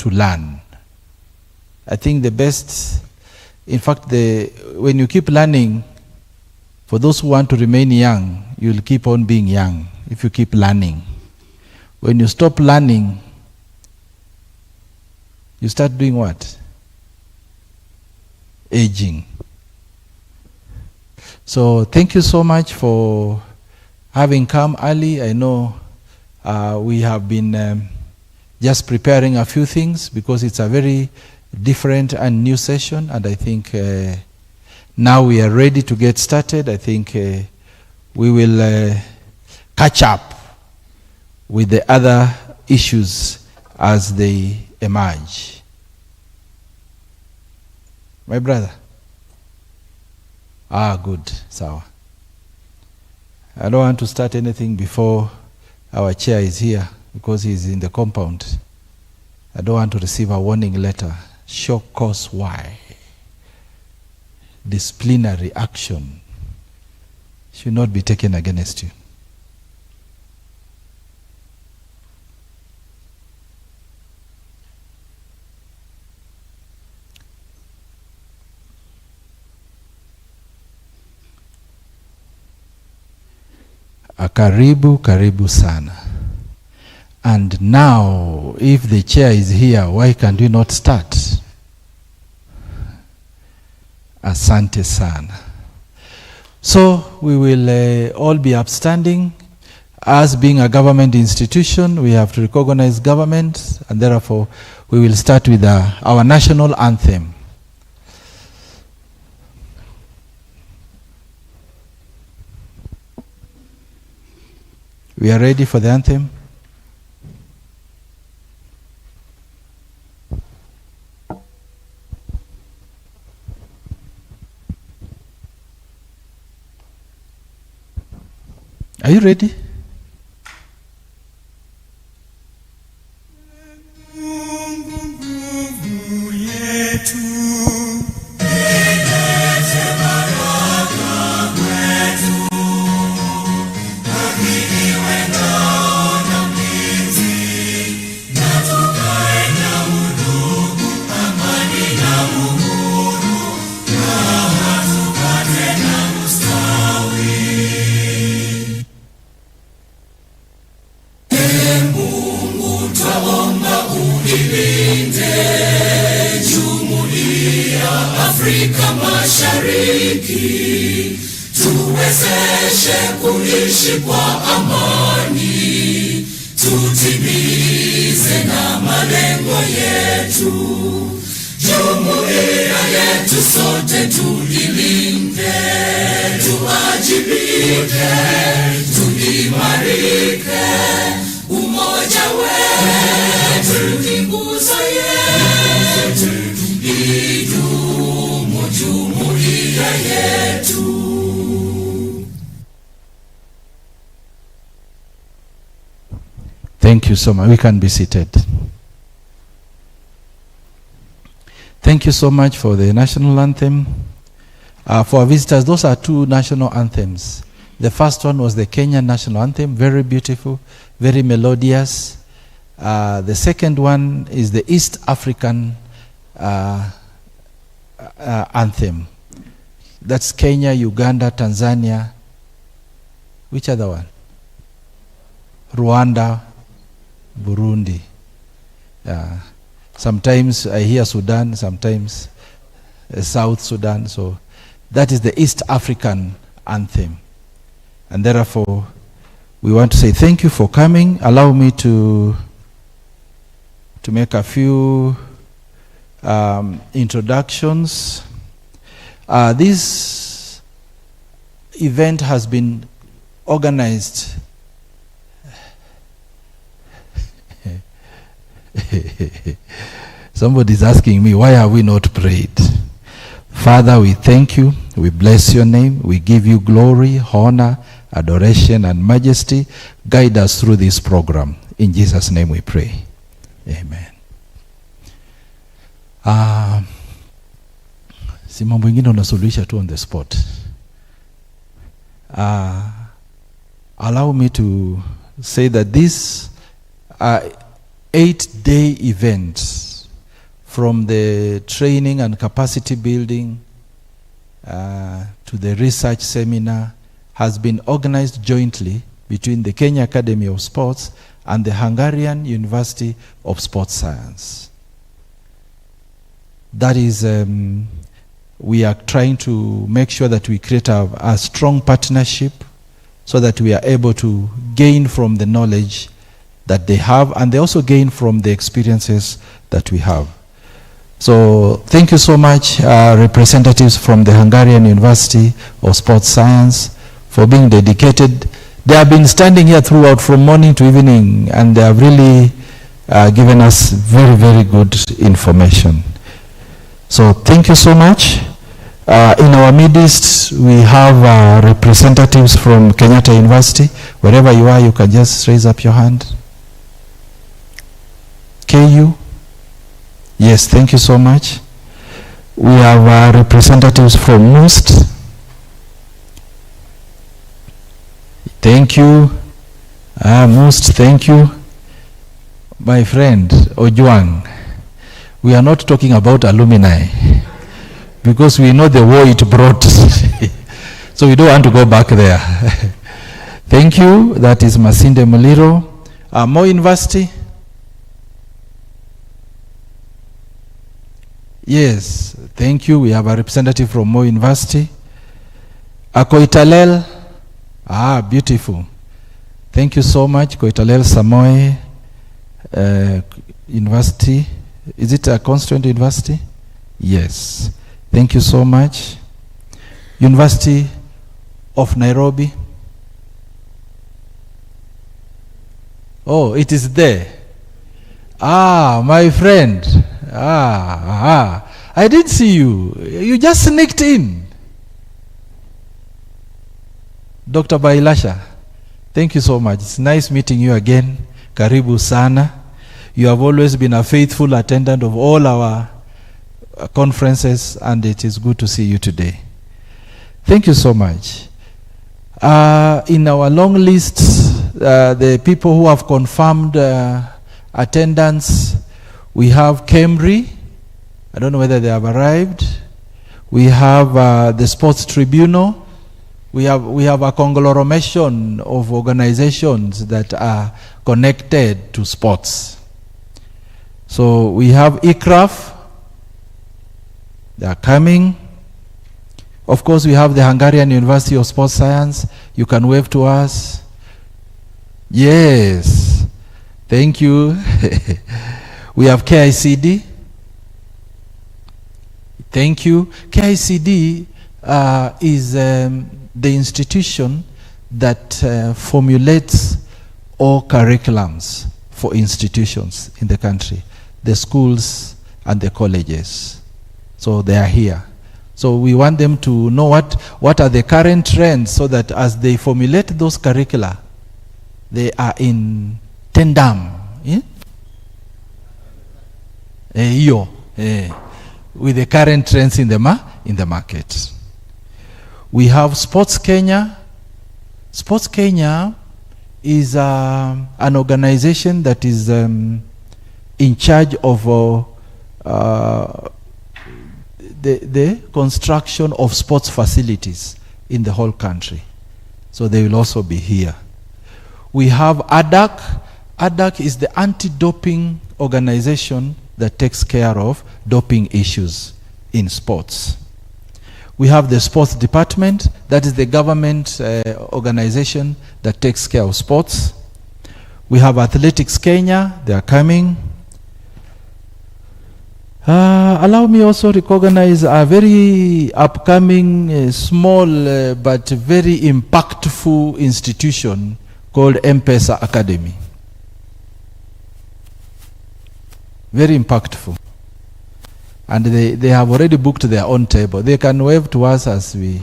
to learn. I think the best, in fact, when you keep learning, for those who want to remain young, you'll keep on being young if you keep learning. When you stop learning, you start doing what? Aging. So thank you so much for having come early. I know we have been just preparing a few things because it's a very different and new session, and I think now we are ready to get started. I think we will catch up with the other issues as they emerge. My brother? Good. Sawa. I don't want to start anything before our chair is here because he's in the compound. I don't want to receive a warning letter. Show cause why. Disciplinary action should not be taken against you. Karibu sana. And now, if the chair is here, why can we not start? Asante sana. So, we will all be upstanding. As being a government institution, we have to recognize government, and therefore, we will start with our national anthem. We are ready for the anthem. Are you ready? Afrika Mashariki, tuwezeshe kuishi kwa amani, tutimize na malengo yetu. Jumuiya yetu sote tuilinde, tuajibike, tuimarike. Umoja wetu ni nguzo yetu, idumu jumuiya yetu. Thank you so much. We can be seated. Thank you so much for the national anthem. For our visitors, those are two national anthems. The first one was the Kenyan national anthem, very beautiful, very melodious. The second one is the East African anthem. That's Kenya, Uganda, Tanzania. Which other one? Rwanda, Burundi. Sometimes I hear Sudan, sometimes South Sudan. So that is the East African anthem. And therefore, we want to say thank you for coming. Allow me to make a few introductions. This event has been organized Somebody's asking me, why have we not prayed? Father, we thank you. We bless your name. We give you glory, honor, adoration, and majesty. Guide us through this program. In Jesus' name we pray. Amen. Si mambo ingine unasuluhisha tu on the spot. Allow me to say that this 8-day event from the training and capacity building to the research seminar, has been organized jointly between the Kenya Academy of Sports and the Hungarian University of Sports Science. That is, we are trying to make sure that we create a strong partnership so that we are able to gain from the knowledge that they have, and they also gain from the experiences that we have. So thank you so much, representatives from the Hungarian University of Sports Science, for being dedicated. They have been standing here throughout from morning to evening, and they have really given us very, very good information. So thank you so much. In our midst, we have representatives from Kenyatta University. Wherever you are, you can just raise up your hand. KU? Yes, thank you so much. We have representatives from MUST. Thank you. MUST, thank you. My friend, Ojuang, we are not talking about alumni because we know the war it brought. So we don't want to go back there. Thank you. That is Masinde Muliro. Moi University. Yes, thank you. We have a representative from Moi University. Koitalel. Beautiful. Thank you so much, Koitalel Samoei University. Is it a constituent university? Yes. Thank you so much. University of Nairobi. Oh, it is there. My friend. I didn't see you. You just sneaked in. Dr. Bailasha, thank you so much. It's nice meeting you again. Karibu sana. You have always been a faithful attendant of all our conferences, and it is good to see you today. Thank you so much. In our long list, the people who have confirmed attendance, we have Camry. I don't know whether they have arrived. We have the Sports Tribunal. We have a conglomeration of organizations that are connected to sports. So we have ICRAF. They are coming. Of course, we have the Hungarian University of Sports Science. You can wave to us. Yes. Thank you. We have KICD. Thank you. KICD is the institution that formulates all curriculums for institutions in the country, the schools and the colleges. So they are here. So we want them to know what are the current trends, so that as they formulate those curricula, they are in tandem with the current trends in the market. We have Sports Kenya. Sports Kenya is an organization that is in charge of the construction of sports facilities in the whole country. So they will also be here. We have ADAC. ADAC is the anti-doping organization that takes care of doping issues in sports. We have the sports department. That is the government organization that takes care of sports. We have Athletics Kenya. They are coming. Allow me also recognize a very upcoming, small but very impactful institution called M-Pesa Academy. Very impactful. And they have already booked their own table. They can wave to us as we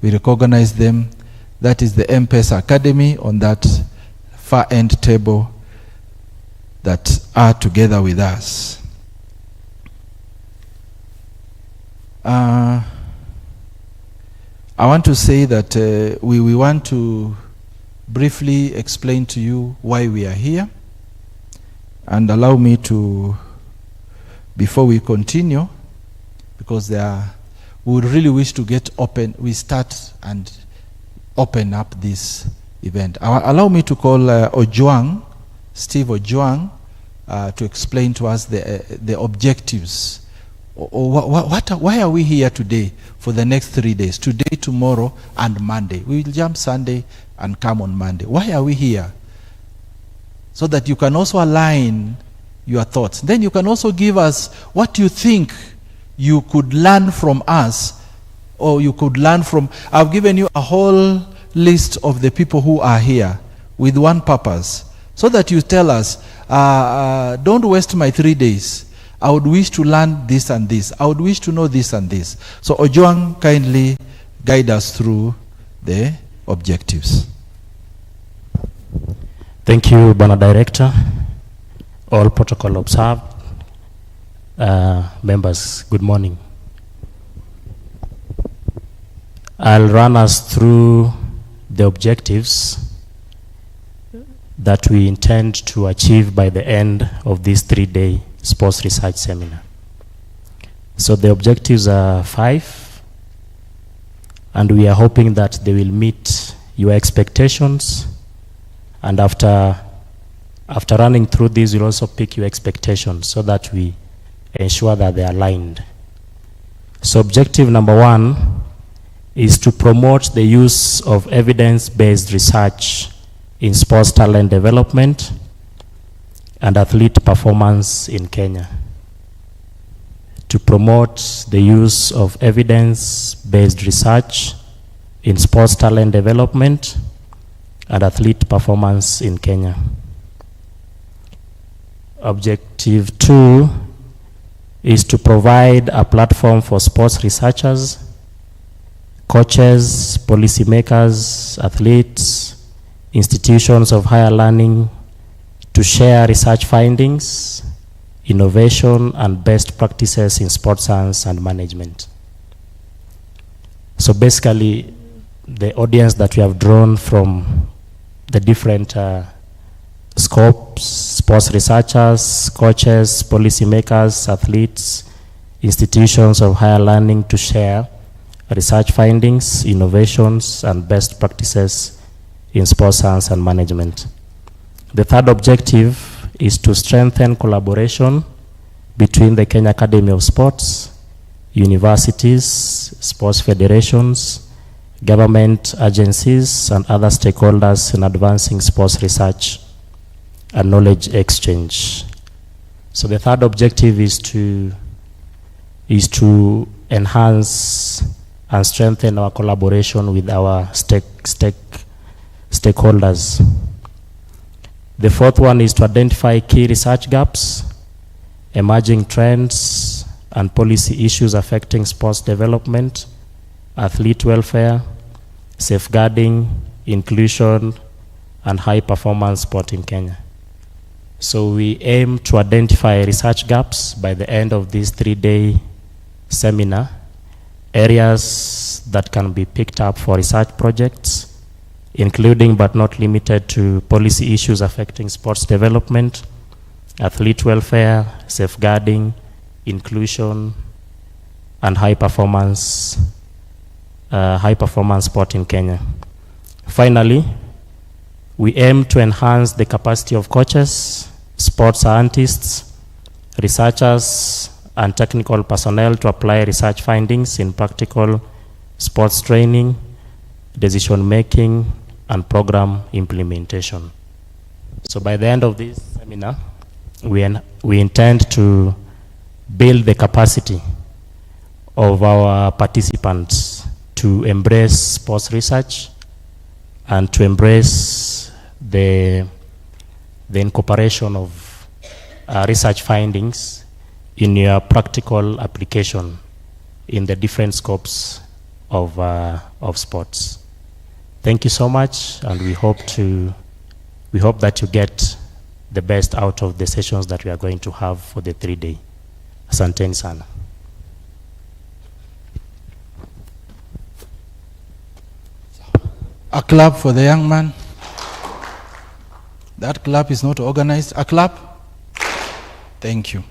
recognize them. That is the M-Pesa Academy on that far end table that are together with us. I want to say that we want to briefly explain to you why we are here, and allow me to before we continue, because we would really wish to we start and open up this event. Allow me to call Ojwang, Steve Ojwang, to explain to us the objectives. Why are we here today for the next 3 days? Today, tomorrow, and Monday. We will jump Sunday and come on Monday. Why are we here? So that you can also align your thoughts. Then you can also give us what you think you could learn from us, or you could learn from. I've given you a whole list of the people who are here with one purpose, so that you tell us, don't waste my 3 days. I would wish to learn this and this. I would wish to know this and this. So Ojwang, kindly guide us through the objectives. Thank you, Bwana Director. All protocol observed. Members, good morning. I'll run us through the objectives that we intend to achieve by the end of this 3-day sports research seminar. So the objectives are 5, and we are hoping that they will meet your expectations, and after running through these, we'll also pick your expectations so that we ensure that they are aligned. So objective number 1 is to promote the use of evidence-based research in sports talent development and athlete performance in Kenya. To promote the use of evidence-based research in sports talent development and athlete performance in Kenya. Objective 2 is to provide a platform for sports researchers, coaches, policymakers, athletes, institutions of higher learning to share research findings, innovation, and best practices in sports science and management. So basically, the audience that we have drawn from the different scopes, sports researchers, coaches, policymakers, athletes, institutions of higher learning to share research findings, innovations, and best practices in sports science and management. The third objective is to strengthen collaboration between the Kenya Academy of Sports, universities, sports federations, government agencies, and other stakeholders in advancing sports research and knowledge exchange. So the third objective is to enhance and strengthen our collaboration with our stakeholders. The fourth one is to identify key research gaps, emerging trends, and policy issues affecting sports development, athlete welfare, safeguarding, inclusion, and high-performance sport in Kenya. So we aim to identify research gaps by the end of this 3-day seminar, areas that can be picked up for research projects, including but not limited to policy issues affecting sports development, athlete welfare, safeguarding, inclusion, and high-performance sport in Kenya. Finally, we aim to enhance the capacity of coaches, sports scientists, researchers, and technical personnel to apply research findings in practical sports training, decision-making, and program implementation. So by the end of this seminar, we intend to build the capacity of our participants to embrace sports research and to embrace the incorporation of research findings in your practical application in the different scopes of sports. Thank you so much, and we hope that you get the best out of the sessions that we are going to have for the 3-day. Asanteni sana. A clap for the young man. That clap is not organized. A clap. Thank you.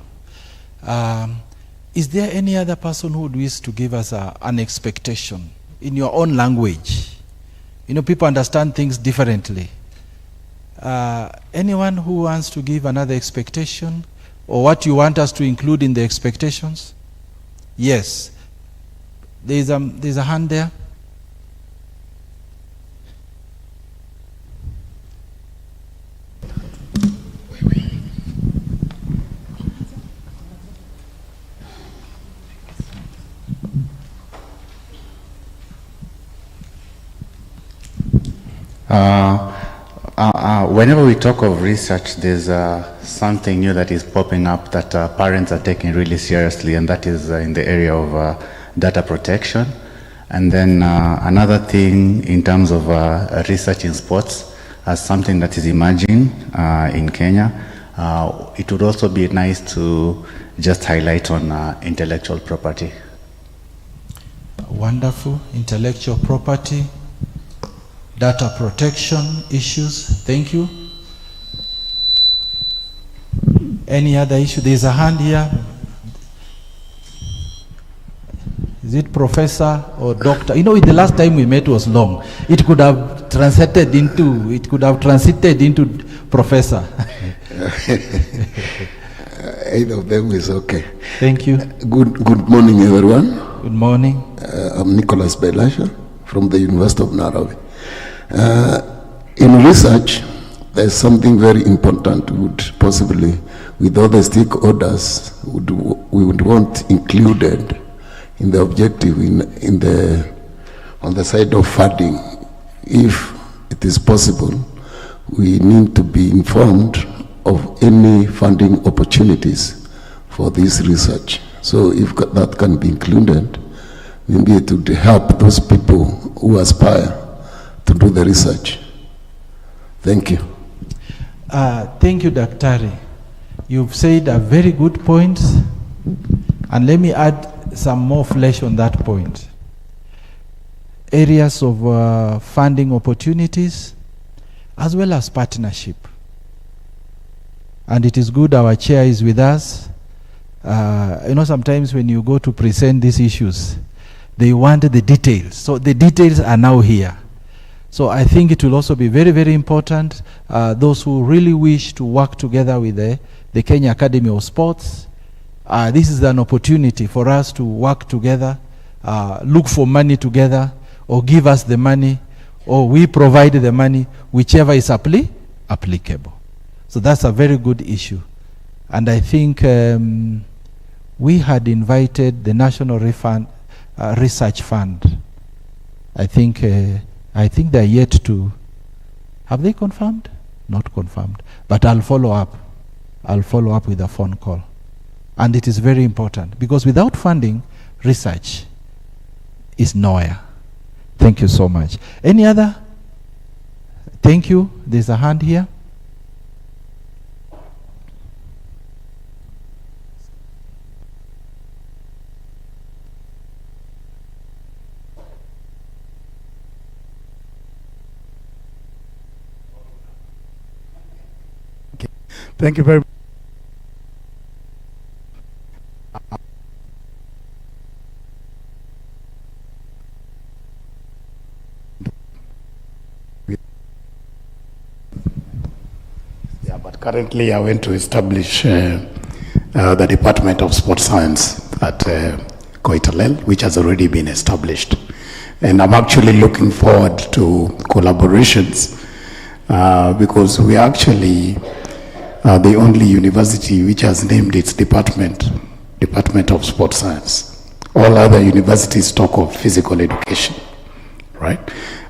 Is there any other person who would wish to give us an expectation in your own language? You know, people understand things differently. Anyone who wants to give another expectation, or what you want us to include in the expectations? Yes. There's a hand there. Whenever we talk of research, there's something new that is popping up that parents are taking really seriously, and that is in the area of data protection. And then another thing in terms of research in sports as something that is emerging in Kenya. It would also be nice to just highlight on intellectual property. Wonderful. Intellectual property, data protection issues. Thank you. Any other issue? There's a hand here. Is it professor or doctor? You know, the last time we met was long. It could have transited into professor. Either of them is okay. Thank you. Good morning, everyone. Good morning. I'm Nicholas Belasha from the University of Nairobi. In research, there's something very important would possibly, with other stakeholders, we would want included in the objective on the side of funding. If it is possible, we need to be informed of any funding opportunities for this research. So if that can be included, maybe it would help those people who aspire to do the research. Thank you. Thank you, Daktari. You've said a very good point, and let me add some more flesh on that point. Areas of funding opportunities, as well as partnership. And it is good our chair is with us. You know, sometimes when you go to present these issues, they want the details. So the details are now here. So I think it will also be very, very important, those who really wish to work together with the Kenya Academy of Sports. This is an opportunity for us to work together, look for money together, or give us the money, or we provide the money, whichever is applicable. So that's a very good issue. And I think we had invited the National Research Fund. I think they're yet to, have they confirmed? Not confirmed. But I'll follow up. I'll follow up with a phone call. And it is very important, because without funding, research is nowhere. Thank you so much. Any other? Thank you. There's a hand here. Thank you very much. Yeah, but currently I went to establish the Department of Sports Science at Koitalel, which has already been established. And I'm actually looking forward to collaborations because we are actually the only university which has named its Department of Sports Science. All other universities talk of physical education, right?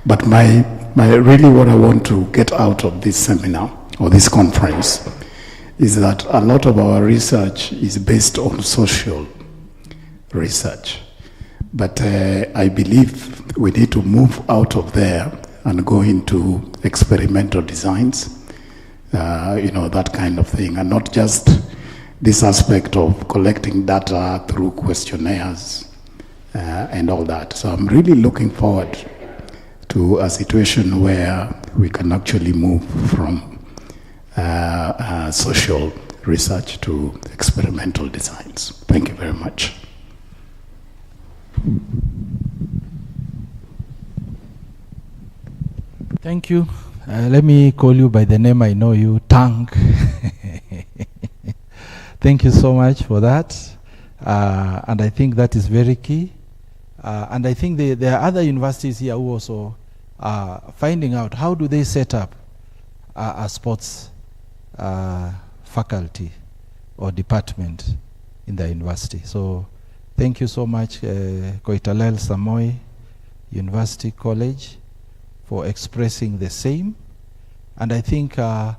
But my really what I want to get out of this seminar or this conference is that a lot of our research is based on social research. But I believe we need to move out of there and go into experimental designs, you know, that kind of thing, and not just this aspect of collecting data through questionnaires and all that. So I'm really looking forward to a situation where we can actually move from social research to experimental designs. Thank you very much. Thank you. Let me call you by the name I know you, Tang. Thank you so much for that. And I think that is very key. And I think there are other universities here who also are finding out how do they set up a sports faculty or department in the university. So thank you so much, Koitalel Samoei University College, for expressing the same. And I think our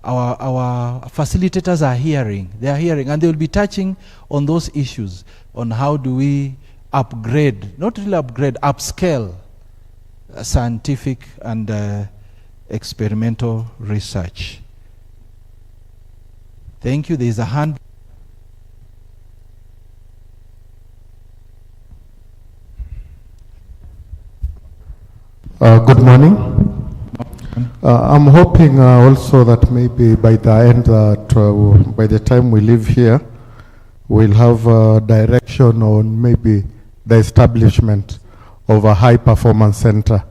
facilitators are hearing. They are hearing, and they will be touching on those issues, on how do we upgrade, not really upgrade, upscale scientific and experimental research. Thank you. There is a hand. Good morning. I'm hoping also that maybe by the end, by the time we leave here, we'll have a direction on maybe the establishment of a high performance center,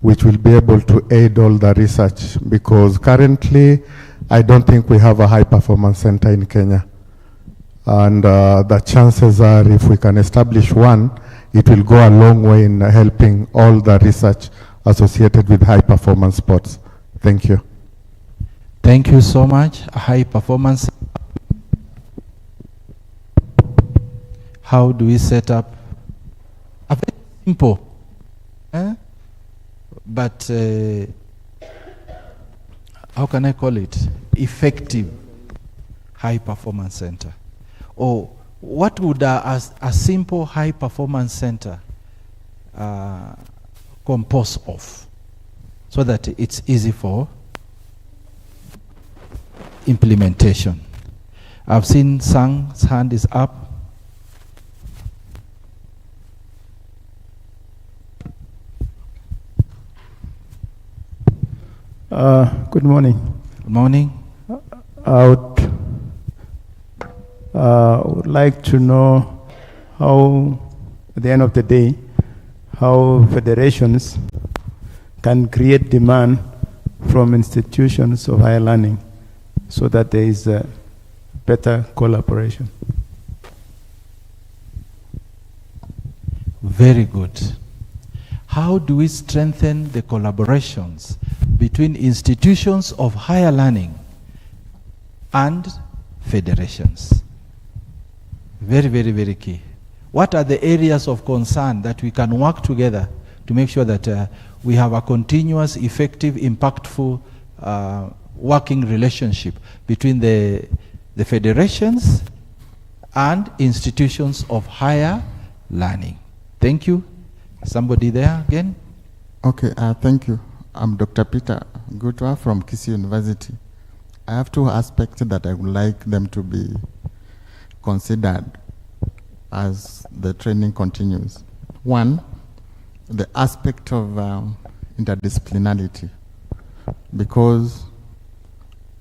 which will be able to aid all the research, because currently I don't think we have a high performance center in Kenya. And the chances are, if we can establish one, it will go a long way in helping all the research associated with high performance sports. Thank you. Thank you so much. A high performance. How do we set up a very simple, but how can I call it? Effective high performance center. Or what would a simple high performance center compose of, so that it's easy for implementation? I've seen Sang's hand is up. Good morning. Good morning. I would like to know how, at the end of the day, how federations can create demand from institutions of higher learning so that there is a better collaboration. Very good. How do we strengthen the collaborations between institutions of higher learning and federations? Very, very, very key. What are the areas of concern that we can work together to make sure that we have a continuous, effective, impactful working relationship between the federations and institutions of higher learning? Thank you. Somebody there again? Okay, thank you. I'm Dr. Peter Gutwa from Kisii University. I have two aspects that I would like them to be considered as the training continues. One, the aspect of interdisciplinarity, because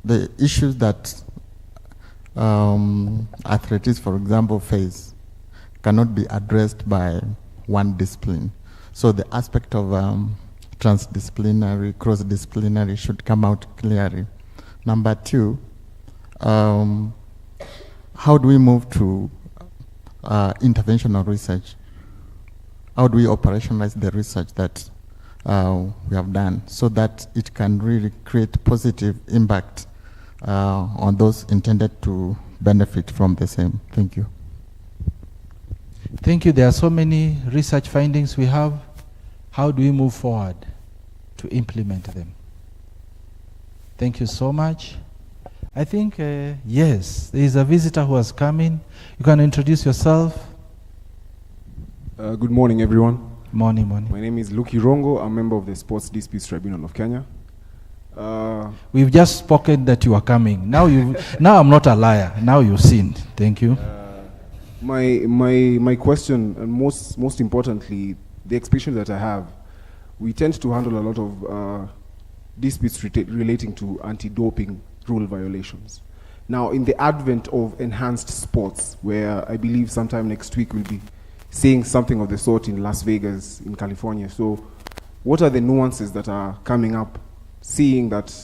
the issues that athletes, for example, face cannot be addressed by one discipline. So the aspect of transdisciplinary, cross-disciplinary should come out clearly. Number two, how do we move to interventional research? How do we operationalize the research that we have done so that it can really create positive impact on those intended to benefit from the same? Thank you. Thank you. There are so many research findings we have. How do we move forward to implement them? Thank you so much. I think, yes, there is a visitor who has come in. You can introduce yourself. Good morning, everyone. Morning, morning. My name is Luki Rongo. I'm a member of the Sports Disputes Tribunal of Kenya. We've just spoken that you are coming. Now I'm not a liar. Now you've seen. Thank you. My question, and most importantly, the experience that I have, we tend to handle a lot of disputes relating to anti-doping rule violations. Now, in the advent of enhanced sports, where I believe sometime next week we'll be seeing something of the sort in Las Vegas, in California. So, what are the nuances that are coming up, seeing that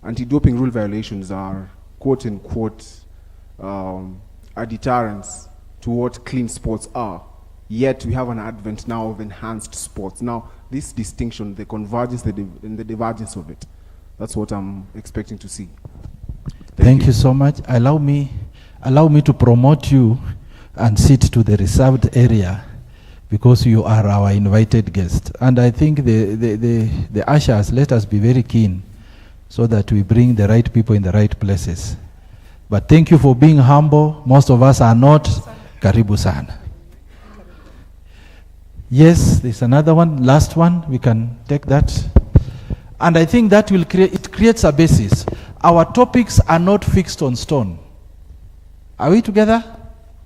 anti-doping rule violations are, quote unquote, are deterrents to what clean sports are? Yet we have an advent now of enhanced sports. Now, this distinction, the convergence and the divergence of it, that's what I'm expecting to see. Thank you so much. Allow me to promote you and sit to the reserved area, because you are our invited guest. And I think the ushers, let us be very keen so that we bring the right people in the right places. But thank you for being humble. Most of us are not. Karibu sana. Yes, there's another one, last one. We can take that. And I think that will creates a basis. Our topics are not fixed on stone. Are we together?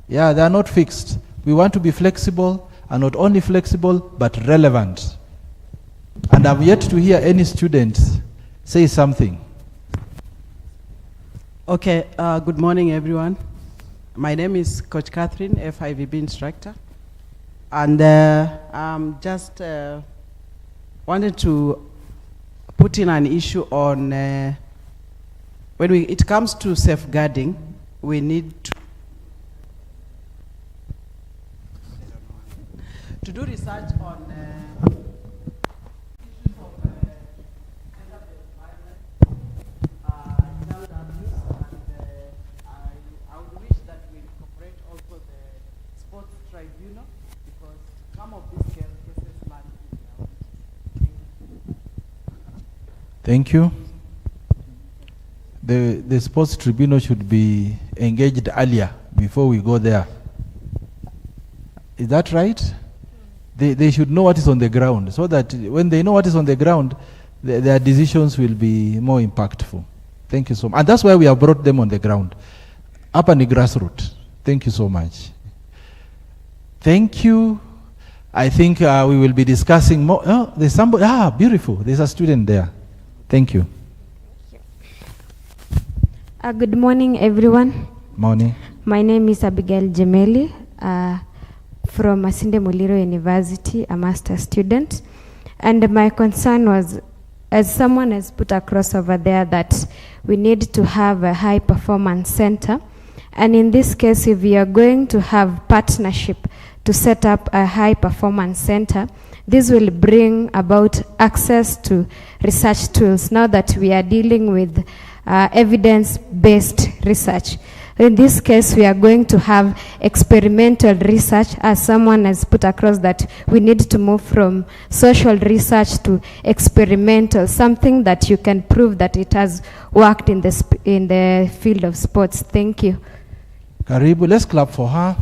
Yeah, they are not fixed. We want to be flexible, and not only flexible, but relevant. And I've yet to hear any student say something. Okay, good morning, everyone. My name is Coach Catherine, FIVB instructor. And I'm just wanted to put in an issue on when it comes to safeguarding, we need to do research on issues of child abuse, and I would wish that we incorporate also the sports tribunal, because some of these cases land in Thank you. The sports tribunal should be engaged earlier before we go there. Is that right? They should know what is on the ground, so that when they know what is on the ground, their decisions will be more impactful. Thank you so much. And that's why we have brought them on the ground. Up on the grassroots. Thank you so much. Thank you. I think we will be discussing more. Oh, there's somebody. Ah, beautiful. There's a student there. Thank you. Good morning, everyone. Morning. My name is Abigail Gemeli from Masinde Muliro University, a master's student. And my concern was, as someone has put across over there, that we need to have a high performance center. And in this case, if we are going to have partnership to set up a high performance center, this will bring about access to research tools now that we are dealing with evidence-based research. In this case, we are going to have experimental research, as someone has put across that we need to move from social research to experimental, something that you can prove that it has worked in the field of sports. Thank you. Karibu, let's clap for her.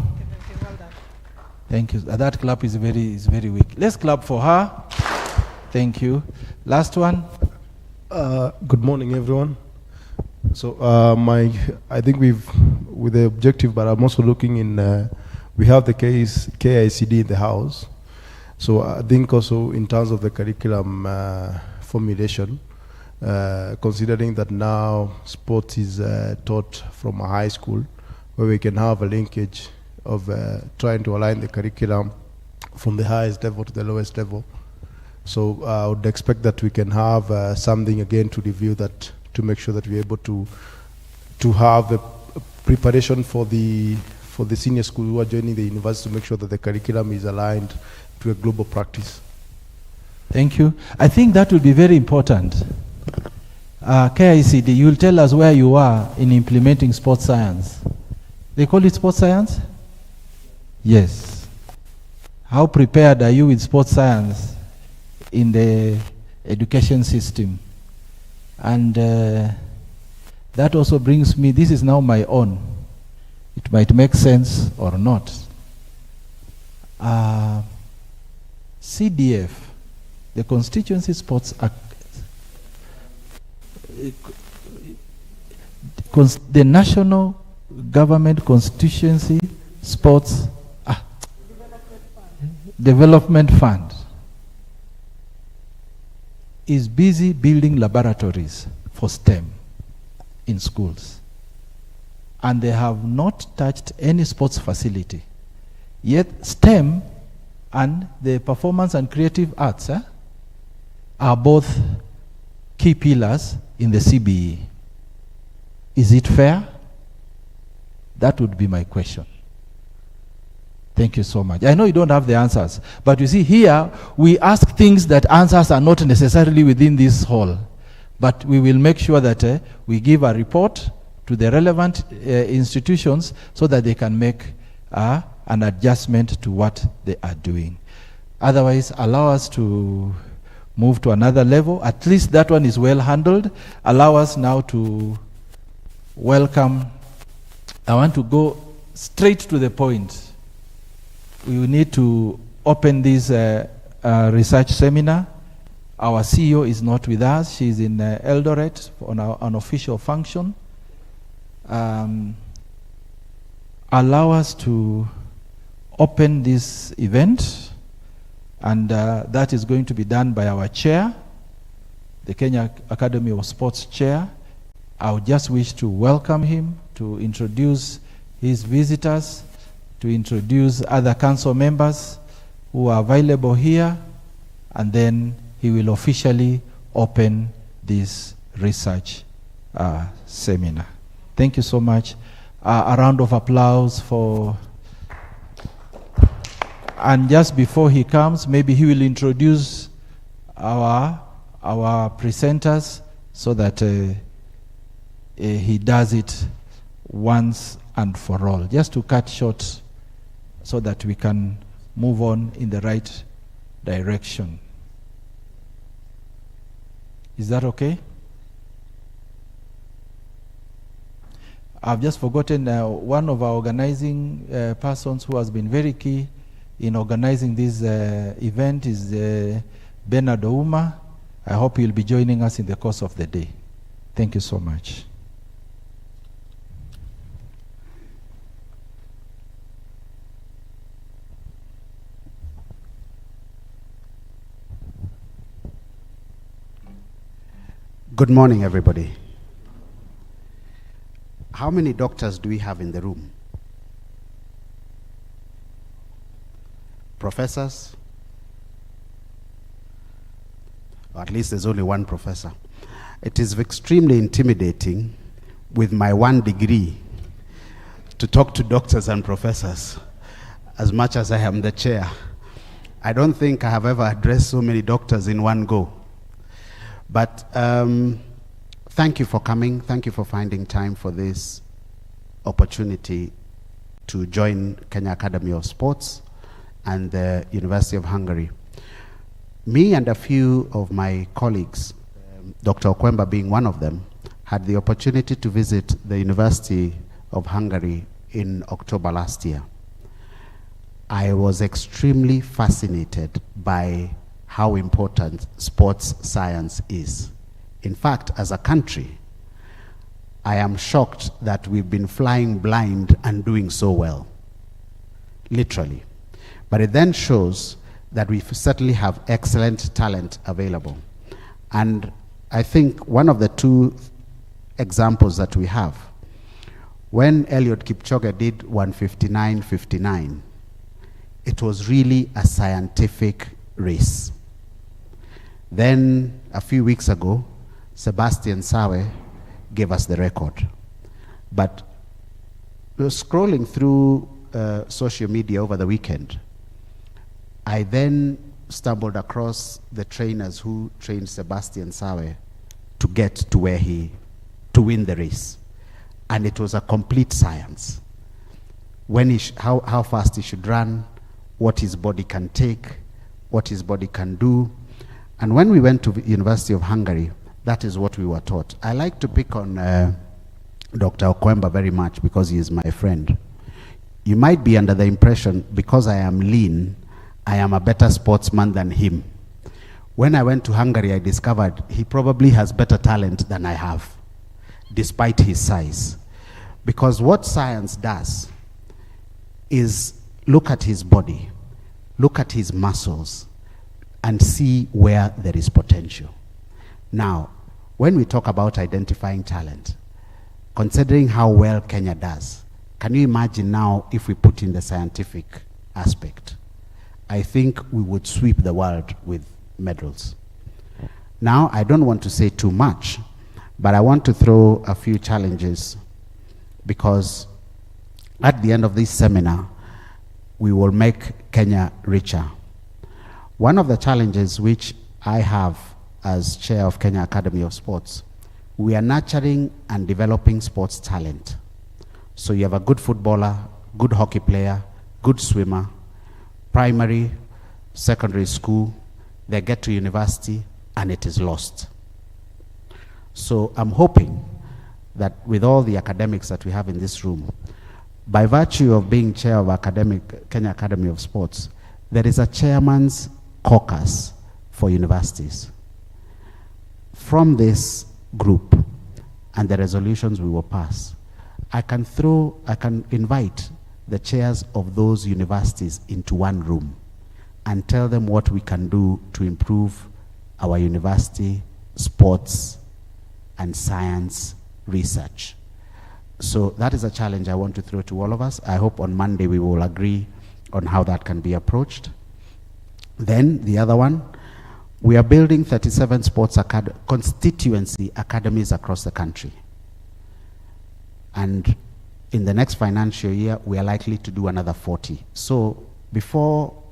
Thank you. That clap is very weak. Let's clap for her. Thank you. Last one. Good morning, everyone. So I think with the objective, but I'm also looking in, we have the KICD in the house. So I think also in terms of the curriculum formulation, considering that now sport is taught from a high school, where we can have a linkage of trying to align the curriculum from the highest level to the lowest level. So I would expect that we can have something again to review that, to make sure that we're able to have the preparation for the senior school who are joining the university, to make sure that the curriculum is aligned to a global practice. Thank you. I think that will be very important. KICD, you will tell us where you are in implementing sports science. They call it sports science? Yes. How prepared are you with sports science in the education system? And that also brings me, this is now my own. It might make sense or not. CDF, the Constituency Sports Act, the National Government Constituency Sports Development Fund is busy building laboratories for STEM in schools. and they have not touched any sports facility. Yet STEM and the performance and creative arts are both key pillars in the CBE. Is it fair? That would be my question. Thank you so much. I know you don't have the answers, but you see here, we ask things that answers are not necessarily within this hall. But we will make sure that we give a report to the relevant institutions so that they can make an adjustment to what they are doing. Otherwise, allow us to move to another level. At least that one is well handled. Allow us now to welcome. I want to go straight to the point. We will need to open this research seminar. Our CEO is not with us. She's in Eldoret on an official function. Allow us to open this event, and that is going to be done by our chair, the Kenya Academy of Sports chair. I would just wish to welcome him, to introduce his visitors, to introduce other council members who are available here, and then he will officially open this research seminar. Thank you so much. A round of applause for... And just before he comes, maybe he will introduce our presenters so that he does it once and for all. Just to cut short so that we can move on in the right direction. Is that okay? I've just forgotten one of our organizing persons who has been very key in organizing this event is Bernard Ouma. I hope he'll be joining us in the course of the day. Thank you so much. Good morning, everybody. How many doctors do we have in the room? Professors? Or at least there's only one professor. It is extremely intimidating with my 1 degree to talk to doctors and professors as much as I am the chair. I don't think I have ever addressed so many doctors in one go. But thank you for coming. Thank you for finding time for this opportunity to join Kenya Academy of Sports and the University of Hungary. Me and a few of my colleagues, Dr. Okwemba being one of them, had the opportunity to visit the University of Hungary in October last year. I was extremely fascinated by how important sports science is. In fact, as a country, I am shocked that we've been flying blind and doing so well, literally. But it then shows that we certainly have excellent talent available. And I think one of the two examples that we have, when Eliud Kipchoge did 1:59.59, it was really a scientific race. Then a few weeks ago, Sebastian Sawe gave us the record. But scrolling through social media over the weekend, I then stumbled across the trainers who trained Sebastian Sawe to get to where to win the race. And it was a complete science. When how fast he should run, what his body can take, what his body can do. And when we went to the University of Hungary, that is what we were taught. I like to pick on Dr. Okwemba very much because he is my friend. You might be under the impression, because I am lean, I am a better sportsman than him. When I went to Hungary, I discovered he probably has better talent than I have, despite his size. Because what science does is look at his body, look at his muscles, and see where there is potential. Now, when we talk about identifying talent, considering how well Kenya does, can you imagine now if we put in the scientific aspect? I think we would sweep the world with medals. Now, I don't want to say too much, but I want to throw a few challenges, because at the end of this seminar, we will make Kenya richer. One of the challenges which I have as chair of Kenya Academy of Sports, we are nurturing and developing sports talent. So you have a good footballer, good hockey player, good swimmer, primary, secondary school, they get to university, and it is lost. So I'm hoping that with all the academics that we have in this room, by virtue of being chair of Kenya Academy of Sports, there is a chairman's caucus for universities. From this group and the resolutions we will pass, I can invite the chairs of those universities into one room and tell them what we can do to improve our university sports and science research. So that is a challenge I want to throw to all of us. I hope on Monday we will agree on how that can be approached. Then the other one, we are building 37 sports constituency academies across the country. And in the next financial year, we are likely to do another 40. So before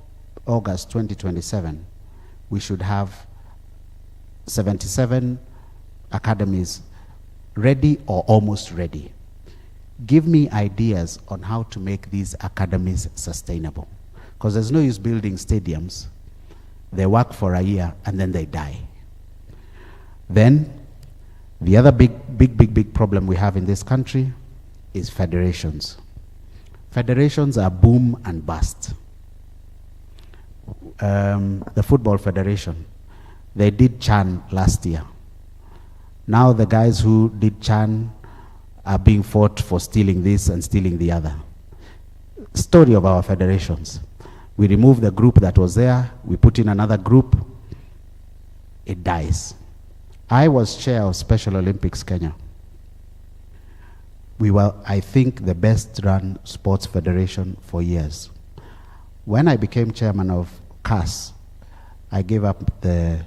August 2027, we should have 77 academies ready or almost ready. Give me ideas on how to make these academies sustainable. Because there's no use building stadiums. They work for a year and then they die. Then, the other big problem we have in this country is federations. Federations are boom and bust. The Football Federation, they did CHAN last year. Now the guys who did CHAN are being fought for stealing this and stealing the other. Story of our federations. We remove the group that was there, we put in another group, it dies. I was chair of Special Olympics Kenya. We were, I think, the best run sports federation for years. When I became chairman of CAS, I gave up the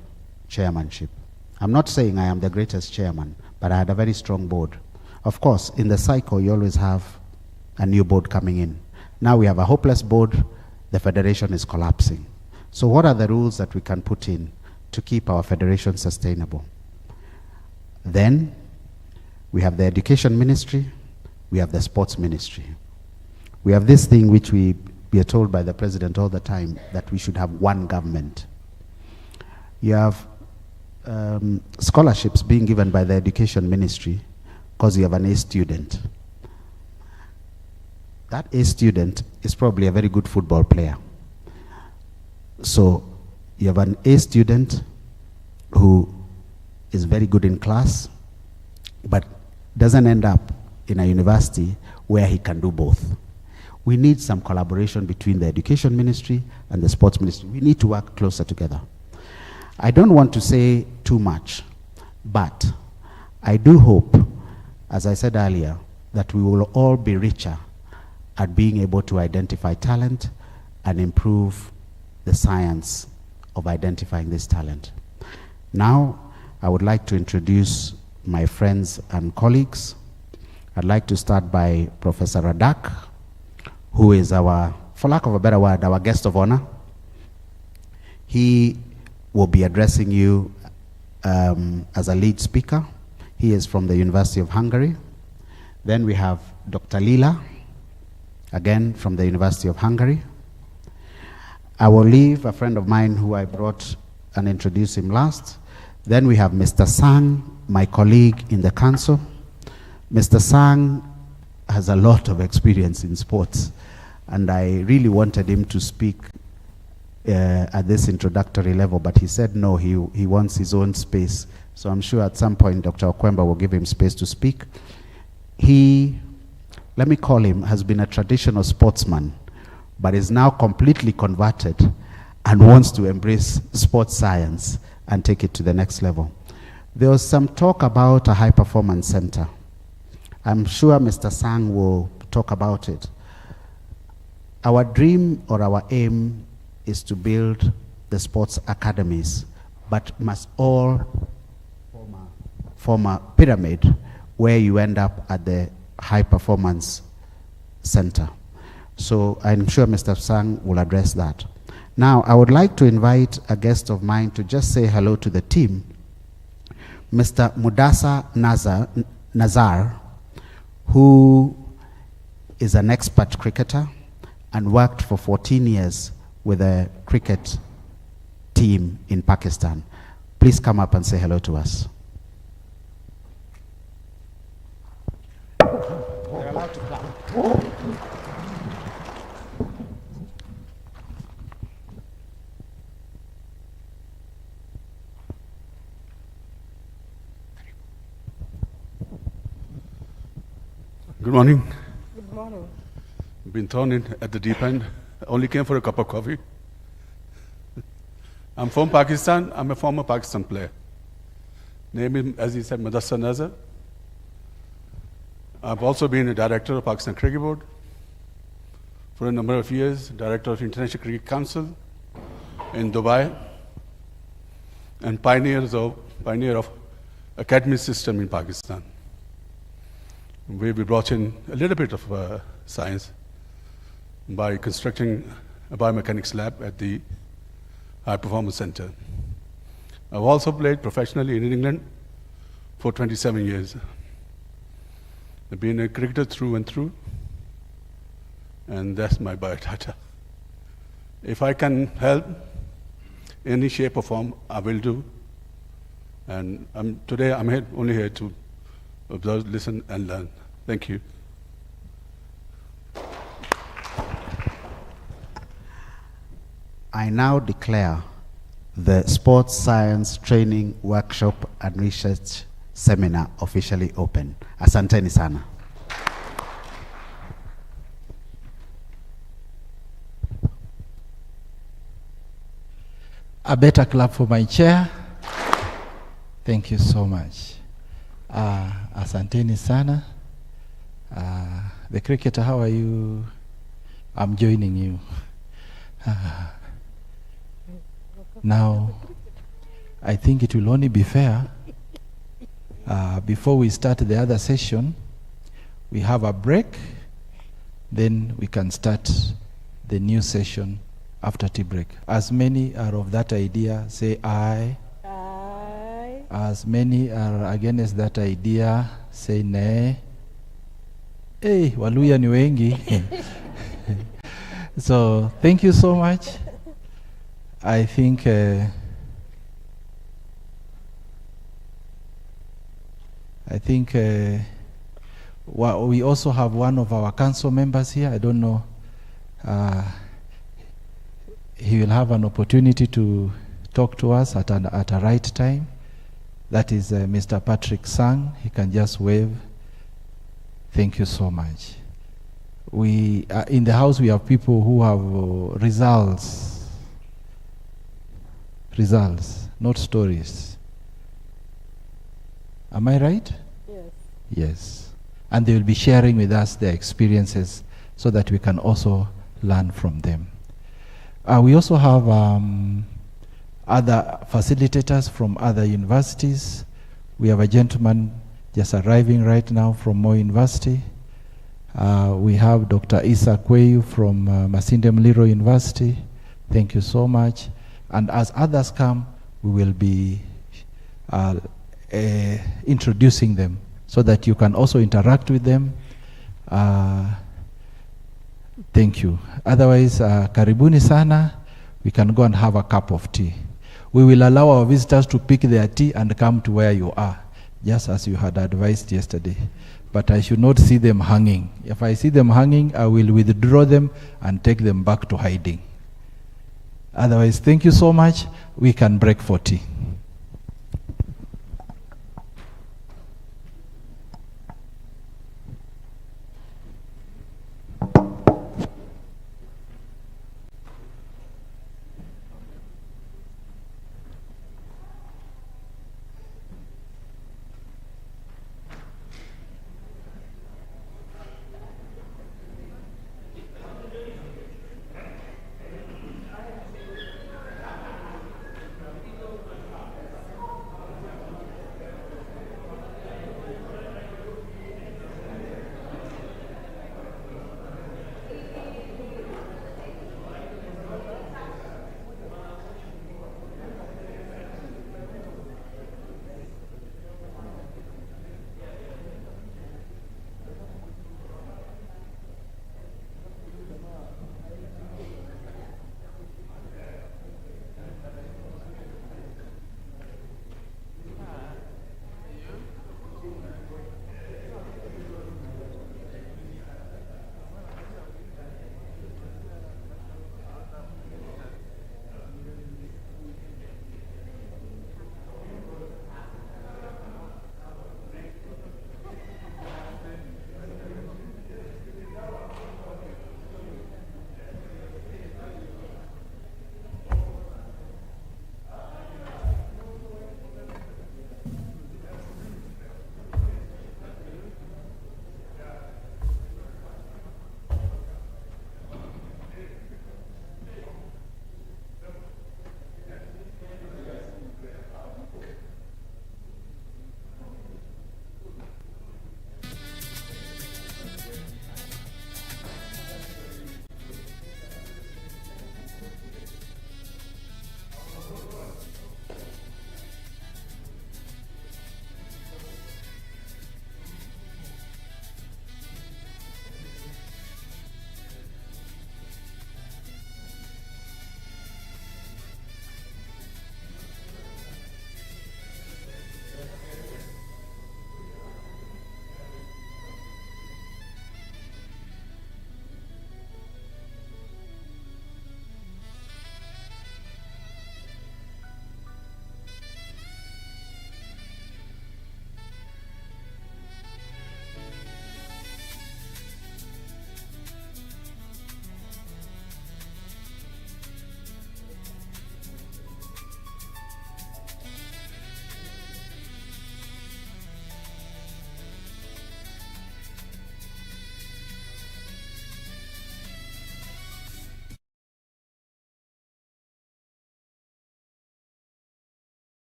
chairmanship. I'm not saying I am the greatest chairman, but I had a very strong board. Of course, in the cycle, you always have a new board coming in. Now we have a hopeless board, the federation is collapsing. So what are the rules that we can put in to keep our federation sustainable? Then we have the education ministry, we have the sports ministry. We have this thing which we are told by the president all the time, that we should have one government. You have scholarships being given by the education ministry because you have an A student. That A student is probably a very good football player. So you have an A student who is very good in class, but doesn't end up in a university where he can do both. We need some collaboration between the education ministry and the sports ministry. We need to work closer together. I don't want to say too much, but I do hope, as I said earlier, that we will all be richer at being able to identify talent and improve the science of identifying this talent. Now, I would like to introduce my friends and colleagues. I'd like to start by Professor Radak, who is our, for lack of a better word, our guest of honor. He will be addressing you as a lead speaker. He is from the University of Hungary. Then we have Dr. Lila, again from the University of Hungary. I will leave a friend of mine who I brought and introduce him last. Then we have Mr. Sang, my colleague in the council. Mr. Sang has a lot of experience in sports, and I really wanted him to speak at this introductory level, but he said no, he wants his own space. So I'm sure at some point Dr. Okwemba will give him space to speak. He, let me call him, has been a traditional sportsman, but is now completely converted and wants to embrace sports science and take it to the next level. There was some talk about a high performance center. I'm sure Mr. Sang will talk about it. Our dream or our aim is to build the sports academies, but must all form a pyramid where you end up at the high performance center. So I'm sure Mr. Sang will address that. Now, I would like to invite a guest of mine to just say hello to the team. Mr. Mudasa Nazar, who is an expert cricketer and worked for 14 years with a cricket team in Pakistan. Please come up and say hello to us. You're allowed to clap. Good morning. Good morning. Been thrown in at the deep end. Only came for a cup of coffee. I'm from Pakistan. I'm a former Pakistan player. Name is, as he said, Mudassar Nazar. I've also been a director of Pakistan Cricket Board for a number of years, director of International Cricket Council in Dubai, and pioneer of academy system in Pakistan. We brought in a little bit of science by constructing a biomechanics lab at the High Performance Center. I've also played professionally in England for 27 years. I've been a cricketer through and through, and that's my biodata. If I can help in any shape or form, I will do. And today I'm only here to observe, listen, and learn. Thank you. I now declare the Sports Science Training Workshop and Research Seminar officially open. Asanteni sana. A better clap for my chair. Thank you so much. Asanteni sana. The cricketer, how are you? I'm joining you. Now, I think it will only be fair, before we start the other session, we have a break, then we can start the new session after tea break. As many are of that idea, say aye. Aye. As many are against that idea, say nay. Hey, Waluya ni wengi. So, thank you so much. I think we also have one of our council members here. I don't know. He will have an opportunity to talk to us at a right time. That is Mr. Patrick Sang. He can just wave. Thank you so much. In the house we have people who have results, not stories. Am I right? Yes. Yes. And they will be sharing with us their experiences so that we can also learn from them. We also have other facilitators from other universities. We have a gentleman just arriving right now from Moi University. We have Dr. Isa Kweyu from Masinde Muliro University. Thank you so much. And as others come, we will be introducing them so that you can also interact with them. Thank you. Otherwise, karibuni sana. We can go and have a cup of tea. We will allow our visitors to pick their tea and come to where you are, just as you had advised yesterday. But I should not see them hanging. If I see them hanging, I will withdraw them and take them back to hiding. Otherwise, thank you so much. We can break for tea.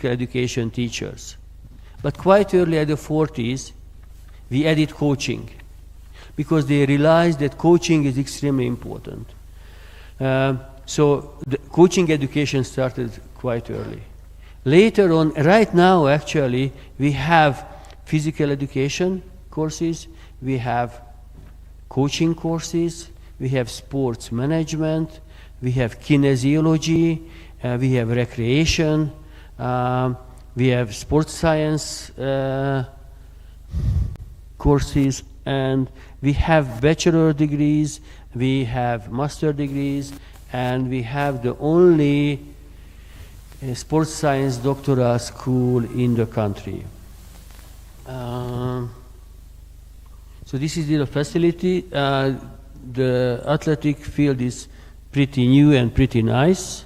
physical education teachers. But quite early at the 40s, we added coaching because they realized that coaching is extremely important. So the coaching education started quite early. Later on, right now actually, we have physical education courses, we have coaching courses, we have sports management, we have kinesiology, we have recreation, we have sports science courses, and we have bachelor degrees, we have master degrees, and we have the only sports science doctoral school in the country. So this is the facility. The athletic field is pretty new and pretty nice.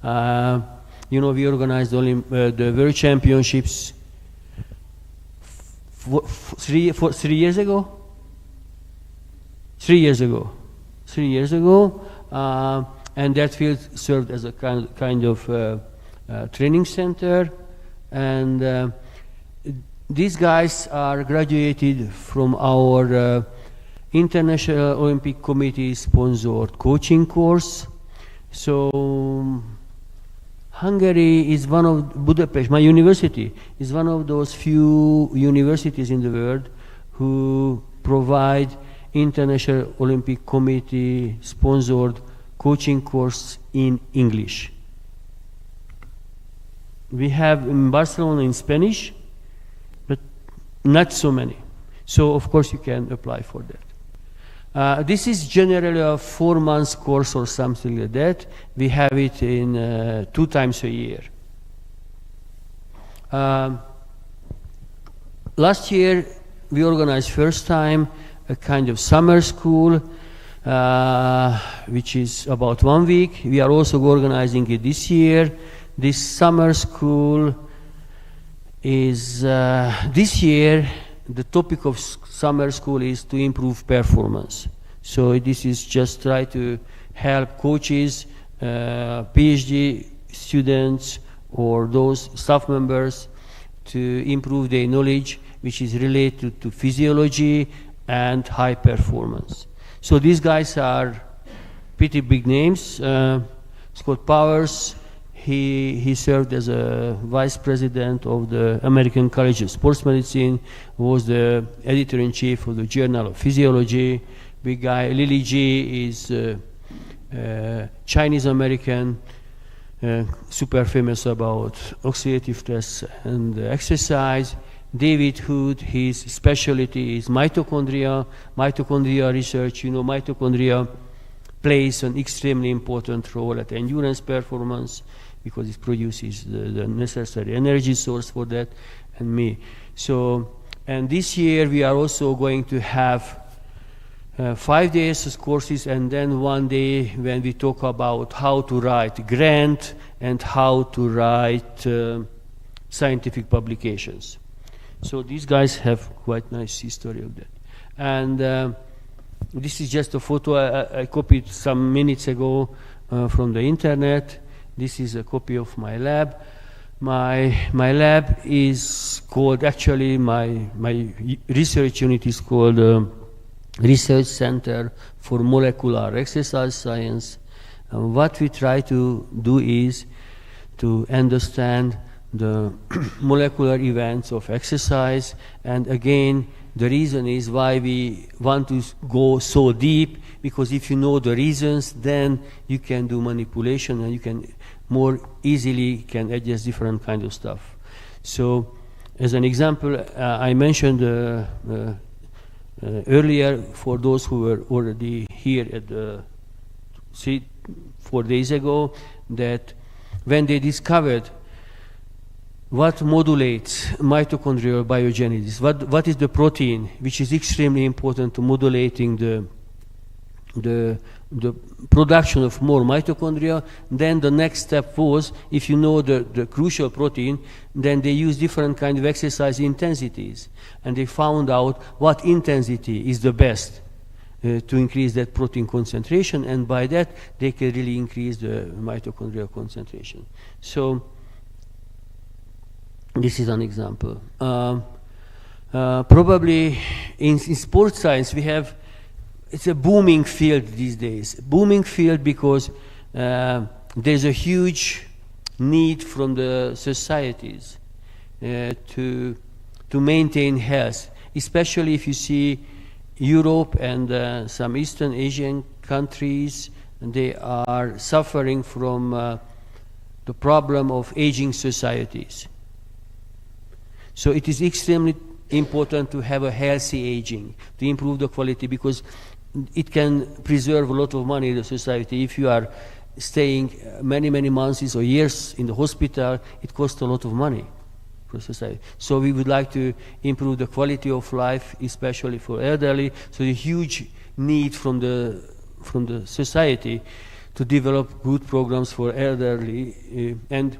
You know, we organized the World Championships 3 years ago. 3 years ago. 3 years ago, and that field served as a kind of training center, and these guys are graduated from our International Olympic Committee sponsored coaching course. So Hungary is one of, Budapest, my university, is one of those few universities in the world who provide International Olympic Committee sponsored coaching course in English. We have in Barcelona in Spanish, but not so many. So of course you can apply for that. This is generally a 4-month course or something like that. We have it in 2 times a year. Last year we organized first time a kind of summer school, which is about 1 week. We are also organizing it this year. This summer school is, this year, the topic of summer school is to improve performance. So this is just try to help coaches, PhD students, or those staff members to improve their knowledge, which is related to physiology and high performance. So these guys are pretty big names. Scott Powers, he served as a vice president of the American College of Sports Medicine, was the editor-in-chief of the Journal of Physiology. Big guy. Lily G is Chinese-American, super famous about oxidative stress and exercise. David Hood, his specialty is mitochondria, mitochondria research. You know, mitochondria plays an extremely important role at endurance performance because it produces the necessary energy source for that, and me. So, and this year we are also going to have 5 days of courses, and then 1 day when we talk about how to write grant and how to write scientific publications. So these guys have quite nice history of that. And this is just a photo I copied some minutes ago from the internet. This is a copy of my lab. My lab is called, actually my research unit is called Research Center for Molecular Exercise Science. What we try to do is to understand the molecular events of exercise, and again the reason is why we want to go so deep, because if you know the reasons, then you can do manipulation and you can more easily can adjust different kind of stuff. So as an example, I mentioned earlier, for those who were already here at the 4 days ago, that when they discovered what modulates mitochondrial biogenesis, what is the protein which is extremely important to modulating the production of more mitochondria, then the next step was, if you know the crucial protein, then they use different kind of exercise intensities, and they found out what intensity is the best to increase that protein concentration, and by that they can really increase the mitochondrial concentration. So This is an example. Probably in sports science it's a booming field these days. Booming field because there's a huge need from the societies to maintain health, especially if you see Europe and some Eastern Asian countries, they are suffering from the problem of aging societies. So it is extremely important to have a healthy aging, to improve the quality, because it can preserve a lot of money in the society. If you are staying many, many months or years in the hospital, it costs a lot of money for society. So we would like to improve the quality of life, especially for elderly. So the huge need from the society to develop good programs for elderly, and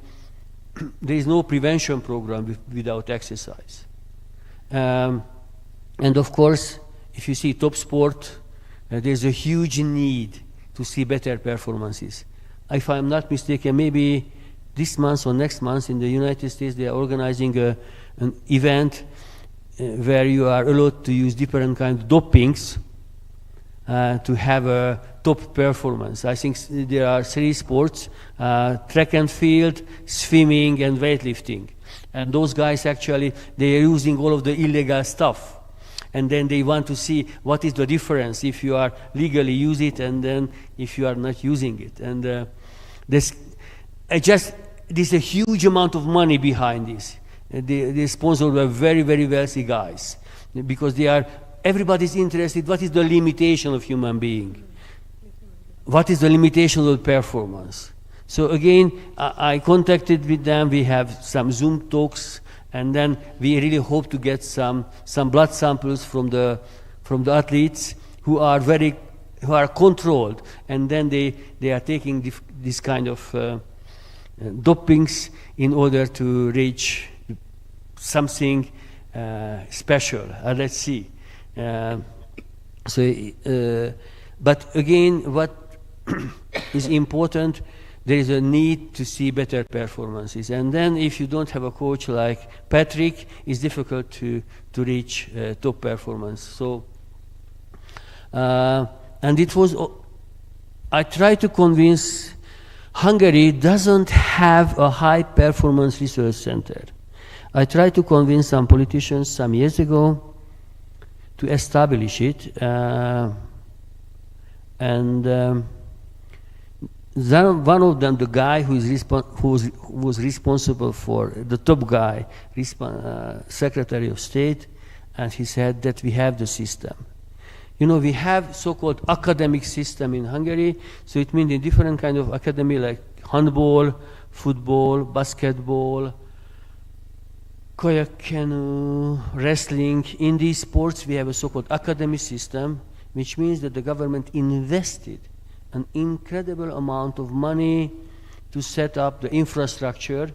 there is no prevention program without exercise. And of course, if you see top sport, there's a huge need to see better performances. If I'm not mistaken, maybe this month or next month in the United States, they are organizing an event where you are allowed to use different kinds of dopings to have a top performance. I think there are 3 sports, track and field, swimming, and weightlifting. And those guys actually, they are using all of the illegal stuff. And then they want to see what is the difference if you are legally use it and then if you are not using it. And there's a huge amount of money behind this. They sponsored by very, very wealthy guys because everybody's interested. What is the limitation of human being? What is the limitation of performance? So again, I contacted with them. We have some Zoom talks, and then we really hope to get some blood samples from the athletes who are controlled, and then they are taking this kind of dopings in order to reach something special. Let's see. But again, what is important, there is a need to see better performances. And then if you don't have a coach like Patrick, it's difficult to reach top performance. So, and it was, I tried to convince Hungary doesn't have a high performance research center. I tried to convince some politicians some years ago to establish it. One of them, the guy who was responsible for, the top guy, Secretary of State, and he said that we have the system. You know, we have so-called academic system in Hungary, so it means a different kind of academy like handball, football, basketball, kayak canoe, wrestling. In these sports, we have a so-called academic system, which means that the government invested an incredible amount of money to set up the infrastructure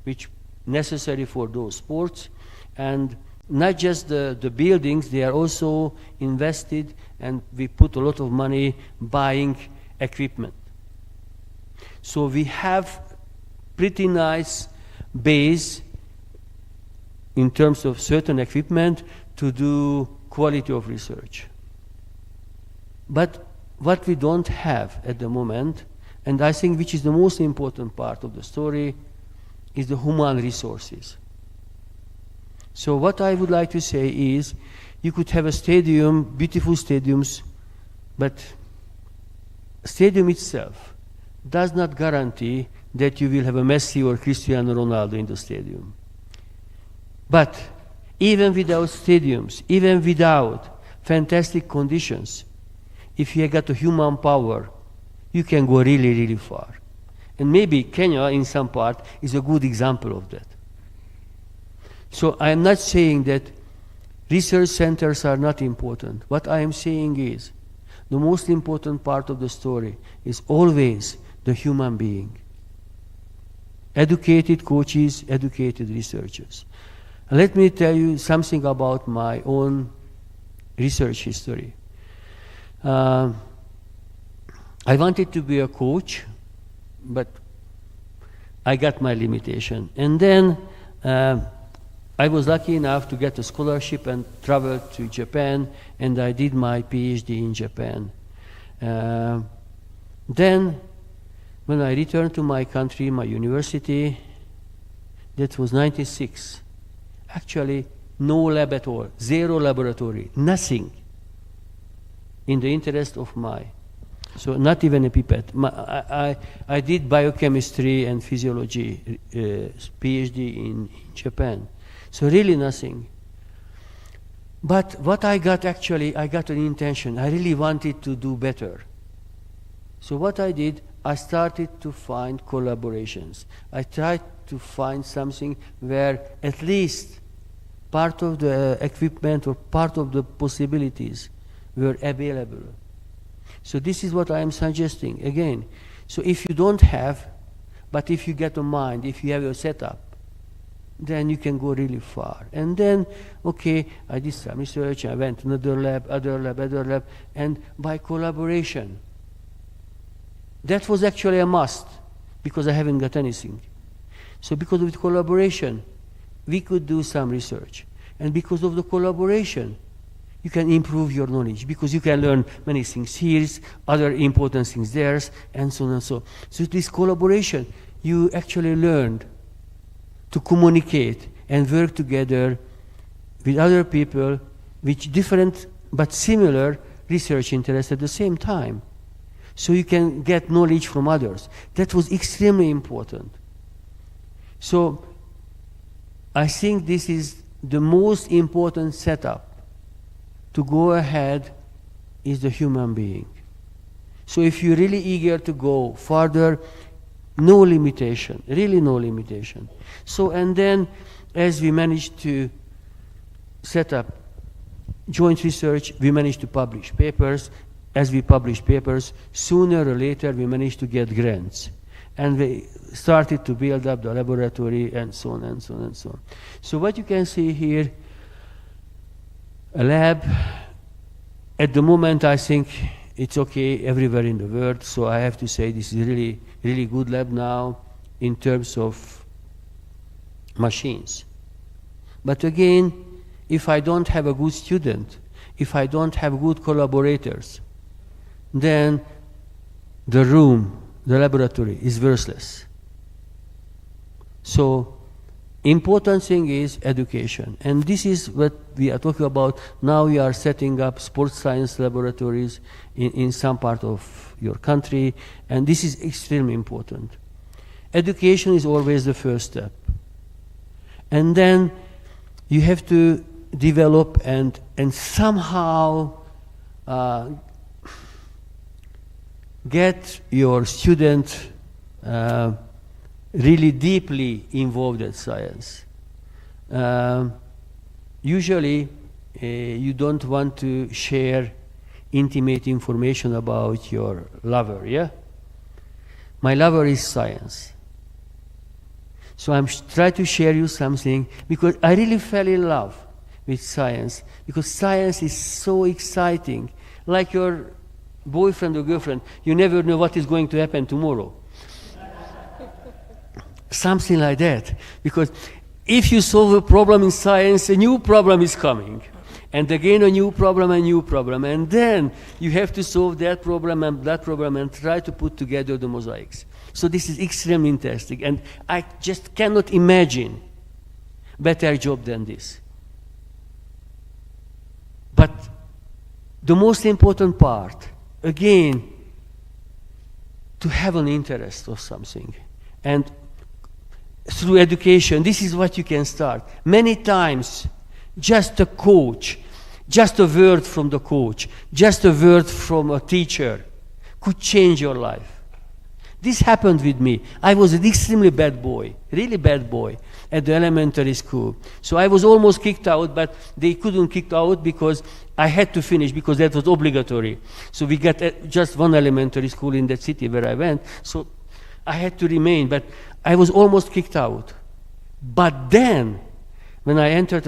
which necessary for those sports, and not just the buildings, they are also invested, and we put a lot of money buying equipment. So we have pretty nice base in terms of certain equipment to do quality of research. But what we don't have at the moment, and I think which is the most important part of the story, is the human resources. So what I would like to say is, you could have a stadium, beautiful stadiums, but stadium itself does not guarantee that you will have a Messi or Cristiano Ronaldo in the stadium. But even without stadiums, even without fantastic conditions, if you got a human power, you can go really, really far. And maybe Kenya, in some part, is a good example of that. So I am not saying that research centers are not important. What I am saying is, the most important part of the story is always the human being. Educated coaches, educated researchers. Let me tell you something about my own research history. I wanted to be a coach, but I got my limitation. And then I was lucky enough to get a scholarship and travel to Japan, and I did my PhD in Japan. Then, when I returned to my country, my university, that was 96. Actually, no lab at all, 0 laboratory, nothing in the interest of so not even a pipette. I did biochemistry and physiology, PhD in Japan. So really nothing. But what I got actually, I got an intention. I really wanted to do better. So what I did, I started to find collaborations. I tried to find something where at least part of the equipment or part of the possibilities were available. So this is what I am suggesting again. So if you don't have, but if you get a mind, if you have a setup, then you can go really far. And then, okay, I did some research, I went to another lab, other lab, and by collaboration, that was actually a must, because I haven't got anything. So because of the collaboration, we could do some research. And because of the collaboration, you can improve your knowledge, because you can learn many things here, other important things there, and so on and so on. So this collaboration, you actually learned to communicate and work together with other people with different but similar research interests at the same time. So you can get knowledge from others. That was extremely important. So I think this is the most important setup to go ahead is the human being. So if you're really eager to go further, no limitation, really no limitation. So, and then as we managed to set up joint research, we managed to publish papers. As we published papers, sooner or later we managed to get grants. And we started to build up the laboratory and so on and so on and so on. So what you can see here, a lab, at the moment I think it's okay everywhere in the world, so I have to say this is really, really good lab now in terms of machines. But again, if I don't have a good student, if I don't have good collaborators, then the room, the laboratory is worthless. So important thing is education, and this is what we are talking about. Now we are setting up sports science laboratories in some part of your country, and this is extremely important. Education is always the first step. And then you have to develop and somehow get your student really deeply involved in science. Usually, you don't want to share intimate information about your lover, yeah? My lover is science. So I'm trying to share you something because I really fell in love with science, because science is so exciting. Like your boyfriend or girlfriend, you never know what is going to happen tomorrow. Something like that. Because if you solve a problem in science, a new problem is coming. And again, a new problem, and then you have to solve that problem and try to put together the mosaics. So this is extremely interesting, and I just cannot imagine better job than this. But the most important part, again, to have an interest of something. And through education, this is what you can start. Many times, just a coach, just a word from the coach, just a word from a teacher could change your life. This happened with me. I was an extremely bad boy, really bad boy, at the elementary school. So I was almost kicked out, but they couldn't kick out because I had to finish, because that was obligatory. So we got just one elementary school in that city where I went, so I had to remain, but I was almost kicked out. But then, when I entered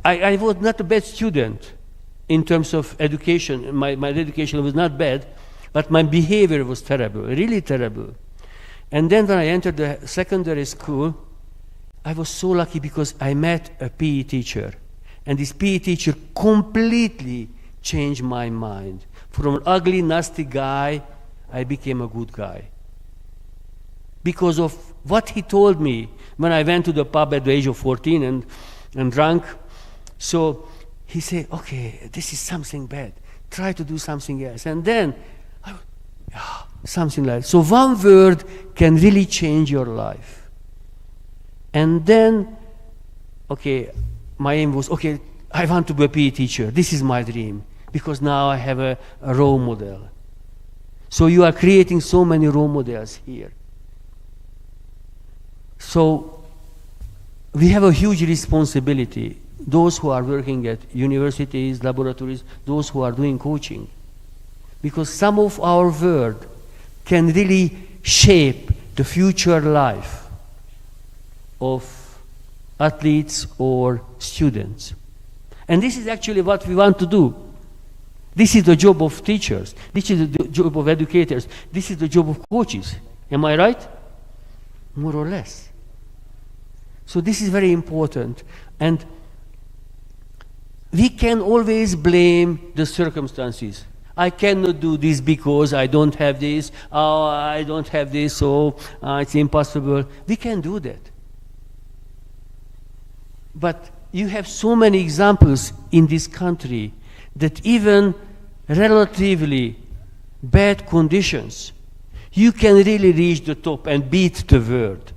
I was not a bad student in terms of education. My education was not bad, but my behavior was terrible, really terrible. And then when I entered the secondary school, I was so lucky because I met a PE teacher. And this PE teacher completely changed my mind. From an ugly, nasty guy, I became a good guy. Because of what he told me when I went to the pub at the age of 14 and drank. So he said, okay, this is something bad. Try to do something else. And then, something like that. So one word can really change your life. And then, okay, my aim was, okay, I want to be a PE teacher. This is my dream. Because now I have a role model. So you are creating so many role models here. So we have a huge responsibility. Those who are working at universities, laboratories, those who are doing coaching. Because some of our word can really shape the future life of athletes or students. And this is actually what we want to do. This is the job of teachers. This is the job of educators. This is the job of coaches. Am I right? More or less. So this is very important. And we can always blame the circumstances. I cannot do this because I don't have this. Oh, I don't have this, so it's impossible. We can do that. But you have so many examples in this country that even relatively bad conditions, you can really reach the top and beat the world.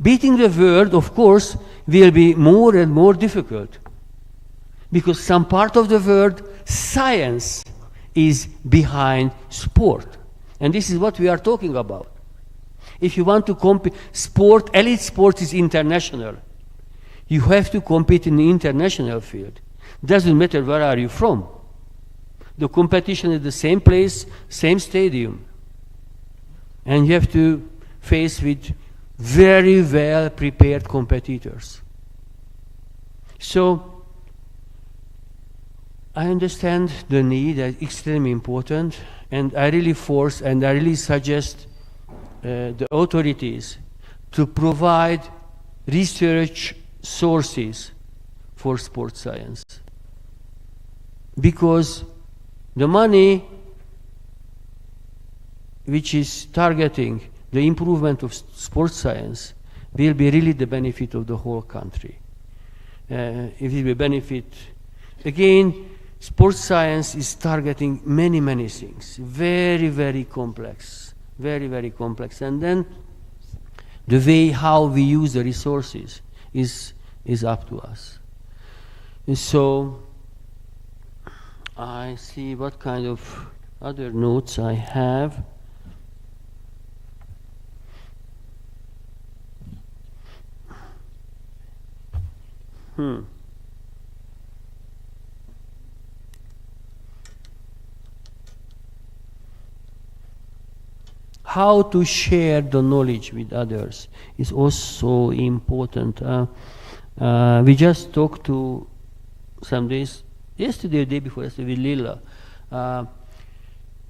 Beating the world, of course, will be more and more difficult. Because some part of the world, science is behind sport. And this is what we are talking about. If you want to compete, elite sport is international. You have to compete in the international field. Doesn't matter where are you from. The competition is the same place, same stadium. And you have to face with very well prepared competitors. So I understand the need, that's extremely important, and I really force and I really suggest the authorities to provide research sources for sports science. Because the money which is targeting the improvement of sports science will be really the benefit of the whole country. It will be benefit, again, sports science is targeting many, many things, very, very complex, very, very complex. And then the way how we use the resources is up to us. And so I see what kind of other notes I have. How to share the knowledge with others is also important. We just talked to some days, yesterday or the day before yesterday, with Lila.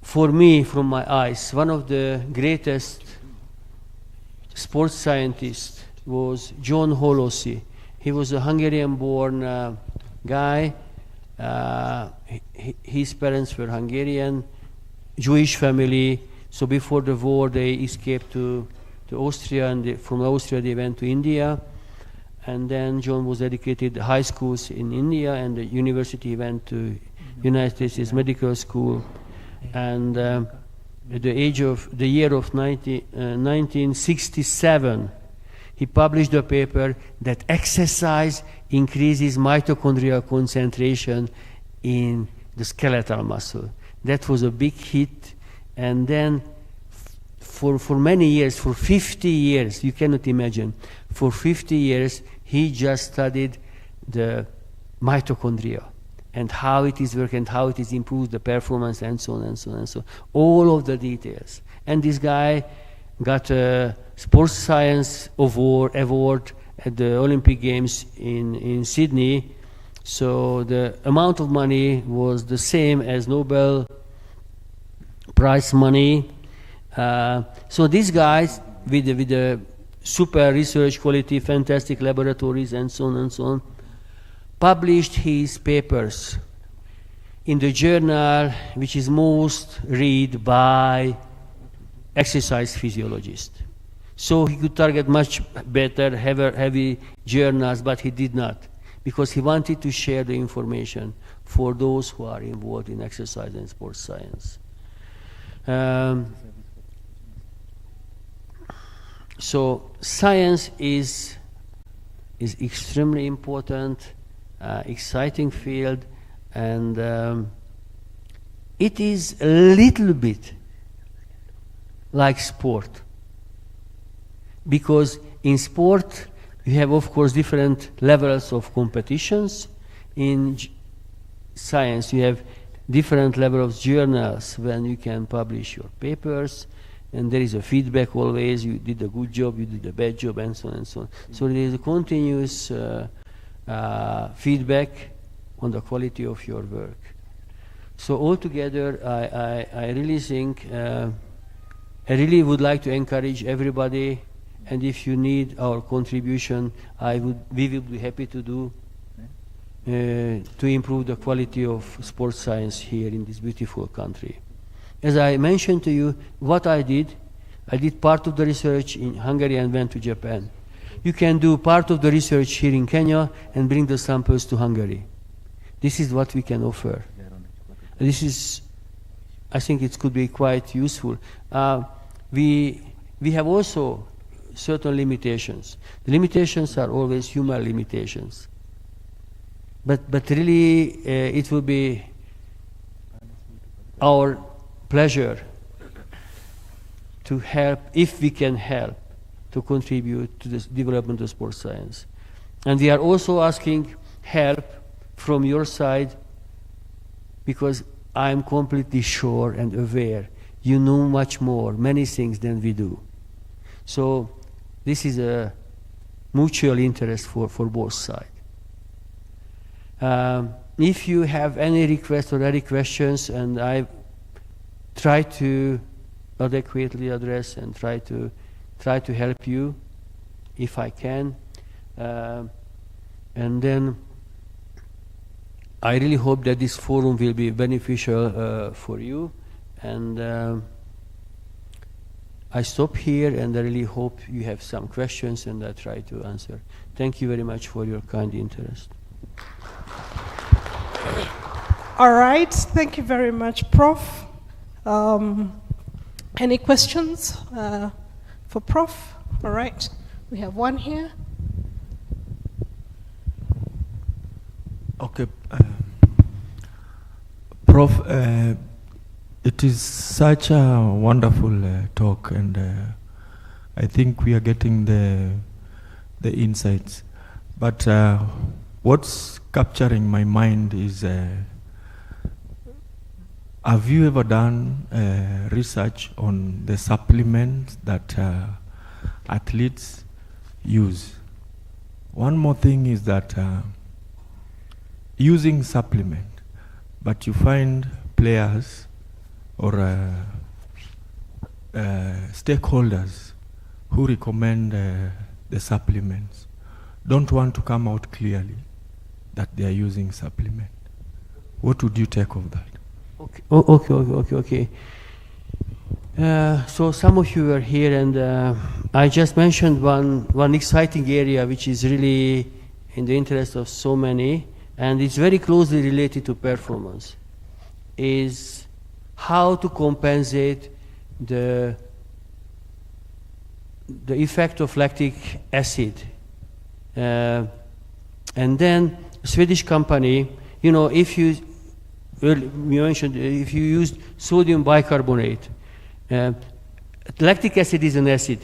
For me, from my eyes, one of the greatest sports scientists was John Holosy. He was a Hungarian-born guy. His parents were Hungarian, Jewish family. So before the war, they escaped to Austria, and from Austria they went to India. And then John was educated high schools in India, and the university went to United States Medical School. And at the year of 1967, he published a paper that exercise increases mitochondrial concentration in the skeletal muscle. That was a big hit. And then for many years, for 50 years, you cannot imagine, for 50 years, he just studied the mitochondria and how it is working, and how it is improved the performance, and so on and so on and so on. All of the details. And this guy got a sports science award at the Olympic Games in Sydney. So the amount of money was the same as Nobel Prize money. So these guys with the super research quality, fantastic laboratories, and so on and so on, published his papers in the journal which is most read by exercise physiologists. So he could target much better, heavy journals, but he did not, because he wanted to share the information for those who are involved in exercise and sports science. So science is extremely important, exciting field, and it is a little bit like sport. Because in sport, you have, of course, different levels of competitions. In science, you have different levels of journals when you can publish your papers, and there is a feedback always. You did a good job, you did a bad job, and so on and so on. So there is a continuous feedback on the quality of your work. So altogether, I really think, I really would like to encourage everybody, and if you need our contribution, we will be happy to do to improve the quality of sports science here in this beautiful country. As I mentioned to you, what I did part of the research in Hungary and went to Japan. You can do part of the research here in Kenya and bring the samples to Hungary. This is what we can offer. This is, I think it could be quite useful. We have also certain limitations. The limitations are always human limitations. But really, it will be our pleasure to help, if we can help, to contribute to the development of sports science. And we are also asking help from your side, because I'm completely sure and aware you know much more, many things than we do. So this is a mutual interest for both sides. If you have any requests or any questions, and I try to adequately address and try to help you if I can, and then I really hope that this forum will be beneficial for you, and I stop here, and I really hope you have some questions, and I try to answer. Thank you very much for your kind interest. All right, thank you very much, Prof. Any questions for Prof? All right, we have one here. Okay, Prof, it is such a wonderful talk, and I think we are getting the insights. But what's capturing my mind is, have you ever done research on the supplements that athletes use? One more thing is that using supplement, but you find players or stakeholders who recommend the supplements don't want to come out clearly that they are using supplement. What would you take of that? Okay. So some of you were here, and I just mentioned one exciting area which is really in the interest of so many, and it's very closely related to performance, is how to compensate the effect of lactic acid. And then a Swedish company, you know, if you mentioned, if you used sodium bicarbonate, lactic acid is an acid.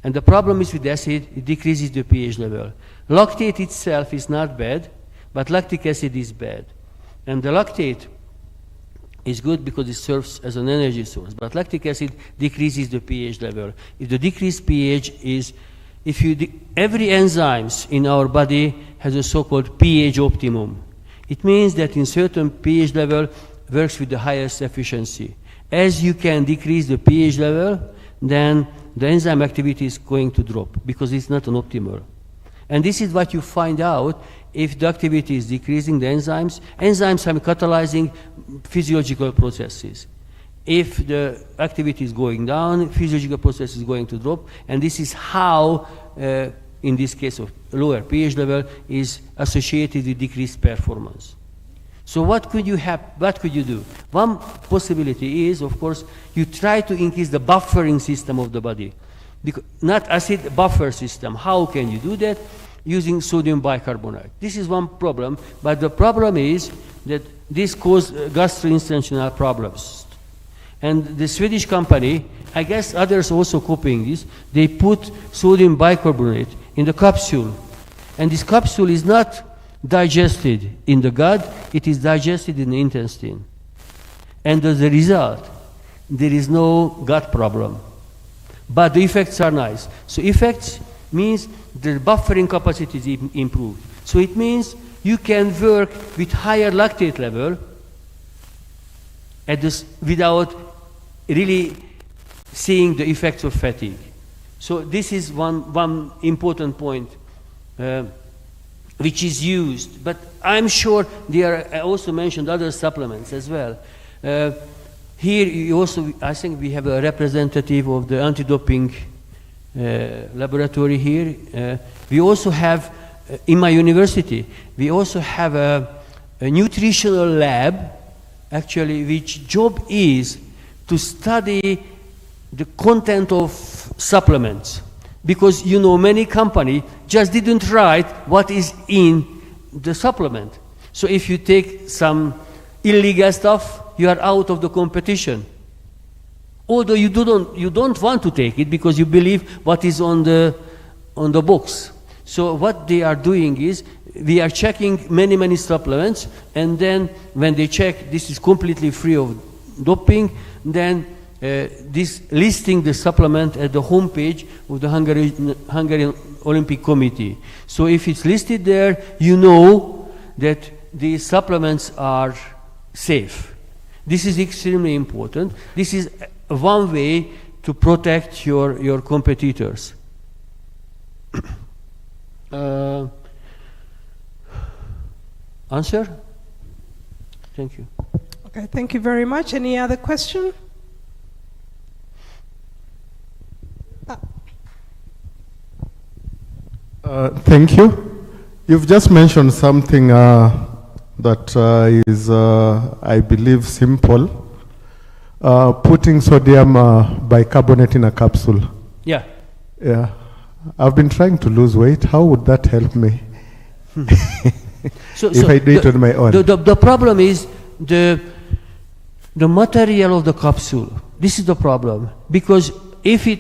And the problem is with acid, it decreases the pH level. Lactate itself is not bad, but lactic acid is bad. And the lactate is good because it serves as an energy source, but lactic acid decreases the pH level. If the decreased pH is, every enzymes in our body has a so-called pH optimum. It means that in certain pH level works with the highest efficiency. As you can decrease the pH level, then the enzyme activity is going to drop because it's not an optimal. And this is what you find out if the activity is decreasing the enzymes. Enzymes are catalyzing physiological processes. If the activity is going down, physiological process is going to drop, and this is how, in this case of lower pH level, is associated with decreased performance. So what could you do? One possibility is, of course, you try to increase the buffering system of the body. Not acid buffer system. How can you do that? Using sodium bicarbonate. This is one problem, but the problem is that this causes gastrointestinal problems. And the Swedish company, I guess others also copying this, they put sodium bicarbonate in the capsule. And this capsule is not digested in the gut, it is digested in the intestine. And as a result, there is no gut problem. But the effects are nice. So effects means the buffering capacity is improved. So it means you can work with higher lactate level at this, without really seeing the effects of fatigue. So this is one important point which is used. But I'm sure I also mentioned other supplements as well. Here you also, I think we have a representative of the anti-doping laboratory here. We also have, in my university, we also have a nutritional lab, actually, which job is to study the content of supplements. Because, you know, many companies just didn't write what is in the supplement. So if you take some illegal stuff, you are out of the competition. Although you don't want to take it because you believe what is on the box. So what they are doing is, we are checking many supplements, and then when they check this is completely free of doping, then this listing the supplement at the homepage of the Hungarian Olympic Committee. So if it's listed there, you know that these supplements are safe. This is extremely important. This is one way to protect your competitors. Answer? Thank you. Okay, thank you very much. Any other question? Thank you. You've just mentioned something that is, I believe, simple. Putting sodium bicarbonate in a capsule. Yeah. Yeah. I've been trying to lose weight. How would that help me? If I do it on my own. The problem is the material of the capsule. This is the problem. Because if it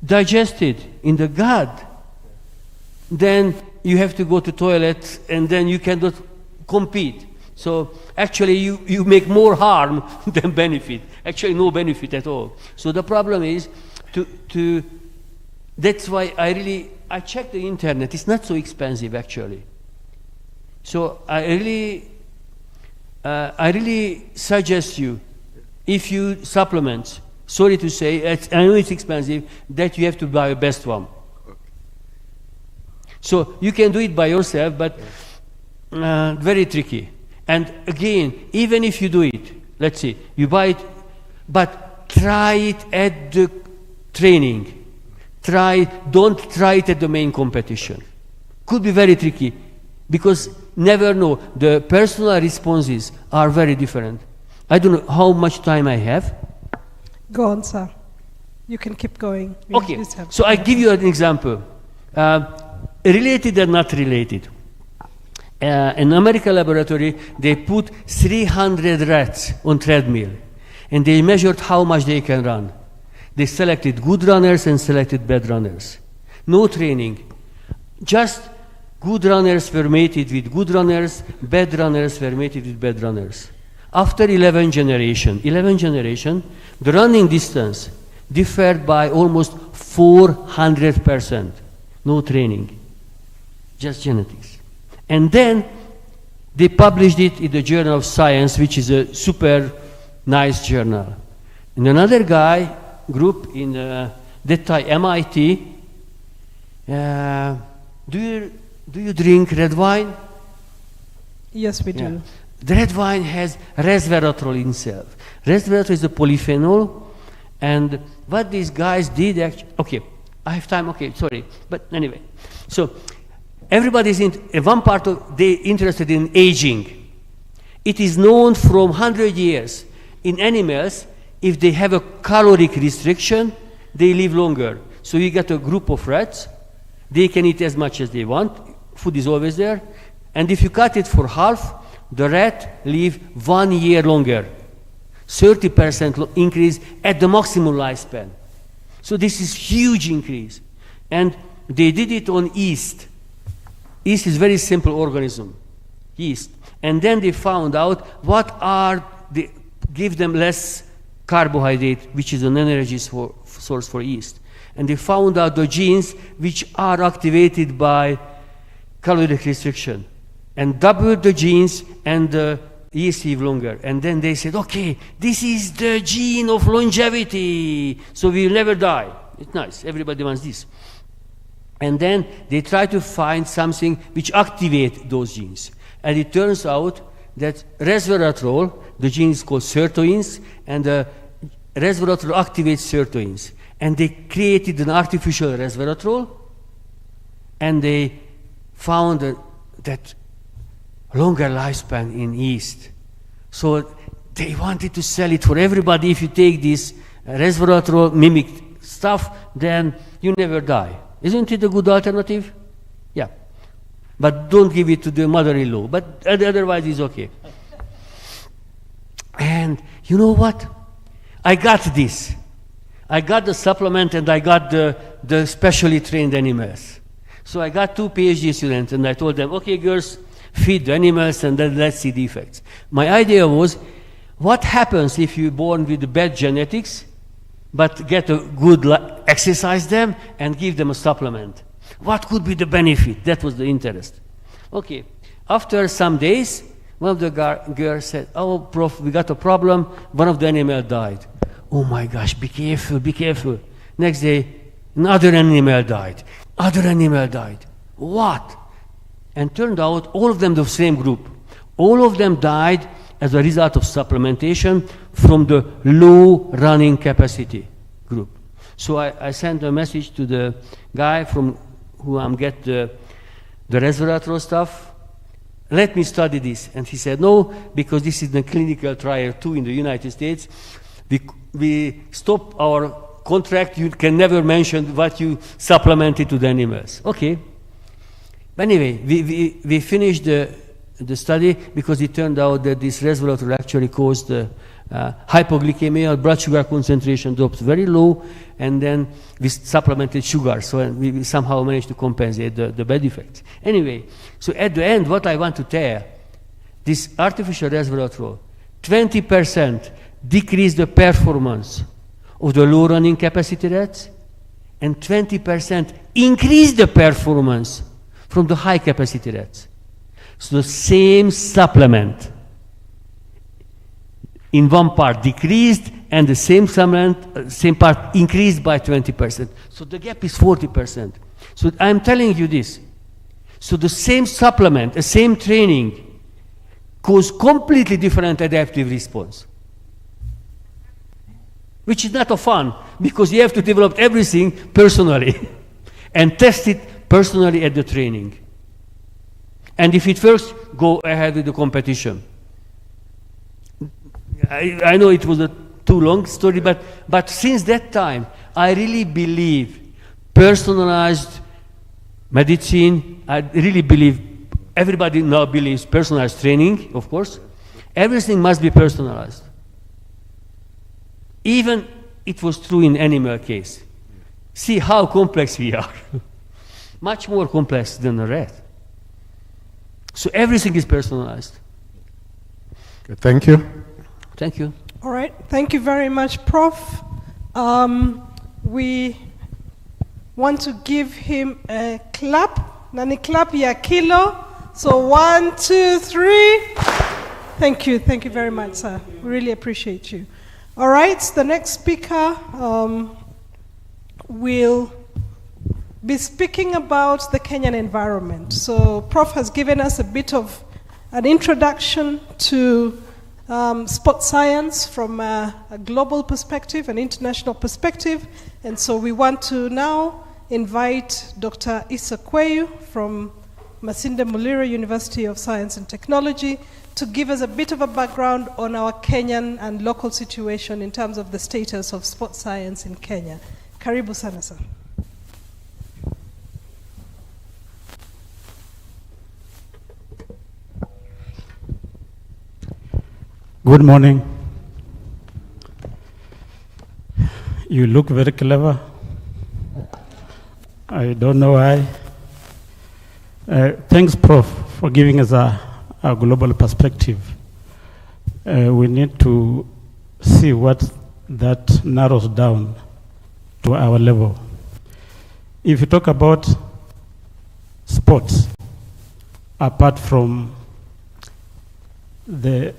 digested in the gut, then you have to go to toilet and then you cannot compete. So actually you make more harm than benefit. Actually no benefit at all. So the problem is that's why I checked the internet. It's not so expensive actually. So I really suggest you, if you supplement, sorry to say, I know it's expensive, that you have to buy the best one. So you can do it by yourself, but very tricky. And again, even if you do it, let's see, you buy it, but try it at the training. Don't try it at the main competition. Could be very tricky, because never know, the personal responses are very different. I don't know how much time I have. Go on, sir. You can keep going. Okay, so I give you an example. Related and not related. In American laboratory, they put 300 rats on treadmill, and they measured how much they can run. They selected good runners and selected bad runners. No training. Just good runners were mated with good runners, bad runners were mated with bad runners. After 11 generation, the running distance differed by almost 400%. No training. Just genetics. And then they published it in the Journal of Science, which is a super nice journal. And another group in that time MIT. Do you drink red wine? Yes, we do. The red wine has resveratrol in itself. Resveratrol is a polyphenol, and what these guys did actually, okay, I have time, okay, sorry, but anyway. So everybody's in one part of, they interested in aging. It is known from 100 years in animals, if they have a caloric restriction, they live longer. So you get a group of rats, they can eat as much as they want, food is always there, and if you cut it for half, the rat live 1 year longer. 30% increase at the maximum lifespan. So this is huge increase. And they did it on yeast. Yeast is very simple organism, yeast. And then they found out what are the, give them less carbohydrate, which is an energy source for yeast. And they found out the genes which are activated by caloric restriction. And doubled the genes and the yeast live longer. And then they said, okay, this is the gene of longevity, so we'll never die. It's nice, everybody wants this. And then they try to find something which activates those genes. And it turns out that resveratrol, the gene is called sirtuins, and the resveratrol activates sirtuins. And they created an artificial resveratrol, and they found that longer lifespan in yeast. So they wanted to sell it for everybody. If you take this resveratrol mimic stuff, then you never die. Isn't it a good alternative? Yeah. But don't give it to the mother-in-law. But otherwise it's okay. And you know what? I got this. I got the supplement and I got the specially trained animals. So I got 2 PhD students and I told them, okay, girls, feed the animals and then let's see the effects. My idea was, what happens if you're born with bad genetics, but get a good exercise them and give them a supplement? What could be the benefit? That was the interest. Okay, after some days, one of the girls said, oh, Prof, we got a problem. One of the animals died. Oh my gosh, be careful, be careful. Next day, another animal died. Other animal died. What? And turned out all of them the same group. All of them died as a result of supplementation from the low running capacity group. So I sent a message to the guy from who I'm get the resveratrol stuff. Let me study this. And he said, no, because this is the clinical trial 2 in the United States. We stop our contract. You can never mention what you supplemented to the animals. Okay. But anyway, we finished the study because it turned out that this resveratrol actually caused hypoglycemia, blood sugar concentration drops very low, and then we supplemented sugar, so we somehow managed to compensate the bad effects. Anyway, so at the end, what I want to tell, this artificial resveratrol, 20% decreased the performance of the low running capacity rats, and 20% increased the performance from the high capacity rats. So the same supplement in one part decreased and the same supplement, same part increased by 20%. So the gap is 40%. So I'm telling you this. So the same supplement, the same training cause completely different adaptive response. Which is not a fun because you have to develop everything personally and test it personally at the training. And if it works, go ahead with the competition. I know it was a too long story, but since that time, I really believe personalized medicine, I really believe, everybody now believes personalized training, of course. Everything must be personalized. Even it was true in animal case. See how complex we are. Much more complex than a rat. So everything is personalized. Okay, thank you. Thank you. All right, thank you very much, Prof. We want to give him a clap. Nani clap ya kilo. So 1, 2, 3. Thank you very much, sir. We really appreciate you. All right, the next speaker will be speaking about the Kenyan environment. So Prof has given us a bit of an introduction to sports science from a global perspective, an international perspective. And so we want to now invite Dr. Issa Kweyu from Masinde Muliro University of Science and Technology to give us a bit of a background on our Kenyan and local situation in terms of the status of sports science in Kenya. Karibu sana sir. Good morning. You look very clever. I don't know why. Thanks, Prof, for giving us a global perspective. We need to see what that narrows down to our level. If you talk about sports, apart from the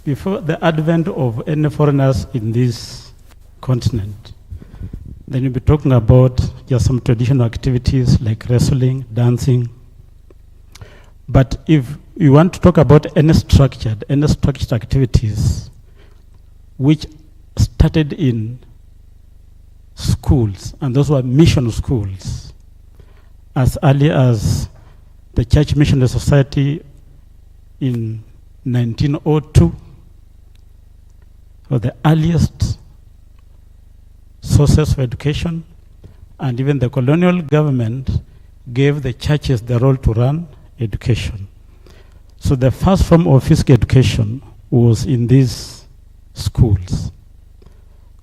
before the advent of any foreigners in this continent, then you'll be talking about just some traditional activities like wrestling, dancing. But if you want to talk about any structured activities which started in schools, and those were mission schools, as early as the Church Missionary Society in 1902, were the earliest sources for education, and even the colonial government gave the churches the role to run education. So the first form of physical education was in these schools.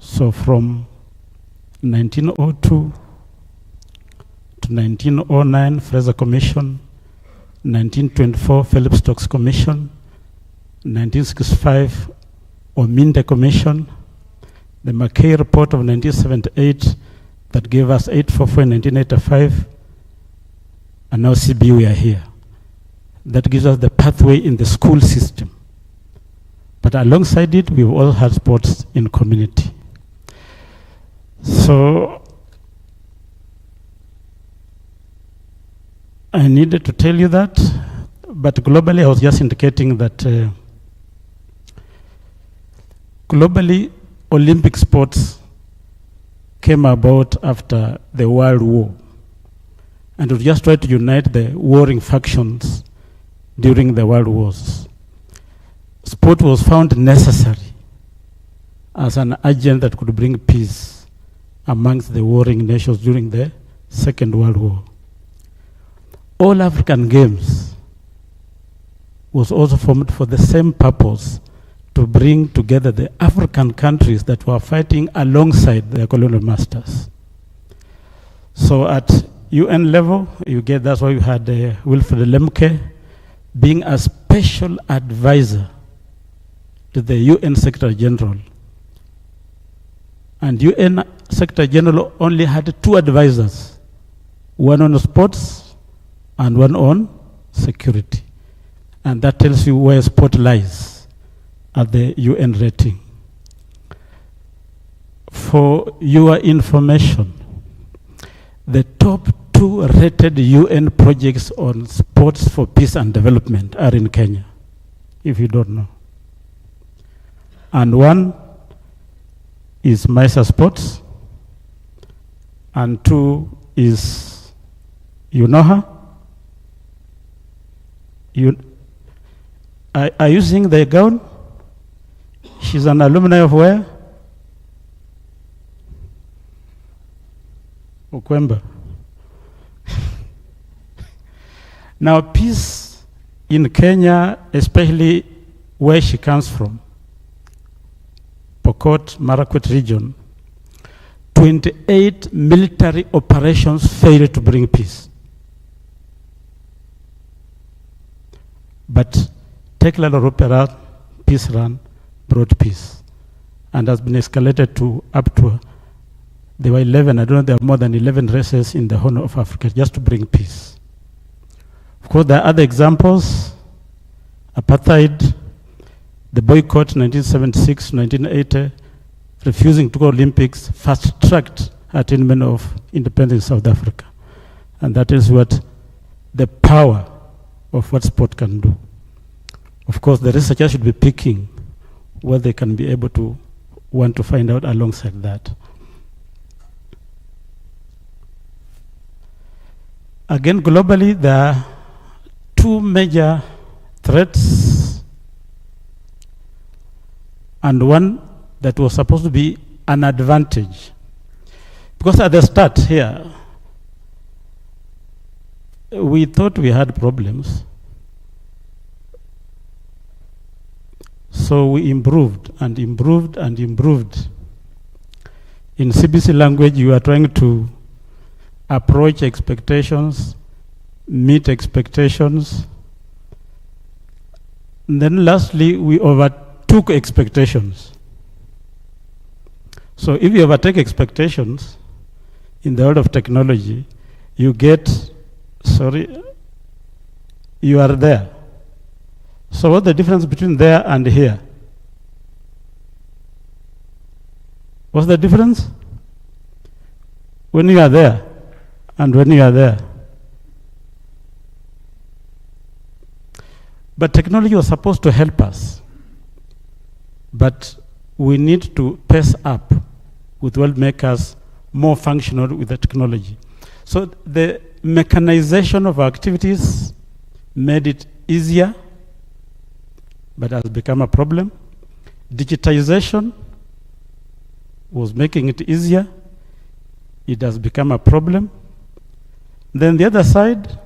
So from 1902 to 1909, Fraser Commission, 1924, Philip Stokes Commission, 1965, Ominde Commission, the Mackay Report of 1978 that gave us 844 in 1985, and now CBU, we are here. That gives us the pathway in the school system. But alongside it, we've also had sports in community. So I needed to tell you that, but globally I was just indicating that globally Olympic sports came about after the World War, and we just tried to unite the warring factions during the World Wars. Sport was found necessary as an agent that could bring peace amongst the warring nations during the Second World War. All African Games was also formed for the same purpose, to bring together the African countries that were fighting alongside their colonial masters. So at UN level, you get, that's why you had Wilfred Lemke being a special advisor to the UN Secretary General. And UN Secretary General only had 2 advisors, one on sports and one on security. And that tells you where sport lies at the UN rating. For your information, the top 2 rated UN projects on sports for peace and development are in Kenya, if you don't know. And one is MISA Sports, and 2 is, you know her? Are you seeing the gown? She's an alumni of where? Okwemba. Now, peace in Kenya, especially where she comes from, Pokot, Marakwet region, 28 military operations failed to bring peace. But Tekla Opera Peace Run brought peace, and has been escalated to up to, there were 11, I don't know, there are more than 11 races in the Horn of Africa just to bring peace. Of course, there are other examples. Apartheid, the boycott 1976, 1980, refusing to go Olympics, fast-tracked attainment of independence in South Africa. And that is what the power of what sport can do. Of course, the researchers should be picking what they can be able to want to find out alongside that. Again, globally, there are two major threats, and one that was supposed to be an advantage. Because at the start here, we thought we had problems. So we improved and improved and improved. In CBC language, you are trying to approach expectations, meet expectations. And then lastly, we overtook expectations. So if you overtake expectations in the world of technology, you get, you are there. So what's the difference between there and here? What's the difference? When you are there and when you are there. But technology was supposed to help us. But we need to pace up with what makes us more functional with the technology. So the mechanization of our activities made it easier, but has become a problem. Digitization was making it easier. It has become a problem. Then the other side,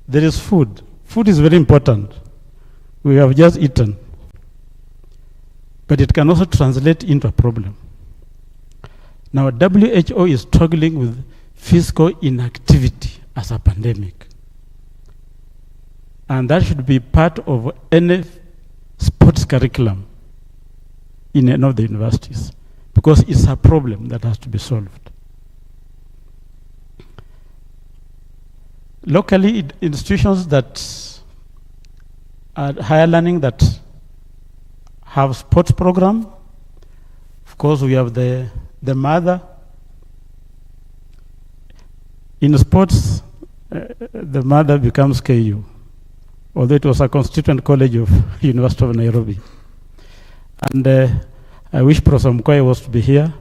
there is food. Food is very important. We have just eaten. But it can also translate into a problem. Now, WHO is struggling with physical inactivity as a pandemic. And that should be part of any sports curriculum in any of the universities, because it's a problem that has to be solved. Locally, institutions that are higher learning that have sports program, of course we have the mother. In sports, the mother becomes KU, although it was a constituent college of University of Nairobi. And I wish Professor Mkwai was to be here.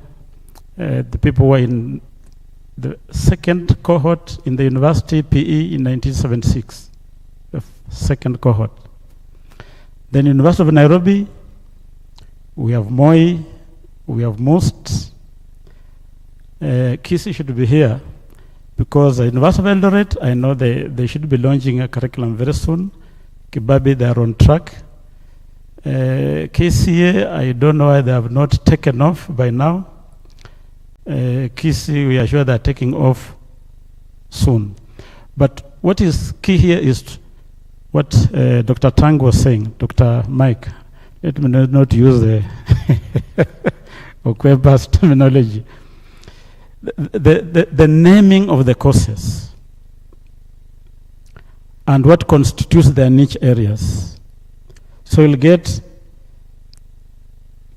The people who were in the second cohort in the university PE in 1976, the second cohort. Then University of Nairobi, we have Moi, we have Most. Kisi should be here because University of Eldoret, I know they should be launching a curriculum very soon. Kibabi, they are on track. KCA, I don't know why they have not taken off by now. Kisi, we are sure they are taking off soon. But what is key here is what Dr. Tang was saying, Dr. Mike. Let me not use the Okweba's terminology. The naming of the courses and what constitutes their niche areas. So you'll get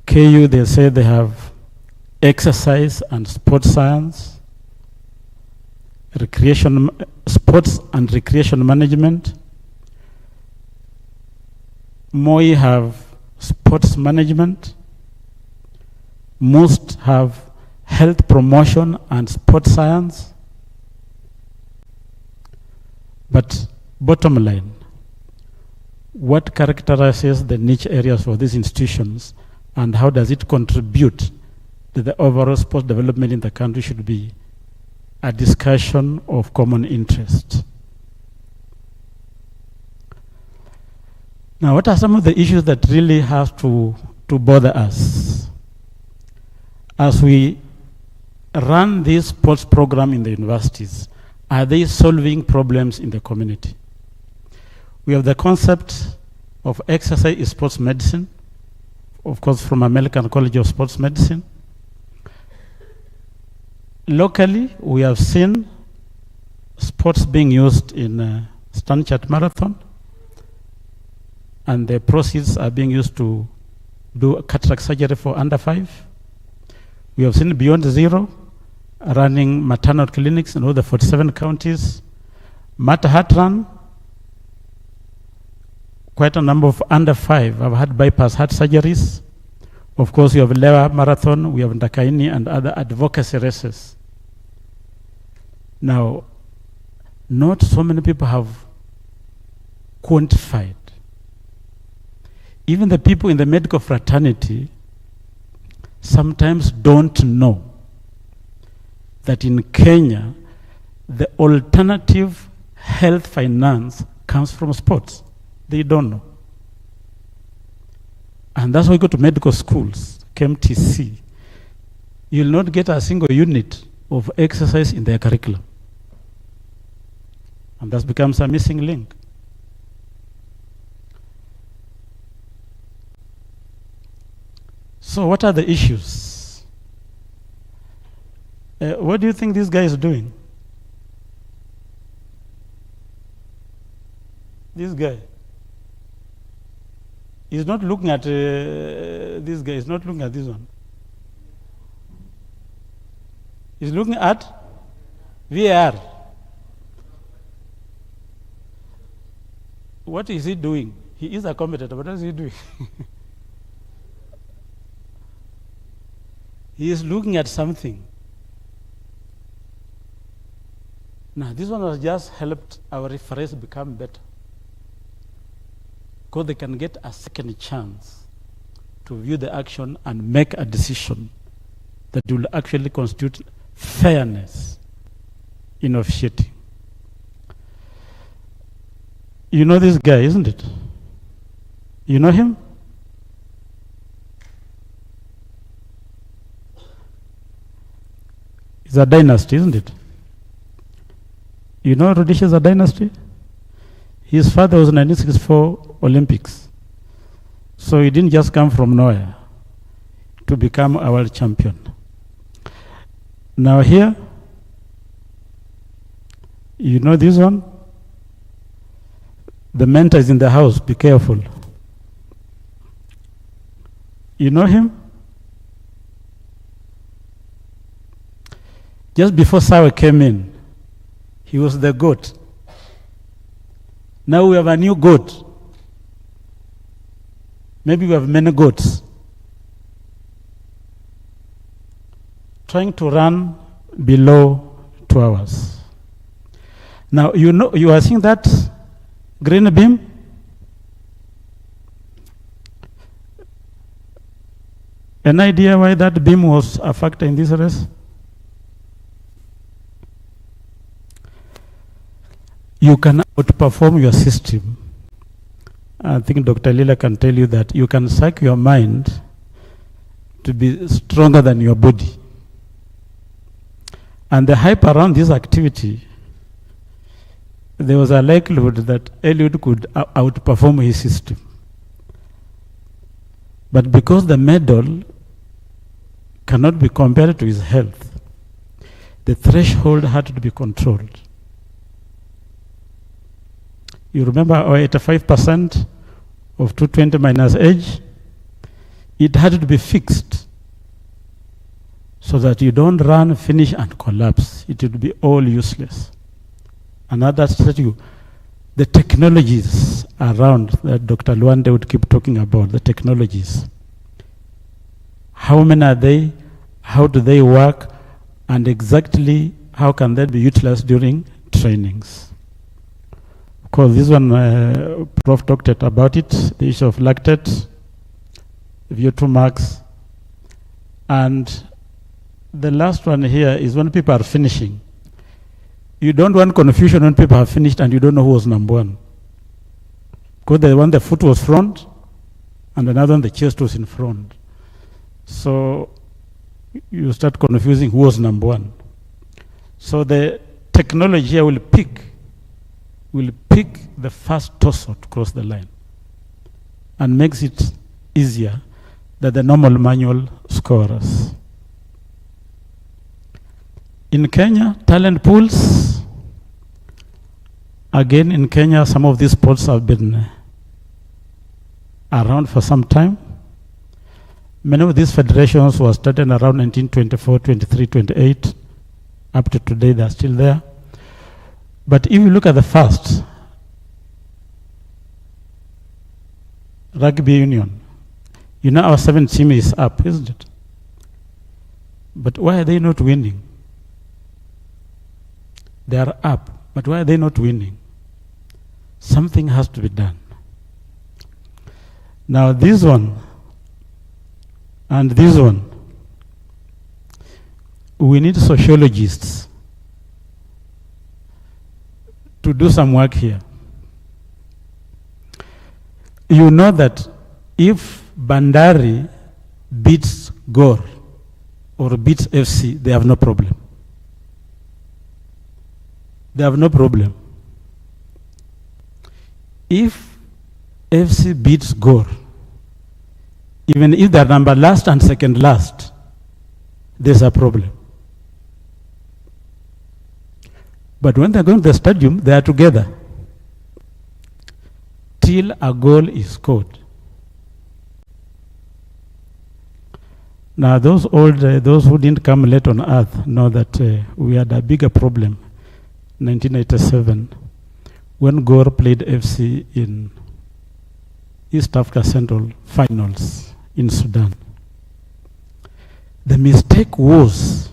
KU, they say they have exercise and sports science, sports and recreation management. Moi have sports management. Most have health promotion and sports science. But bottom line, what characterizes the niche areas for these institutions and how does it contribute to the overall sports development in the country should be a discussion of common interest. Now, what are some of the issues that really have to bother us as we run this sports program in the universities? Are they solving problems in the community? We have the concept of exercise is sports medicine, of course from American College of Sports Medicine. locally, we have seen sports being used in Stanchart Marathon, and the proceeds are being used to do cataract surgery for under 5. We have seen Beyond Zero running maternal clinics in all the 47 counties. Mata Heart Run, quite a number of under 5 have had bypass heart surgeries. Of course, we have Lewa Marathon, we have Ndakaini and other advocacy races. Now, not so many people have quantified. Even the people in the medical fraternity sometimes don't know that in Kenya, the alternative health finance comes from sports. They don't know. And that's why we go to medical schools, KMTC. You'll not get a single unit of exercise in their curriculum. And that becomes a missing link. So what are the issues? What do you think this guy is doing? This guy. He's not looking at this guy. He's not looking at this one. He's looking at VAR. What is he doing? He is a commentator. What is he doing? He is looking at something. Now, this one has just helped our referees become better, because they can get a second chance to view the action and make a decision that will actually constitute fairness in officiating. You know this guy, isn't it? You know him? It's a dynasty, isn't it? You know Rhodesia is a dynasty? His father was in 1964 Olympics. So he didn't just come from nowhere to become a world champion. Now here, you know this one? The mentor is in the house, be careful. You know him? Just before Sawe came in, he was the goat. Now we have a new goat. Maybe we have many goats. Trying to run below 2 hours. Now, you know, you are seeing that green beam? An idea why that beam was a factor in this race? You can outperform your system. I think Dr. Lila can tell you that you can psych your mind to be stronger than your body. And the hype around this activity, there was a likelihood that Eliud could outperform his system. But because the medal cannot be compared to his health, the threshold had to be controlled. You remember our 85% of 220 minus age? It had to be fixed so that you don't run, finish, and collapse. It would be all useless. Another statue, the technologies around that Dr. Luande would keep talking about, the technologies. How many are they? How do they work? And exactly how can they be utilized during trainings? Of course, this one, Prof. talked about it, the issue of lactate, VO2 max. And the last one here is when people are finishing. You don't want confusion when people have finished and you don't know who was number one. Because the one the foot was front and another one the chest was in front. So you start confusing who was number one. So the technology here will pick the first torso to cross the line and makes it easier than the normal manual scorers. In Kenya, talent pools. Again, in Kenya, some of these sports have been around for some time. Many of these federations were started around 1924, 23, 28. Up to today, they are still there. But if you look at the first, rugby union, you know our 7th team is up, isn't it? But why are they not winning? They are up, but why are they not winning? Something has to be done. Now this one and this one, we need sociologists to do some work here. You know that if Bandari beats Gor or beats FC, they have no problem. They have no problem. If FC beats Gor, even if they're number last and second last, there's a problem. But when they're going to the stadium, they are together till a goal is scored. Now, those who didn't come late on earth know that we had a bigger problem. 1987, when Gor played FC in East Africa Central finals in Sudan. The mistake was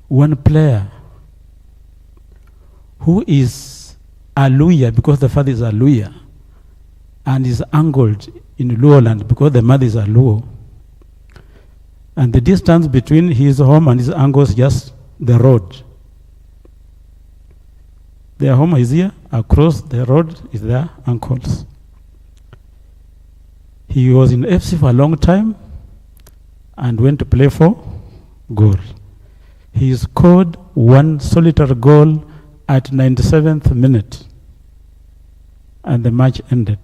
one player who is a Luya because the father is a Luya and is angled in Luo land because the mother is a Luo. And the distance between his home and his angle is just the road. Their home is here, across the road is their uncle's. He was in FC for a long time and went to play for Gor. He scored one solitary goal at 97th minute and the match ended.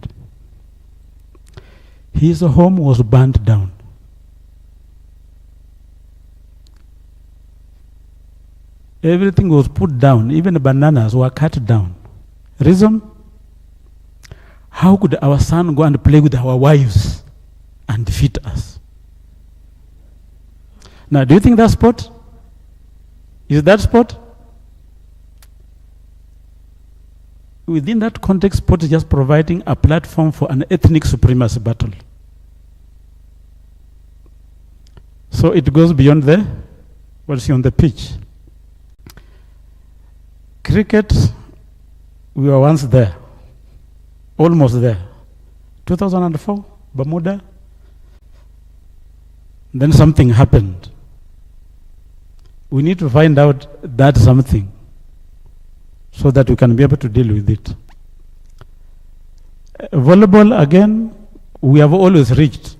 His home was burnt down. Everything was put down, even the bananas were cut down. Reason? How could our son go and play with our wives and defeat us? Now, do you think that's sport? Is that sport? Within that context, sport is just providing a platform for an ethnic supremacy battle. So it goes beyond what's on the pitch. Cricket, we were once there, almost there. 2004, Bermuda. Then something happened. We need to find out that something so that we can be able to deal with it. Volleyball, again, we have always reached.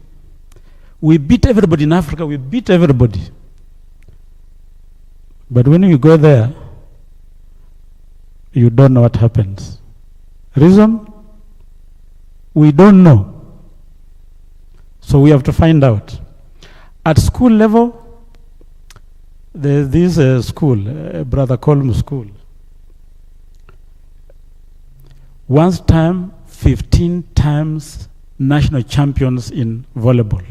We beat everybody in Africa, we beat everybody. But when you go there, you don't know what happens. Reason? We don't know. So we have to find out. At school level, there's this school, Brother Colm School. Once time, 15 times national champions in volleyball.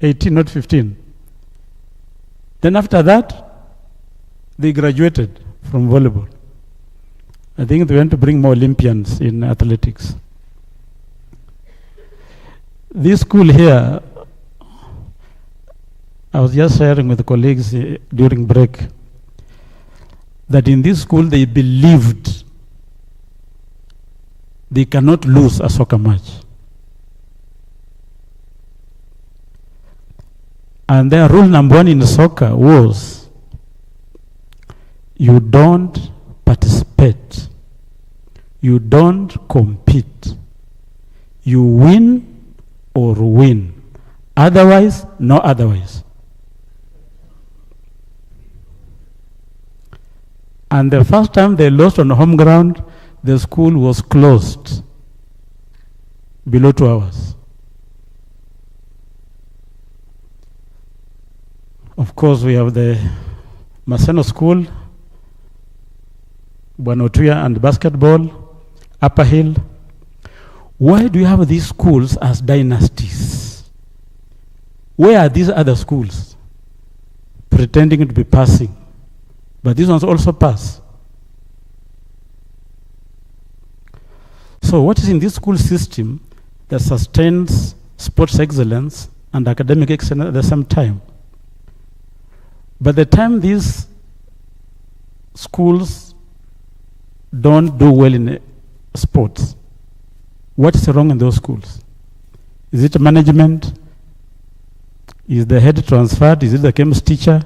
18, not 15. Then after that, they graduated from volleyball. I think they went to bring more Olympians in athletics. This school here, I was just sharing with colleagues during break that in this school they believed they cannot lose a soccer match. And their rule number one in soccer was you don't participate, you don't compete, you win or win, otherwise, no otherwise. And the first time they lost on home ground, the school was closed below 2 hours. Of course, we have the Maseno School, Buanotuya and basketball, Upper Hill. Why do you have these schools as dynasties? Where are these other schools pretending to be passing? But these ones also pass. So what is in this school system that sustains sports excellence and academic excellence at the same time? By the time these schools don't do well in sports, what is wrong in those schools? Is it management? Is the head transferred? Is it the chemistry teacher?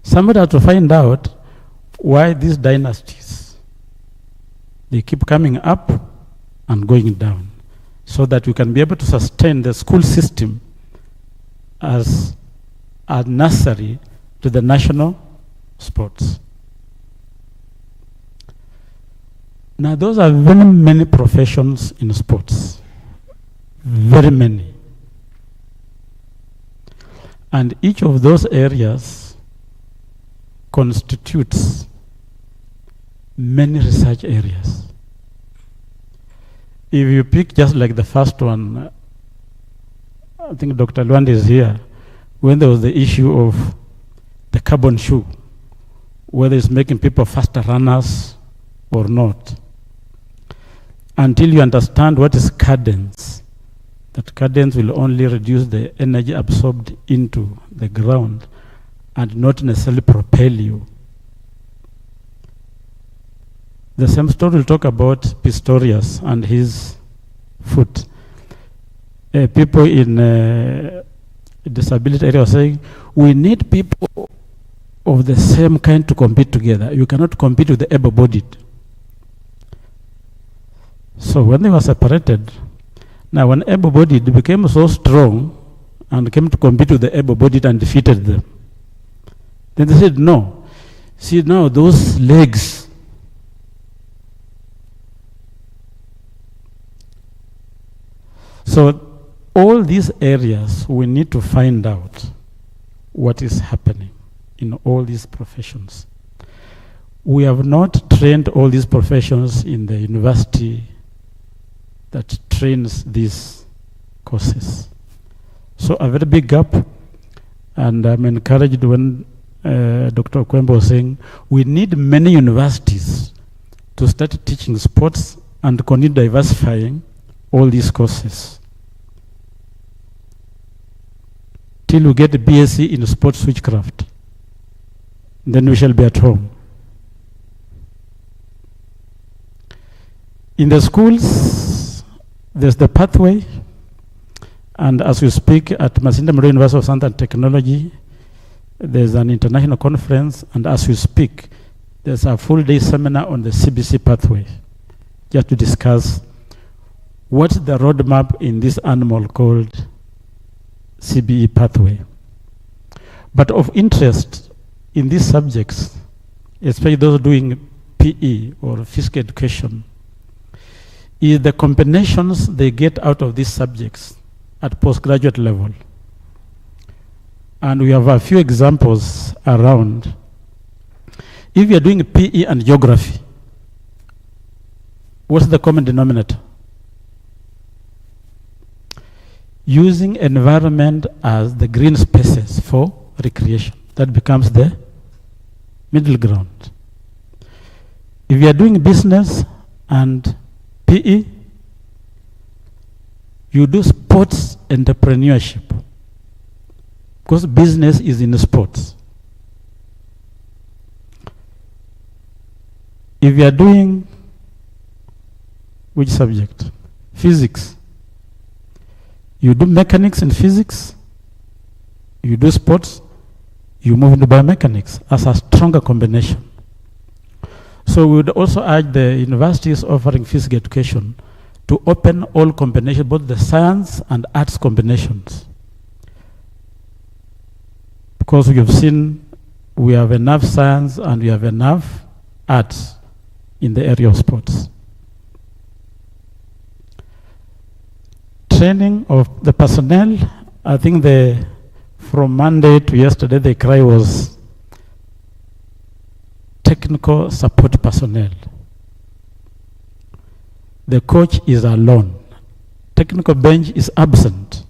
Somebody has to find out why these dynasties, they keep coming up and going down, so that we can be able to sustain the school system as a nursery to the national sports. Now, those are very many professions in sports, very many. And each of those areas constitutes many research areas. If you pick just like the first one, I think Dr. Luandi is here, when there was the issue of the carbon shoe, whether it's making people faster runners or not. Until you understand what is cadence, that cadence will only reduce the energy absorbed into the ground and not necessarily propel you. The same story will talk about Pistorius and his foot. People in disability area are saying, we need people of the same kind to compete together. You cannot compete with the able-bodied. So when they were separated, now when able-bodied became so strong and came to compete with the able-bodied and defeated them, then they said, no. See now those legs, so all these areas, we need to find out what is happening in all these professions. We have not trained all these professions in the university that trains these courses. So a very big gap, and I'm encouraged when Dr. Kwembo was saying, we need many universities to start teaching sports and continue diversifying all these courses. Till we get a BSc in sports switchcraft. Then we shall be at home. In the schools, there's the pathway, and as we speak at Masinde Muliro University of Science and Technology, there's an international conference, and as we speak, there's a full-day seminar on the CBC pathway, just to discuss what's the roadmap in this animal called CBE pathway. But of interest in these subjects, especially those doing PE or physical education, is the combinations they get out of these subjects at postgraduate level. And we have a few examples around. If you're doing PE and geography, what's the common denominator? Using environment as the green spaces for recreation. That becomes the middle ground. If you are doing business and PE, you do sports entrepreneurship, because business is in sports. If you are doing which subject? Physics. You do mechanics and physics, you do sports, you move into biomechanics as a stronger combination. So we would also urge the universities offering physical education to open all combinations, both the science and arts combinations. Because we have seen we have enough science and we have enough arts in the area of sports. Training of the personnel, I think the from Monday to yesterday, the cry was technical support personnel. The coach is alone. Technical bench is absent.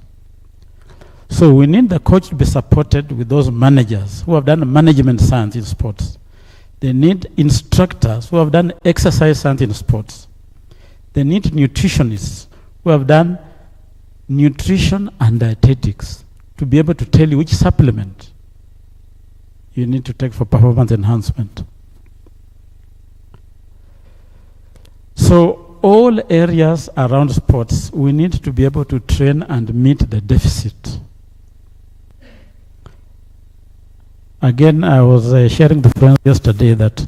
So we need the coach to be supported with those managers who have done management science in sports. They need instructors who have done exercise science in sports. They need nutritionists who have done nutrition and dietetics to be able to tell you which supplement you need to take for performance enhancement. So all areas around sports, we need to be able to train and meet the deficit. Again, I was sharing the friends yesterday that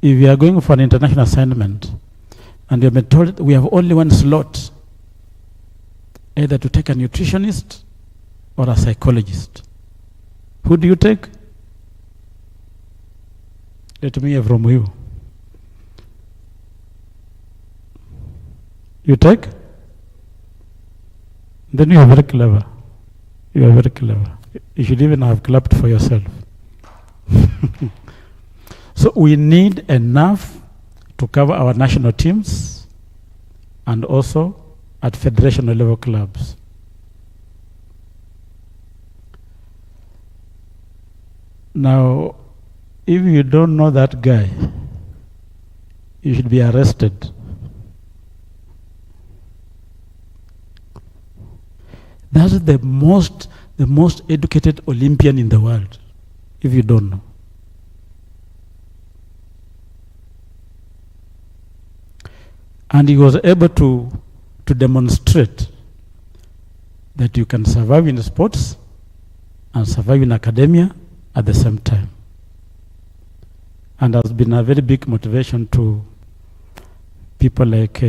if you are going for an international assignment and you have been told that we have only one slot, either to take a nutritionist or a psychologist, who do you take? Let me hear from you. You take? Then you are very clever. You are very clever. You should even have clapped for yourself. So we need enough to cover our national teams and also at federational level clubs. Now, if you don't know that guy, you should be arrested. That's the most educated Olympian in the world, if you don't know. And he was able to demonstrate that you can survive in sports and survive in academia at the same time. And has been a very big motivation to people like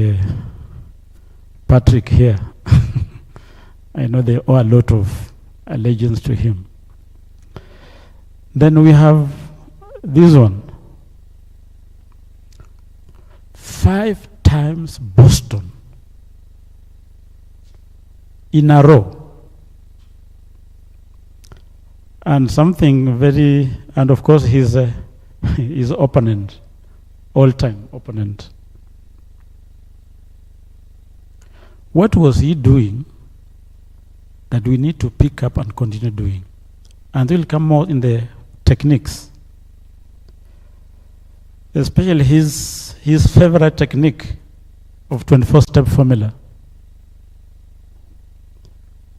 Patrick here. I know they owe a lot of allegiance to him. Then we have this one. 5 times Boston in a row. And something very, and of course his opponent, all-time opponent. What was he doing that we need to pick up and continue doing? And we'll come more in the techniques. Especially his favorite technique of 24-step formula.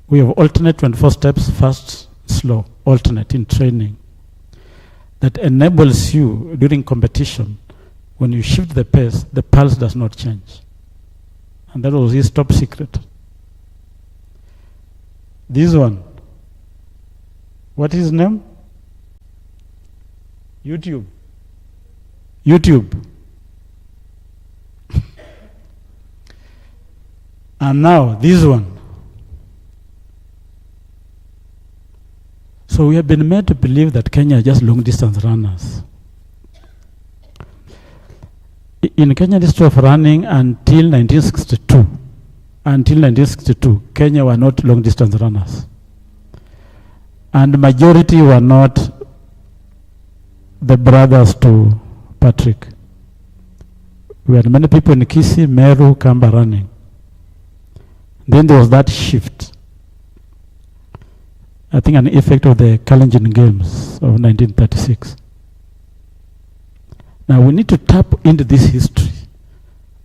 We have alternate 24 steps, fast, slow, alternate in training. That enables you during competition, when you shift the pace, the pulse does not change. And that was his top secret. This one, what is his name? YouTube. And now this one. So we have been made to believe that Kenya are just long distance runners. In Kenyan history of running until 1962, Kenya were not long distance runners. And majority were not the brothers to Patrick. We had many people in Kisii, Meru, Kamba running. Then there was that shift. I think an effect of the Kalenjin Games of 1936. Now we need to tap into this history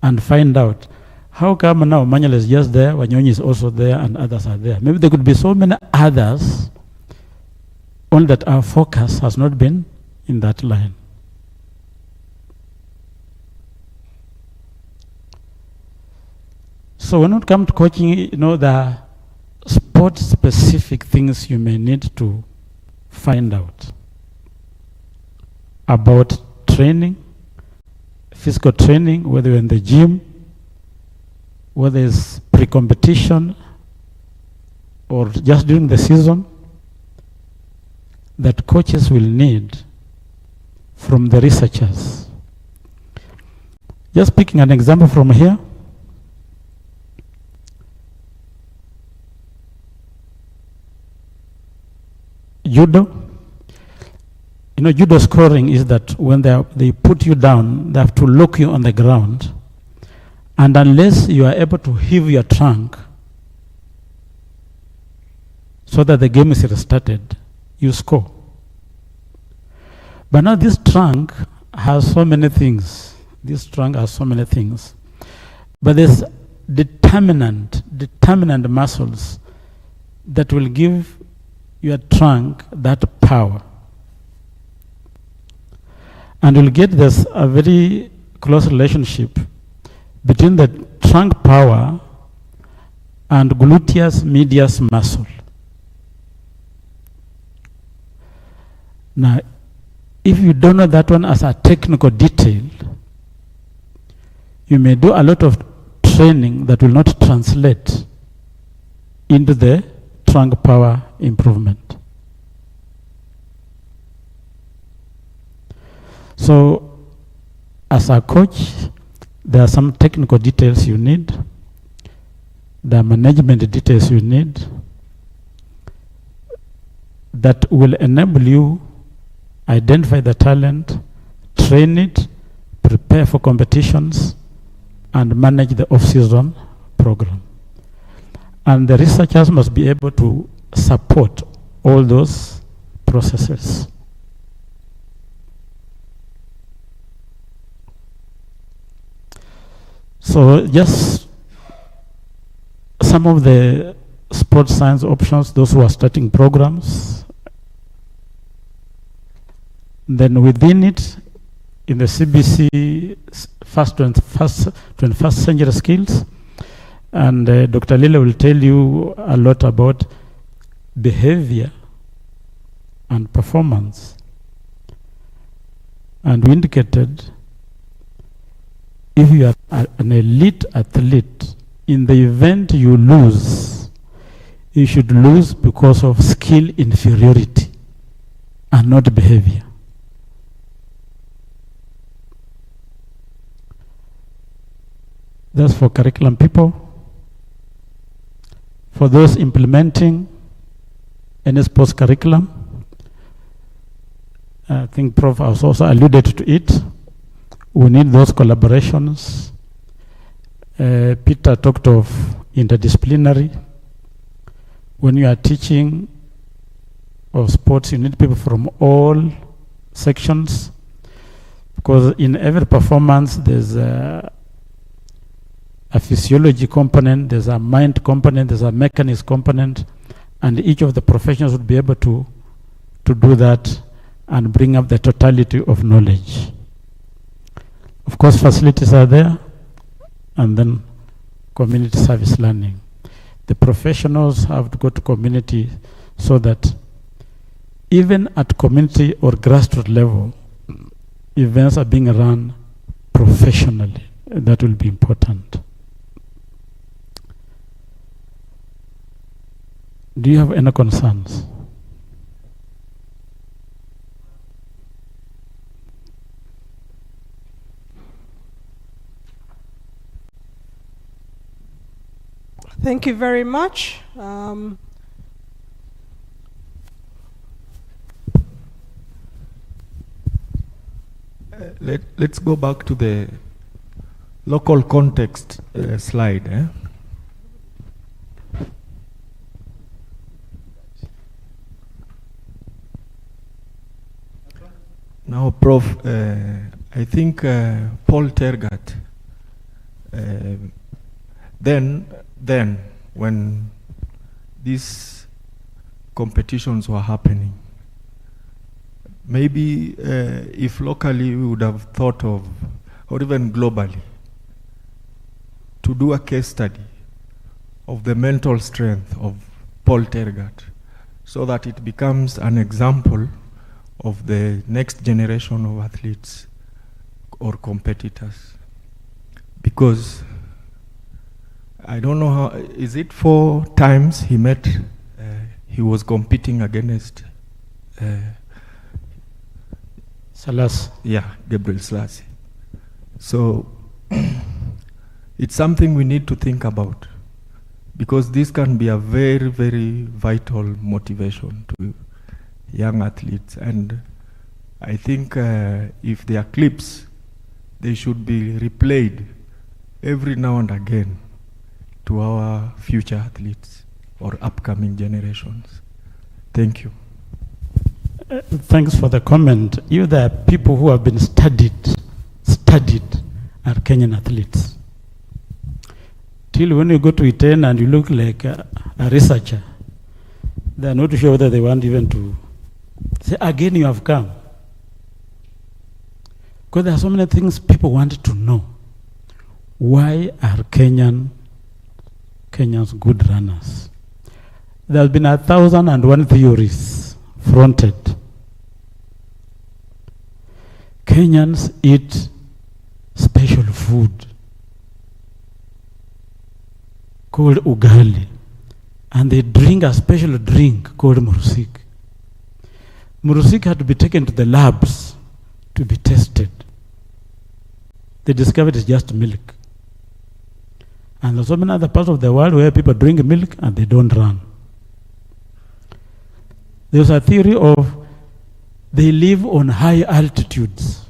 and find out how come now Manuel is just there, Wanyonyi is also there, and others are there. Maybe there could be so many others, only that our focus has not been in that line. So when it comes to coaching, there are sport-specific things you may need to find out about training, physical training, whether you're in the gym, whether it's pre-competition or just during the season, that coaches will need from the researchers. Just picking an example from here. judo. You know, judo scoring is that when they put you down, they have to lock you on the ground. And unless you are able to heave your trunk so that the game is restarted, you score. But now this trunk has so many things. This trunk has so many things. But there's determinant muscles that will give your trunk that power. And you'll get this a very close relationship between the trunk power and gluteus medius muscle. Now, if you don't know that one as a technical detail, you may do a lot of training that will not translate into the trunk power improvement. So, as a coach, there are some technical details you need. There are management details you need that will enable you identify the talent, train it, prepare for competitions, and manage the off-season program. And the researchers must be able to support all those processes. So just some of the sports science options, those who are starting programs. Then within it, in the CBC first 21st century skills, and Dr. Lila will tell you a lot about behavior and performance. And we indicated if you are an elite athlete, in the event you lose, you should lose because of skill inferiority and not behavior. That's for curriculum people. For those implementing any sports curriculum, I think Prof has also alluded to it. We need those collaborations. Peter talked of interdisciplinary. When you are teaching of sports, you need people from all sections, because in every performance there's a physiology component, there's a mind component, there's a mechanism component, and each of the professionals would be able to do that and bring up the totality of knowledge. Of course, facilities are there, and then community service learning. The professionals have to go to community so that even at community or grassroots level, events are being run professionally. That will be important. Do you have any concerns? Thank you very much. Let's go back to the local context slide. Now, Prof, I think Paul Tergat, then when these competitions were happening, maybe if locally we would have thought of, or even globally, to do a case study of the mental strength of Paul Tergat, so that it becomes an example of the next generation of athletes or competitors. Because I don't know how, is it 4 times he met, he was competing against Selassie. Yeah, Gabriel Selassie. So it's something we need to think about, because this can be a very, very vital motivation to young athletes. And I think if there are clips, they should be replayed every now and again to our future athletes or upcoming generations. Thank you. Thanks for the comment. You, the people who have been studied are Kenyan athletes. Till when you go to Iten and you look like a researcher, they are not sure whether they want even to say, again you have come. Because there are so many things people want to know. Why are Kenyans good runners? There have been 1,001 theories fronted. Kenyans eat special food called ugali, and they drink a special drink called murusik. Murusik had to be taken to the labs to be tested. They discovered it's just milk. And there's so many other parts of the world where people drink milk and they don't run. There's a theory of they live on high altitudes.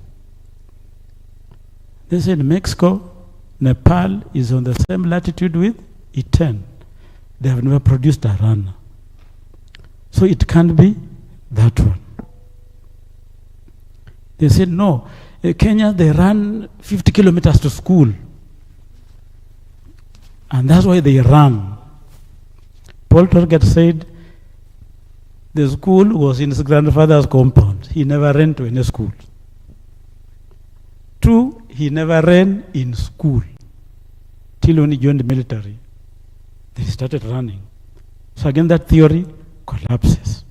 They said Mexico, Nepal is on the same latitude with Iten. They have never produced a runner. So it can't be that one. They said no. In Kenya, they run 50 kilometers to school. And that's why they run. Paul Torget said the school was in his grandfather's compound. He never ran to any school. 2, he never ran in school. Till when he joined the military, they started running. So again, that theory collapses.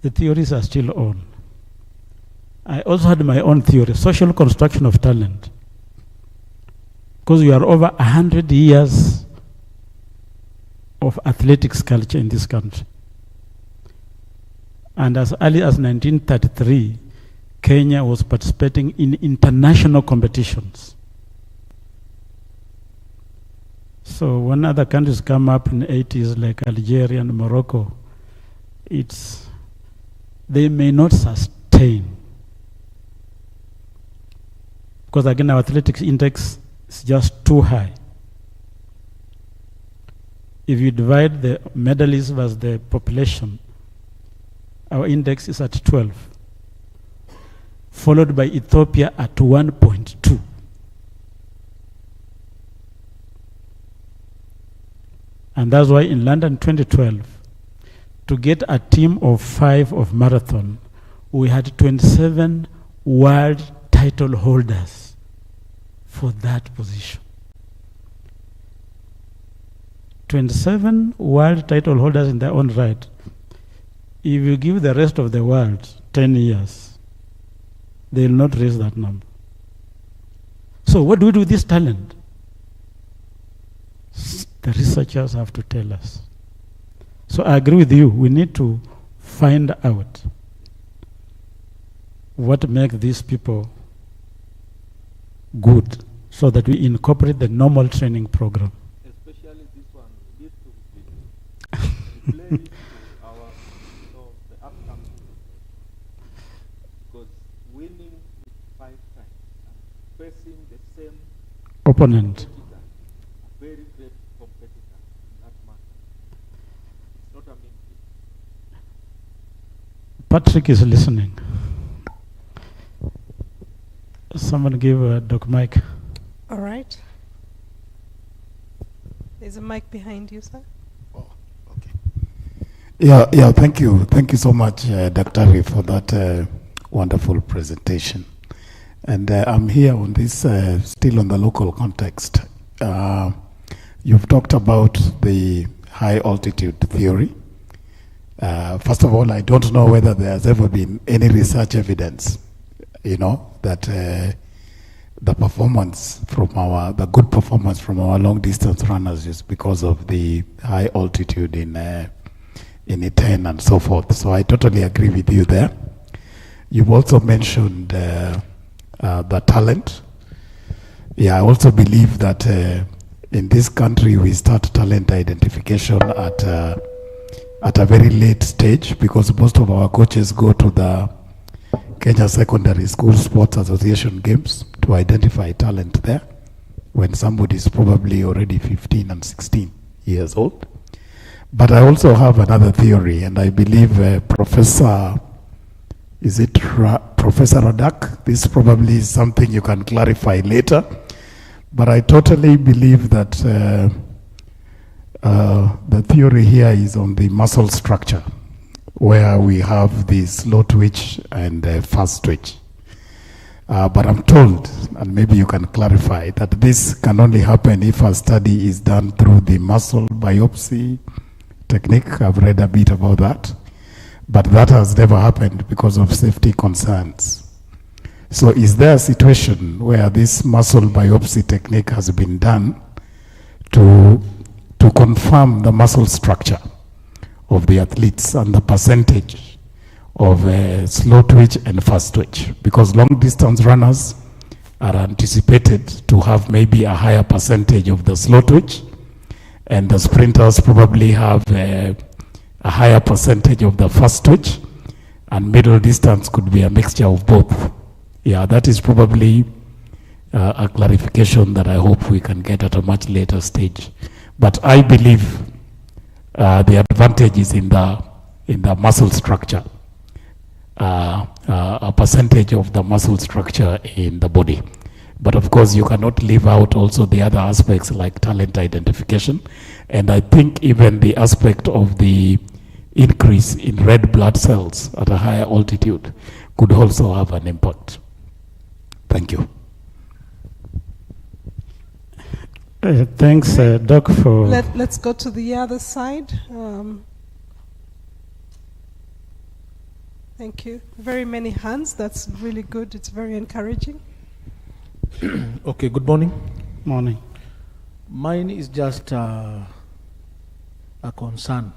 The theories are still on. I also had my own theory, social construction of talent. Because we are over 100 years of athletics culture in this country. And as early as 1933, Kenya was participating in international competitions. So when other countries come up in the 80s, like Algeria and Morocco, they may not sustain. Because again, our athletics index is just too high. If you divide the medalists versus the population, our index is at 12, followed by Ethiopia at 1.2. And that's why in London 2012, to get a team of 5 of marathon, we had 27 world title holders for that position. 27 world title holders in their own right. If you give the rest of the world 10 years, they will not raise that number. So what do we do with this talent? The researchers have to tell us. So I agree with you. We need to find out what makes these people good so that we incorporate the normal training program. Especially this one, we need to relate it to our, the upcoming. Because winning it 5 times and facing the same opponent. A very great competitor in that matter. It's not a mean thing. Patrick is listening. Someone give Doc Mike. All right. There's a mic behind you, sir. Yeah, thank you. Thank you so much, Dr. for that wonderful presentation. And I'm here on this, still on the local context. You've talked about the high altitude theory. First of all, I don't know whether there has ever been any research evidence, that the performance from the good performance from our long distance runners is because of the high altitude in Iten and so forth. So I totally agree with you there. You've also mentioned the talent. Yeah, I also believe that in this country we start talent identification at a very late stage, because most of our coaches go to the Kenya Secondary School Sports Association games to identify talent there when somebody is probably already 15 and 16 years old. But I also have another theory, and I believe Professor Radak, this probably is something you can clarify later, but I totally believe that the theory here is on the muscle structure, where we have the slow twitch and fast twitch. But I'm told, and maybe you can clarify, that this can only happen if a study is done through the muscle biopsy technique. I've read a bit about that, but that has never happened because of safety concerns. So is there a situation where this muscle biopsy technique has been done to confirm the muscle structure of the athletes and the percentage of slow twitch and fast twitch? Because long distance runners are anticipated to have maybe a higher percentage of the slow twitch, and the sprinters probably have a higher percentage of the fast twitch, and middle distance could be a mixture of both. Yeah, that is probably a clarification that I hope we can get at a much later stage. But I believe the advantage is in the muscle structure, a percentage of the muscle structure in the body. But of course, you cannot leave out also the other aspects like talent identification. And I think even the aspect of the increase in red blood cells at a higher altitude could also have an impact. Thank you. Thanks, Doc, for... Let's go to the other side. Thank you. Very many hands. That's really good. It's very encouraging. Okay, good morning. Morning. Mine is just a concern.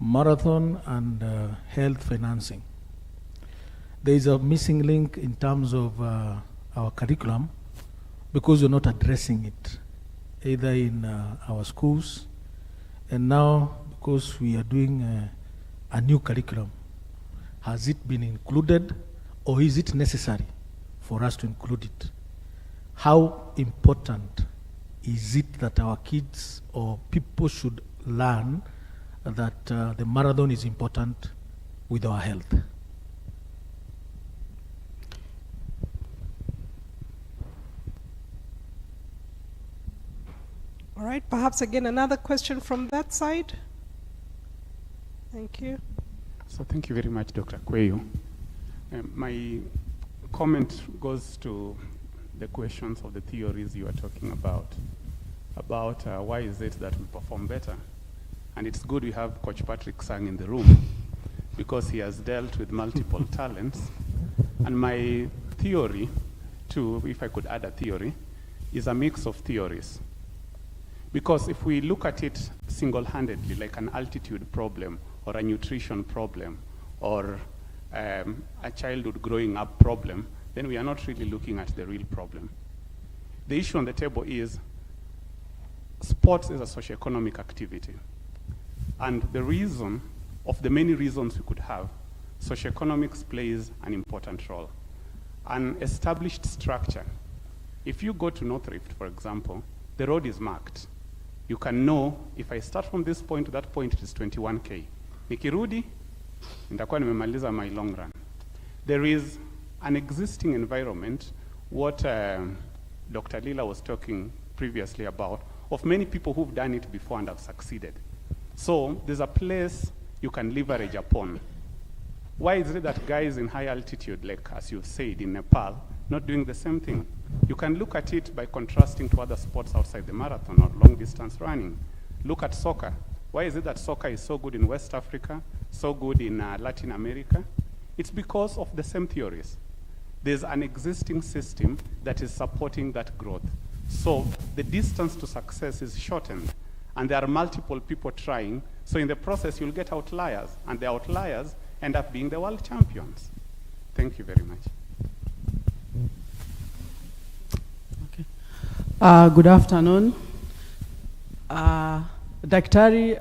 Marathon and health financing. There is a missing link in terms of our curriculum, because you're not addressing it, either in our schools, and now because we are doing a new curriculum. Has it been included, or is it necessary for us to include it? How important is it that our kids or people should learn that the marathon is important with our health? All right, perhaps again another question from that side. Thank you. So thank you very much, Dr. Kweyu. My comment goes to the questions of the theories you are talking about why is it that we perform better. And it's good we have Coach Patrick Sang in the room, because he has dealt with multiple talents. And my theory, too, if I could add a theory, is a mix of theories. Because if we look at it single-handedly, like an altitude problem, or a nutrition problem, or a childhood growing up problem, then we are not really looking at the real problem. The issue on the table is sports is a socioeconomic activity. And the reason, of the many reasons we could have, socioeconomics plays an important role. An established structure. If you go to Northrift, for example, the road is marked. You can know, if I start from this point to that point, it is 21K. Nikirudi, nitakuwa nimemaliza my long run. There is an existing environment, what Dr. Lila was talking previously about, of many people who've done it before and have succeeded. So there's a place you can leverage upon. Why is it that guys in high altitude, like as you said in Nepal, not doing the same thing? You can look at it by contrasting to other sports outside the marathon or long distance running. Look at soccer. Why is it that soccer is so good in West Africa, so good in Latin America? It's because of the same theories. There's an existing system that is supporting that growth. So the distance to success is shortened, and there are multiple people trying. So in the process, you'll get outliers, and the outliers end up being the world champions. Thank you very much. Good afternoon. Daktari,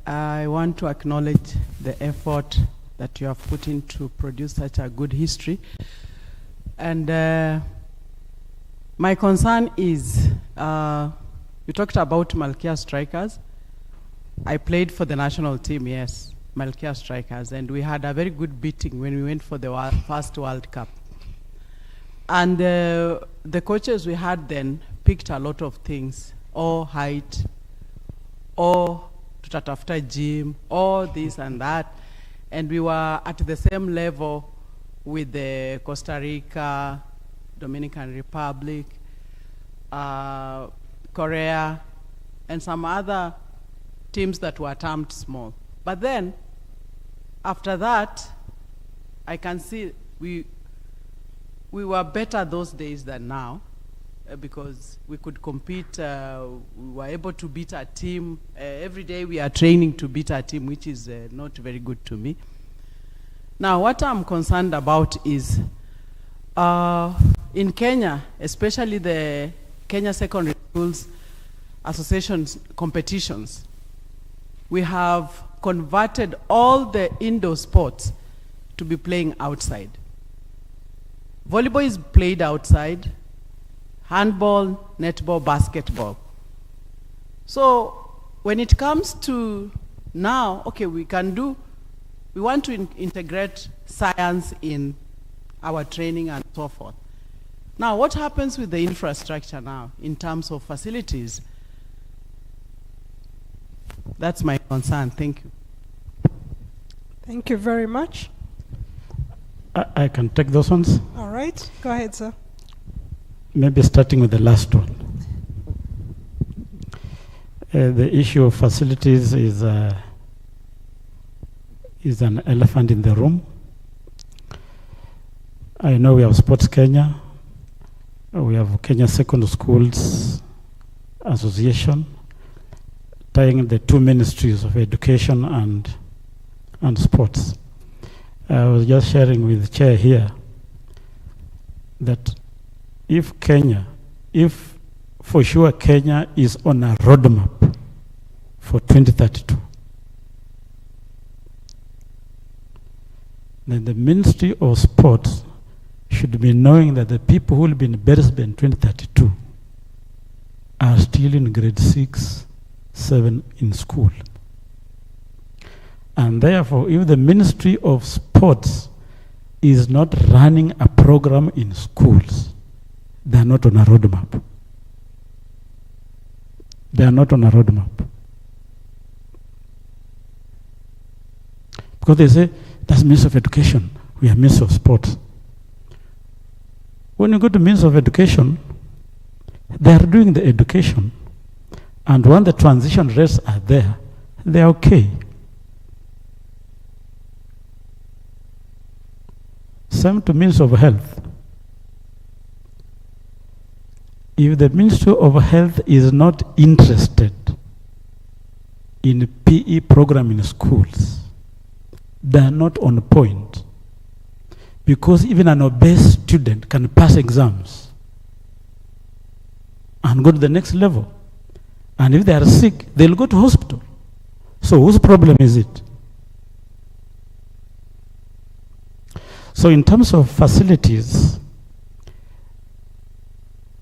I want to acknowledge the effort that you have put in to produce such a good history. And my concern is, you talked about Malkia Strikers. I played for the national team, yes, Malkia Strikers, and we had a very good beating when we went for the first World Cup. And the coaches we had then picked a lot of things, or height, or tutatafuta gym, or this and that. And we were at the same level with the Costa Rica, Dominican Republic, Korea, and some other teams that were termed small. But then, after that, I can see we were better those days than now, because we could compete. We were able to beat a team. Every day we are training to beat a team, which is not very good to me. Now, what I'm concerned about is, in Kenya, especially the Kenya Secondary Schools Association's competitions, we have converted all the indoor sports to be playing outside. Volleyball is played outside, handball, netball, basketball. So when it comes to now, okay, we want to integrate science in our training and so forth. Now, what happens with the infrastructure now in terms of facilities? That's my concern. Thank you. Thank you very much. I can take those ones. All right, go ahead, sir. Maybe starting with the last one. The issue of facilities is an elephant in the room. I know we have Sports Kenya. We have Kenya Secondary Schools Association, tying the two ministries of education and sports. I was just sharing with the chair here that if for sure Kenya is on a roadmap for 2032, then the Ministry of Sports should be knowing that the people who will be in Beresby in 2032 are still in grade 6, 7 in school. And therefore, if the Ministry of Sports is not running a program in schools, they are not on a roadmap. They are not on a roadmap. Because they say, that's Ministry of Education, we are Ministry of Sports. When you go to Ministry of Education, they are doing the education, and when the transition rates are there, they are okay. Same to Ministry of Health. If the Ministry of Health is not interested in PE program in schools, they are not on point. Because even an obese student can pass exams and go to the next level. And if they are sick, they'll go to hospital. So whose problem is it? So in terms of facilities,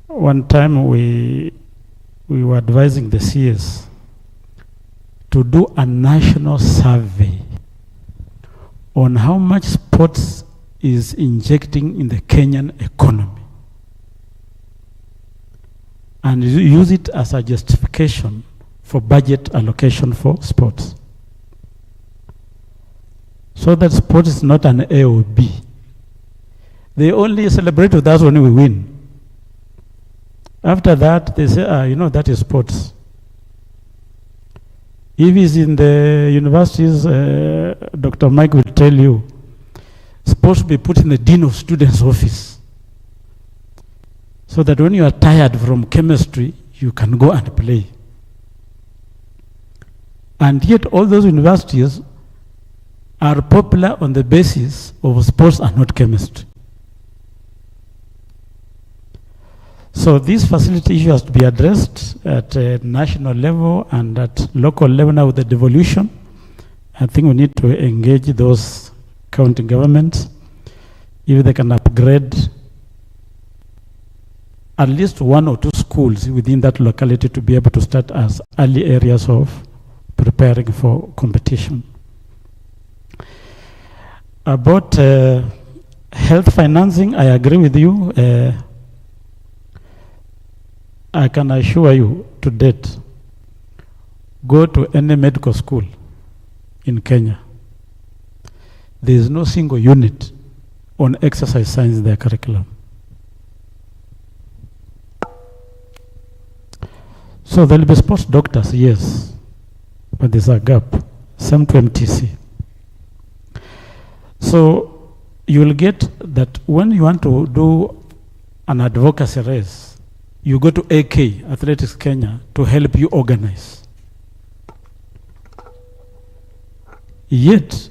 one time we were advising the CS to do a national survey on how much sports is injecting in the Kenyan economy, and use it as a justification for budget allocation for sports. So that sport is not an A or B. They only celebrate with us when we win. After that, they say, that is sports. If he's in the universities, Dr. Mike will tell you, sports will be put in the Dean of Students' office. So that when you are tired from chemistry, you can go and play. And yet all those universities are popular on the basis of sports and not chemistry. So this facility issue has to be addressed at a national level and at local level now with the devolution. I think we need to engage those county governments if they can upgrade at least 1 or 2 schools within that locality to be able to start as early areas of preparing for competition. About health financing, I agree with you. I can assure you to date, go to any medical school in Kenya. There is no single unit on exercise science in their curriculum. So there will be sports doctors, yes, but there's a gap. Same to MTC. So you will get that when you want to do an advocacy race, you go to AK, Athletics Kenya, to help you organize. Yet,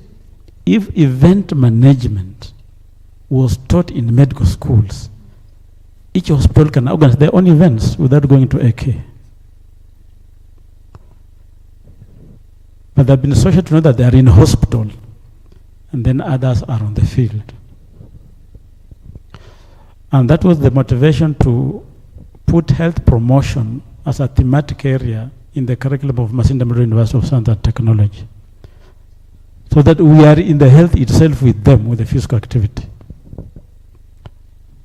if event management was taught in medical schools, each hospital can organize their own events without going to AK. But they've been associated to know that they are in a hospital and then others are on the field. And that was the motivation to put health promotion as a thematic area in the curriculum of Masinde Muliro University of Science and Technology. So that we are in the health itself with them, with the physical activity.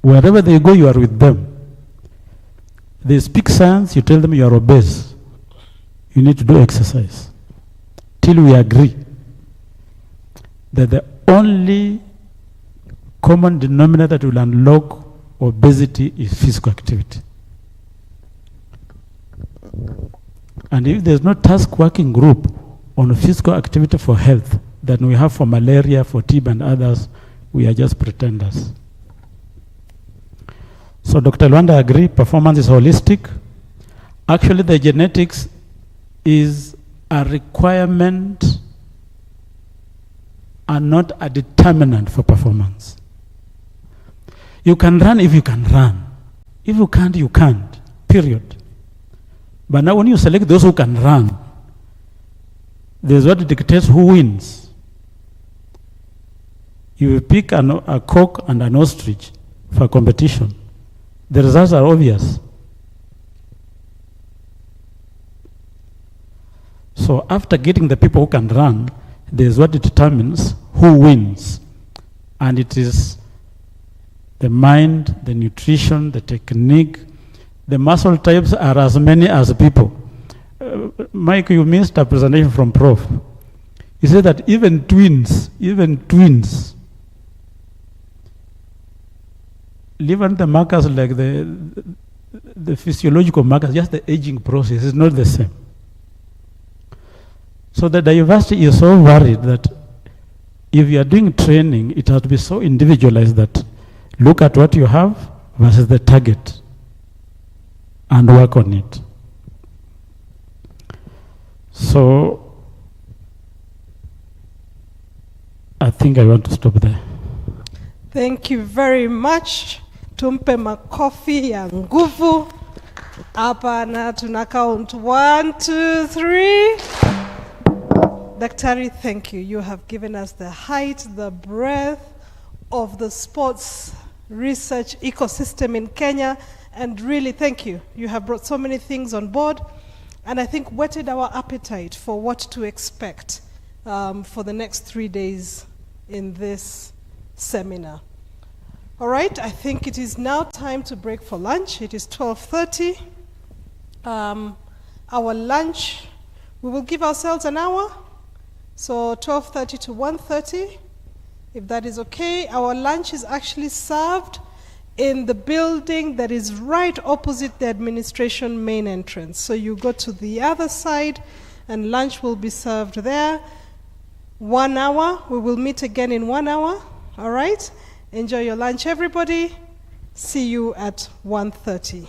Wherever they go, you are with them. They speak science, you tell them you are obese. You need to do exercise. Till we agree that the only common denominator that will unlock obesity is physical activity. And if there's no task working group on physical activity for health that we have for malaria, for TB and others, we are just pretenders. So Dr. Luanda agree, performance is holistic. Actually the genetics is a requirement and not a determinant for performance. You can run if you can run. If you can't, you can't, period. But now when you select those who can run, there's what dictates who wins. You pick a cock and an ostrich for competition. The results are obvious. So after getting the people who can run, there's what determines who wins. And it is the mind, the nutrition, the technique. The muscle types are as many as people. Mike, you missed a presentation from Prof. He said that even twins, even the markers like the physiological markers, just the aging process is not the same. So the diversity is so varied that if you are doing training, it has to be so individualized that look at what you have versus the target and work on it. So I think I want to stop there. Thank you very much. Tumpe makofi ya nguvu. Hapa na tuna count 1, 2, 3. Daktari, thank you. You have given us the height, the breadth of the sports research ecosystem in Kenya, and really thank you. You have brought so many things on board, and I think whetted our appetite for what to expect for the next 3 days in this seminar. All right, I think it is now time to break for lunch. It is 12:30. Our lunch, we will give ourselves an hour. So 12:30 to 1:30, if that is okay. Our lunch is actually served in the building that is right opposite the administration main entrance. So you go to the other side and lunch will be served there. 1 hour, we will meet again in 1 hour, all right? Enjoy your lunch, everybody. See you at 1:30.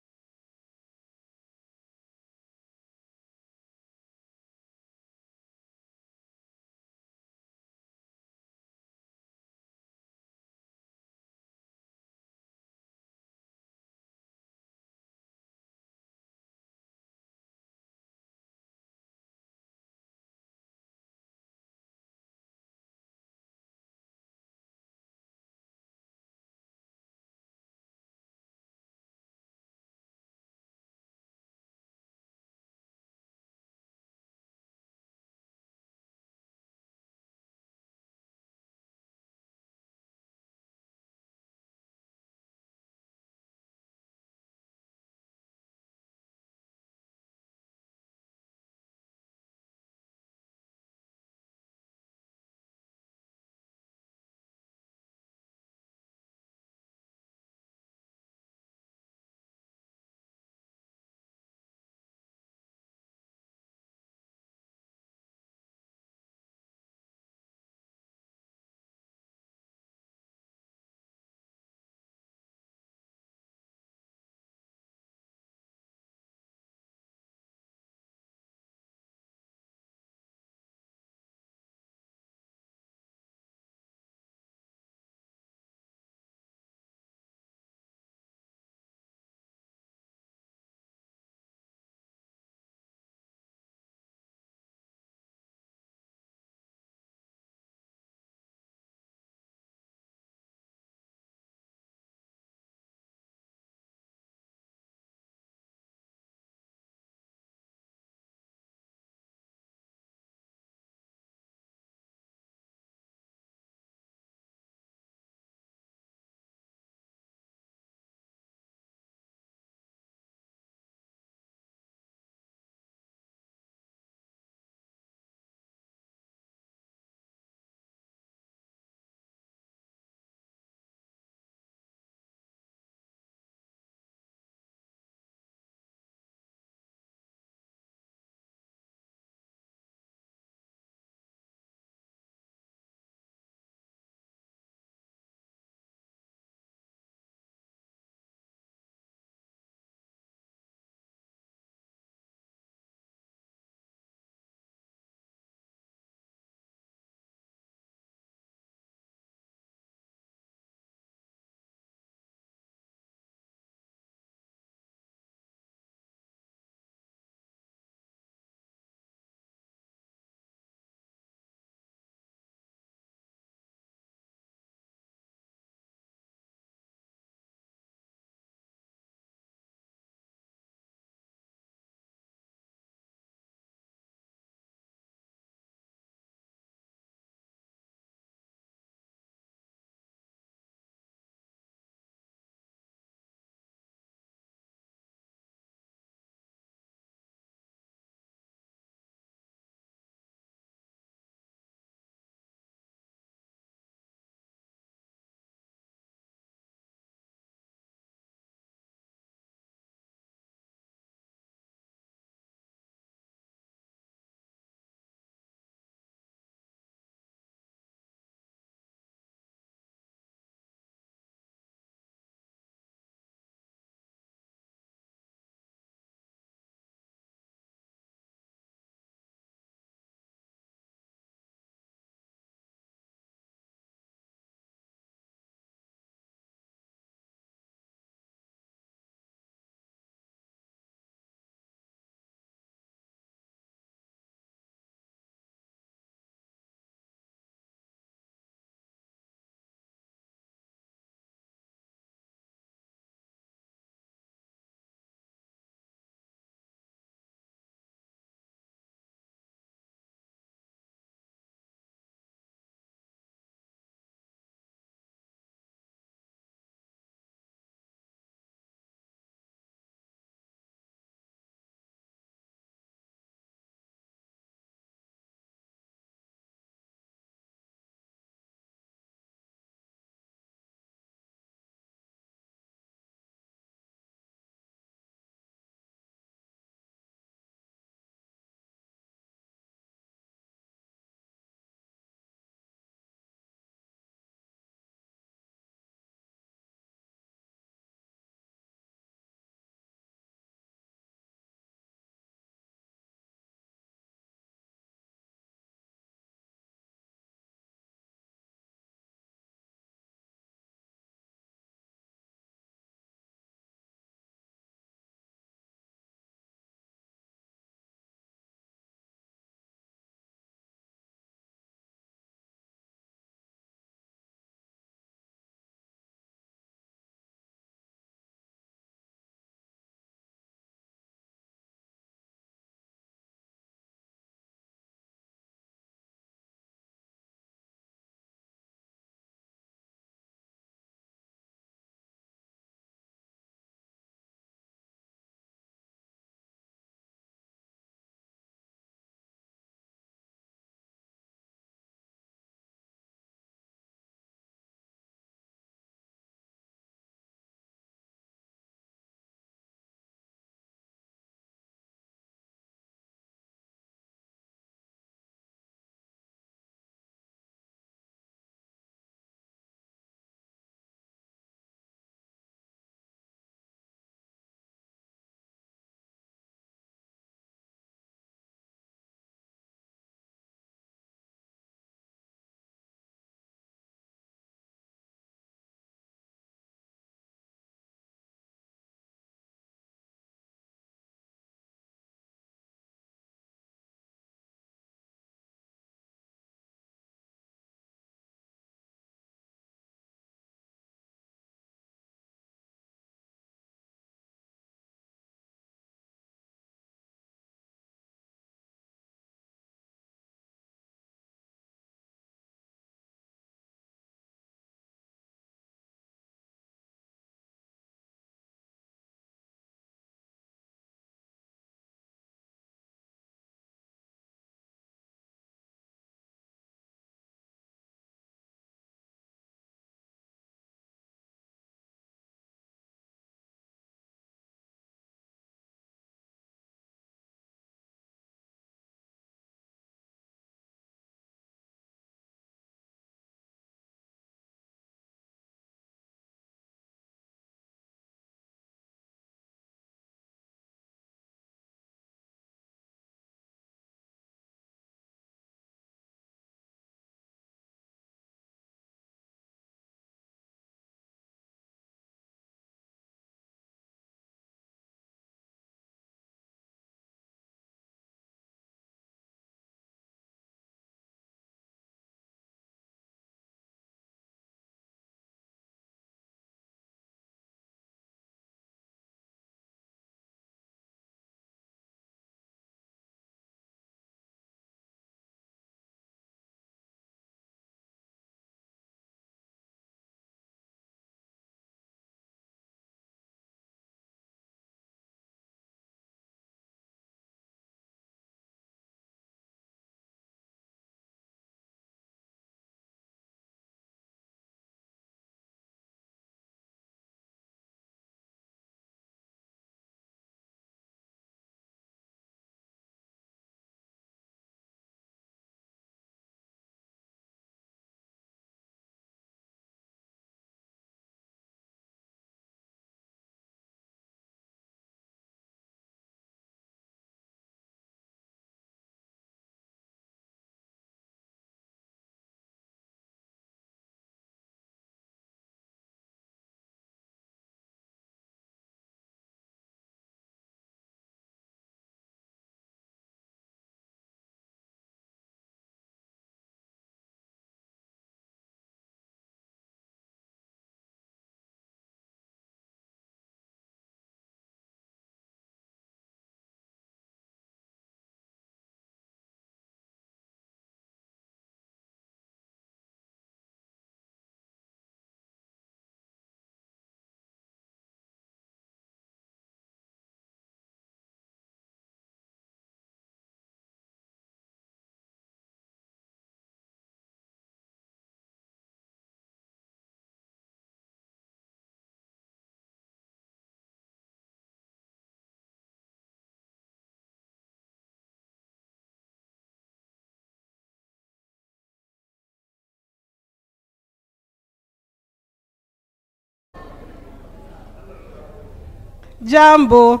Jambo.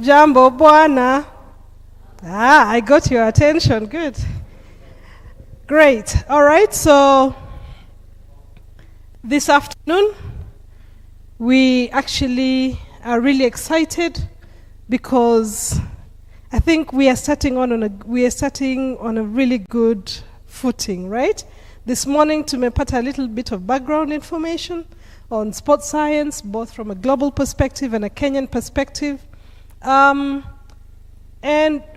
Jambo, Bwana. Ah, I got your attention. Good. Great. All right, so this afternoon, we actually are really excited because I think we are starting on a really good footing, right? This morning, tumepata a little bit of background information on sports science, both from a global perspective and a Kenyan perspective. And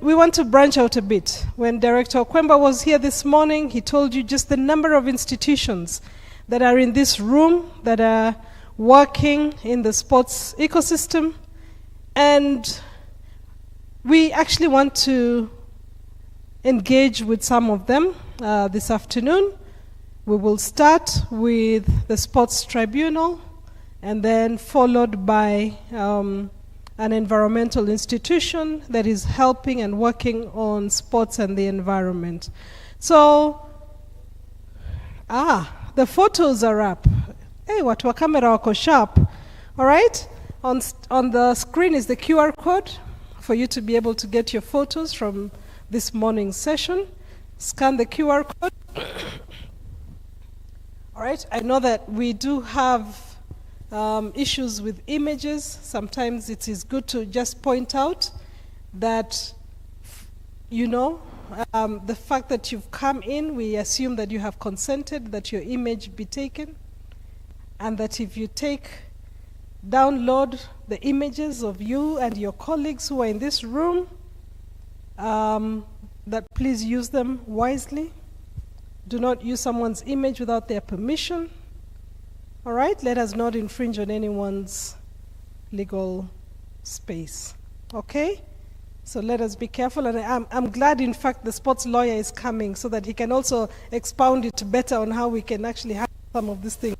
we want to branch out a bit. When Director Okwemba was here this morning, he told you just the number of institutions that are in this room that are working in the sports ecosystem. And we actually want to engage with some of them this afternoon. We will start with the Sports Tribunal and then followed by an environmental institution that is helping and working on sports and the environment. So, the photos are up. Hey, watu wa camera wako sharp. All right? On the screen is the QR code for you to be able to get your photos from this morning's session. Scan the QR code. All right, I know that we do have issues with images. Sometimes it is good to just point out that, the fact that you've come in, we assume that you have consented that your image be taken, and that if you download the images of you and your colleagues who are in this room, that please use them wisely. Do not use someone's image without their permission. All right, let us not infringe on anyone's legal space. Okay? So let us be careful, and I'm glad, in fact, the sports lawyer is coming so that he can also expound it better on how we can actually handle some of these things,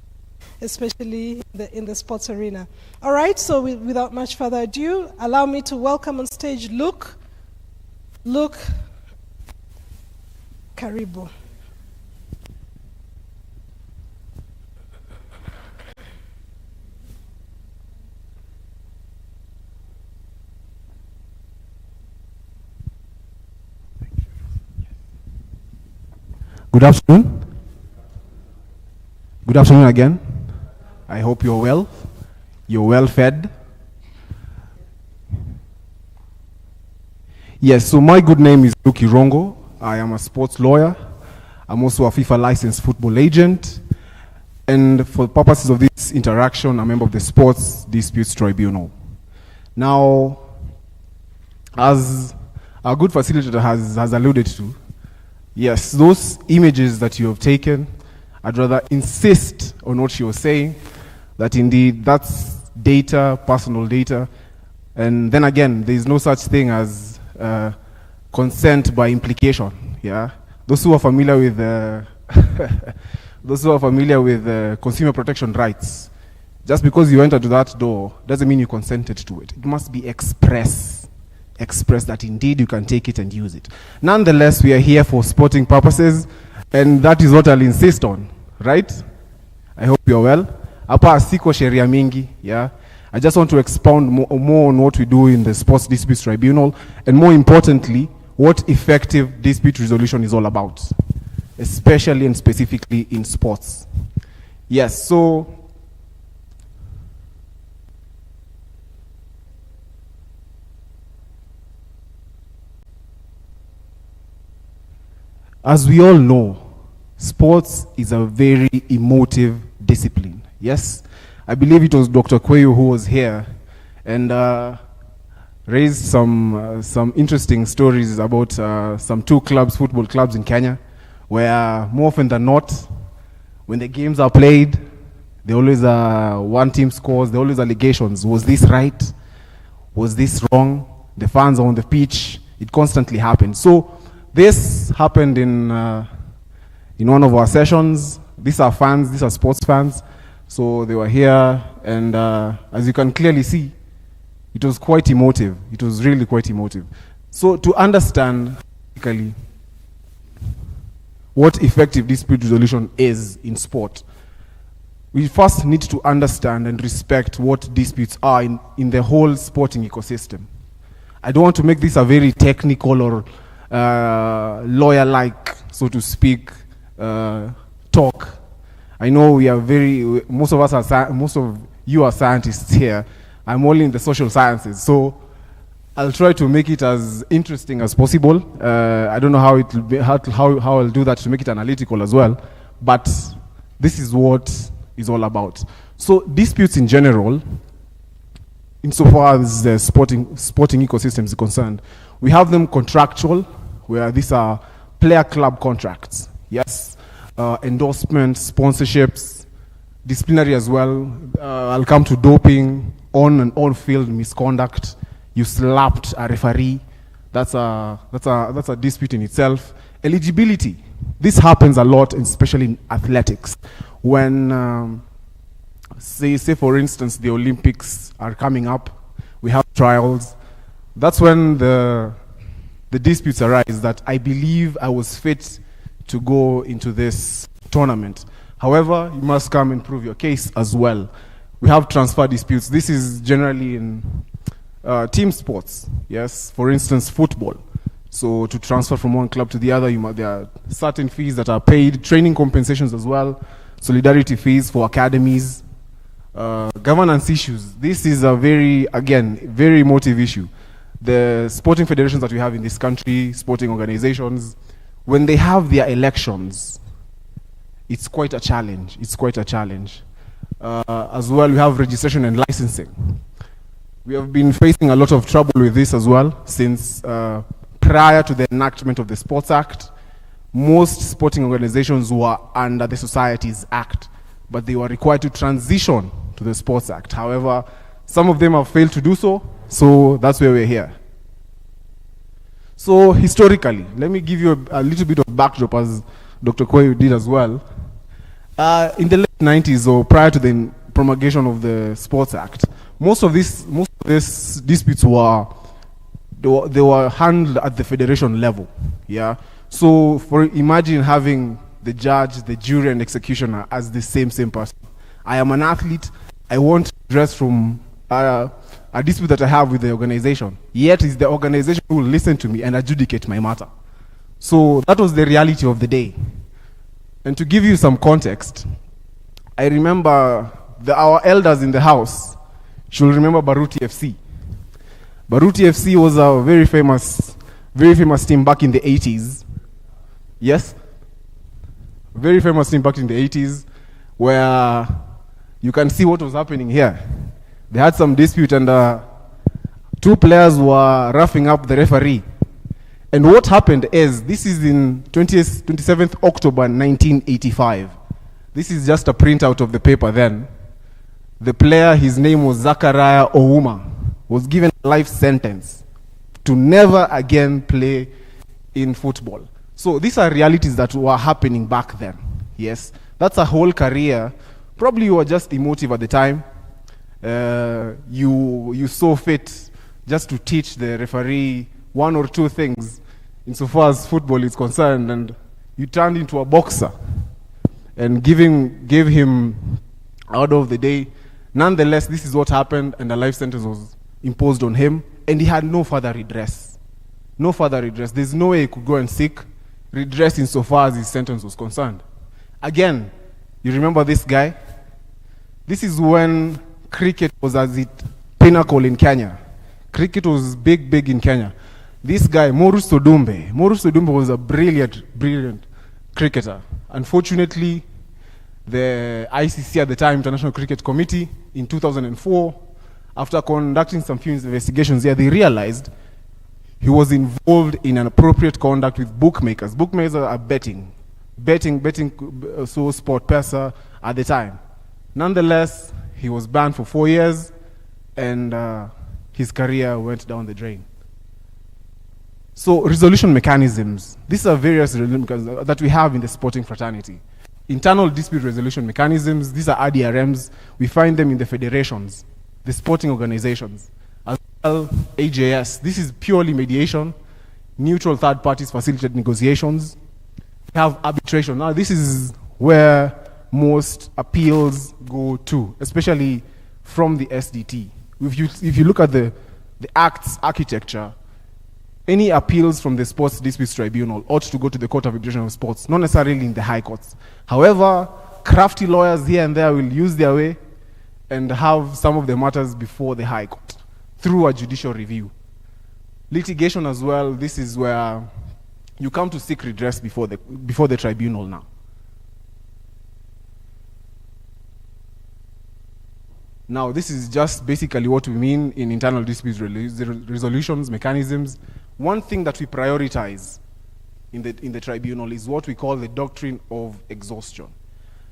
especially in the sports arena. All right, so without much further ado, allow me to welcome on stage Luke. Luke, karibu. Good afternoon. Good afternoon again. I hope you're well. You're well fed. Yes, so my good name is Luke Irongo. I am a sports lawyer. I'm also a FIFA licensed football agent. And for the purposes of this interaction, I'm a member of the Sports Disputes Tribunal. Now, as our good facilitator has alluded to, yes, those images that you have taken, I'd rather insist on what you were saying, that indeed that's data, personal data, and then again, there is no such thing as consent by implication. Yeah, those who are familiar with consumer protection rights, just because you entered that door doesn't mean you consented to it. It must be express that indeed you can take it and use it. Nonetheless, we are here for sporting purposes, and that is what I'll insist on, right? I hope you're well. Apa siko sheria mingi, yeah. I just want to expound more on what we do in the Sports Disputes Tribunal, and more importantly, what effective dispute resolution is all about, especially and specifically in sports. Yes, so as we all know, sports is a very emotive discipline. Yes, I believe it was Dr. Kweyu who was here and raised some interesting stories about some football clubs in Kenya, where more often than not, when the games are played, there always one team scores, there are always allegations. Was this right? Was this wrong? The fans are on the pitch. It constantly happens. So this happened in one of our sessions. These are fans, these are sports fans. So they were here, and as you can clearly see, it was quite emotive. It was really quite emotive. So to understand basically what effective dispute resolution is in sport, we first need to understand and respect what disputes are in the whole sporting ecosystem. I don't want to make this a very technical or lawyer-like, so to speak, talk. I know we are most of you are scientists here. I'm only in the social sciences, so I'll try to make it as interesting as possible. I don't know how it will be, how I'll do that to make it analytical as well, but this is what it's all about. So disputes in general, insofar as the sporting ecosystem is concerned, we have them contractual, where these are player-club contracts. Yes, endorsements, sponsorships, disciplinary as well. I'll come to doping, on and on-field misconduct. You slapped a referee. That's a dispute in itself. Eligibility. This happens a lot, especially in athletics. When, say for instance, the Olympics are coming up, we have trials. That's when the disputes arise that I believe I was fit to go into this tournament. However, you must come and prove your case as well. We have transfer disputes. This is generally in team sports. Yes, for instance, football. So to transfer from one club to the other, there are certain fees that are paid, training compensations as well, solidarity fees for academies, governance issues. This is a very emotive issue. The sporting federations that we have in this country, sporting organizations, when they have their elections, it's quite a challenge. As well, we have registration and licensing. We have been facing a lot of trouble with this as well since prior to the enactment of the Sports Act. Most sporting organizations were under the Societies Act, but they were required to transition to the Sports Act. However, some of them have failed to do so that's where we're here. So historically, let me give you a little bit of backdrop, as Dr. Kweyu did as well. In the late 90s, or prior to the promulgation of the Sports Act, most of these disputes were handled at the federation level. Yeah. So imagine having the judge, the jury, and executioner as the same person. I am an athlete. I want to dress from a dispute that I have with the organization. Yet it's the organization who will listen to me and adjudicate my matter. So that was the reality of the day. And to give you some context, I remember our elders in the house should remember Baruti FC. Baruti FC was a very famous team back in the 80s. Yes? Very famous team back in the 80s, where you can see what was happening here. They had some dispute and two players were roughing up the referee. And what happened is, this is in 27th October 1985. This is just a printout of the paper then. The player, his name was Zachariah Ouma, was given a life sentence to never again play in football. So these are realities that were happening back then. Yes, that's a whole career. Probably you were just emotive at the time. You saw fit just to teach the referee one or two things insofar as football is concerned, and you turned into a boxer and gave him out of the day. Nonetheless, this is what happened, and a life sentence was imposed on him, and he had no further redress. No further redress. There's no way he could go and seek redress insofar as his sentence was concerned. Again, you remember this guy? This is when cricket was at its pinnacle in Kenya. Cricket was big in Kenya. This guy, Morris Odumbe was a brilliant cricketer. Unfortunately, the ICC at the time, International Cricket Committee, in 2004, after conducting some few investigations here, they realized he was involved in inappropriate conduct with bookmakers. Bookmakers are betting, so sport pesa at the time. Nonetheless, he was banned for 4 years, and his career went down the drain. So resolution mechanisms. These are various mechanisms that we have in the sporting fraternity. Internal dispute resolution mechanisms, these are RDRMs. We find them in the federations, the sporting organizations. As well, AJS, this is purely mediation. Neutral third parties facilitate negotiations. We have arbitration. Now this is where most appeals go to, especially from the SDT. If you look at the Act's architecture, any appeals from the Sports Disputes Tribunal ought to go to the Court of Arbitration of Sports, not necessarily in the High Courts. However, crafty lawyers here and there will use their way and have some of the matters before the High Court through a judicial review. Litigation as well, this is where you come to seek redress before the tribunal now. Now, this is just basically what we mean in internal dispute resolutions mechanisms. One thing that we prioritize in the tribunal is what we call the doctrine of exhaustion.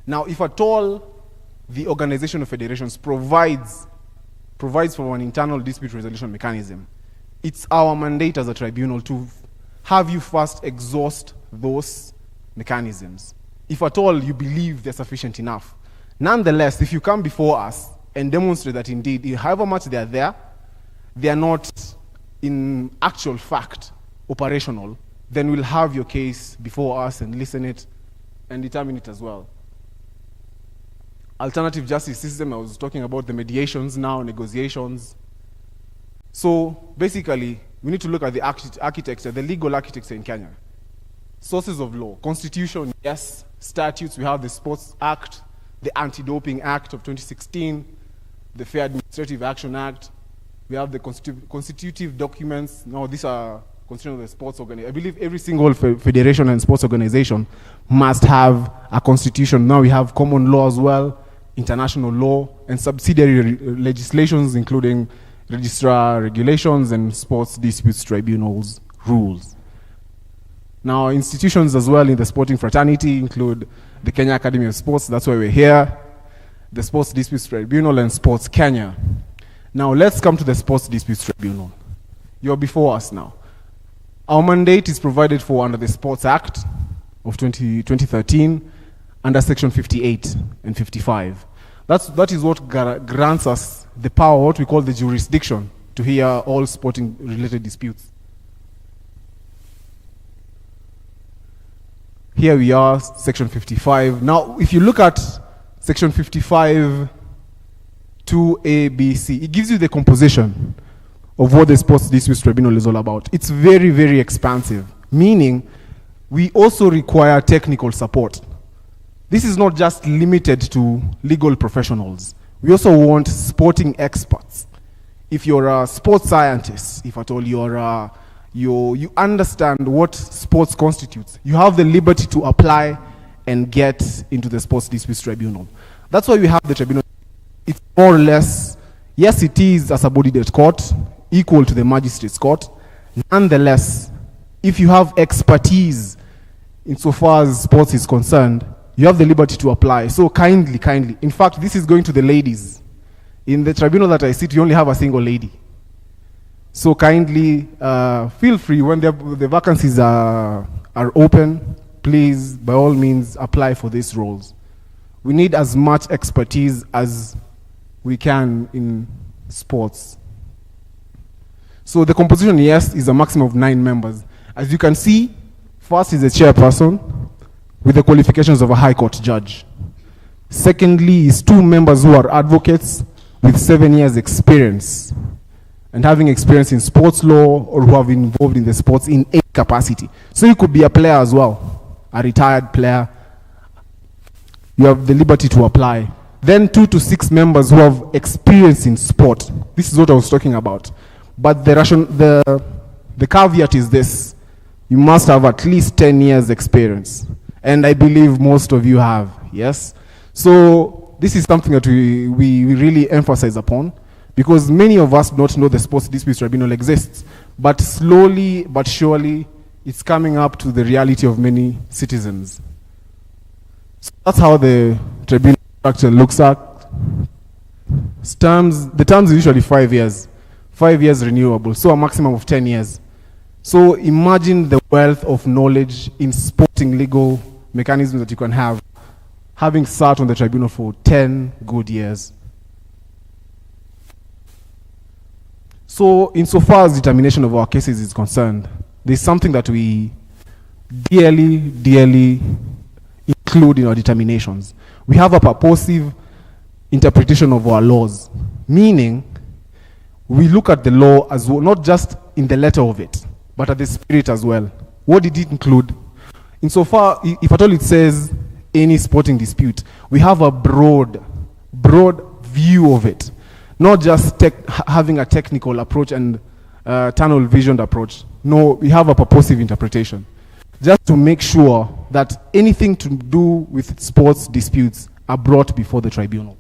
Now, if at all the Organization of Federations provides for an internal dispute resolution mechanism, it's our mandate as a tribunal to have you first exhaust those mechanisms, if at all you believe they're sufficient enough. Nonetheless, if you come before us and demonstrate that indeed, however much they are there, they are not in actual fact operational, then we'll have your case before us and listen it and determine it as well. Alternative justice system, I was talking about the mediations now, negotiations. So basically, we need to look at the architecture, the legal architecture in Kenya. Sources of law, constitution, yes. Statutes, we have the Sports Act, the Anti-Doping Act of 2016, the Fair Administrative Action Act. We have the constitutive documents. Now, these are constitution of the sports organization. I believe every single federation and sports organization must have a constitution. Now we have common law as well, international law, and subsidiary legislations, including registrar regulations and sports disputes tribunals rules. Now, institutions as well in the sporting fraternity include the Kenya Academy of Sports, that's why we're here, the Sports Disputes Tribunal, and Sports Kenya. Now, let's come to the Sports Disputes Tribunal. You're before us now. Our mandate is provided for under the Sports Act of 2013, under Section 58 and 55. That is what grants us the power, what we call the jurisdiction, to hear all sporting-related disputes. Here we are, Section 55. Now, if you look at Section 55, 2A, B, C, it gives you the composition of what the Sports Disputes Tribunal is all about. It's very, very expansive, meaning we also require technical support. This is not just limited to legal professionals. We also want sporting experts. If you're a sports scientist, if at all you understand what sports constitutes, you have the liberty to apply and get into the Sports Disputes Tribunal. That's why we have the tribunal. It's more or less, yes, it is a subordinate court, equal to the magistrate's court. Nonetheless, if you have expertise insofar as sports is concerned, you have the liberty to apply. So kindly. In fact, this is going to the ladies. In the tribunal that I sit, we only have a single lady. So kindly, feel free when the vacancies are open, please, by all means, apply for these roles. We need as much expertise as we can in sports. So the composition, yes, is a maximum of 9 members. As you can see, first is a chairperson with the qualifications of a high court judge. Secondly is 2 members who are advocates with 7 years experience and having experience in sports law or who have been involved in the sports in any capacity. So you could be a player as well, a retired player. You have the liberty to apply. Then 2 to 6 members who have experience in sport. This is what I was talking about. But the caveat is this: you must have at least 10 years experience. And I believe most of you have, yes? So this is something that we really emphasize upon, because many of us don't know the Sports Disputes Tribunal exists. But slowly but surely, it's coming up to the reality of many citizens. So that's how the tribunal structure looks at. The terms are usually 5 years. 5 years renewable, so a maximum of 10 years. So imagine the wealth of knowledge in sporting legal mechanisms that you can have, having sat on the tribunal for 10 good years. So insofar as determination of our cases is concerned, there's something that we dearly include in our determinations. We have a purposive interpretation of our laws, meaning we look at the law as well, not just in the letter of it, but at the spirit as well. What did it include? Insofar, if at all it says any sporting dispute, we have a broad view of it, not just having a technical approach and tunnel visioned approach. No, we have a purposive interpretation, just to make sure that anything to do with sports disputes are brought before the tribunal.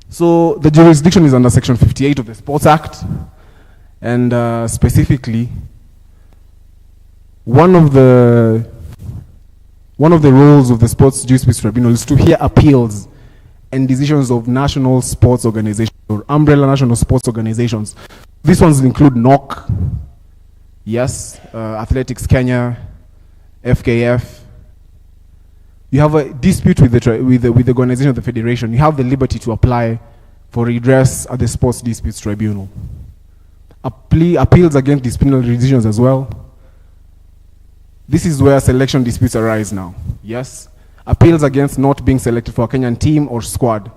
So the jurisdiction is under Section 58 of the Sports Act, and specifically, one of the roles of the Sports Disputes Tribunal is to hear appeals and decisions of national sports organizations or umbrella national sports organizations. These ones include NOC, yes, Athletics Kenya, FKF. You have a dispute with the organization of the federation. You have the liberty to apply for redress at the Sports Disputes Tribunal. Appeals against disciplinary decisions as well. This is where selection disputes arise now. Yes, appeals against not being selected for a Kenyan team or squad.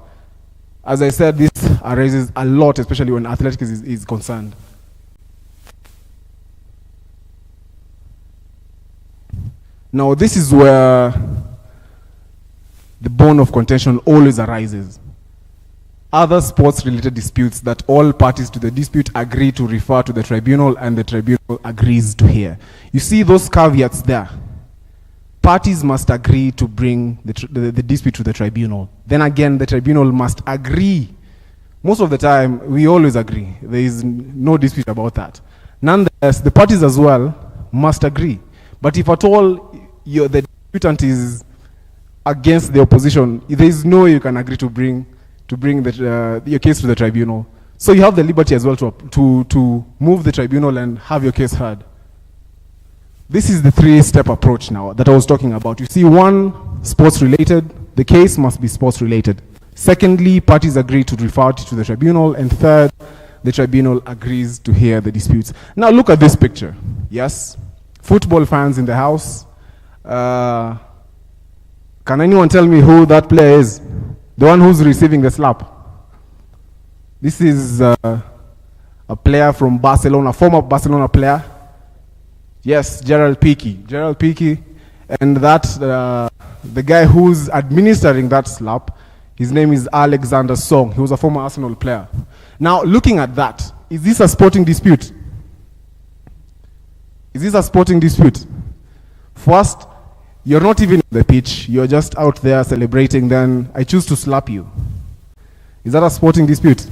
As I said, this arises a lot, especially when athletics is concerned. Now, this is where the bone of contention always arises. Other sports-related disputes that all parties to the dispute agree to refer to the tribunal and the tribunal agrees to hear. You see those caveats there. Parties must agree to bring the dispute to the tribunal. Then again, the tribunal must agree. Most of the time, we always agree. There is no dispute about that. Nonetheless, the parties as well must agree. But if at all the disputant is against the opposition, there is no way you can agree to bring your case to the tribunal. So you have the liberty as well to move the tribunal and have your case heard. This is the three-step approach now that I was talking about. You see, one, sports-related. The case must be sports-related. Secondly, parties agree to refer it to the tribunal. And third, the tribunal agrees to hear the disputes. Now look at this picture. Yes, football fans in the house. Can anyone tell me who that player is? The one who's receiving the slap. This is a player from Barcelona, former Barcelona player. Yes, Gerald Piqué. Gerald Piqué, and that the guy who's administering that slap, his name is Alexander Song. He was a former Arsenal player. Now, looking at that, is this a sporting dispute? Is this a sporting dispute? First, you're not even on the pitch. You're just out there celebrating. Then I choose to slap you. Is that a sporting dispute?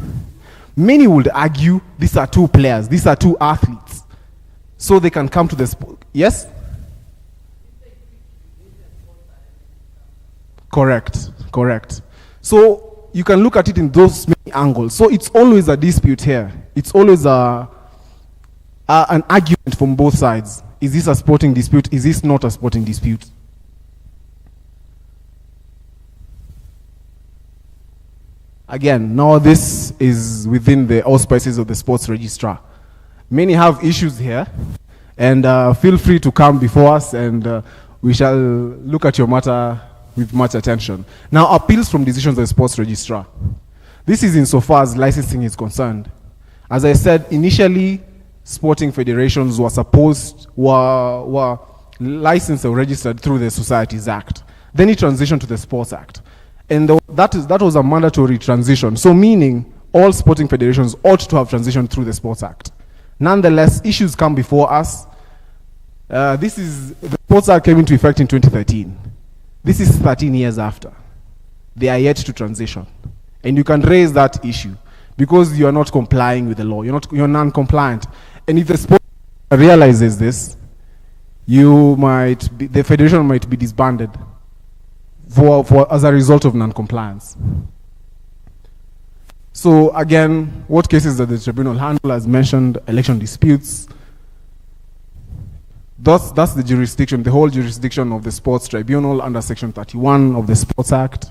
Many would argue these are two players. These are two athletes. So they can come to the sport. Yes? Correct. So you can look at it in those many angles. So it's always a dispute here. It's always an argument from both sides. Is this a sporting dispute? Is this not a sporting dispute? Again, now this is within the auspices of the sports registrar. Many have issues here, and feel free to come before us, and we shall look at your matter with much attention. Now, appeals from decisions of the sports registrar. This is insofar as licensing is concerned. As I said, initially, sporting federations were licensed or registered through the Societies Act. Then it transitioned to the Sports Act. And that was a mandatory transition. So meaning all sporting federations ought to have transitioned through the Sports Act. Nonetheless, issues come before us. The Sports Act came into effect in 2013. This is 13 years after. They are yet to transition. And you can raise that issue because you are not complying with the law. You're non-compliant. And if the sport realizes this, the federation might be disbanded as a result of non-compliance. So again, what cases does the tribunal handle? As mentioned, election disputes. That's the jurisdiction, the whole jurisdiction of the sports tribunal under Section 31 of the Sports Act.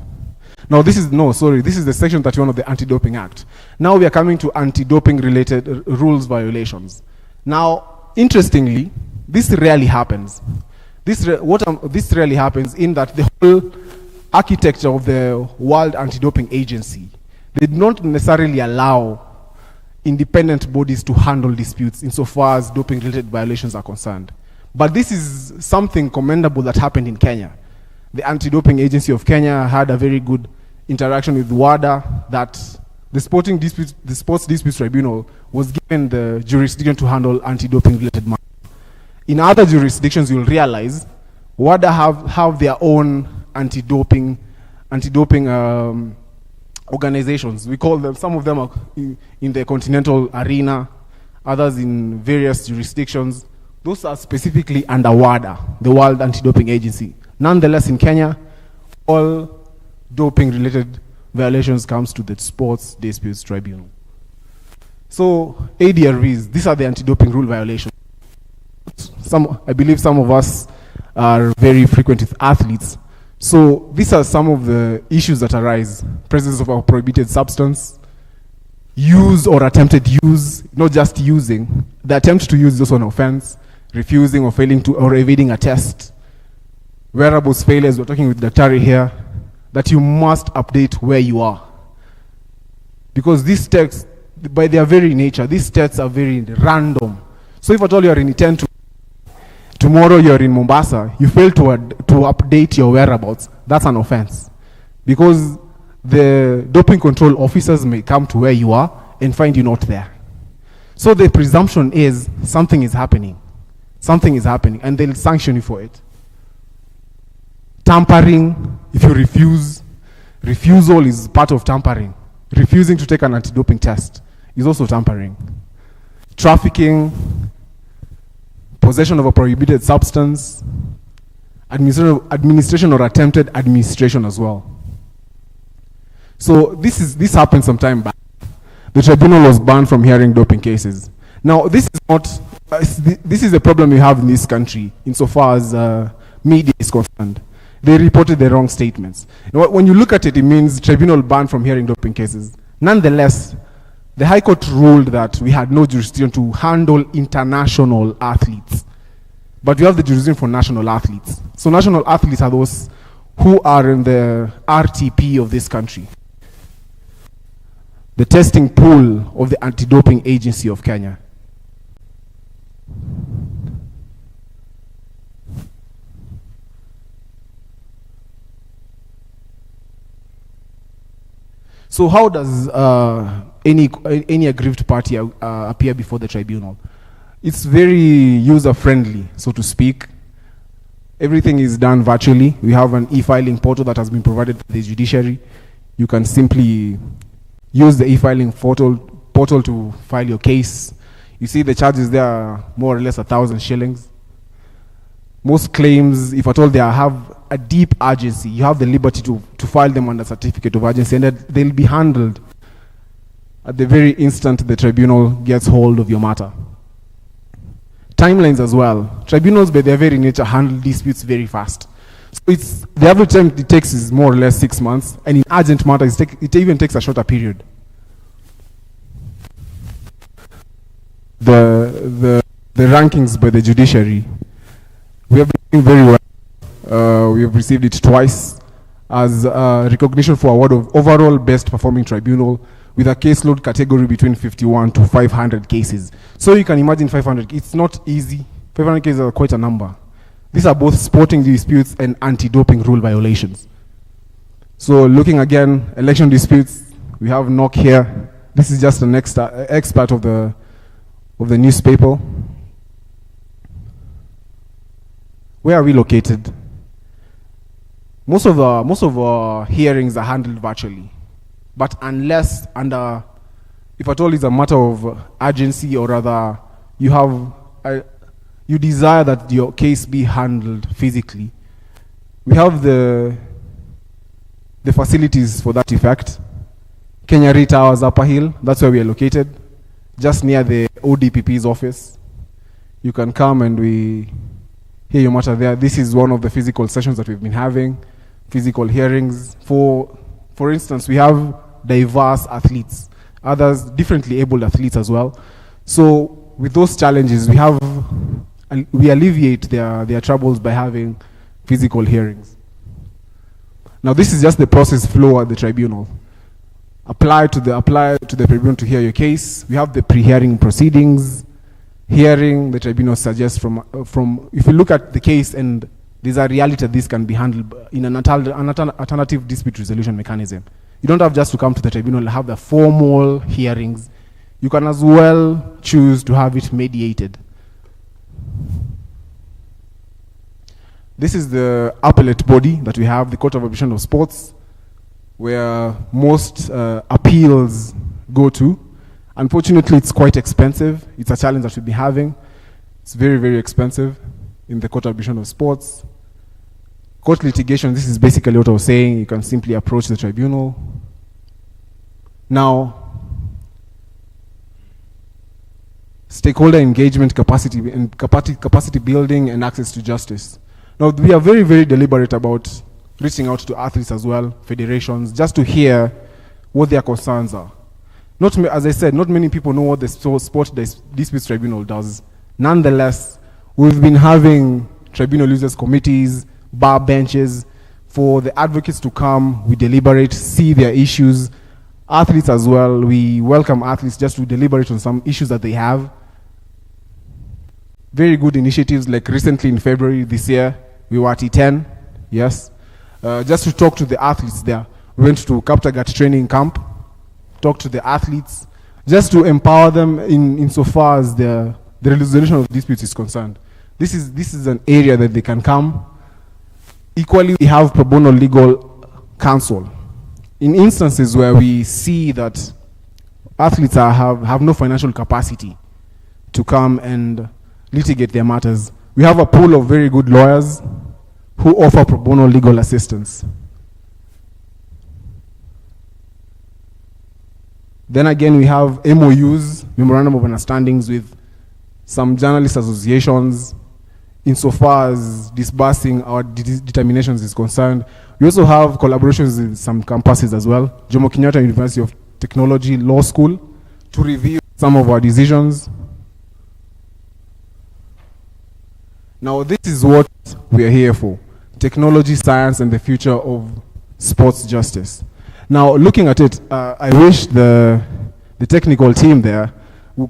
Now this is the Section 31 of the Anti-Doping Act. Now we are coming to anti-doping related rules violations. Now, interestingly, this rarely happens. This really happens in that the whole architecture of the World Anti-Doping Agency, they do not necessarily allow independent bodies to handle disputes insofar as doping-related violations are concerned. But this is something commendable that happened in Kenya. The Anti-Doping Agency of Kenya had a very good interaction with WADA, that the Sports Disputes Tribunal was given the jurisdiction to handle anti-doping related matters. In other jurisdictions, you'll realize WADA have their own anti-doping organizations. We call them, some of them are in the continental arena, others in various jurisdictions. Those are specifically under WADA, the World Anti-Doping Agency. Nonetheless, in Kenya, all doping-related violations comes to the Sports Disputes Tribunal. So, ADRVs, these are the anti-doping rule violations. I believe some of us are very frequent with athletes. So, these are some of the issues that arise. Presence of a prohibited substance, use or attempted use, not just using. The attempt to use is also an offense. Refusing or failing to, or evading a test. Wearables failures, we're talking with Daktari here, that you must update where you are. Because these texts, by their very nature, these tests are very random. So if at all you're in Iten, tomorrow you're in Mombasa, you fail to update your whereabouts, that's an offense. Because the doping control officers may come to where you are and find you not there. So the presumption is something is happening. Something is happening, and they'll sanction you for it. Tampering, if you refuse, refusal is part of tampering. Refusing to take an anti-doping test is also tampering. Trafficking, possession of a prohibited substance, administration or attempted administration as well. So this happened some time back. The tribunal was banned from hearing doping cases. Now, this is not. This is a problem we have in this country insofar as media is concerned. They reported the wrong statements. When you look at it, it means tribunal banned from hearing doping cases. Nonetheless, the High Court ruled that we had no jurisdiction to handle international athletes. But we have the jurisdiction for national athletes. So national athletes are those who are in the RTP of this country, the testing pool of the Anti-Doping Agency of Kenya. So how does any aggrieved party appear before the tribunal? It's very user-friendly, so to speak. Everything is done virtually. We have an e-filing portal that has been provided by the judiciary. You can simply use the e-filing portal to file your case. You see the charges there are more or less 1,000 shillings. Most claims, if at all they have a deep urgency, you have the liberty to file them under certificate of urgency, and that they'll be handled at the very instant the tribunal gets hold of your matter. Timelines as well. Tribunals, by their very nature, handle disputes very fast. So the average time it takes is more or less 6 months, and in urgent matters, it even takes a shorter period. The rankings by the judiciary, we have been doing very well. We have received it twice as recognition for award of overall best performing tribunal with a caseload category between 51 to 500 cases. So you can imagine 500, it's not easy. 500 cases are quite a number. These are both sporting disputes and anti-doping rule violations. So looking again, election disputes, we have NOC here. This is just an expert of the newspaper. Where are we located? Most of our hearings are handled virtually, but unless if at all it's a matter of urgency, or rather you desire that your case be handled physically, we have the facilities for that effect. Kenya Re Towers, Upper Hill, that's where we are located, just near the ODPP's office. You can come and we hear your matter there. This is one of the physical sessions that we've been having, physical hearings. For instance, we have diverse athletes, others differently abled athletes as well. So with those challenges, we have we alleviate their troubles by having physical hearings. Now, this is just the process flow at the tribunal. Apply to the tribunal to hear your case. We have the pre-hearing proceedings. Hearing, the tribunal suggests from if you look at the case and there's a reality that this can be handled in an alternative dispute resolution mechanism. You don't have just to come to the tribunal and have the formal hearings. You can as well choose to have it mediated. This is the appellate body that we have, the Court of Arbitration of Sports, where most appeals go to. Unfortunately, it's quite expensive. It's a challenge that we'll be having. It's very, very expensive in the Court of Arbitration of Sports. Court litigation, this is basically what I was saying. You can simply approach the tribunal. Now, stakeholder engagement, capacity building, and access to justice. Now, we are very, very deliberate about reaching out to athletes as well, federations, just to hear what their concerns are. As I said, not many people know what the Sport Disputes Tribunal does. Nonetheless, we've been having tribunal users committees, bar benches, for the advocates to come, we deliberate, see their issues. Athletes as well, we welcome athletes just to deliberate on some issues that they have. Very good initiatives, like recently in February this year, we were at E10, yes. Just to talk to the athletes there. We went to Kaptagat training camp, talked to the athletes, just to empower them insofar as the resolution of disputes is concerned. This is an area that they can come. Equally, we have pro bono legal counsel. In instances where we see that athletes have no financial capacity to come and litigate their matters, we have a pool of very good lawyers who offer pro bono legal assistance. Then again, we have MOUs, Memorandum of Understandings, with some journalist associations insofar as disbursing our determinations is concerned. We also have collaborations in some campuses as well. Jomo Kenyatta University of Technology Law School to review some of our decisions. Now, this is what we are here for: technology, science, and the future of sports justice. Now, looking at it, I wish the technical team there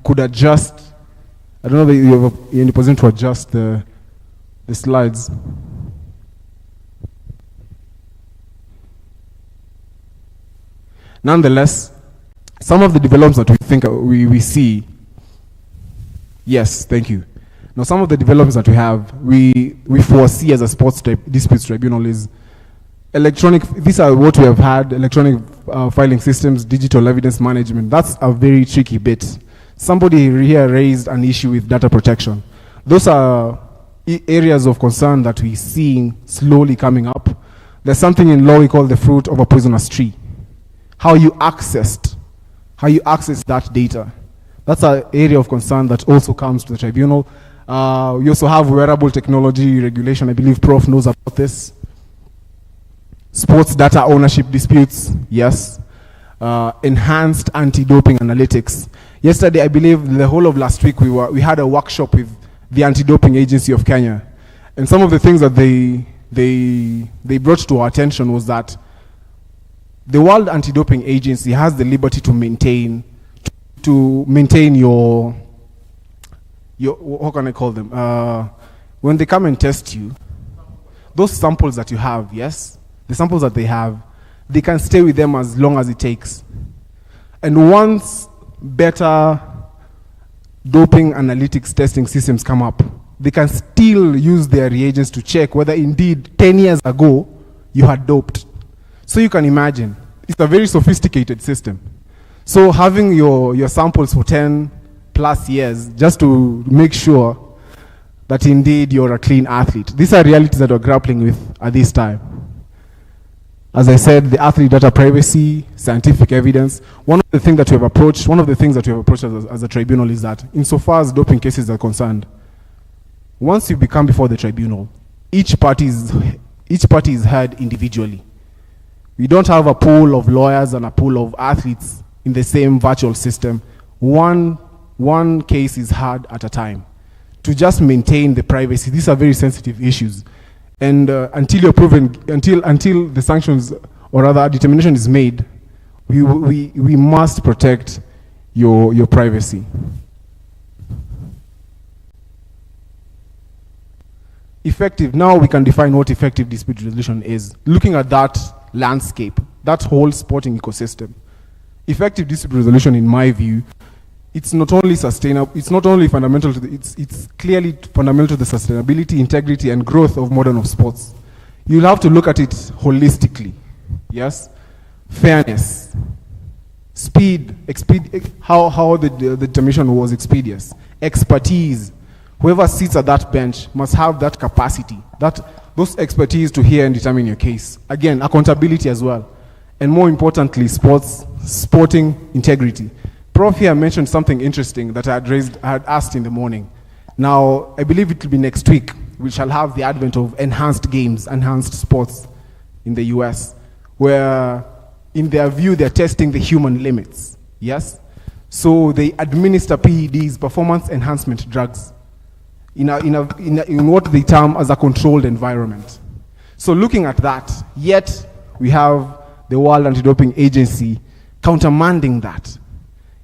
could adjust. I don't know if you're in a position to adjust the slides. Nonetheless, some of the developments that we think we see, yes, thank you. Now, some of the developments that we have, we foresee as a sports disputes tribunal is electronic. These are what we have had: electronic filing systems, digital evidence management. That's a very tricky bit. Somebody here raised an issue with data protection. Those are areas of concern that we see slowly coming up. There's something in law we call the fruit of a poisonous tree. How you access that data. That's an area of concern that also comes to the tribunal. We also have wearable technology regulation. I believe Prof knows about this. Sports data ownership disputes, yes. Enhanced anti-doping analytics. Yesterday, I believe the whole of last week, we had a workshop with the Anti-Doping Agency of Kenya. And some of the things that they brought to our attention was that the World Anti-Doping Agency has the liberty to maintain your how can I call them? When they come and test you, those samples that you have, yes, the samples that they have, they can stay with them as long as it takes. And once better doping analytics testing systems come up, they can still use their reagents to check whether indeed 10 years ago you had doped. So you can imagine, it's a very sophisticated system. So having your samples for 10 plus years just to make sure that indeed you're a clean athlete. These are realities that we're grappling with at this time. As I said, the athlete data privacy, scientific evidence. One of the things that we have approached as a tribunal is that insofar as doping cases are concerned, once you become before the tribunal, each party is heard individually. We don't have a pool of lawyers and a pool of athletes in the same virtual system. One case is heard at a time to just maintain the privacy. These are very sensitive issues. And until you're proven, until the sanctions or rather determination is made, we must protect your privacy. Effective, now we can define what effective dispute resolution is. Looking at that landscape, that whole sporting ecosystem, effective dispute resolution, in my view, it's not only sustainable, it's not only fundamental to the, it's clearly fundamental to the sustainability, integrity, and growth of modern sports. You'll have to look at it holistically. Yes? Fairness, speed, how the determination was expeditious, expertise. Whoever sits at that bench must have that capacity, those expertise to hear and determine your case. Again, accountability as well. And more importantly, sporting integrity. Prof here mentioned something interesting that I had asked in the morning. Now, I believe it will be next week, we shall have the advent of enhanced games, enhanced sports in the US, where in their view, they're testing the human limits. Yes? So they administer PEDs, performance enhancement drugs, in what they term as a controlled environment. So looking at that, yet we have the World Anti-Doping Agency countermanding that.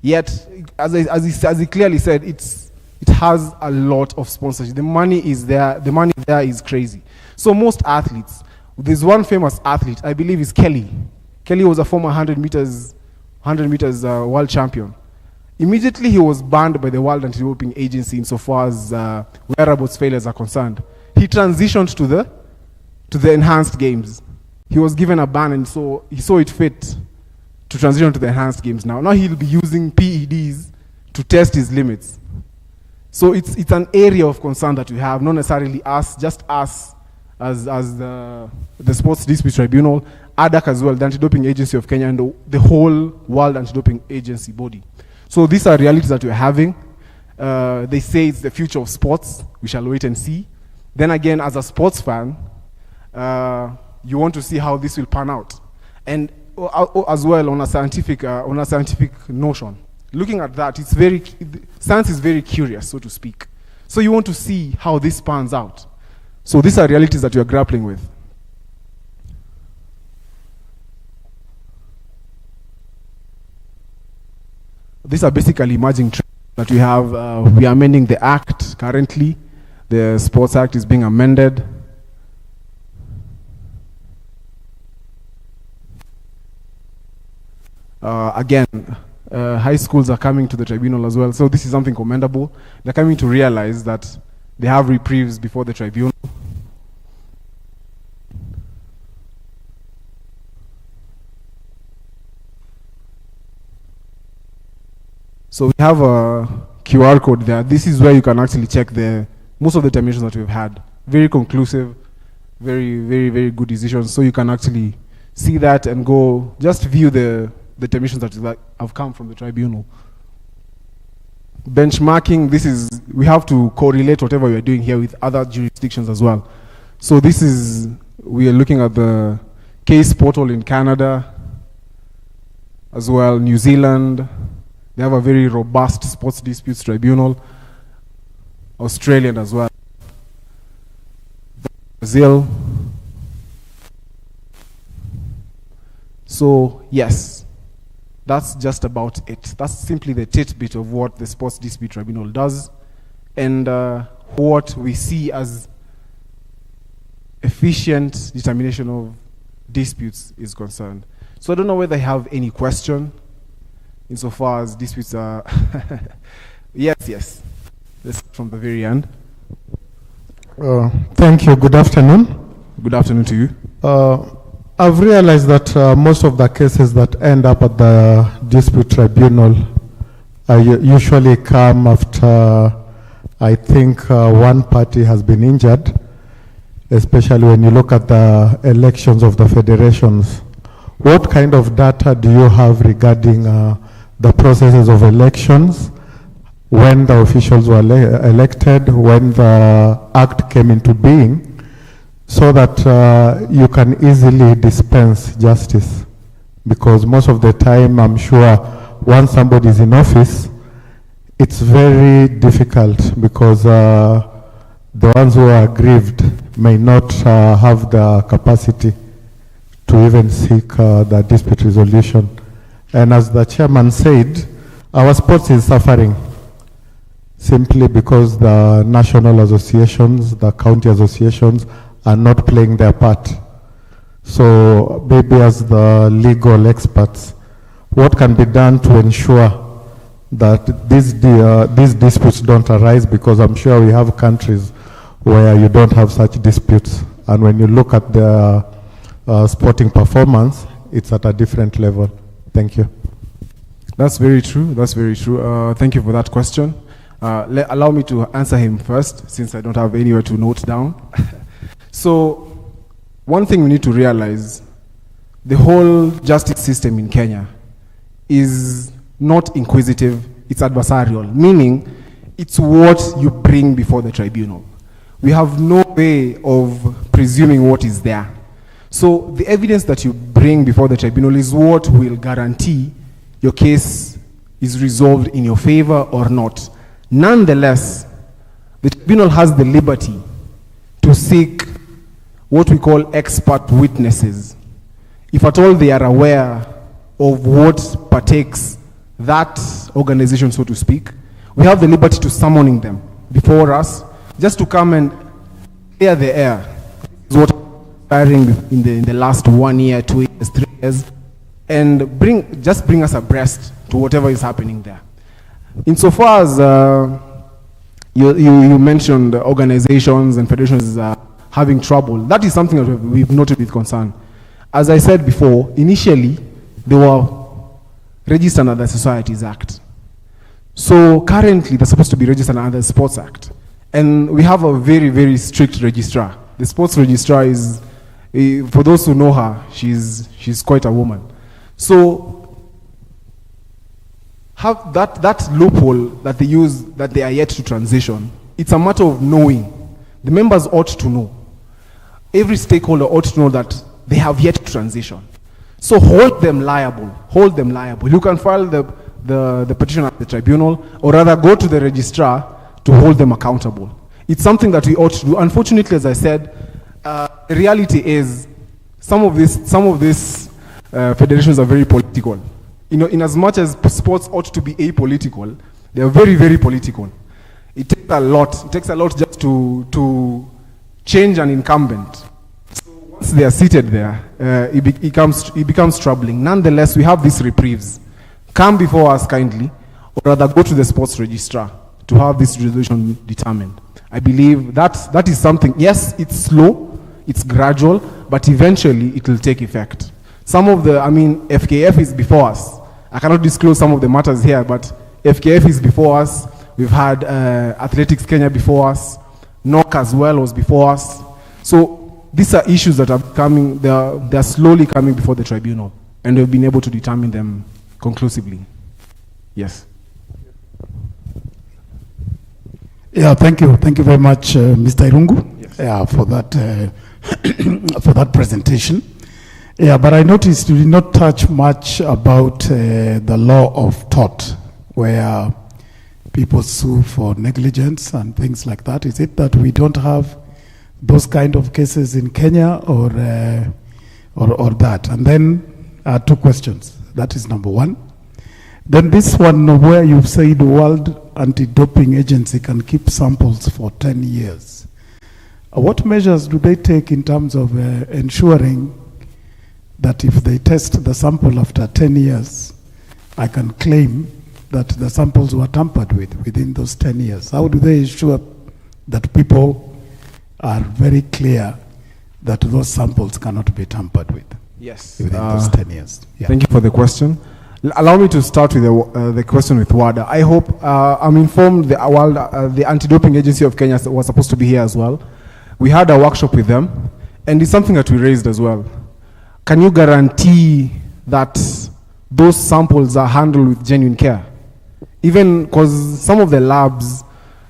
Yet, as he clearly said, it has a lot of sponsorship. The money is there. The money there is crazy. So most athletes, there's one famous athlete, I believe is Kelly. Kelly was a former 100 meters world champion. Immediately he was banned by the World Anti-Doping Agency insofar as wearables failures are concerned. He transitioned to the enhanced games. He was given a ban, and so he saw it fit to transition to the enhanced games now. Now he'll be using PEDs to test his limits. So it's an area of concern that we have, not necessarily us, just us as the Sports Dispute Tribunal, ADAC as well, the Anti-Doping Agency of Kenya, and the whole World Anti-Doping Agency body. So these are realities that we're having. They say it's the future of sports. We shall wait and see. Then again, as a sports fan, you want to see how this will pan out. And as well on a scientific notion. Looking at that, science is very curious, so to speak. So you want to see how this pans out. So these are realities that we are grappling with. These are basically emerging trends that we have. We are amending the Act currently. The Sports Act is being amended. Again, high schools are coming to the tribunal as well. So this is something commendable. They're coming to realize that they have reprieves before the tribunal. So we have a QR code there. This is where you can actually check most of the determinations that we've had. Very conclusive, very, very, very good decisions. So you can actually see that and go, just view the determinations that have come from the tribunal. Benchmarking, we have to correlate whatever we are doing here with other jurisdictions as well. So we are looking at the case portal in Canada as well, New Zealand. They have a very robust sports disputes tribunal. Australian as well. Brazil. So yes, that's just about it. That's simply the tidbit of what the Sports Dispute Tribunal does and what we see as efficient determination of disputes is concerned. So I don't know whether I have any question insofar as disputes are... Yes. Let's from the very end. Thank you. Good afternoon. Good afternoon to you. I've realized that most of the cases that end up at the dispute tribunal usually come after, I think, one party has been injured, especially when you look at the elections of the federations. What kind of data do you have regarding the processes of elections, when the officials were elected, when the act came into being, so that you can easily dispense justice? Because most of the time, I'm sure, once somebody is in office, it's very difficult because the ones who are aggrieved may not have the capacity to even seek the dispute resolution. And as the chairman said, our sports is suffering simply because the national associations, the county associations are not playing their part. So maybe as the legal experts, what can be done to ensure that these disputes don't arise? Because I'm sure we have countries where you don't have such disputes. And when you look at the sporting performance, it's at a different level. Thank you. That's very true. That's very true. Thank you for that question. Allow me to answer him first, since I don't have anywhere to note down. So, one thing we need to realize, the whole justice system in Kenya is not inquisitive, it's adversarial, meaning it's what you bring before the tribunal. We have no way of presuming what is there. So the evidence that you bring before the tribunal is what will guarantee your case is resolved in your favor or not. Nonetheless, the tribunal has the liberty to seek what we call expert witnesses. If at all they are aware of what partakes that organization, so to speak, we have the liberty to summoning them before us, just to come and clear the air. This is what occurring in the last 1 year, 2 years, 3 years, and bring us abreast to whatever is happening there. Insofar as you mentioned organizations and federations having trouble, that is something that we've noted with concern. As I said before, initially they were registered under the Societies Act. So currently they're supposed to be registered under the Sports Act. And we have a very, very strict registrar. The sports registrar is, for those who know her, she's quite a woman. So have that loophole that they use, that they are yet to transition, it's a matter of knowing. The members ought to know. Every stakeholder ought to know that they have yet to transition. So hold them liable. Hold them liable. You can file the petition at the tribunal, or rather go to the registrar to hold them accountable. It's something that we ought to do. Unfortunately, as I said, the reality is some of these federations are very political. You know, in as much as sports ought to be apolitical, they are very, very political. It takes a lot. It takes a lot just to change an incumbent. So once they are seated there, it becomes troubling. Nonetheless, we have these reprieves. Come before us kindly, or rather go to the sports registrar to have this resolution determined. I believe that is something, yes, it's slow, it's gradual, but eventually it will take effect. FKF is before us. I cannot disclose some of the matters here, but FKF is before us. We've had Athletics Kenya before us. NOC as well was before us. So these are issues that are coming, they're slowly coming before the tribunal, and we've been able to determine them conclusively. Yes. Yeah, thank you. Thank you very much, Mr. Irungu, yes, for that presentation. Yeah, but I noticed you did not touch much about the law of tort, where people sue for negligence and things like that. Is it that we don't have those kind of cases in Kenya, or that? And then 2 questions. That is number 1. Then this one where you've said the World Anti-Doping Agency can keep samples for 10 years. What measures do they take in terms of ensuring that if they test the sample after 10 years, I can claim that the samples were tampered with within those 10 years? How do they ensure that people are very clear that those samples cannot be tampered with? Yes. Within those 10 years. Yeah. Thank you for the question. Allow me to start with the question with WADA. I hope, I'm informed the Anti-Doping Agency of Kenya was supposed to be here as well. We had a workshop with them, and it's something that we raised as well. Can you guarantee that those samples are handled with genuine care? Even because some of the labs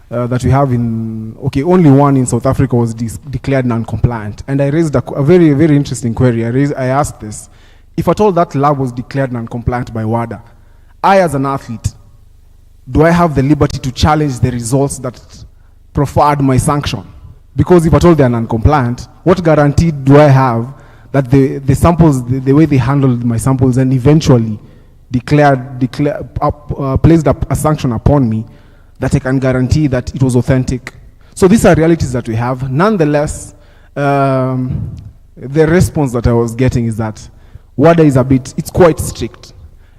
that we have only one in South Africa was declared non-compliant. And I raised a very, very interesting query. I asked this. If at all that lab was declared non-compliant by WADA, I as an athlete, do I have the liberty to challenge the results that proffered my sanction? Because if at all they are non-compliant, what guarantee do I have that the samples, the way they handled my samples and eventually placed a sanction upon me, that I can guarantee that it was authentic? So these are realities that we have. Nonetheless, the response that I was getting is that WADA is it's quite strict.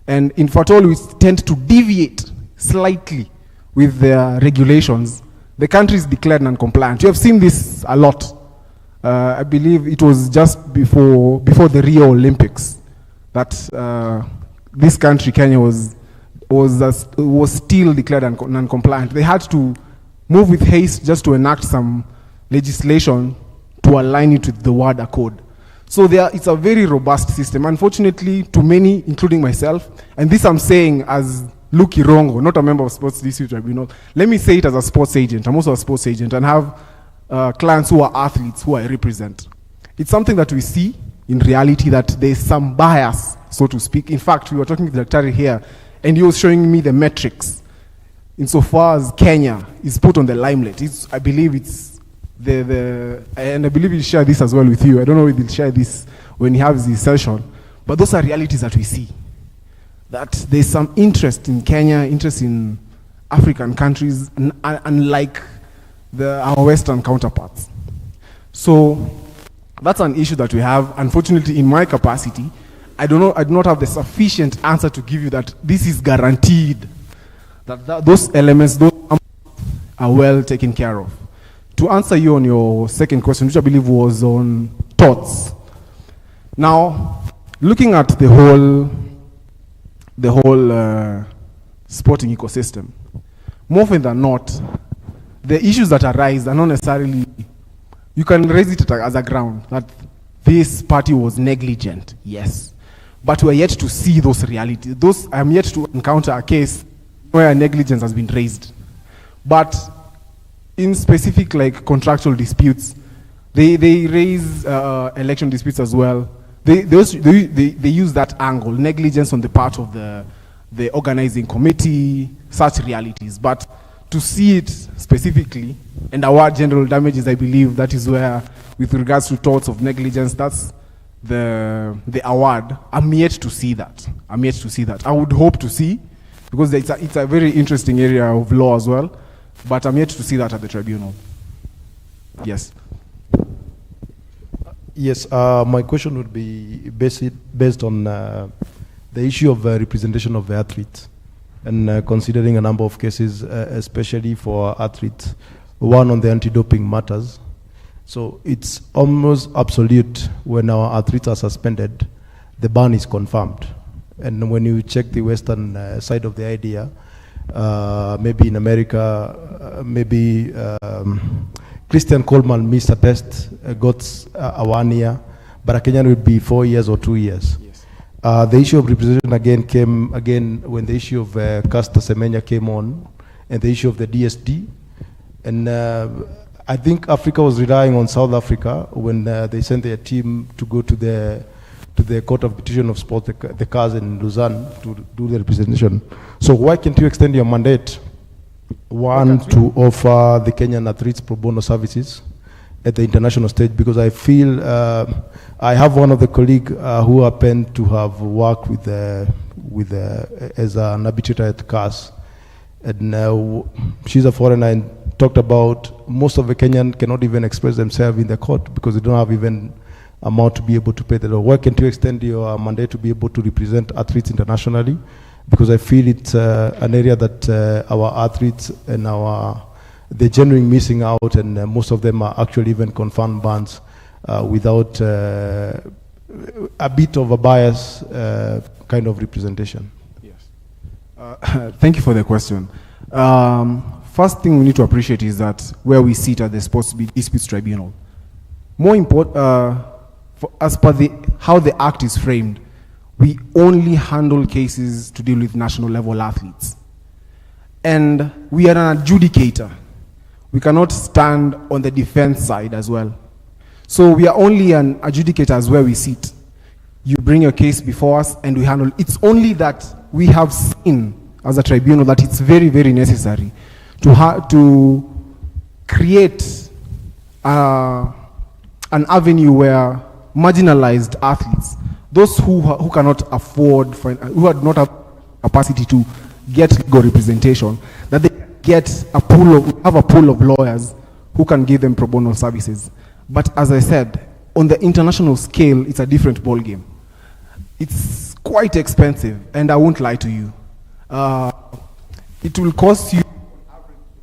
And in fact, all we tend to deviate slightly with their regulations. The country is declared non-compliant. You have seen this a lot. I believe it was just before the Rio Olympics that this country, Kenya, was still declared non-compliant. They had to move with haste just to enact some legislation to align it with the WADA code. So it's a very robust system. Unfortunately, to many, including myself, and this I'm saying as Luki Rongo, not a member of Sports Dispute Tribunal. Let me say it as a sports agent. I'm also a sports agent and have clients who are athletes who I represent. It's something that we see in reality, that there's some bias, so to speak. In fact, we were talking with Dr. here, and he was showing me the metrics insofar as Kenya is put on the limelight. I believe it's and I believe he'll share this as well with you. I don't know if he'll share this when he has his session, but those are realities that we see. That there's some interest in Kenya, interest in African countries, unlike our Western counterparts. So that's an issue that we have. Unfortunately, in my capacity, I do not have the sufficient answer to give you that this is guaranteed, that those elements are well taken care of. To answer you on your second question, which I believe was on thoughts. Now, looking at the whole sporting ecosystem, more often than not, the issues that arise are not necessarily, you can raise it as a ground that this party was negligent, yes. But we are yet to see those realities. I am yet to encounter a case where negligence has been raised. But in specific, like contractual disputes, they raise election disputes as well. They use that angle, negligence on the part of the organizing committee, such realities. But to see it specifically and award general damages, I believe that is where, with regards to thoughts of negligence, that's the award. I'm yet to see that. I would hope to see, because it's a very interesting area of law as well, but I'm yet to see that at the tribunal. Yes. Yes, my question would be based on the issue of representation of the athletes, and considering a number of cases, especially for athletes, one on the anti-doping matters. So it's almost absolute when our athletes are suspended, the ban is confirmed. And when you check the Western side of the idea, maybe in America, Christian Coleman missed a test, got a 1 year, but a Kenyan would be 4 years or 2 years. Yes. The issue of representation came when the issue of Caster Semenya came on, and the issue of the DSD. And I think Africa was relying on South Africa when they sent their team to go to the Court of Petition of Sport, the CAS in Lausanne, to do the representation. So why can't you extend your mandate? One, to offer the Kenyan athletes pro bono services at the international stage, because I feel I have one of the colleagues who happened to have worked as an arbitrator at CAS, and she's a foreigner, and talked about most of the Kenyan cannot even express themselves in the court because they don't have even amount to be able to pay the law. Why can't you extend your mandate to be able to represent athletes internationally? Because I feel it's an area that our athletes and they're genuinely missing out, and most of them are actually even confirmed bans without a bit of a bias kind of representation. Yes. Thank you for the question. First thing we need to appreciate is that where we sit at the Sports Disputes Tribunal, more important, as per how the Act is framed, we only handle cases to deal with national level athletes. And we are an adjudicator. We cannot stand on the defense side as well. So we are only an adjudicator as where we sit. You bring your case before us and we handle. It's only that we have seen as a tribunal that it's very, very necessary to create an avenue where marginalized athletes, those who cannot afford, who had not have capacity to get legal representation, that they have a pool of lawyers who can give them pro bono services. But as I said, on the international scale, it's a different ballgame. It's quite expensive, and I won't lie to you. It will cost you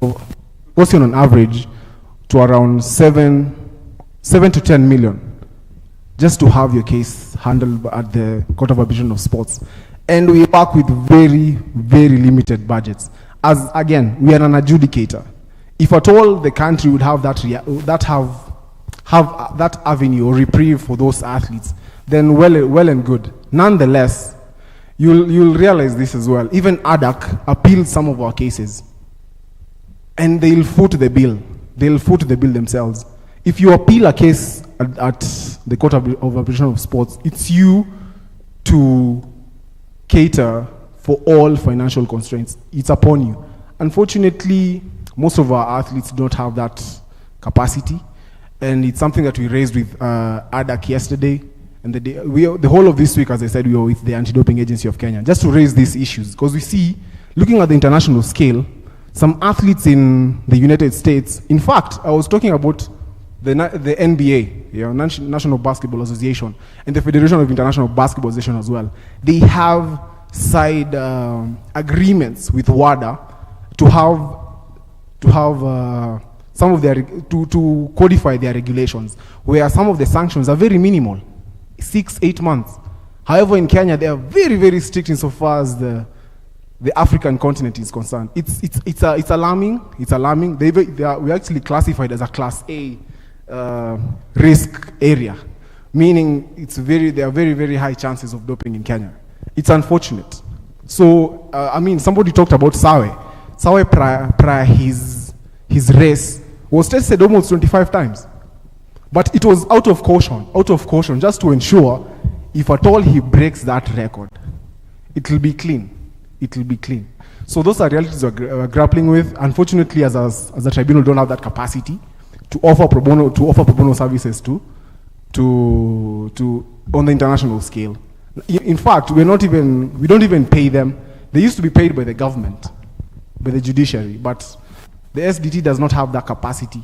on average to around 7 to 10 million just to have your case handled at the Court of Arbitration of Sports. And we work with very, very limited budgets. As again, we are an adjudicator. If at all the country would have that avenue or reprieve for those athletes, then well and good. Nonetheless, you'll realize this as well. Even ADAC appealed some of our cases, and they'll foot the bill. They'll foot the bill themselves. If you appeal a case at the Court of Arbitration of Sports, it's you to cater for all financial constraints. It's upon you. Unfortunately, most of our athletes don't have that capacity, and it's something that we raised with ADAC yesterday. And the whole of this week, as I said, we were with the Anti-Doping Agency of Kenya, just to raise these issues. Because we see, looking at the international scale, some athletes in the United States, in fact, I was talking about the NBA, National Basketball Association, and the Federation of International Basketball Association as well. They have side agreements with WADA to have some of their, to codify their regulations, where some of the sanctions are very minimal. 6-8 months. However, in Kenya, they are very, very strict insofar as the African continent is concerned. It's alarming. It's alarming. We actually classified as a Class A risk area, meaning there are very, very high chances of doping in Kenya. It's unfortunate. So, somebody talked about Sawe. Sawe prior his race was tested almost 25 times. But it was out of caution, just to ensure if at all he breaks that record, it will be clean. It will be clean. So those are realities we're grappling with. Unfortunately, as a tribunal, don't have that capacity to offer pro bono services to on the international scale. In fact, we don't even pay them. They used to be paid by the government, by the judiciary, but the SDT does not have that capacity.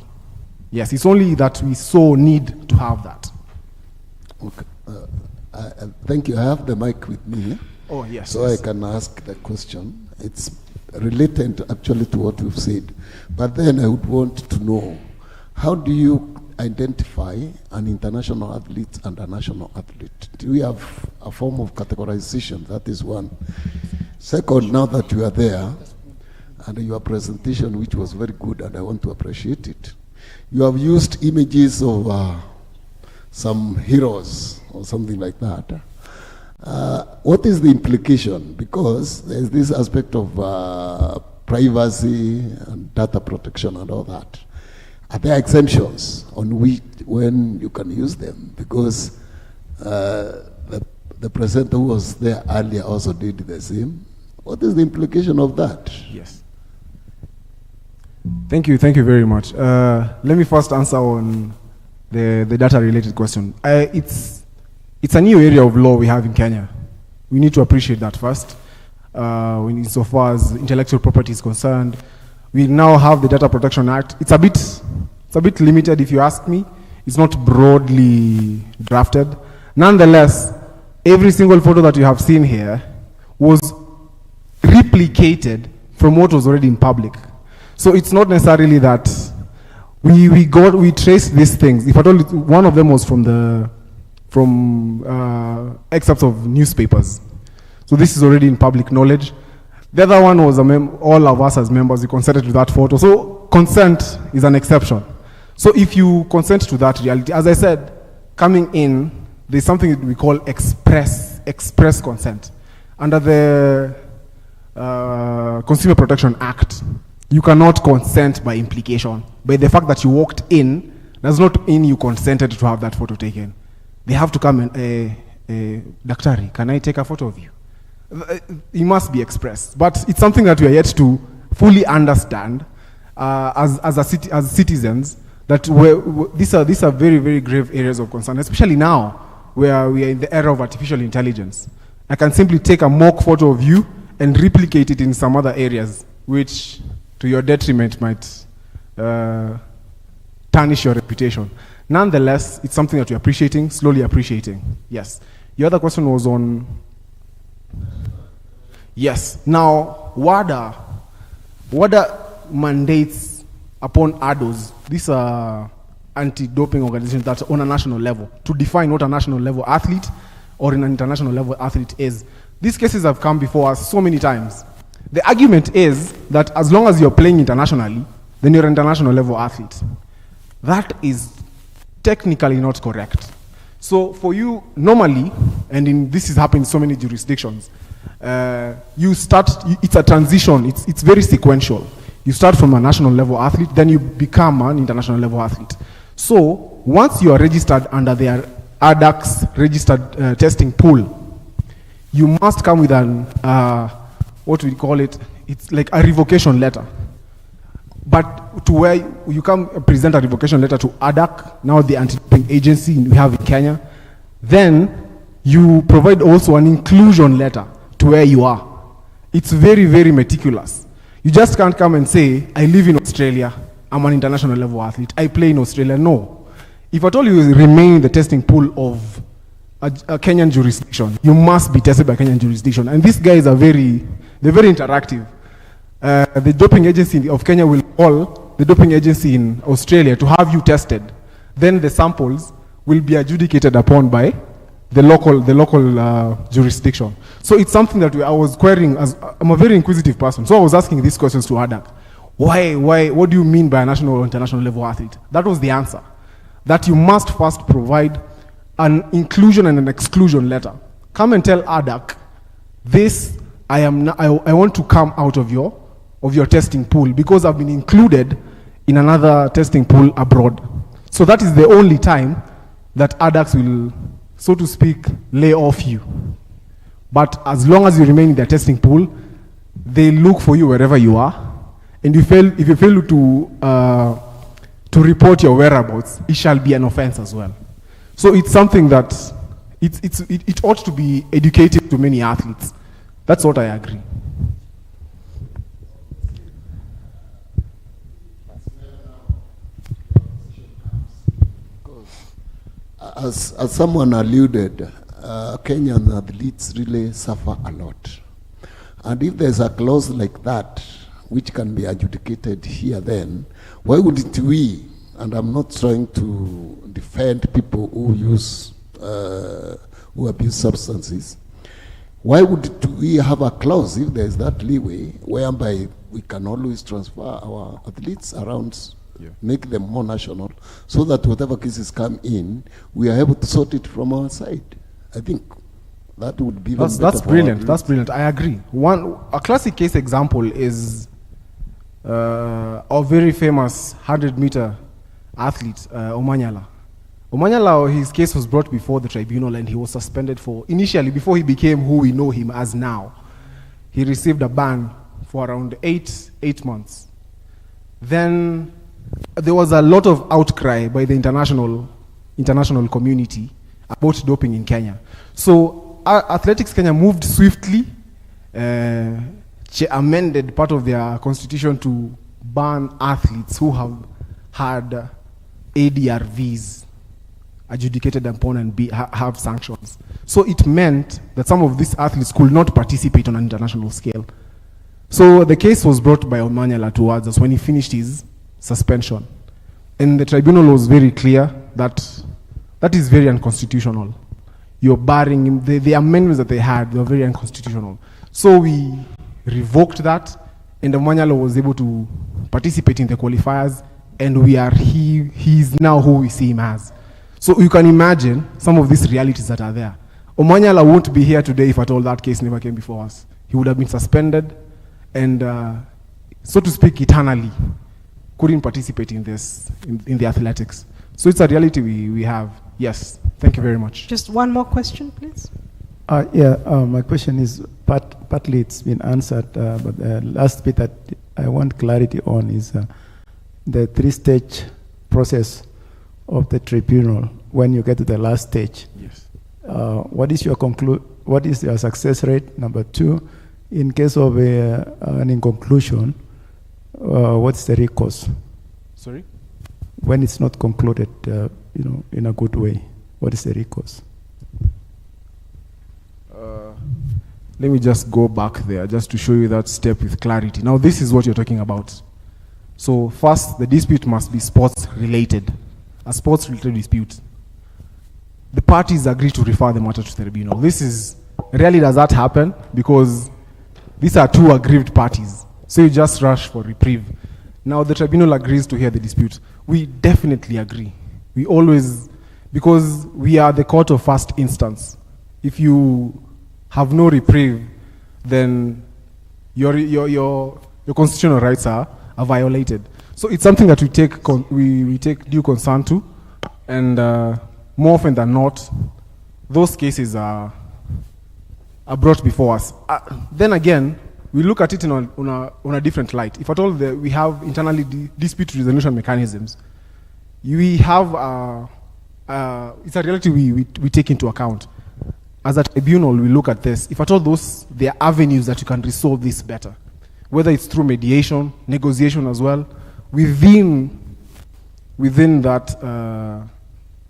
Yes, it's only that we so need to have that. Okay. Thank you. I have the mic with me. Oh, yes. So yes. I can ask the question. It's related actually to what we've said. But then I would want to know, how do you identify an international athlete and a national athlete? Do we have a form of categorization? That is one. Second, now that you are there, and your presentation, which was very good, and I want to appreciate it, you have used images of some heroes or something like that. What is the implication? Because there's this aspect of privacy and data protection and all that. Are there exemptions on when you can use them? Because the presenter who was there earlier also did the same. What is the implication of that? Yes. Thank you very much. Let me first answer on the data-related question. It's a new area of law we have in Kenya. We need to appreciate that first. Insofar as intellectual property is concerned, we now have the Data Protection Act. It's a bit limited, if you ask me. It's not broadly drafted. Nonetheless, every single photo that you have seen here was replicated from what was already in public. So it's not necessarily that we traced these things. If at all, one of them was from excerpts of newspapers. So this is already in public knowledge. The other one was all of us as members, we consented to that photo. So consent is an exception. So if you consent to that reality, as I said, coming in, there's something that we call express consent. Under the Consumer Protection Act, you cannot consent by implication. By the fact that you walked in, does not mean you consented to have that photo taken. They have to come and, Daktari, can I take a photo of you? it must be expressed. But it's something that we are yet to fully understand as citizens, that these are very, very grave areas of concern, especially now where we are in the era of artificial intelligence. I can simply take a mock photo of you and replicate it in some other areas, which to your detriment might tarnish your reputation. Nonetheless, it's something that we're appreciating, slowly appreciating. Yes. Your other question was on... Yes. Now, WADA mandates upon ADOs, these are anti-doping organizations that are on a national level, to define what a national level athlete or an international level athlete is. These cases have come before us so many times. The argument is that as long as you're playing internationally, then you're an international level athlete. That is technically not correct. So for you, normally, and this is happening in so many jurisdictions, it's a transition, it's very sequential. You start from a national level athlete, then you become an international level athlete. So once you are registered under their ADAX registered testing pool, you must come with an, what we call it, it's like a revocation letter. But to where you come present a revocation letter to ADAC, now the anti-doping agency we have in Kenya, then you provide also an inclusion letter to where you are. It's very, very meticulous. You just can't come and say, I live in Australia, I'm an international level athlete, I play in Australia. No. If at all you remain in the testing pool of a Kenyan jurisdiction, you must be tested by Kenyan jurisdiction. And these guys are they're very interactive. The doping agency of Kenya will call the doping agency in Australia to have you tested. Then the samples will be adjudicated upon by the local jurisdiction. So it's something that I was querying, as I'm a very inquisitive person, so I was asking these questions to ADAC. What do you mean by a national or international level athlete? That was the answer. That you must first provide an inclusion and an exclusion letter. Come and tell ADAC, I want to come out of your testing pool because I've been included in another testing pool abroad. So that is the only time that ADACs will, so to speak, lay off you. But as long as you remain in their testing pool, they look for you wherever you are. And if you fail to report your whereabouts, it shall be an offense as well. So it's something that it ought to be educated to many athletes. That's what I agree. As someone alluded, Kenyan athletes really suffer a lot. And if there's a clause like that, which can be adjudicated here then, why wouldn't we, and I'm not trying to defend people who abuse substances, why would we have a clause if there's that leeway whereby we can always transfer our athletes around, make them more national, so that whatever cases come in, we are able to sort it from our side? I think that would be that's brilliant. That's brilliant. I agree. A classic case example is our very famous 100-meter athlete, Omanyala. Omanyala, his case was brought before the tribunal and he was suspended for, initially, before he became who we know him as now, he received a ban for around eight months. Then there was a lot of outcry by the international community about doping in Kenya. So Athletics Kenya moved swiftly, amended part of their constitution to ban athletes who have had ADRVs adjudicated upon and have sanctions. So it meant that some of these athletes could not participate on an international scale. So the case was brought by Omanyala towards us when he finished his suspension. And the tribunal was very clear that that is very unconstitutional. You're barring him. The amendments that they had were very unconstitutional. So we revoked that, and Omanyala was able to participate in the qualifiers, and he's now who we see him as. So you can imagine some of these realities that are there. Omanyala won't be here today if at all that case never came before us. He would have been suspended and, so to speak, eternally couldn't participate in the athletics. So it's a reality we have. Yes. Thank you very much. Just one more question, please. My question is partly it's been answered, but the last bit that I want clarity on is the three-stage process of the tribunal when you get to the last stage. Yes. What is your success rate? Number two, in case of an inconclusion, what's the recourse? Sorry? When it's not concluded, in a good way, what is the recourse? Let me just go back there just to show you that step with clarity. Now, this is what you're talking about. So, first, the dispute must be sports-related, a sports-related dispute. The parties agree to refer the matter to the tribunal. Rarely does that happen because these are two aggrieved parties. So you just rush for reprieve. Now, the tribunal agrees to hear the dispute. We definitely agree. We always, because we are the court of first instance. If you have no reprieve, then your constitutional rights are violated. So it's something that we take due concern to, and more often than not, those cases are brought before us. Then again, we look at it on a different light. If at all we have internally dispute resolution mechanisms, we have it's a reality we take into account. As a tribunal, we look at this. If at all there are avenues that you can resolve this better, whether it's through mediation, negotiation as well, within that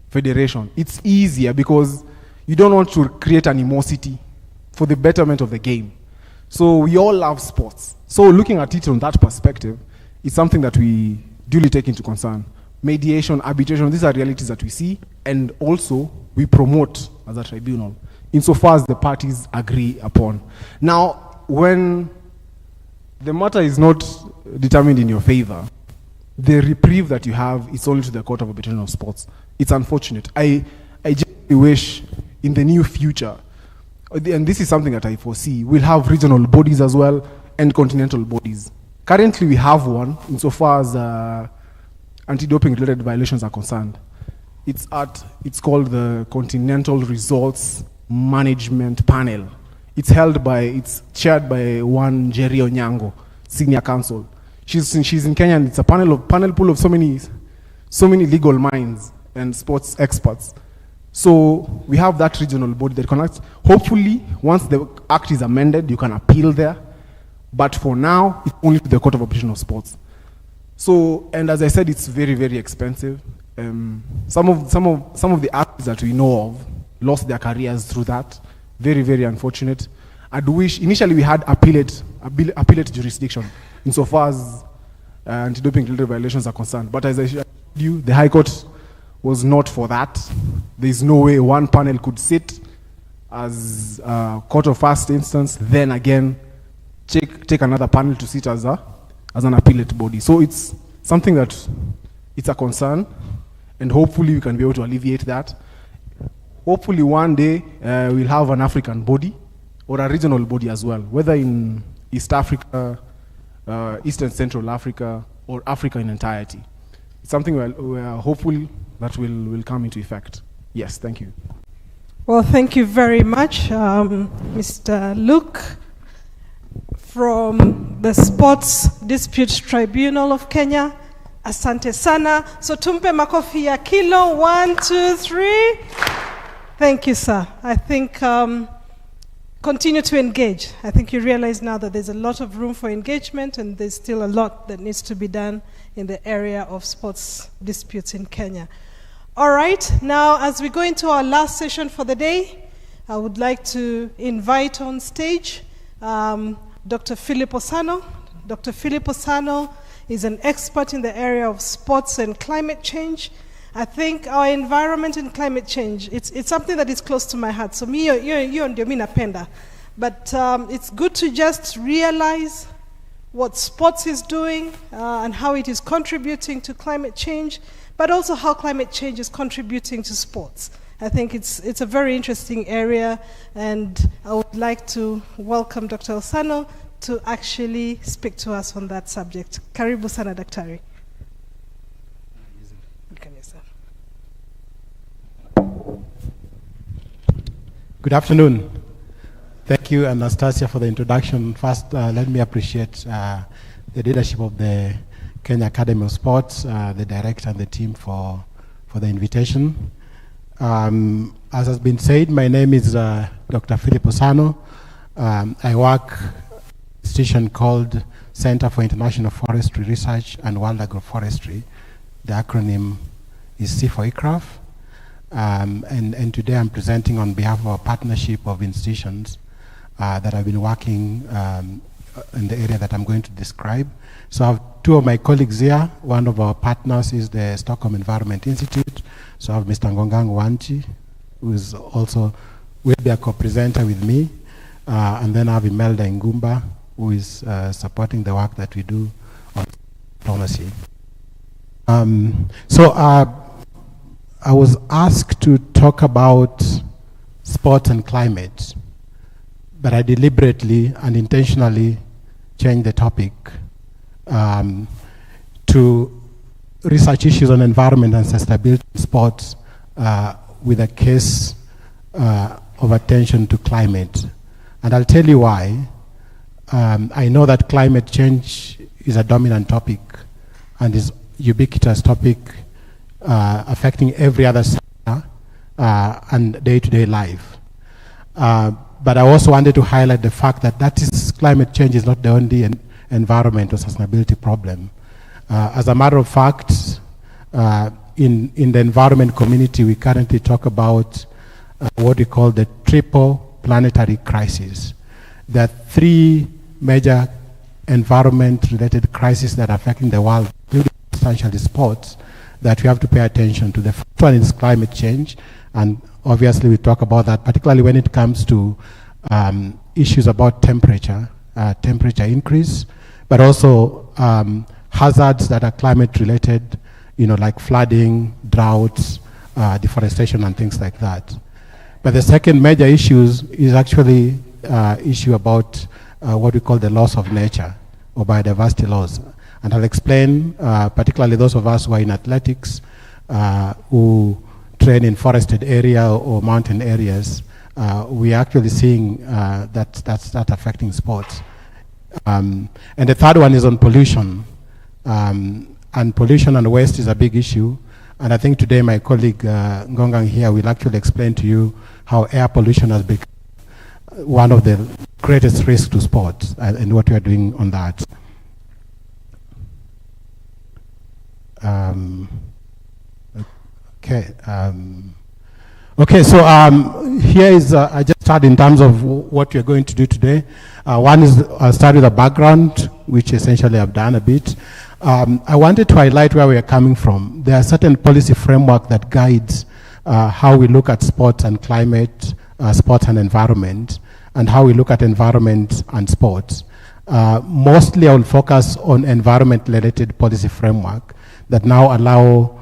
federation, it's easier because you don't want to create animosity for the betterment of the game. So we all love sports. So looking at it from that perspective, it's something that we duly take into concern. Mediation, arbitration, these are realities that we see, and also we promote as a tribunal, insofar as the parties agree upon. Now, when the matter is not determined in your favor, the reprieve that you have is only to the Court of Arbitration of Sports. It's unfortunate. I genuinely wish in the near future, and this is something that I foresee, we'll have regional bodies as well and continental bodies. Currently, we have one insofar as anti-doping related violations are concerned. It's called the Continental Results Management Panel. It's chaired by one Jerry Onyango, senior counsel. She's in Kenya, and it's a panel pool of so many legal minds and sports experts. So we have that regional body that connects. Hopefully, once the act is amended, you can appeal there. But for now, it's only to the Court of Arbitration of Sports. So, and as I said, it's very, very expensive. Some of the athletes that we know of lost their careers through that. Very, very unfortunate. I'd wish initially we had appellate jurisdiction insofar as anti-doping related violations are concerned. But as I showed you, the High Court was not for that. There's no way one panel could sit as a court of first instance, then again take another panel to sit as an appellate body. So it's something that it's a concern, and hopefully we can be able to alleviate that. Hopefully one day we'll have an African body or a regional body as well, whether in East Africa, East and Central Africa, or Africa in entirety. It's something we are hopeful that will come into effect. Yes, thank you. Well, thank you very much, Mr. Luke, from the Sports Dispute Tribunal of Kenya. Asante sana. So tumpe makofi ya kilo. 1, 2, 3. Thank you, sir. I think continue to engage. I think you realize now that there's a lot of room for engagement, and there's still a lot that needs to be done in the area of sports disputes in Kenya. All right, now as we go into our last session for the day, I would like to invite on stage Dr. Philip Osano. Dr. Philip Osano is an expert in the area of sports and climate change. I think our environment and climate change, it's something that is close to my heart. So me, you ndio mimi napenda. But it's good to just realize what sports is doing and how it is contributing to climate change, but also how climate change is contributing to sports. I think it's a very interesting area, and I would like to welcome Dr. Osano to actually speak to us on that subject. Karibu sana daktari. Good afternoon. Thank you, Anastasia, for the introduction. First, let me appreciate the leadership of the Kenya Academy of Sports, the director and the team for the invitation. As has been said, my name is Dr. Philip Osano. I work at an institution called Center for International Forestry Research and Wild Agroforestry. The acronym is C for ICRAF. And today I'm presenting on behalf of a partnership of institutions that have been working in the area that I'm going to describe. So I have two of my colleagues here. One of our partners is the Stockholm Environment Institute. So I have Mr. Ngongang Wanchi, who is also will be a co-presenter with me. And then I have Imelda Ngumba, who is supporting the work that we do on diplomacy. I was asked to talk about sports and climate, but I deliberately and intentionally changed the topic to research issues on environment and sustainability in sports with a case of attention to climate. And I'll tell you why. I know that climate change is a dominant topic and is ubiquitous topic affecting every other sector and day-to-day life. But I also wanted to highlight the fact that climate change is not the only environment or sustainability problem. As a matter of fact, in the environment community, we currently talk about what we call the triple planetary crisis. There are three major environment-related crises that are affecting the world, including substantially sports, that we have to pay attention to. The first one is climate change, and obviously we talk about that, particularly when it comes to issues about temperature increase, but also hazards that are climate-related, like flooding, droughts, deforestation, and things like that. But the second major issue is actually issue about what we call the loss of nature, or biodiversity loss. And I'll explain, particularly those of us who are in athletics, who train in forested area or mountain areas, we're actually seeing that's affecting sports. And the third one is on pollution. And pollution and waste is a big issue. And I think today my colleague Ngongang here will actually explain to you how air pollution has become one of the greatest risks to sports and what we are doing on that. Okay, so here is, I just start in terms of what we're going to do today. One is, I'll start with a background, which essentially I've done a bit. I wanted to highlight where we are coming from. There are certain policy framework that guides how we look at sports and climate, sports and environment, and how we look at environment and sports. Mostly I will focus on environment-related policy framework that now allow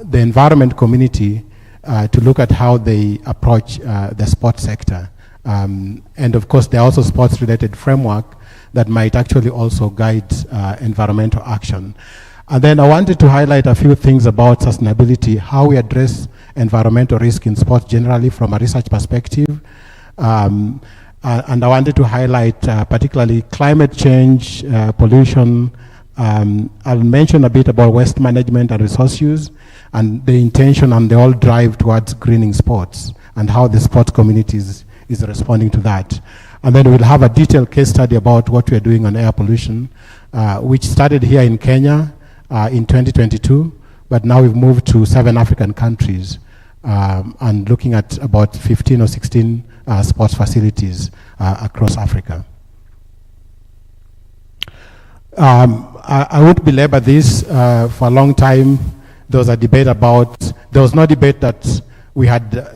the environment community to look at how they approach the sports sector. And of course, there are also sports-related framework that might actually also guide environmental action. And then I wanted to highlight a few things about sustainability, how we address environmental risk in sports generally from a research perspective. And I wanted to highlight particularly climate change, pollution. I'll mention a bit about waste management and resource use, and the intention and the whole drive towards greening sports, and how the sports community is responding to that. And then we'll have a detailed case study about what we're doing on air pollution, which started here in Kenya in 2022, but now we've moved to 7 African countries and looking at about 15 or 16 sports facilities across Africa. I won't belabor this. For a long time, there was a debate about, there was no debate that we had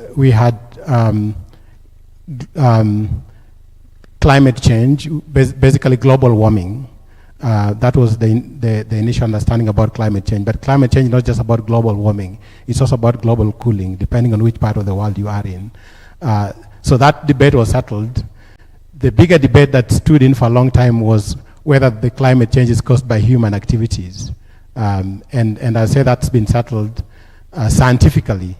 climate change, basically global warming. That was the initial understanding about climate change. But climate change is not just about global warming. It's also about global cooling, depending on which part of the world you are in. So that debate was settled. The bigger debate that stood in for a long time was whether the climate change is caused by human activities. And I say that's been settled scientifically.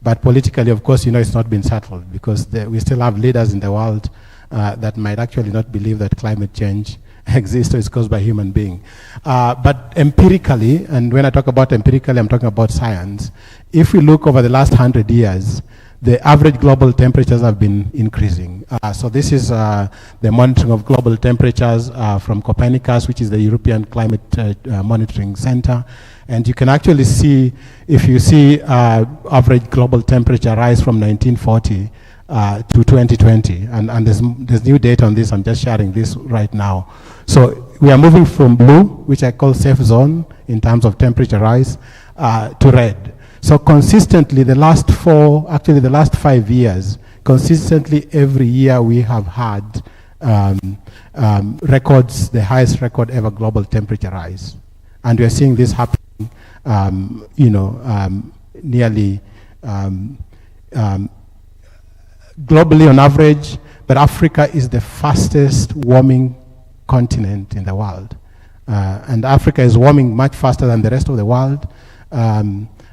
But politically, of course, it's not been settled, because we still have leaders in the world that might actually not believe that climate change exists or is caused by human being. But empirically, and when I talk about empirically, I'm talking about science. If we look over the last 100 years, the average global temperatures have been increasing. So this is the monitoring of global temperatures from Copernicus, which is the European Climate Monitoring Center. And you can actually see, if you see average global temperature rise from 1940 to 2020, and there's new data on this, I'm just sharing this right now. So we are moving from blue, which I call safe zone in terms of temperature rise, to red. So consistently, the last 5 years, consistently every year we have had records, the highest record ever global temperature rise. And we are seeing this happening, nearly globally on average, but Africa is the fastest warming continent in the world. And Africa is warming much faster than the rest of the world.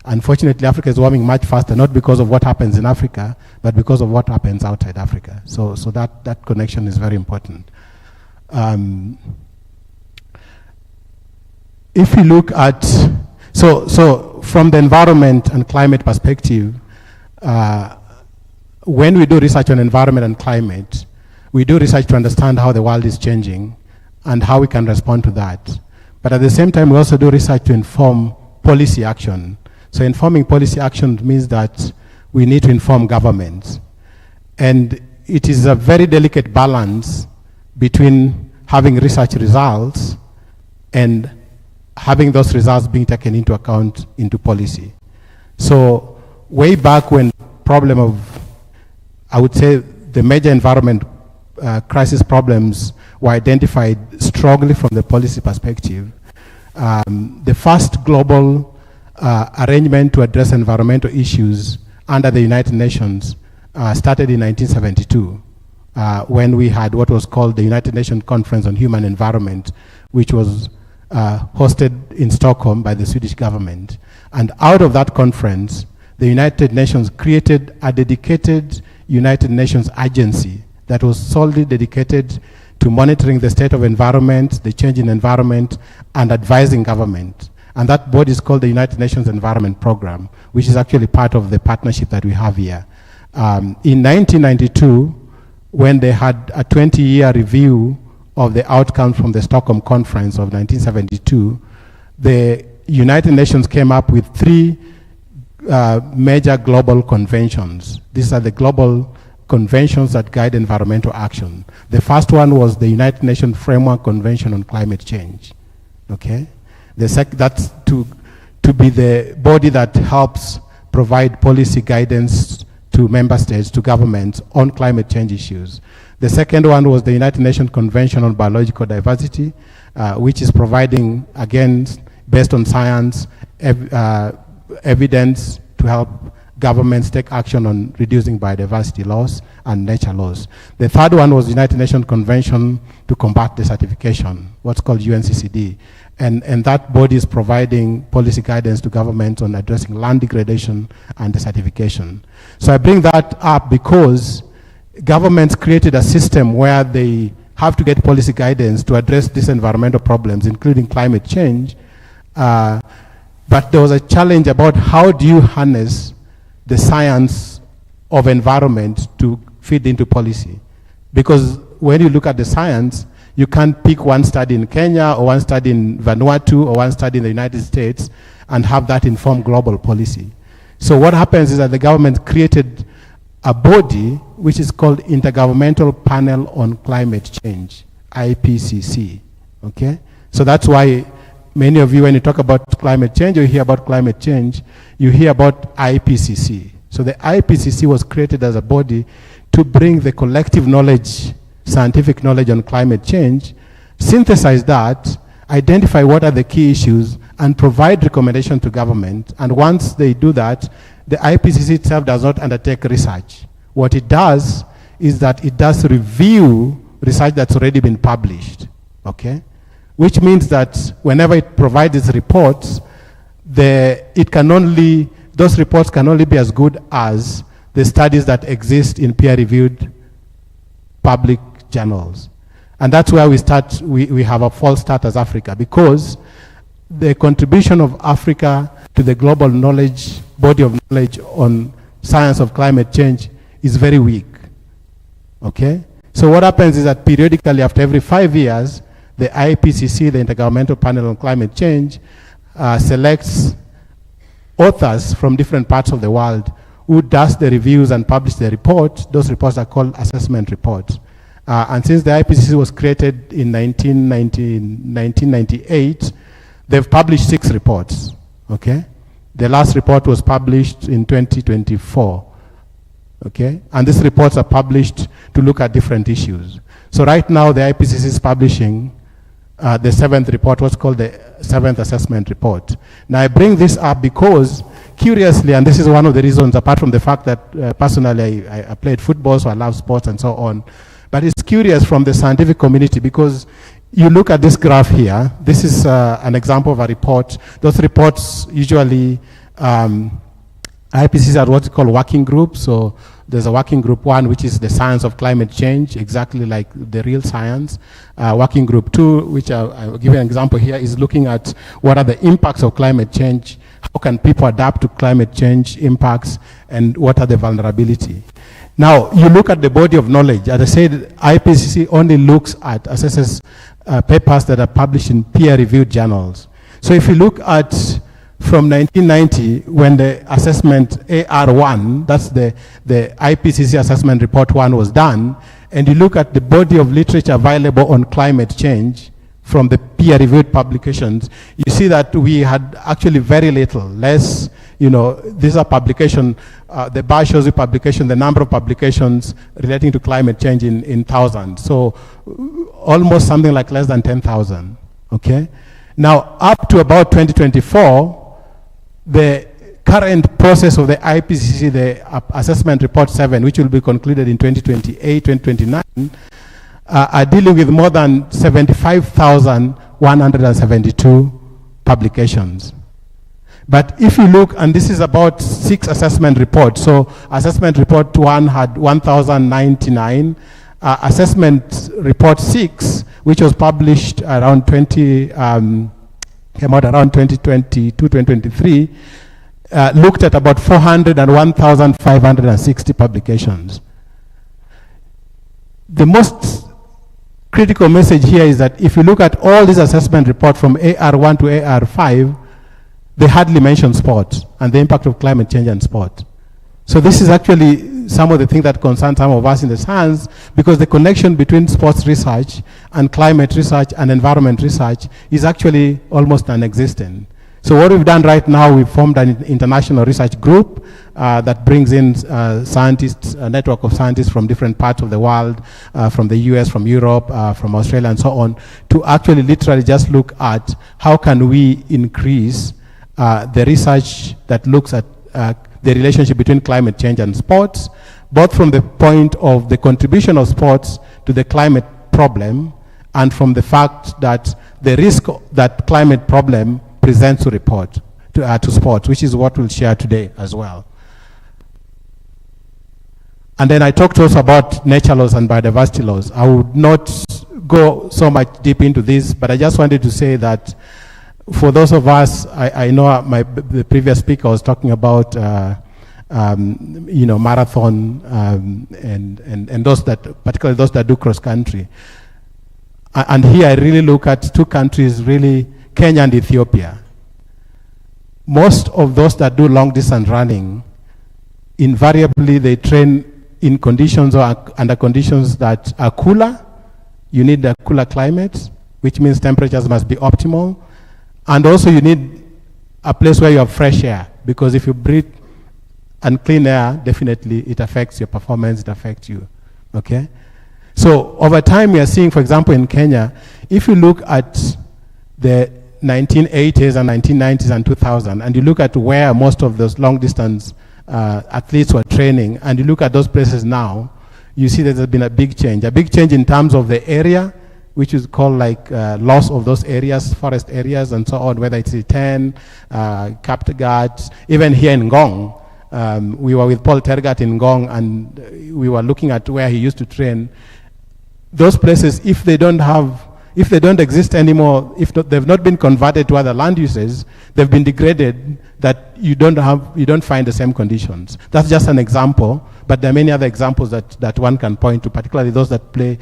Unfortunately, Africa is warming much faster, not because of what happens in Africa, but because of what happens outside Africa. So that connection is very important. If you look at, so from the environment and climate perspective, when we do research on environment and climate, we do research to understand how the world is changing and how we can respond to that. But at the same time, we also do research to inform policy action. So informing policy action means that we need to inform governments. And it is a very delicate balance between having research results and having those results being taken into account into policy. So way back when problem of, I would say, the major environment crisis problems were identified strongly from the policy perspective, the first global arrangement to address environmental issues under the United Nations started in 1972 when we had what was called the United Nations Conference on Human Environment, which was hosted in Stockholm by the Swedish government. And out of that conference, the United Nations created a dedicated United Nations agency that was solely dedicated to monitoring the state of environment, the change in environment, and advising government. And that body is called the United Nations Environment Program, which is actually part of the partnership that we have here. In 1992, when they had a 20-year review of the outcomes from the Stockholm Conference of 1972, the United Nations came up with 3 major global conventions. These are the global conventions that guide environmental action. The first one was the United Nations Framework Convention on Climate Change. Okay? That's to be the body that helps provide policy guidance to member states, to governments on climate change issues. The second one was the United Nations Convention on Biological Diversity, which is providing, again, based on science, evidence to help governments take action on reducing biodiversity loss and nature loss. The third one was the United Nations Convention to Combat Desertification, what's called UNCCD. And that body is providing policy guidance to governments on addressing land degradation and desertification. So I bring that up because governments created a system where they have to get policy guidance to address these environmental problems, including climate change. But there was a challenge about how do you harness the science of environment to feed into policy. Because when you look at the science, you can't pick one study in Kenya or one study in Vanuatu or one study in the United States and have that inform global policy. So what happens is that the government created a body which is called Intergovernmental Panel on Climate Change, IPCC. Okay? So that's why many of you, when you talk about climate change, or you hear about climate change, you hear about IPCC. So the IPCC was created as a body to bring the collective knowledge, scientific knowledge on climate change, synthesize that, identify what are the key issues, and provide recommendation to government. And once they do that, the IPCC itself does not undertake research. What it does is that it does review research that's already been published, okay? Which means that whenever it provides its reports, those reports can only be as good as the studies that exist in peer-reviewed public journals. And that's where we have a false start as Africa, because the contribution of Africa to the global body of knowledge on science of climate change is very weak. Okay? So what happens is that periodically, after every 5 years, the IPCC, the Intergovernmental Panel on Climate Change, selects authors from different parts of the world who does the reviews and publish the report. Those reports are called assessment reports. And since the IPCC was created in 1998, they've published 6 reports. Okay? The last report was published in 2024. Okay? And these reports are published to look at different issues. So right now, the IPCC is publishing the 7th report, what's called the 7th assessment report. Now, I bring this up because, curiously, and this is one of the reasons, apart from the fact that personally I played football, so I love sports and so on, but it's curious from the scientific community, because you look at this graph here. This is an example of a report. Those reports usually, IPCC are what's called working groups. So there's a working group 1, which is the science of climate change, exactly like the real science. Working group 2, which I'll give you an example here, is looking at what are the impacts of climate change, how can people adapt to climate change impacts, and what are the vulnerability. Now, you look at the body of knowledge. As I said, IPCC only assesses papers that are published in peer-reviewed journals. So if you look at from 1990, when the assessment AR1, that's the IPCC assessment report 1 was done, and you look at the body of literature available on climate change from the peer-reviewed publications, you see that we had actually very little, less, these are publication, the bar shows you publication, the number of publications relating to climate change in thousands. So almost something like less than 10,000, okay? Now, up to about 2024, the current process of the IPCC, the assessment report 7, which will be concluded in 2028, 2029, are dealing with more than 75,172 publications. But if you look, and this is about 6 assessment reports, so assessment report 1 had 1,099, assessment report 6, which was published around 2022, 2023, looked at about 401,560 publications. The most critical message here is that if you look at all these assessment reports from AR1 to AR5, they hardly mention sport and the impact of climate change on sport. So this is actually some of the things that concern some of us in the science, because the connection between sports research and climate research and environment research is actually almost non-existent. So what we've done right now, we've formed an international research group that brings in scientists, a network of scientists from different parts of the world, from the US, from Europe, from Australia, and so on, to actually literally just look at how can we increase the research that looks at the relationship between climate change and sports, both from the point of the contribution of sports to the climate problem, and from the fact that the risk that climate problem presents to sports, which is what we'll share today as well. And then I talked also about nature laws and biodiversity laws. I would not go so much deep into this, but I just wanted to say that for those of us, I know the previous speaker was talking about marathon and those that, particularly those that do cross country. And here I really look at 2 countries, really, Kenya and Ethiopia. Most of those that do long distance running, invariably they train in conditions or under conditions that are cooler. You need a cooler climate, which means temperatures must be optimal. And also you need a place where you have fresh air, because if you breathe unclean air, definitely it affects your performance, it affects you, okay? So over time we are seeing, for example, in Kenya, if you look at the 1980s and 1990s and 2000, and you look at where most of those long distance athletes were training, and you look at those places now, you see that there's been a big change in terms of the area, which is called like loss of those areas, forest areas and so on, whether it's Iten, Kaptagat, even here in Ngong. We were with Paul Tergat in Ngong, and we were looking at where he used to train. those places, if they don't exist anymore, if they've not been converted to other land uses, they've been degraded, that you don't find the same conditions. That's just an example, but there are many other examples that one can point to, particularly those that play,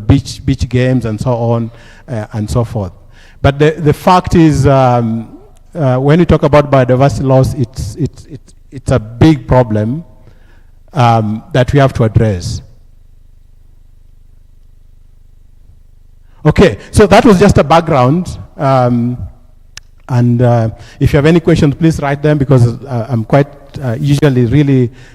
beach games and so on and so forth. But the fact is, when you talk about biodiversity loss, it's a big problem that we have to address. Okay, so that was just a background. And if you have any questions, please write them, because I'm quite usually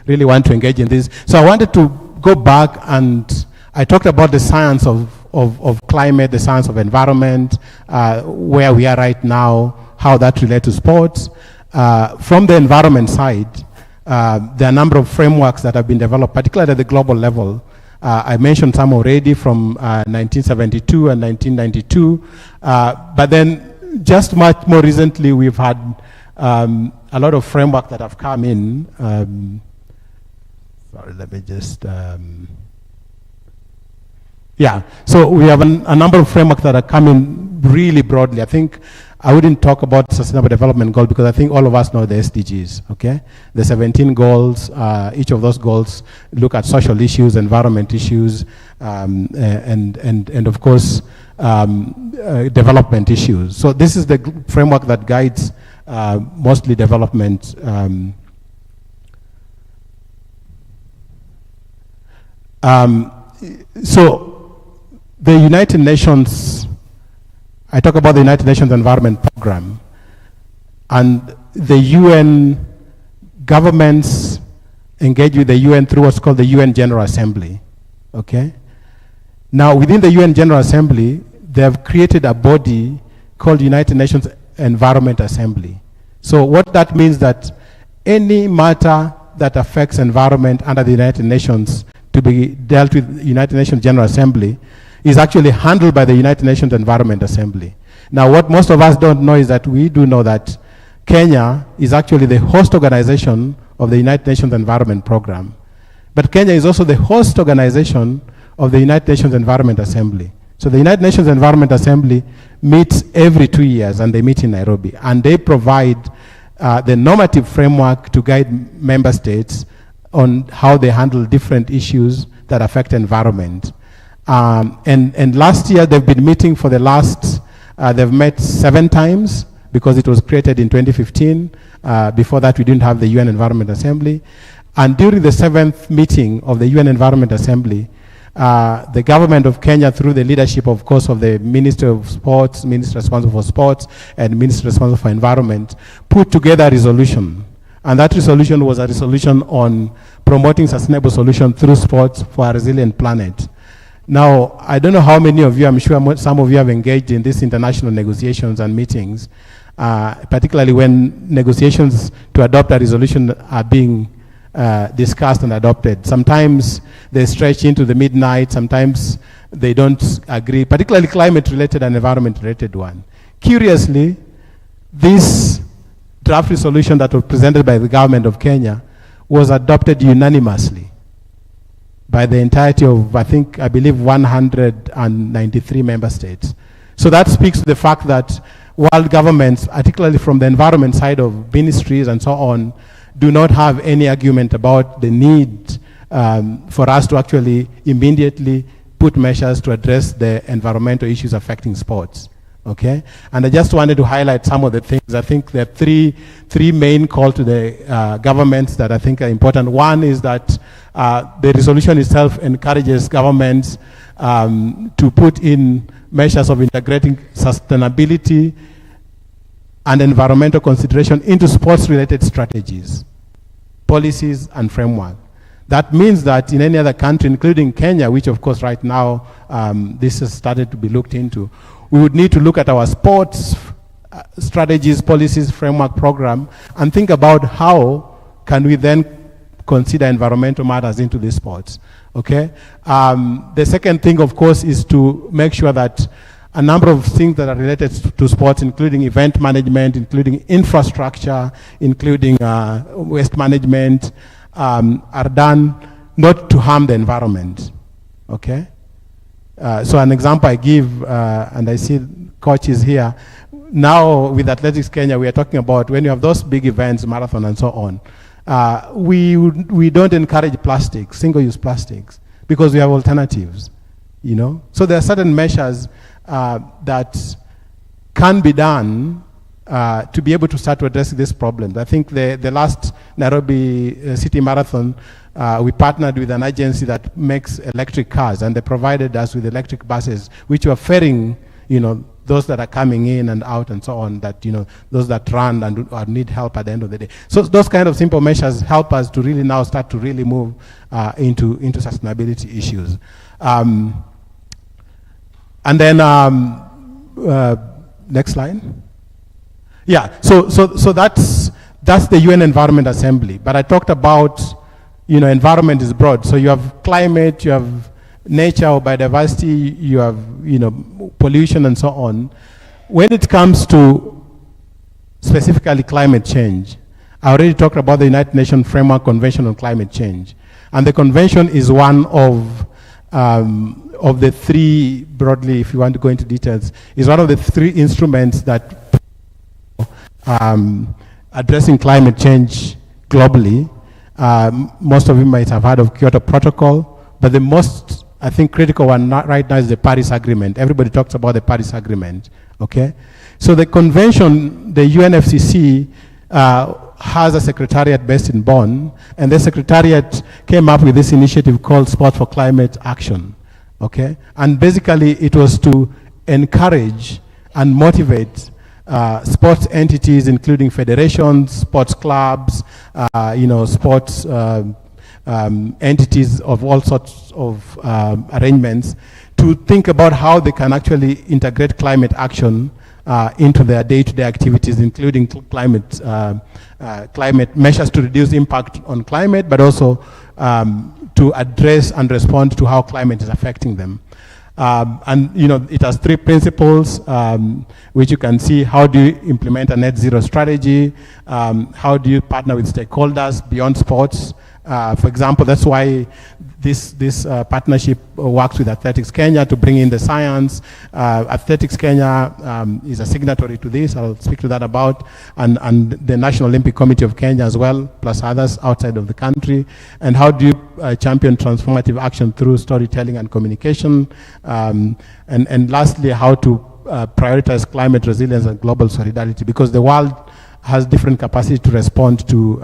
really want to engage in this. So I wanted to go back, and I talked about the science of climate, the science of environment, where we are right now, how that relates to sports. From the environment side, there are a number of frameworks that have been developed, particularly at the global level. I mentioned some already from 1972 and 1992, but then just much more recently we've had a lot of framework that have come in. Sorry, let me just... so we have a number of frameworks that are coming really broadly. I think I wouldn't talk about Sustainable Development Goals, because I think all of us know the SDGs, okay? The 17 goals, each of those goals look at social issues, environment issues, and of course, development issues. So this is the framework that guides mostly development. So the United Nations, I talk about the United Nations Environment Program, and the UN governments engage with the UN through what's called the UN General Assembly, okay? Now, within the UN General Assembly, they have created a body called United Nations Environment Assembly. So what that means, that any matter that affects environment under the United Nations to be dealt with United Nations General Assembly is actually handled by the United Nations Environment Assembly. Now, what most of us don't know is that we do know that Kenya is actually the host organization of the United Nations Environment Program. But Kenya is also the host organization of the United Nations Environment Assembly. So the United Nations Environment Assembly meets every 2 years, and they meet in Nairobi. And they provide the normative framework to guide member states on how they handle different issues that affect environment. And last year, they've been meeting for the last, they've met 7 times, because it was created in 2015. Before that, we didn't have the UN Environment Assembly. And during the 7th meeting of the UN Environment Assembly, the government of Kenya, through the leadership, of course, of the Minister of Sports, Minister responsible for sports, and Minister responsible for environment, put together a resolution. And that resolution was a resolution on promoting sustainable solutions through sports for a resilient planet. Now, I don't know how many of you, I'm sure some of you have engaged in these international negotiations and meetings, particularly when negotiations to adopt a resolution are being discussed and adopted. Sometimes they stretch into the midnight, sometimes they don't agree, particularly climate-related and environment-related one. Curiously, this draft resolution that was presented by the government of Kenya was adopted unanimously by the entirety of, I believe 193 member states. So that speaks to the fact that world governments, particularly from the environment side of ministries and so on, do not have any argument about the need for us to actually immediately put measures to address the environmental issues affecting sports. Okay, and I just wanted to highlight some of the things. I think there are three main calls to the governments that I think are important. One is that the resolution itself encourages governments to put in measures of integrating sustainability and environmental consideration into sports-related strategies, policies, and framework. That means that in any other country, including Kenya, which of course right now this has started to be looked into, we would need to look at our sports strategies, policies, framework, program, and think about how can we then consider environmental matters into these sports, okay? The second thing, of course, is to make sure that a number of things that are related to sports, including event management, including infrastructure, including waste management, are done not to harm the environment, okay? So an example I give, and I see coaches here, now with Athletics Kenya, we are talking about when you have those big events, marathon and so on, we don't encourage plastics, single-use plastics, because we have alternatives, you know. So there are certain measures that can be done to be able to start to address these problems. I think the last Nairobi City Marathon, we partnered with an agency that makes electric cars, and they provided us with electric buses, which were ferrying, you know, those that are coming in and out and so on, that, you know, those that run and or need help at the end of the day. So those kind of simple measures help us to really now start to really move into sustainability issues. And then, next slide. Yeah, so that's the UN Environment Assembly. But I talked about, you know, environment is broad. So you have climate, you have nature or biodiversity, you have, you know, pollution and so on. When it comes to specifically climate change, I already talked about the United Nations Framework Convention on Climate Change. And the convention is one of the three, broadly, if you want to go into details, is one of the three instruments that addressing climate change globally. Most of you might have heard of Kyoto Protocol, but the most, I think, critical one right now is the Paris Agreement. Everybody talks about the Paris Agreement, okay? So the convention, the UNFCCC, has a secretariat based in Bonn, and the secretariat came up with this initiative called Sport for Climate Action, okay? And basically it was to encourage and motivate sports entities, including federations, sports clubs, you know, sports entities of all sorts of arrangements, to think about how they can actually integrate climate action into their day-to-day activities, including climate measures to reduce impact on climate, but also to address and respond to how climate is affecting them. And, you know, it has three principles, which you can see. How do you implement a net zero strategy? How do you partner with stakeholders beyond sports? For example, that's why this partnership works with Athletics Kenya to bring in the science. Athletics Kenya is a signatory to this. I'll speak to that about, and the National Olympic Committee of Kenya as well, plus others outside of the country. And how do you champion transformative action through storytelling and communication? And lastly, how to prioritize climate resilience and global solidarity, because the world has different capacity to respond to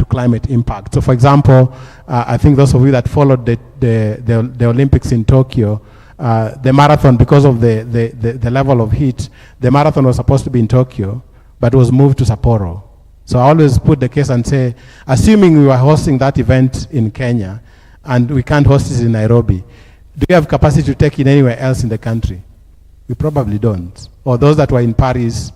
climate impact. So, for example, I think those of you that followed the Olympics in Tokyo, the marathon, because of the level of heat, the marathon was supposed to be in Tokyo, but was moved to Sapporo. So I always put the case and say, assuming we were hosting that event in Kenya, and we can't host it in Nairobi, do you have capacity to take it anywhere else in the country? We probably don't. Or those that were in Paris,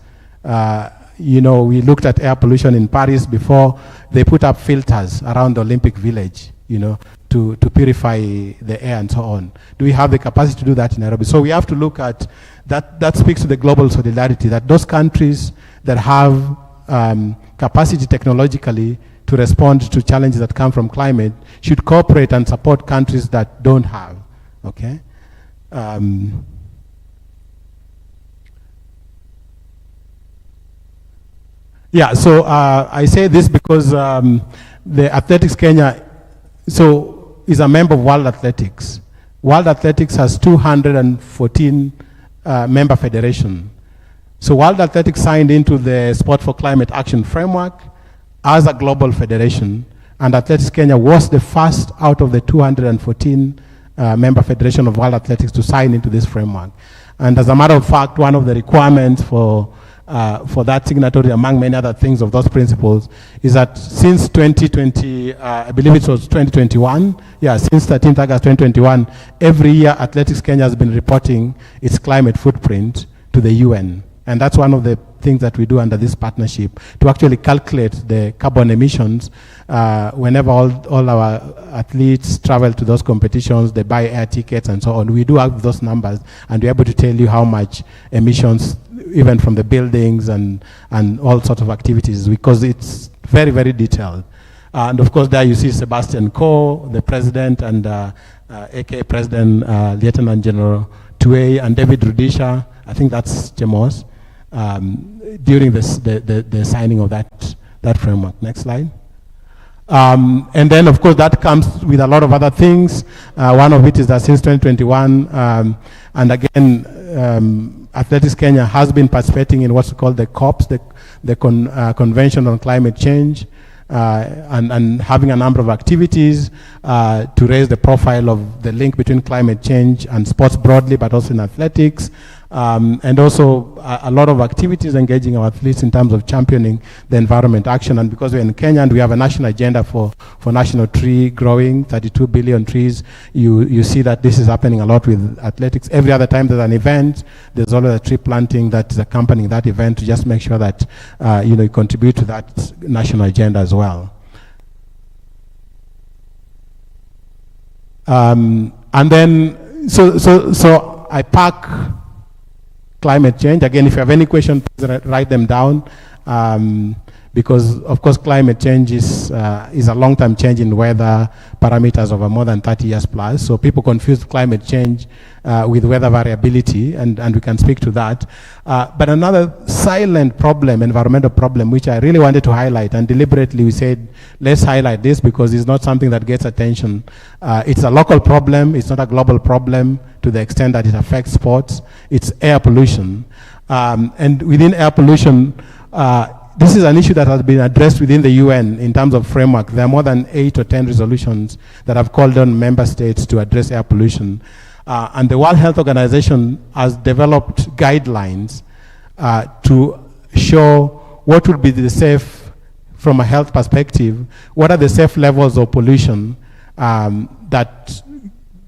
you know, we looked at air pollution in Paris before they put up filters around the Olympic Village, you know, to purify the air and so on. Do we have the capacity to do that in Nairobi? So we have to look at that. That speaks to the global solidarity, that those countries that have capacity technologically to respond to challenges that come from climate should cooperate and support countries that don't have, okay? Yeah, so I say this because the Athletics Kenya is a member of World Athletics. World Athletics has 214 member federation. So World Athletics signed into the Sport for Climate Action Framework as a global federation, and Athletics Kenya was the first out of the 214 member federation of World Athletics to sign into this framework. And as a matter of fact, one of the requirements for that signatory, among many other things of those principles, is that since 2020, I believe it was 2021, yeah, since 13th August 2021, every year Athletics Kenya has been reporting its climate footprint to the UN. And that's one of the things that we do under this partnership, to actually calculate the carbon emissions whenever all our athletes travel to those competitions, they buy air tickets and so on. We do have those numbers, and we're able to tell you how much emissions, even from the buildings and all sorts of activities, because it's very, very detailed. And of course, there you see Sebastian Coe, the president, and aka President Lieutenant General Tuei, and David Rudisha, I think that's Jemos, during the signing of that framework. Next slide. And then, of course, that comes with a lot of other things. One of it is that since 2021, and again, Athletics Kenya has been participating in what's called the COPs, the Convention on Climate Change, and having a number of activities to raise the profile of the link between climate change and sports broadly, but also in athletics. And also a lot of activities engaging our athletes in terms of championing the environment action. And because we're in Kenya and we have a national agenda for national tree growing, 32 billion trees, you see that this is happening a lot with athletics. Every other time there's an event, there's always a tree planting that is accompanying that event to just make sure that you contribute to that national agenda as well. And then, so I pack climate change. Again, if you have any questions, please write them down, because of course climate change is a long-term change in weather parameters over more than 30 years plus. So people confuse climate change with weather variability, and we can speak to that. But another silent problem, environmental problem, which I really wanted to highlight, and deliberately we said, let's highlight this because it's not something that gets attention. It's a local problem, it's not a global problem to the extent that it affects sports. It's air pollution. And within air pollution, this is an issue that has been addressed within the UN in terms of framework. There are more than 8 or 10 resolutions that have called on member states to address air pollution. And the World Health Organization has developed guidelines to show what would be the safe, from a health perspective, what are the safe levels of pollution that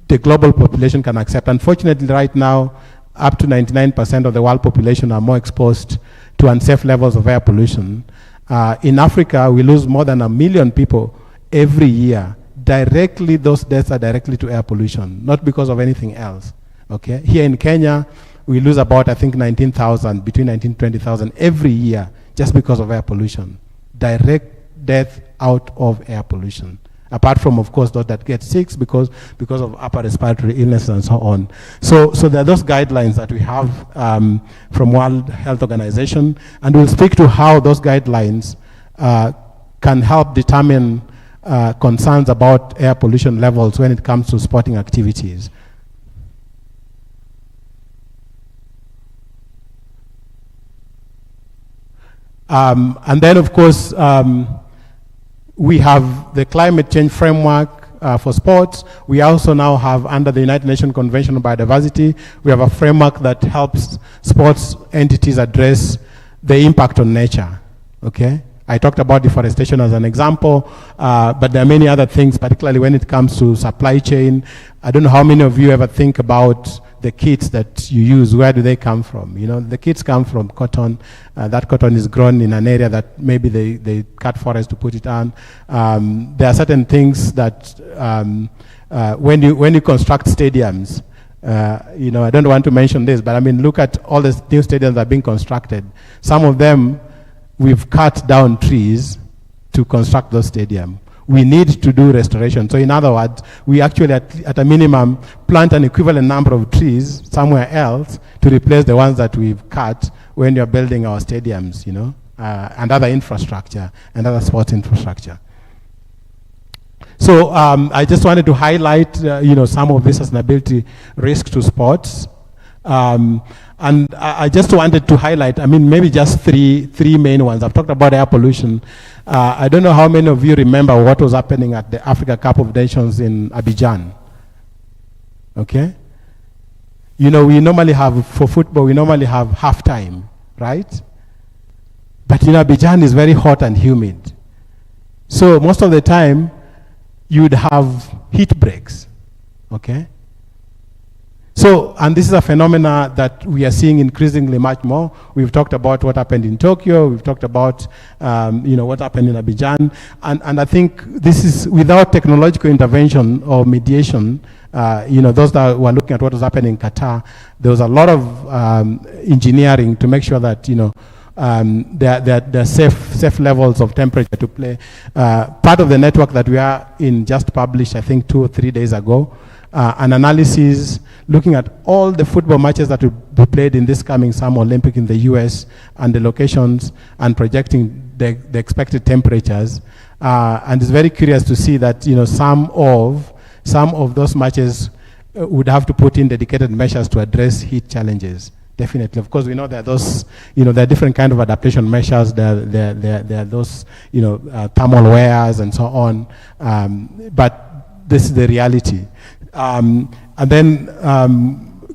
the global population can accept. Unfortunately, right now, up to 99% of the world population are more exposed to unsafe levels of air pollution. In Africa, we lose more than 1 million people every year. Directly, those deaths are directly to air pollution, not because of anything else. Okay? Here in Kenya, we lose about, I think, 19,000, between 19,000 and 20,000 every year just because of air pollution. Direct death out of air pollution. Apart from, of course, those that get sick because of upper respiratory illness and so on. So there are those guidelines that we have from World Health Organization, and we'll speak to how those guidelines can help determine concerns about air pollution levels when it comes to sporting activities. And then, of course, we have the climate change framework for sports. We also now have, under the United Nations Convention on Biodiversity, we have a framework that helps sports entities address the impact on nature. Okay? I talked about deforestation as an example, but there are many other things, particularly when it comes to supply chain. I don't know how many of you ever think about the kits that you use. Where do they come from? You know, the kits come from cotton. That cotton is grown in an area that maybe they cut forest to put it on. There are certain things that when you construct stadiums, you know, I don't want to mention this, but I mean, look at all the new stadiums that are being constructed. Some of them, we've cut down trees to construct those stadiums. We need to do restoration. So in other words, we actually at a minimum plant an equivalent number of trees somewhere else to replace the ones that we've cut when you're building our stadiums, you know, and other infrastructure and other sports infrastructure. So I just wanted to highlight, you know, some of the sustainability risks to sports. And I just wanted to highlight, I mean, maybe just three main ones. I've talked about air pollution. I don't know how many of you remember what was happening at the Africa Cup of Nations in Abidjan. Okay? You know, we normally have, for football, we normally have halftime, right? But you know, Abidjan is very hot and humid. So most of the time, you'd have heat breaks, okay? So, and this is a phenomena that we are seeing increasingly much more. We've talked about what happened in Tokyo. We've talked about, you know, what happened in Abidjan. And I think this is without technological intervention or mediation. You know, those that were looking at what was happening in Qatar, there was a lot of engineering to make sure that, you know, their safe levels of temperature to play. Part of the network that we are in just published, I think 2 or 3 days ago, an analysis looking at all the football matches that will be played in this coming Summer Olympic in the US and the locations and projecting the expected temperatures. And it's very curious to see that, you know, some of those matches would have to put in dedicated measures to address heat challenges. Definitely. Of course, we know there are those, you know, there are different kind of adaptation measures. There are those, you know, thermal wears and so on. But this is the reality. And then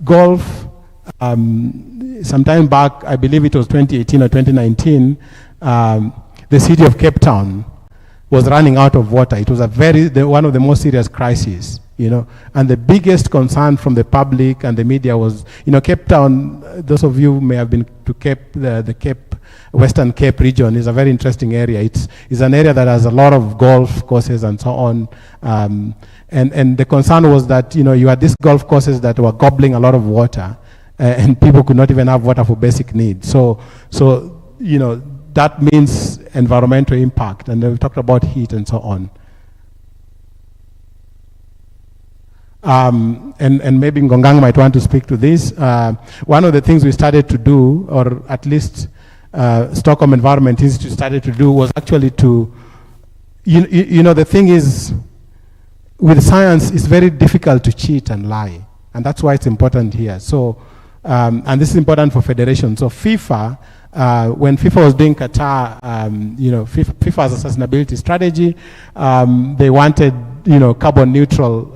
golf, some time back, I believe it was 2018 or 2019, the city of Cape Town was running out of water. It was one of the most serious crises, you know. And the biggest concern from the public and the media was, you know, Cape Town, those of you who may have been to Cape, the Cape, Western Cape region is a very interesting area. It's an area that has a lot of golf courses and so on. And the concern was that, you know, you had these golf courses that were gobbling a lot of water, and people could not even have water for basic needs. So you know, that means environmental impact, and we talked about heat and so on. And maybe Ngongang might want to speak to this. One of the things we started to do, or at least Stockholm Environment Institute started to do, was actually to, you know, the thing is, with science, it's very difficult to cheat and lie. And that's why it's important here. So, and this is important for federations. So FIFA, when FIFA was doing Qatar, you know, FIFA has a sustainability strategy. They wanted, you know, carbon neutral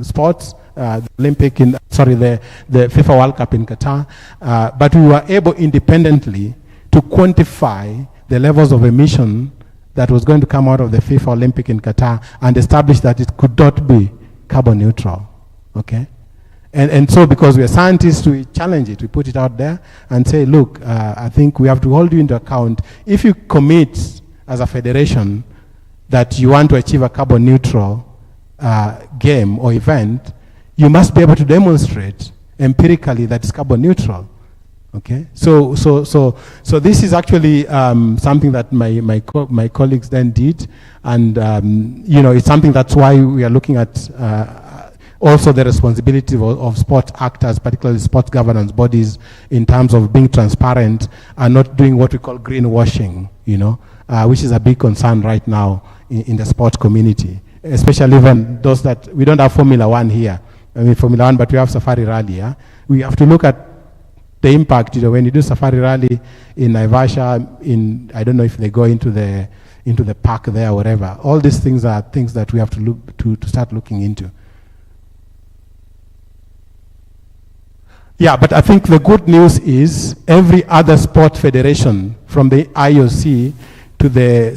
sports, the Olympic the FIFA World Cup in Qatar. But we were able independently to quantify the levels of emission that was going to come out of the FIFA Olympic in Qatar and establish that it could not be carbon neutral, okay? And so because we are scientists, we challenge it, we put it out there and say, look, I think we have to hold you into account. If you commit as a federation that you want to achieve a carbon neutral game or event, you must be able to demonstrate empirically that it's carbon neutral. Okay, so this is actually something that my colleagues then did, and you know, it's something that's why we are looking at also the responsibility of sport actors, particularly sports governance bodies, in terms of being transparent and not doing what we call greenwashing, you know, which is a big concern right now in the sports community, especially when those that we don't have Formula One here. I mean Formula One, but we have Safari Rally. Yeah, we have to look at the impact, you know, when you do Safari Rally in Naivasha, I don't know if they go into the park there or whatever. All these things are things that we have to look to start looking into. Yeah, but I think the good news is every other sport federation, from the IOC to the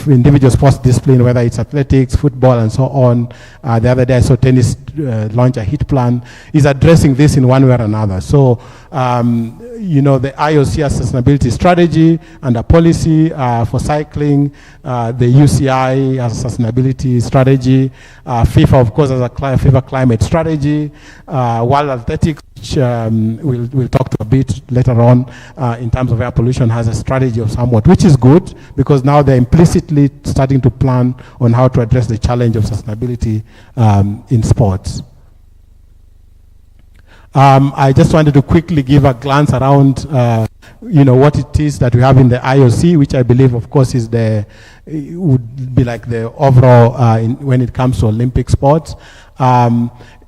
individual sports discipline, whether it's athletics, football, and so on. The other day I saw tennis launch a HIT plan, is addressing this in one way or another. So, you know, the IOC has sustainability strategy and a policy for cycling. The UCI has a sustainability strategy. FIFA, of course, has a FIFA climate strategy. World Athletics, which we'll talk to a bit later on, in terms of air pollution, has a strategy of somewhat, which is good because now they're implicitly starting to plan on how to address the challenge of sustainability in sports. I just wanted to quickly give a glance around, you know, what it is that we have in the IOC, which I believe, of course, would be like the overall when it comes to Olympic sports.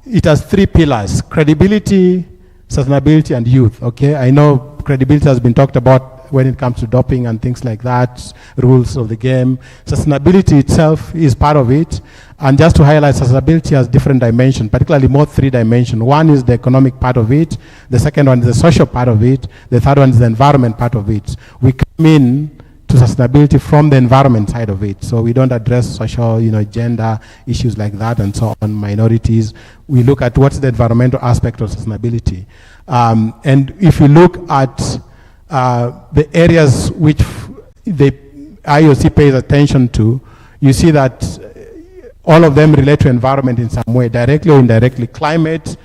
It has 3 pillars: credibility, sustainability, and youth. Okay, I know credibility has been talked about when it comes to doping and things like that, rules of the game. Sustainability itself is part of it. And just to highlight, sustainability has different dimensions, particularly more 3 dimensions. One is the economic part of it. The second one is the social part of it. The third one is the environment part of it. We come in to sustainability from the environment side of it. So we don't address social, you know, gender issues like that and so on, minorities. We look at what's the environmental aspect of sustainability. And if you look at the areas which the IOC pays attention to, you see that all of them relate to environment in some way, directly or indirectly. Climate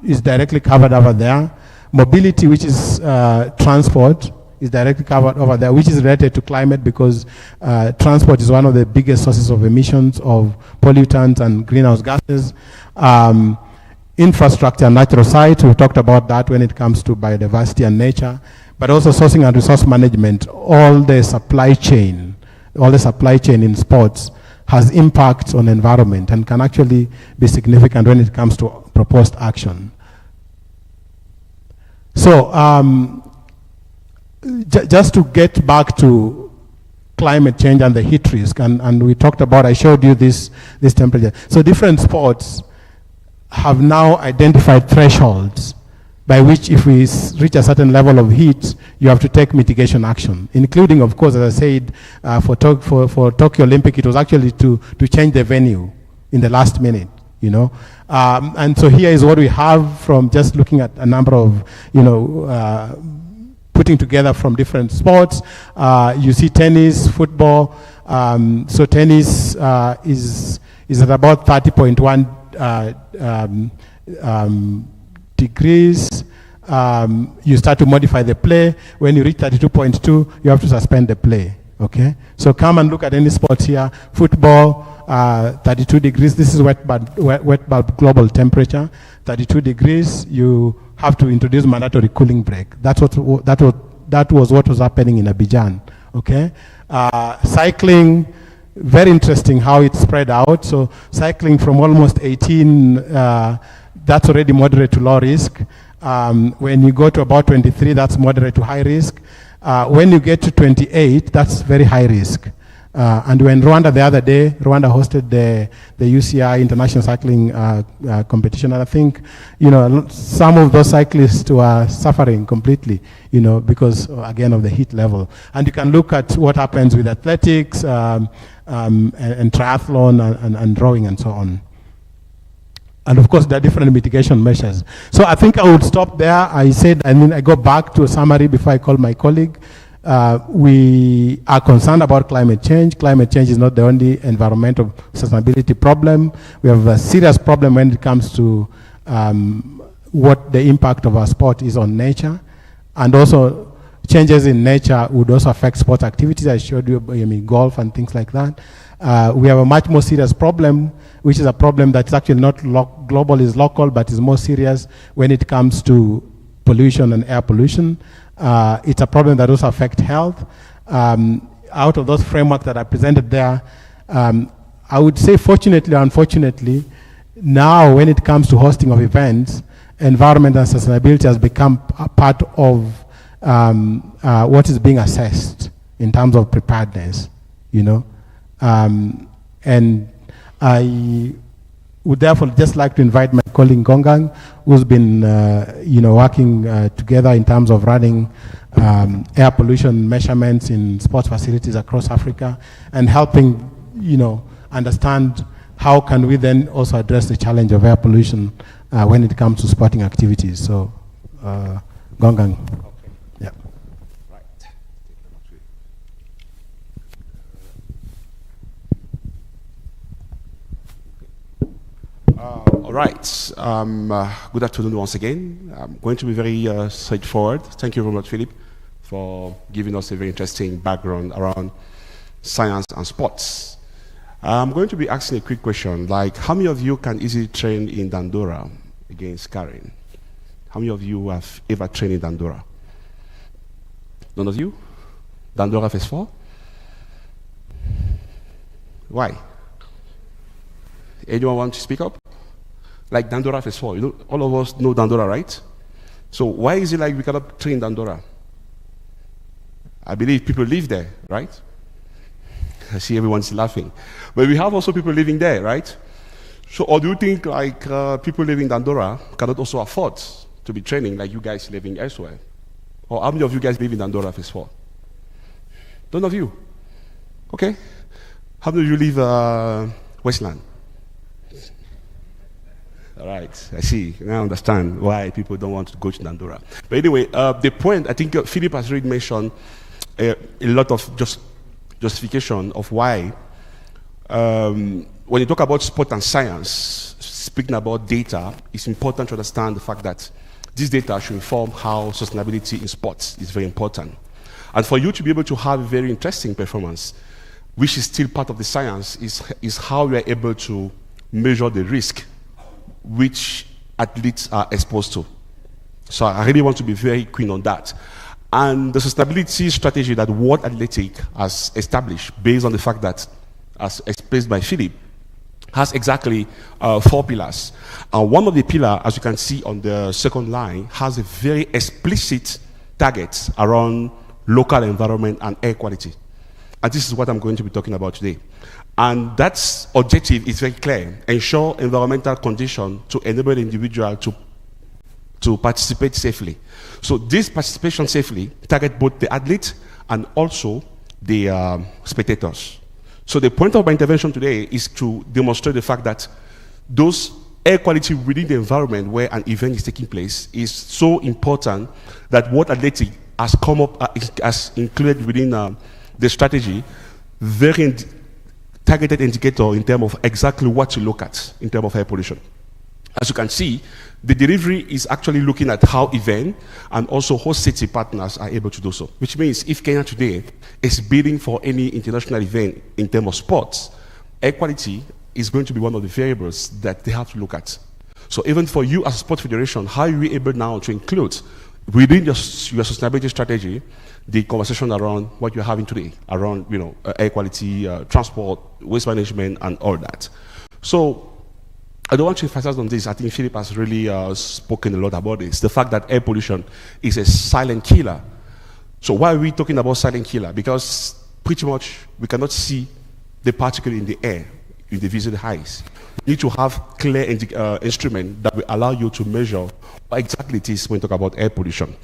is directly covered over there. Mobility, which is transport, is directly covered over there, which is related to climate because transport is one of the biggest sources of emissions of pollutants and greenhouse gases. Infrastructure and natural sites, we talked about that when it comes to biodiversity and nature, but also sourcing and resource management. All the supply chain in sports has impacts on environment and can actually be significant when it comes to proposed action. So just to get back to climate change and the heat risk, and we talked about, I showed you this temperature. So different sports have now identified thresholds by which if we reach a certain level of heat, you have to take mitigation action, including, of course, as I said, for Tokyo Olympic, it was actually to change the venue in the last minute, you know. And so here is what we have from just looking at a number of, you know, putting together from different sports. You see tennis, football. So tennis is at about 30.1 degrees. You start to modify the play. When you reach 32.2, you have to suspend the play. Okay? So come and look at any sport here. Football, 32 degrees. This is wet bulb global temperature. 32 degrees. You have to introduce mandatory cooling break. That was what was happening in Abidjan. Okay? Cycling. Very interesting how it spread out. So cycling from almost 18, that's already moderate to low risk. When you go to about 23, that's moderate to high risk. When you get to 28, that's very high risk. And when Rwanda the other day, Rwanda hosted the UCI International Cycling competition, and I think, you know, some of those cyclists were suffering completely, you know, because, again, of the heat level. And you can look at what happens with athletics and triathlon and rowing and so on. And of course, there are different mitigation measures. So I think I would stop there. I said, I mean, I go back to a summary before I call my colleague. We are concerned about climate change. Climate change is not the only environmental sustainability problem. We have a serious problem when it comes to what the impact of our sport is on nature. And also, changes in nature would also affect sport activities. I showed you, I mean, golf and things like that. We have a much more serious problem, which is a problem that's actually not global, is local, but is more serious when it comes to pollution and air pollution. It's a problem that also affects health. Out of those frameworks that I presented there, I would say fortunately or unfortunately, now when it comes to hosting of events, environment and sustainability has become a part of what is being assessed in terms of preparedness, you know. And I would therefore just like to invite my colleague Gongang, who's been, you know, working together in terms of running air pollution measurements in sports facilities across Africa and helping, you know, understand how can we then also address the challenge of air pollution when it comes to sporting activities. So, Gongang. Yeah. All right. Good afternoon once again. I'm going to be very straightforward. Thank you very much, Philip, for giving us a very interesting background around science and sports. I'm going to be asking a quick question, like how many of you can easily train in Dandora against Karen? How many of you have ever trained in Dandora? None of you? Dandora Phase 4? Why? Anyone want to speak up? Like Dandora Phase 4, you know, all of us know Dandora, right? So why is it like we cannot train Dandora? I believe people live there, right? I see everyone's laughing. But we have also people living there, right? So, or do you think like people living in Dandora cannot also afford to be training like you guys living elsewhere? Or how many of you guys live in Dandora Phase 4? None of you? Okay. How many of you live Westland? All right, I see. Now I understand why people don't want to go to Dandora. But anyway, the point, I think Philip has already mentioned a lot of justification of why when you talk about sport and science, speaking about data, it's important to understand the fact that This data should inform how sustainability in sports is very important. And for you to be able to have a very interesting performance, which is still part of the science, is how we are able to measure the risk which athletes are exposed to. So I really want to be very keen on that. And the sustainability strategy that World Athletic has established, based on the fact that, as explained by Philip, has exactly 4 pillars. And one of the pillars, as you can see on the second line, has a very explicit target around local environment and air quality. And this is what I'm going to be talking about today. And that objective is very clear: ensure environmental conditions to enable the individual to participate safely. So this participation safely target both the athlete and also the spectators. So the point of my intervention today is to demonstrate the fact that those air quality within the environment where an event is taking place is so important that World Athletic has come up, has included within the strategy very targeted indicator in terms of exactly what to look at in terms of air pollution. As you can see, the delivery is actually looking at how event and also host city partners are able to do so, which means if Kenya today is bidding for any international event in terms of sports, air quality is going to be one of the variables that they have to look at. So even for you as a sport federation, how are you able now to include within your sustainability strategy the conversation around what you're having today, around air quality, transport, waste management, and all that. So I don't want to emphasize on this. I think Philip has really spoken a lot about this. The fact that air pollution is a silent killer. So why are we talking about silent killer? Because pretty much we cannot see the particle in the air in the visible eyes. You need to have clear instrument that will allow you to measure what exactly it is when you talk about air pollution.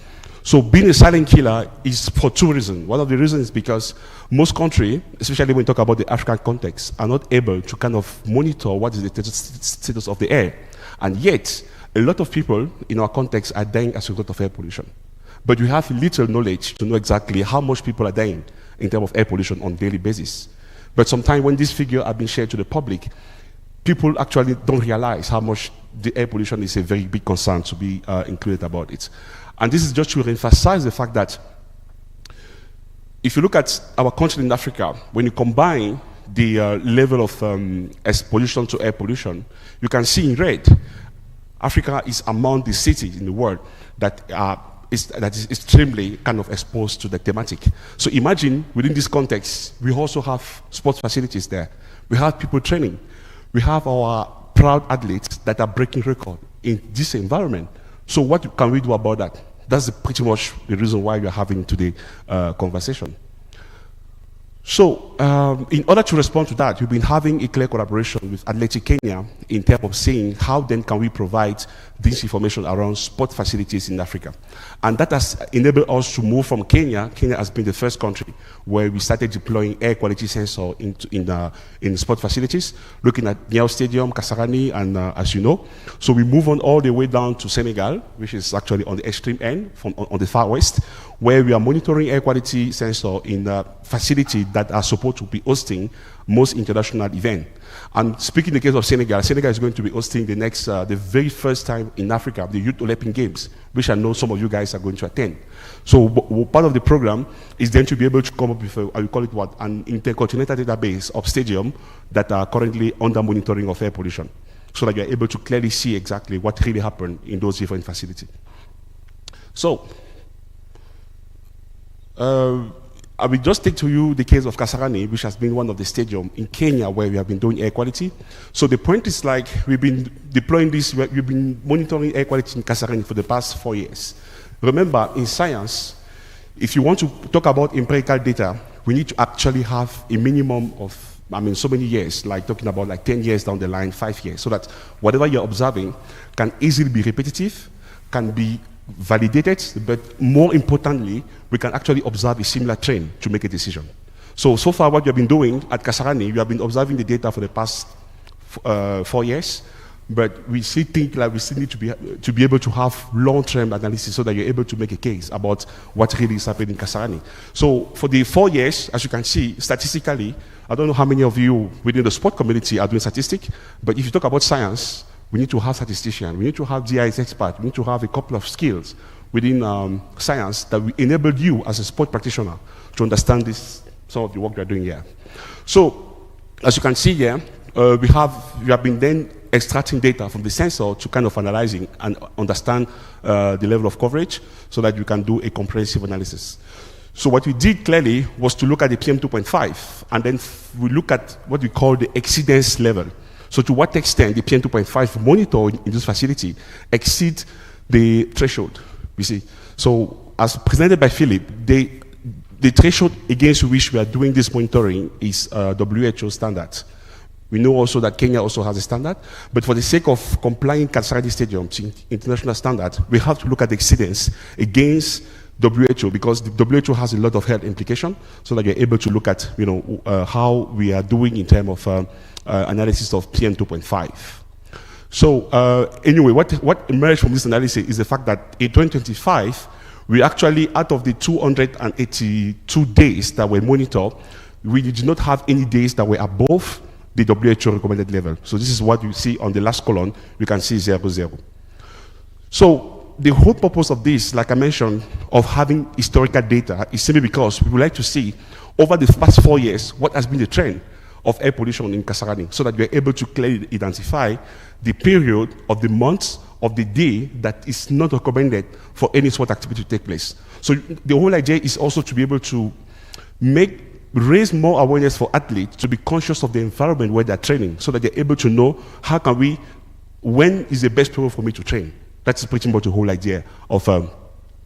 So being a silent killer is for 2 reasons. One of the reasons is because most countries, especially when you talk about the African context, are not able to kind of monitor what is the status of the air. And yet, a lot of people in our context are dying as a result of air pollution. But we have little knowledge to know exactly how much people are dying in terms of air pollution on a daily basis. But sometimes when these figures are being shared to the public, people actually don't realize how much the air pollution is a very big concern to be included about it. And this is just to emphasize the fact that if you look at our country in Africa, when you combine the level of pollution to air pollution, you can see in red, Africa is among the cities in the world that is extremely kind of exposed to the thematic. So imagine within this context, we also have sports facilities there. We have people training. We have our proud athletes that are breaking record in this environment. So what can we do about that? That's pretty much the reason why we are having today's conversation. So, in order to respond to that, we've been having a clear collaboration with Athletic Kenya in terms of saying how then can we provide this information around sport facilities in Africa. And that has enabled us to move from Kenya. Kenya has been the first country where we started deploying air quality sensor in sport facilities, looking at Niao Stadium, Kasarani, and as you know. So we move on all the way down to Senegal, which is actually on the extreme end, on the far west, where we are monitoring air quality sensor in facilities that are supposed to be hosting most international events. And speaking in the case of Senegal, Senegal is going to be hosting the next, the very first time in Africa, the Youth Olympic Games, which I know some of you guys are going to attend. So part of the program is then to be able to come up with, I will call it what, an intercontinental database of stadiums that are currently under monitoring of air pollution, so that you're able to clearly see exactly what really happened in those different facilities. So, I will just take to you the case of Kasarani, which has been one of the stadiums in Kenya where we have been doing air quality. So the point is, like, we've been deploying this, we've been monitoring air quality in Kasarani for the past 4 years. Remember, in science, if you want to talk about empirical data, we need to actually have a minimum of, so many years, like talking about like 10 years down the line, 5 years, so that whatever you're observing can easily be repetitive, can be validated, but more importantly, we can actually observe a similar trend to make a decision. So far what we have been doing at Kasarani, we have been observing the data for the past 4 years, but we still think like we still need to be able to have long-term analysis so that you're able to make a case about what really is happening in Kasarani. So for the 4 years, as you can see, statistically, I don't know how many of you within the sport community are doing statistics, but if you talk about science, We need to have statisticians. We need to have GIS experts. We need to have a couple of skills within science that will enable you as a sport practitioner to understand some of the work we are doing here. So, as you can see here, we have been then extracting data from the sensor to kind of analyzing and understand the level of coverage so that you can do a comprehensive analysis. So what we did clearly was to look at the PM2.5, and then we look at what we call the exceedance level. So to what extent the PM2.5 monitor in this facility exceeds the threshold, you see. So as presented by Philip, the threshold against which we are doing this monitoring is WHO standard. We know also that Kenya also has a standard, but for the sake of complying Kasarani Stadium to international standard, we have to look at the exceedance against WHO, because the WHO has a lot of health implications, so that you're able to look at how we are doing in terms of analysis of PM2.5. So anyway, what emerged from this analysis is the fact that in 2025, we actually, out of the 282 days that were monitored, we did not have any days that were above the WHO recommended level. So this is what you see on the last column. You can see 0, 0. So the whole purpose of this, like I mentioned, of having historical data is simply because we would like to see over the past 4 years what has been the trend of air pollution in Kasarani, so that we are able to clearly identify the period of the months of the day that is not recommended for any sport activity to take place. So the whole idea is also to be able to raise more awareness for athletes to be conscious of the environment where they're training, so that they're able to know when is the best period for me to train. That's pretty much the whole idea of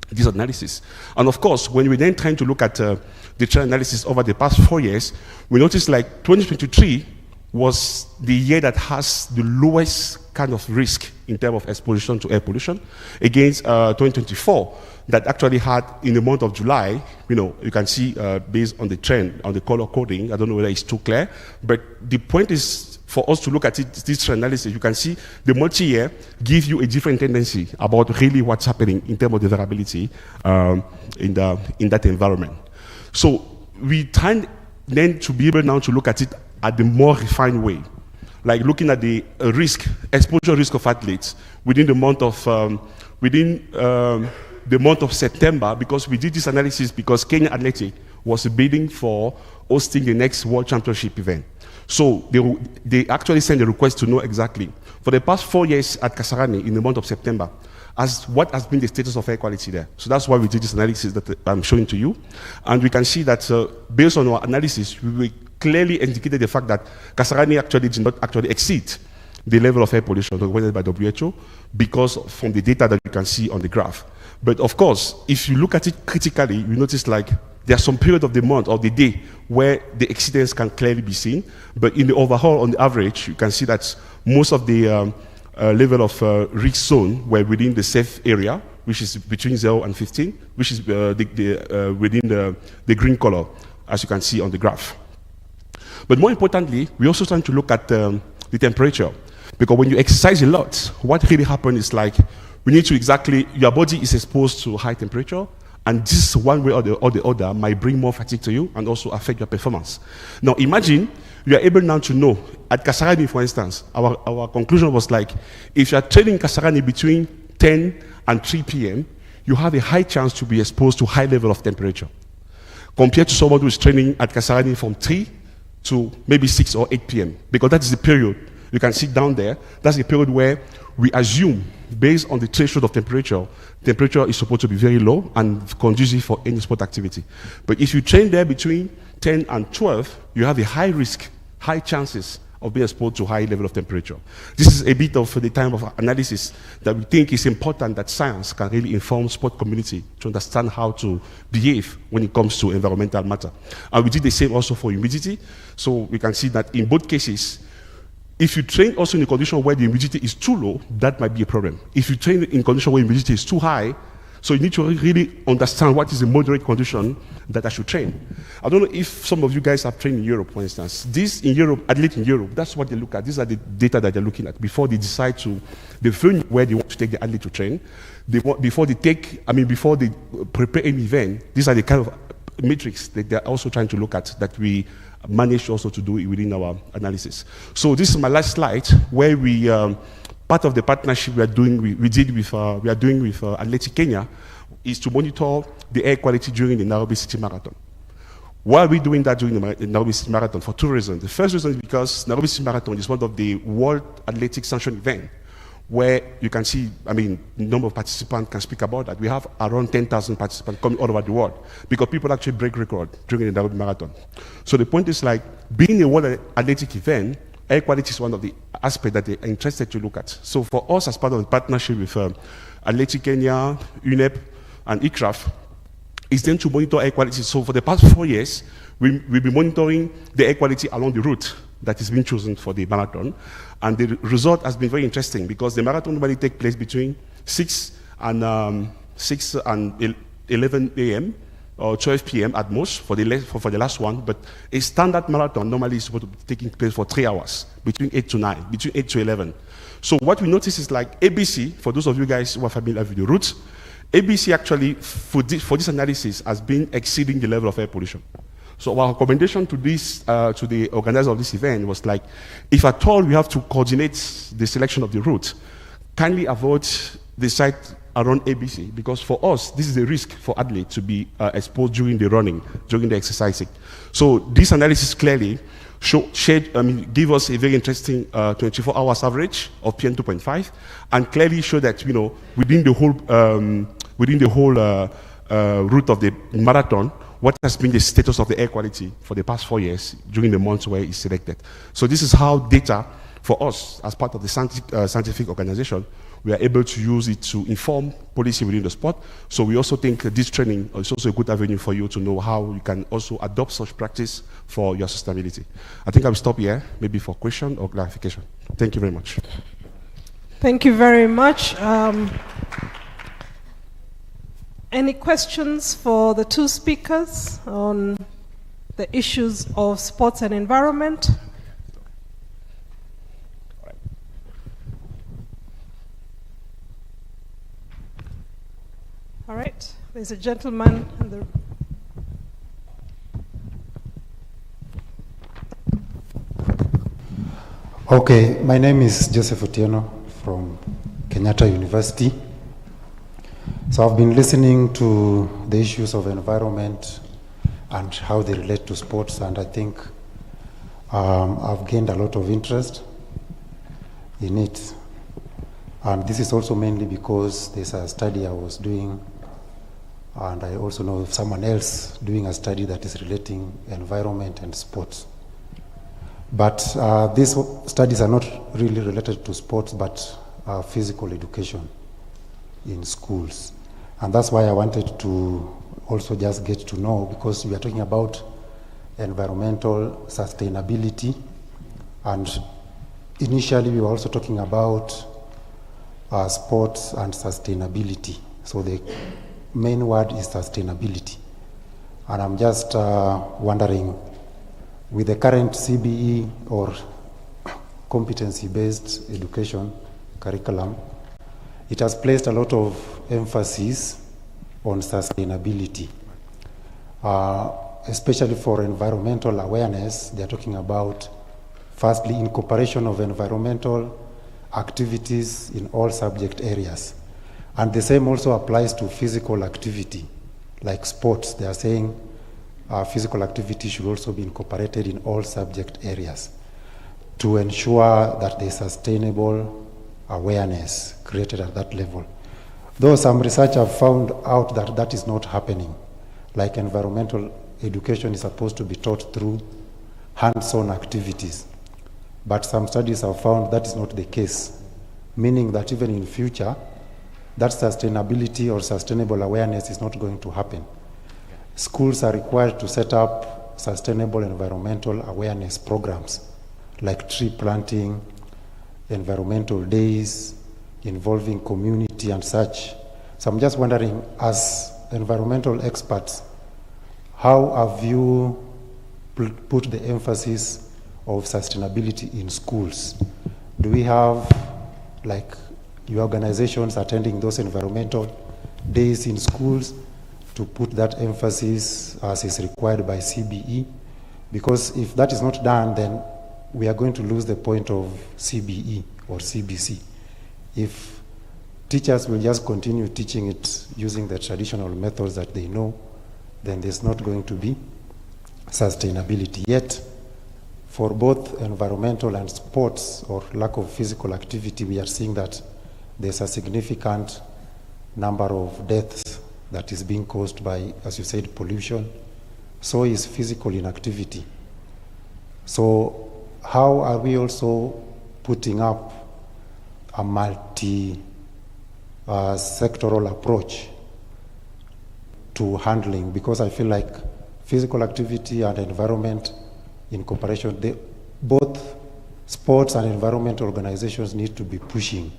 this analysis. And of course, when we're then trying to look at the trend analysis over the past 4 years, we noticed like 2023 was the year that has the lowest kind of risk in terms of exposure to air pollution, against 2024 that actually had, in the month of July, you can see based on the trend, on the color coding, I don't know whether it's too clear, but the point is for us to look at this trend analysis. You can see the multi-year gives you a different tendency about really what's happening in terms of the variability in that environment. So we try then to be able now to look at it at the more refined way, like looking at the exposure risk of athletes within the month of September, because we did this analysis because Kenya Athletic was bidding for hosting the next World Championship event. So they actually sent a request to know exactly, for the past 4 years at Kasarani in the month of September, what has been the status of air quality there. So that's why we did this analysis that I'm showing to you. And we can see that based on our analysis, we clearly indicated the fact that Kasarani actually did not actually exceed the level of air pollution recommended by WHO, because from the data that you can see on the graph. But of course, if you look at it critically, you notice like there are some period of the month or the day where the exceedance can clearly be seen. But in the overall, on the average, you can see that most of the level of risk zone were within the safe area, which is between 0 and 15, which is within the green color, as you can see on the graph. But more importantly, we also trying to look at the temperature, because when you exercise a lot, what really happens is like we need to your body is exposed to high temperature, and this one way or the other might bring more fatigue to you and also affect your performance. Now imagine you are able now to know, at Kasarani for instance, our conclusion was like, if you are training Kasarani between 10 and 3 p.m., you have a high chance to be exposed to high level of temperature, compared to someone who is training at Kasarani from 3 to maybe 6 or 8 p.m., because that is the period, you can see down there, that's the period where we assume, based on the threshold of temperature is supposed to be very low and conducive for any sport activity. But if you train there between 10 and 12, you have a high risk, high chances of being exposed to high level of temperature. This is a bit of the time of analysis that we think is important, that science can really inform sport community to understand how to behave when it comes to environmental matter. And we did the same also for humidity. So we can see that in both cases, if you train also in a condition where the humidity is too low, that might be a problem. If you train in a condition where humidity is too high, so you need to really understand what is the moderate condition that I should train. I don't know if some of you guys have trained in Europe, for instance. Athletes in Europe, that's what they look at. These are the data that they're looking at before they decide they film where they want to take the athlete to train. Before they prepare any event, these are the kind of metrics that they're also trying to look at, that we managed also to do it within our analysis. So this is my last slide, where we part of the partnership we are doing with Athletic Kenya is to monitor the air quality during the Nairobi City Marathon. Why are we doing that during the Nairobi City Marathon? For two reasons. The first reason is because Nairobi City Marathon is one of the World Athletic Sanction events where you can see, I mean, the number of participants can speak about that. We have around 10,000 participants coming all over the world because people actually break record during the Nairobi Marathon. So the point is like, being a World Athletic event, air quality is one of the aspects that they're interested to look at. So for us, as part of the partnership with Athletic Kenya, UNEP, and ICRAF, is then to monitor air quality. So for the past 4 years, we'll be monitoring the air quality along the route that is being chosen for the marathon. And the result has been very interesting because the marathon normally takes place between 6 and 11 a.m. or 12 p.m. at most for the last one. But a standard marathon normally is supposed to be taking place for 3 hours, between 8 to 9, between 8 to 11. So what we notice is like ABC, for those of you guys who are familiar with the route, ABC actually, for this analysis, has been exceeding the level of air pollution. So our recommendation to the organizer of this event was like, if at all we have to coordinate the selection of the route, kindly avoid the site around ABC, because for us, this is a risk for athletes to be exposed during the running, during the exercising. So this analysis clearly give us a very interesting 24 hours average of PM 2.5, and clearly show that, you know, within the whole route of the marathon, what has been the status of the air quality for the past 4 years during the months where it's selected. So this is how data, for us, as part of the scientific organization, we are able to use it to inform policy within the sport. So we also think this training is also a good avenue for you to know how you can also adopt such practice for your sustainability. I think I will stop here, maybe for question or clarification. Thank you very much. Thank you very much. Any questions for the two speakers on the issues of sports and environment? All right, there's a gentleman in the... Okay, my name is Joseph Otieno from Kenyatta University. So I've been listening to the issues of environment and how they relate to sports, and I think I've gained a lot of interest in it. And this is also mainly because there's a study I was doing, and I also know of someone else doing a study that is relating environment and sports. But these studies are not really related to sports, but physical education in schools. And that's why I wanted to also just get to know, because we are talking about environmental sustainability, and initially we were also talking about sports and sustainability. So the main word is sustainability. And I'm just wondering, with the current CBE or competency-based education curriculum, it has placed a lot of emphasis on sustainability. Especially for environmental awareness, they're talking about, firstly, incorporation of environmental activities in all subject areas. And the same also applies to physical activity, like sports. They are saying physical activity should also be incorporated in all subject areas to ensure that there's sustainable awareness created at that level. Though some research have found out that that is not happening. Like environmental education is supposed to be taught through hands-on activities. But some studies have found that is not the case, meaning that even in future, that sustainability or sustainable awareness is not going to happen. Schools are required to set up sustainable environmental awareness programs, like tree planting, environmental days, involving community and such. So I'm just wondering, as environmental experts, how have you put the emphasis of sustainability in schools? Do we have, like, your organizations attending those environmental days in schools to put that emphasis as is required by CBE? Because if that is not done, then we are going to lose the point of CBE or CBC. If teachers will just continue teaching it using the traditional methods that they know, then there's not going to be sustainability. Yet, for both environmental and sports or lack of physical activity, we are seeing that there's a significant number of deaths that is being caused by, as you said, pollution. So is physical inactivity. So how are we also putting up a multi-sectoral approach to handling? Because I feel like physical activity and environment in cooperation, both sports and environment organizations need to be pushing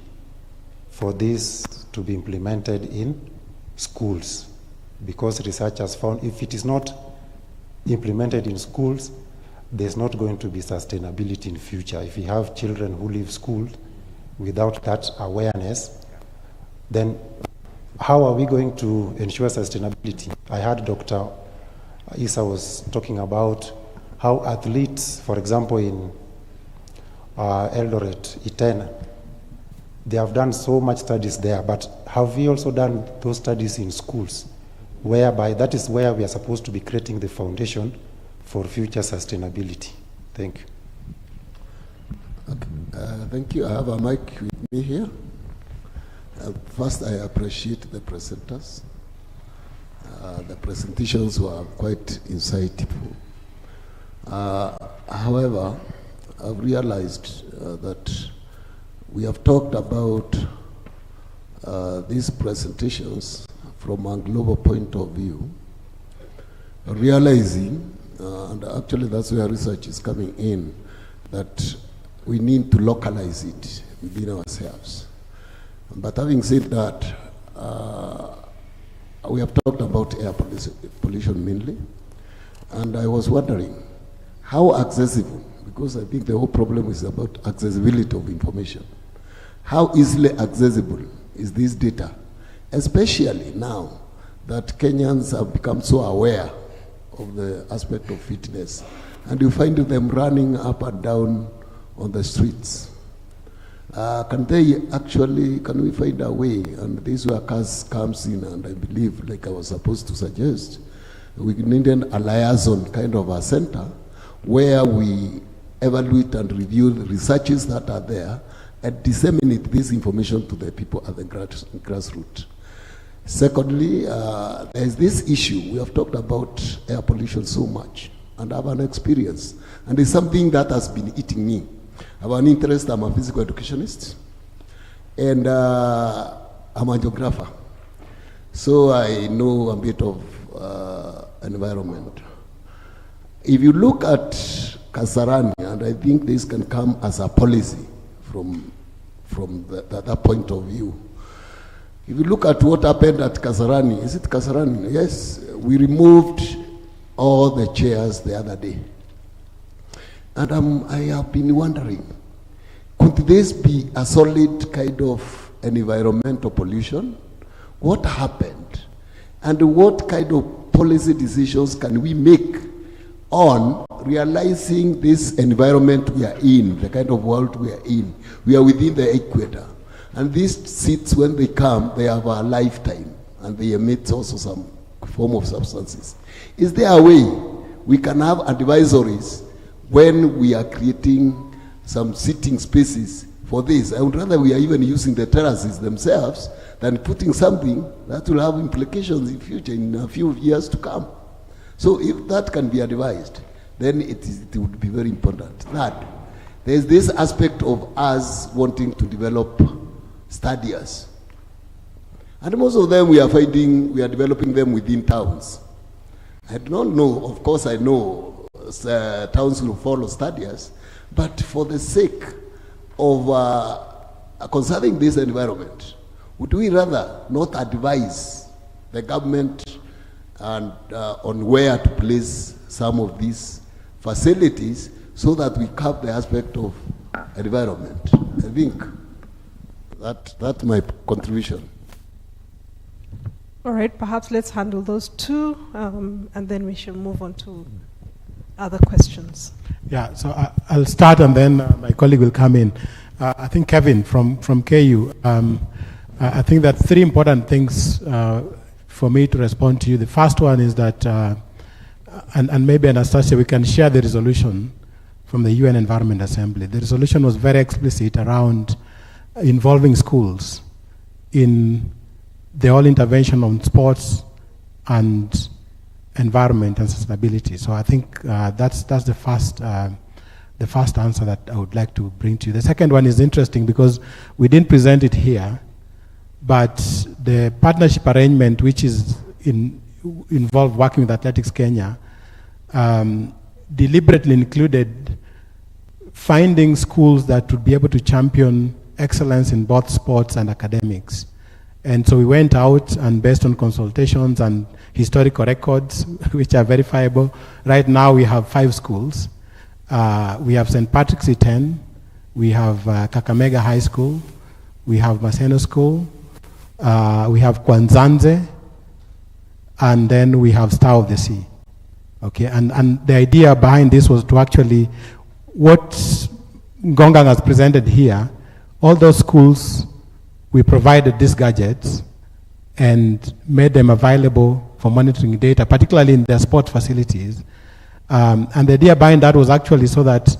for this to be implemented in schools, because research has found if it is not implemented in schools, there's not going to be sustainability in future. If you have children who leave school without that awareness, then how are we going to ensure sustainability? I heard Dr. Issa was talking about how athletes, for example, in Eldoret, Iten, they have done so much studies there, but have we also done those studies in schools, whereby that is where we are supposed to be creating the foundation for future sustainability? Thank you. Okay. Thank you. I have a mic with me here. First, I appreciate the presenters. The presentations were quite insightful. However, I've realized that we have talked about these presentations from a global point of view, realizing, and actually that's where research is coming in, that we need to localize it within ourselves. But having said that, we have talked about air pollution mainly, and I was wondering how accessible, because I think the whole problem is about accessibility of information. How easily accessible is this data, especially now that Kenyans have become so aware of the aspect of fitness, and you find them running up and down on the streets. Can we find a way, and this is where CAS comes in, and I believe, like I was supposed to suggest, we need a liaison kind of a center where we evaluate and review the researches that are there and disseminate this information to the people at the grassroots. Secondly, there is this issue. We have talked about air pollution so much, and I have an experience, and it's something that has been eating me. I have an interest. I'm a physical educationist, and I'm a geographer, so I know a bit of environment. If you look at Kasarani, and I think this can come as a policy from that point of view. If you look at what happened at Kasarani, is it Kasarani? Yes, we removed all the chairs the other day. And I have been wondering, could this be a solid kind of environmental pollution? What happened? And what kind of policy decisions can we make on realizing this environment we are in, the kind of world we are in? We are within the equator. And these seeds, when they come, they have a lifetime, and they emit also some form of substances. Is there a way we can have advisories when we are creating some sitting spaces for this? I would rather we are even using the terraces themselves than putting something that will have implications in future, in a few years to come. So if that can be advised, then it would be very important. Third, there's this aspect of us wanting to develop stadiums. And most of them we are developing them within towns. I don't know, of course I know towns will follow stadiums, but for the sake of conserving this environment, would we rather not advise the government and on where to place some of these facilities so that we cap the aspect of environment? I think that's my contribution. All right, perhaps let's handle those two, and then we shall move on to other questions. Yeah, so I'll start, and then my colleague will come in. I think Kevin from KU. I think that three important things for me to respond to you. The first one is that, and maybe Anastasia, we can share the resolution from the UN Environment Assembly. The resolution was very explicit around involving schools in the whole intervention on sports and environment and sustainability. So I think that's the first answer that I would like to bring to you. The second one is interesting because we didn't present it here, but the partnership arrangement, which is involved working with Athletics Kenya, deliberately included finding schools that would be able to champion excellence in both sports and academics. And so we went out, and based on consultations and historical records, which are verifiable, right now we have 5 schools. We have St. Patrick's E10, we have Kakamega High School, we have Maseno School, we have Kwanzanze, and then we have Star of the Sea. Okay, and the idea behind this was to actually, what Ngongang has presented here, all those schools, we provided these gadgets and made them available for monitoring data, particularly in their sport facilities. And the idea behind that was actually so that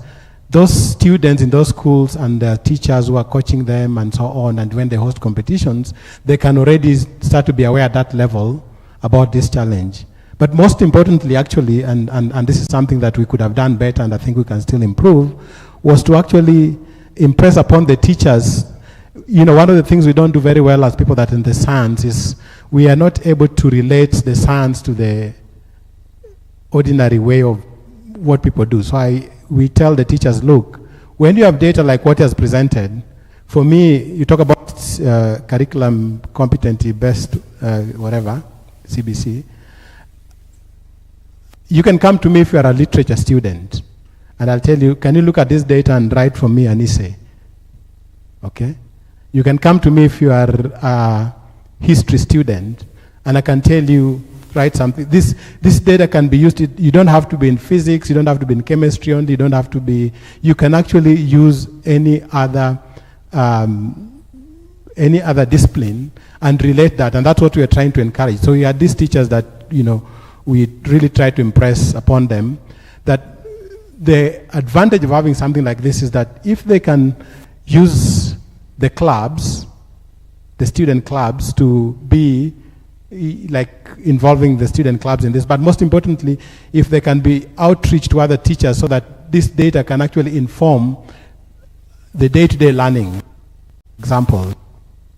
those students in those schools and the teachers who are coaching them and so on, and when they host competitions, they can already start to be aware at that level about this challenge. But most importantly, actually, and this is something that we could have done better and I think we can still improve, was to actually impress upon the teachers. You know, one of the things we don't do very well as people that in the science is we are not able to relate the science to the ordinary way of what people do. So we tell the teachers, look, when you have data like what is presented, for me, you talk about curriculum competency based, whatever, CBC, you can come to me if you are a literature student, and I'll tell you, can you look at this data and write for me an essay? Okay? You can come to me if you are a history student, and I can tell you, write something. This data can be used, you don't have to be in physics, you don't have to be in chemistry only, you don't have to be, you can actually use any other discipline and relate that, and that's what we are trying to encourage. So we had these teachers that, you know, we really try to impress upon them that the advantage of having something like this is that if they can use the clubs, the student clubs, to be like involving the student clubs in this, but most importantly, if they can be outreach to other teachers so that this data can actually inform the day-to-day learning example.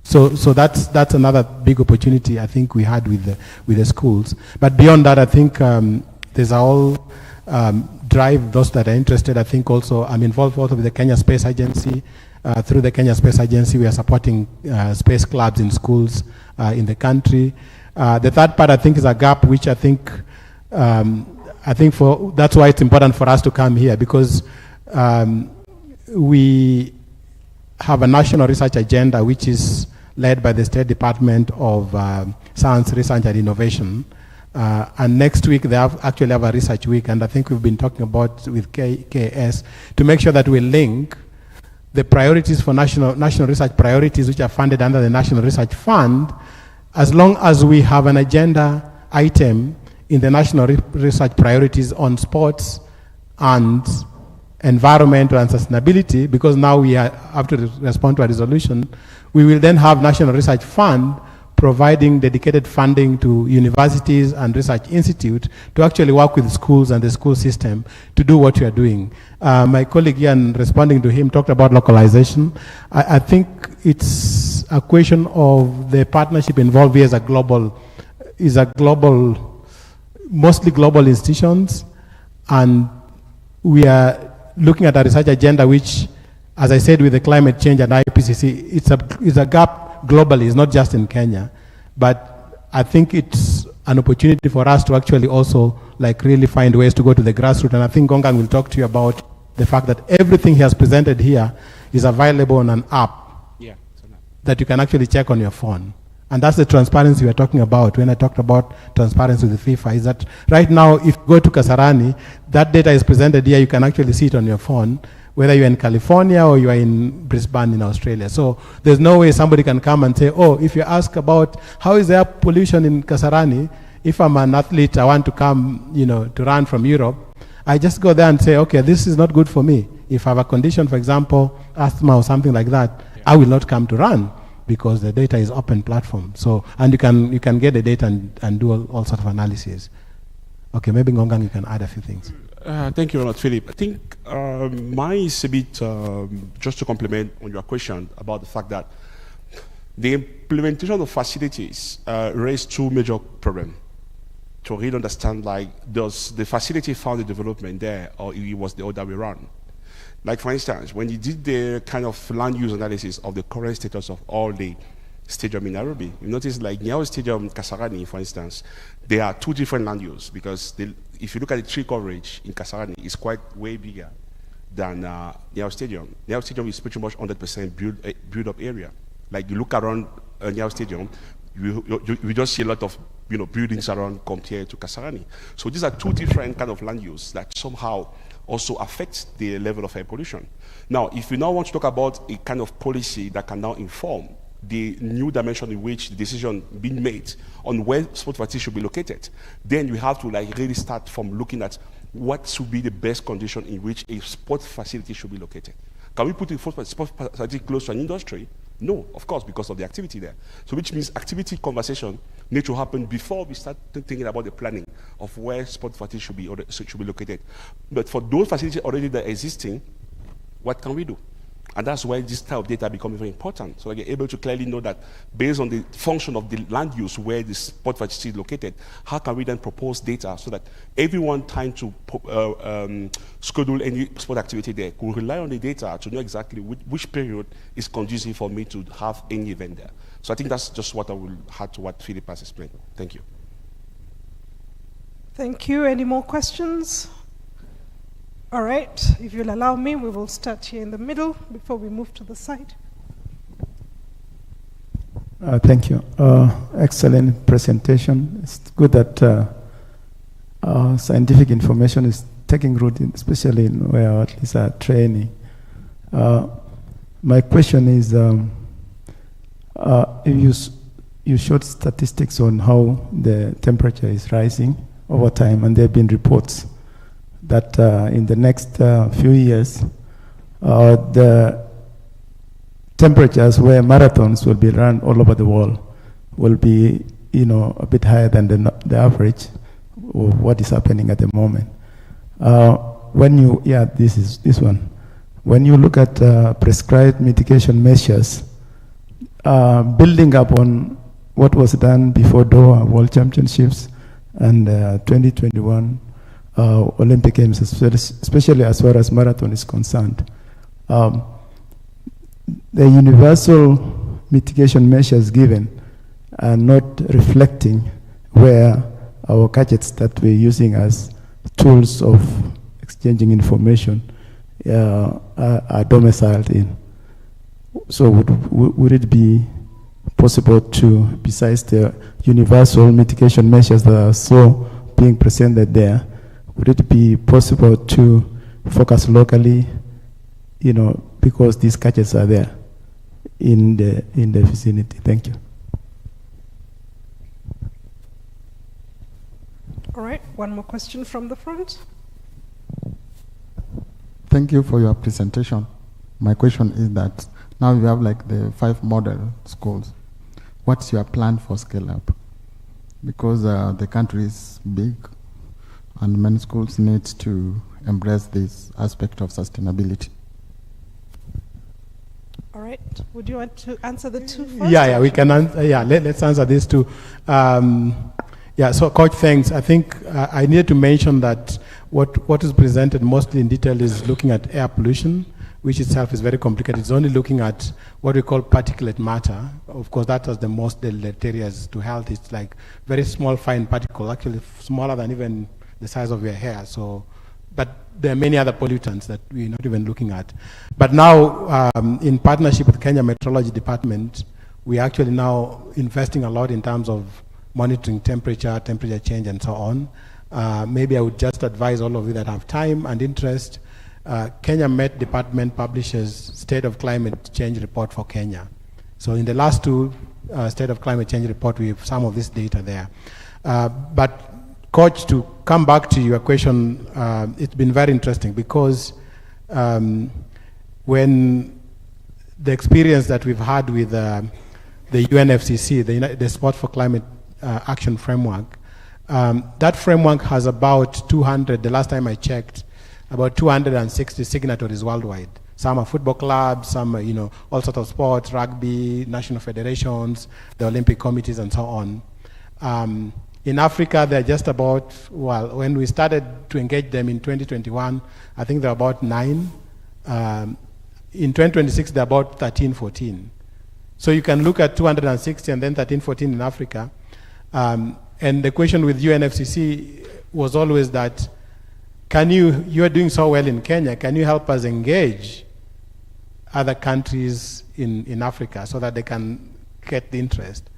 So that's another big opportunity I think we had with the schools. But beyond that, I think there's a whole drive, those that are interested. I think also I'm involved also with the Kenya Space Agency. Through the Kenya Space Agency, we are supporting space clubs in schools in the country. The third part, I think, is a gap which I think that's why it's important for us to come here, because we have a national research agenda which is led by the State Department of Science, Research and Innovation. And next week they actually have a research week, and I think we've been talking about with KS to make sure that we link the priorities for national research priorities which are funded under the National Research Fund, as long as we have an agenda item in the national research priorities on sports and environment and sustainability, because now we have to respond to a resolution. We will then have National Research Fund providing dedicated funding to universities and research institutes to actually work with schools and the school system to do what we are doing. My colleague Ian, responding to him, talked about localization. I think it's a question of the partnership involved here mostly global institutions, and we are looking at a research agenda which, as I said, with the climate change and IPCC, it's a gap globally. It's not just in Kenya, but I think it's an opportunity for us to actually also like really find ways to go to the grassroots. And I think Ngongang will talk to you about the fact that everything he has presented here is available on an app that you can actually check on your phone. And that's the transparency we're talking about. When I talked about transparency with the FIFA, is that right now, if you go to Kasarani, that data is presented here, you can actually see it on your phone. whether you're in California or you are in Brisbane in Australia. So there's no way somebody can come and say, oh, if you ask about how is air pollution in Kasarani, if I'm an athlete, I want to come, to run from Europe, I just go there and say, okay, this is not good for me. If I have a condition, for example, asthma or something like that, I will not come to run because the data is open platform. So, and you can get the data and do all sorts of analysis. Okay, maybe Ngongang, you can add a few things. Thank you very much, Philip. I think mine is a bit, just to complement on your question about the fact that the implementation of facilities raised two major problems. To really understand, does the facility found the development there, or it was the other way around? Like, for instance, when you did the kind of land use analysis of the current status of all the stadium in Nairobi, you notice like Nyayo Stadium in Kasarani, for instance, there are two different land use, because if you look at the tree coverage in Kasarani, it's quite way bigger than Nyayo Stadium. Nyayo Stadium is pretty much 100% built up area. Like, you look around Nyayo Stadium, you just see a lot of buildings around compared to Kasarani. So these are two different kind of land use that somehow also affects the level of air pollution. Now, if we now want to talk about a kind of policy that can now inform the new dimension in which the decision being made on where sport facilities should be located, then we have to really start from looking at what should be the best condition in which a sport facility should be located. Can we put a sport facility close to an industry? No, of course, because of the activity there. So which means activity conversation need to happen before we start thinking about the planning of where sport facilities should be located. But for those facilities already that are existing, what can we do? And that's why this type of data becomes very important. So you're able to clearly know that based on the function of the land use where the sport facility is located, how can we then propose data so that everyone trying to schedule any sport activity there could rely on the data to know exactly which period is conducive for me to have any event there. So I think that's just what I will add to what Philip has explained. Thank you. Thank you. Any more questions? All right, if you'll allow me, we will start here in the middle before we move to the side. Thank you. Excellent presentation. It's good that scientific information is taking root, especially in where at least training. My question is, if you showed statistics on how the temperature is rising over time, and there have been reports that in the next few years, the temperatures where marathons will be run all over the world will be, a bit higher than the average of what is happening at the moment. This one. When you look at prescribed mitigation measures, building up on what was done before Doha World Championships and 2021 Olympic Games, especially as far as marathon is concerned. The universal mitigation measures given are not reflecting where our gadgets that we're using as tools of exchanging information are domiciled in. So would it be possible to, besides the universal mitigation measures that are so being presented there, would it be possible to focus locally, because these gadgets are there in the vicinity? Thank you. All right, one more question from the front. Thank you for your presentation. My question is that now you have the 5 model schools. What's your plan for scale up? Because the country is big, and many schools need to embrace this aspect of sustainability. All right. Would you want to answer the two first? We can answer. Let's answer these two. So Coach, thanks. I think I need to mention that what is presented mostly in detail is looking at air pollution, which itself is very complicated. It's only looking at what we call particulate matter. Of course, that is the most deleterious to health. It's like very small, fine particle, actually smaller than even the size of your hair. So, but there are many other pollutants that we're not even looking at. But now, in partnership with Kenya Meteorology Department, we're actually now investing a lot in terms of monitoring temperature change, and so on. Maybe I would just advise all of you that have time and interest, Kenya Met Department publishes State of Climate Change report for Kenya. So in the last two State of Climate Change report, we have some of this data there. But Coach, to come back to your question, it's been very interesting because when the experience that we've had with the UNFCCC, the Sport for Climate Action Framework, that framework has about 200, the last time I checked, about 260 signatories worldwide. Some are football clubs, some are, all sorts of sports, rugby, national federations, the Olympic committees, and so on. In Africa, they're just about, well, when we started to engage them in 2021, I think there are about 9. In 2026, they're about 13, 14. So you can look at 260 and then 13, 14 in Africa. And the question with UNFCCC was always that, you are doing so well in Kenya, can you help us engage other countries in Africa so that they can get the interest?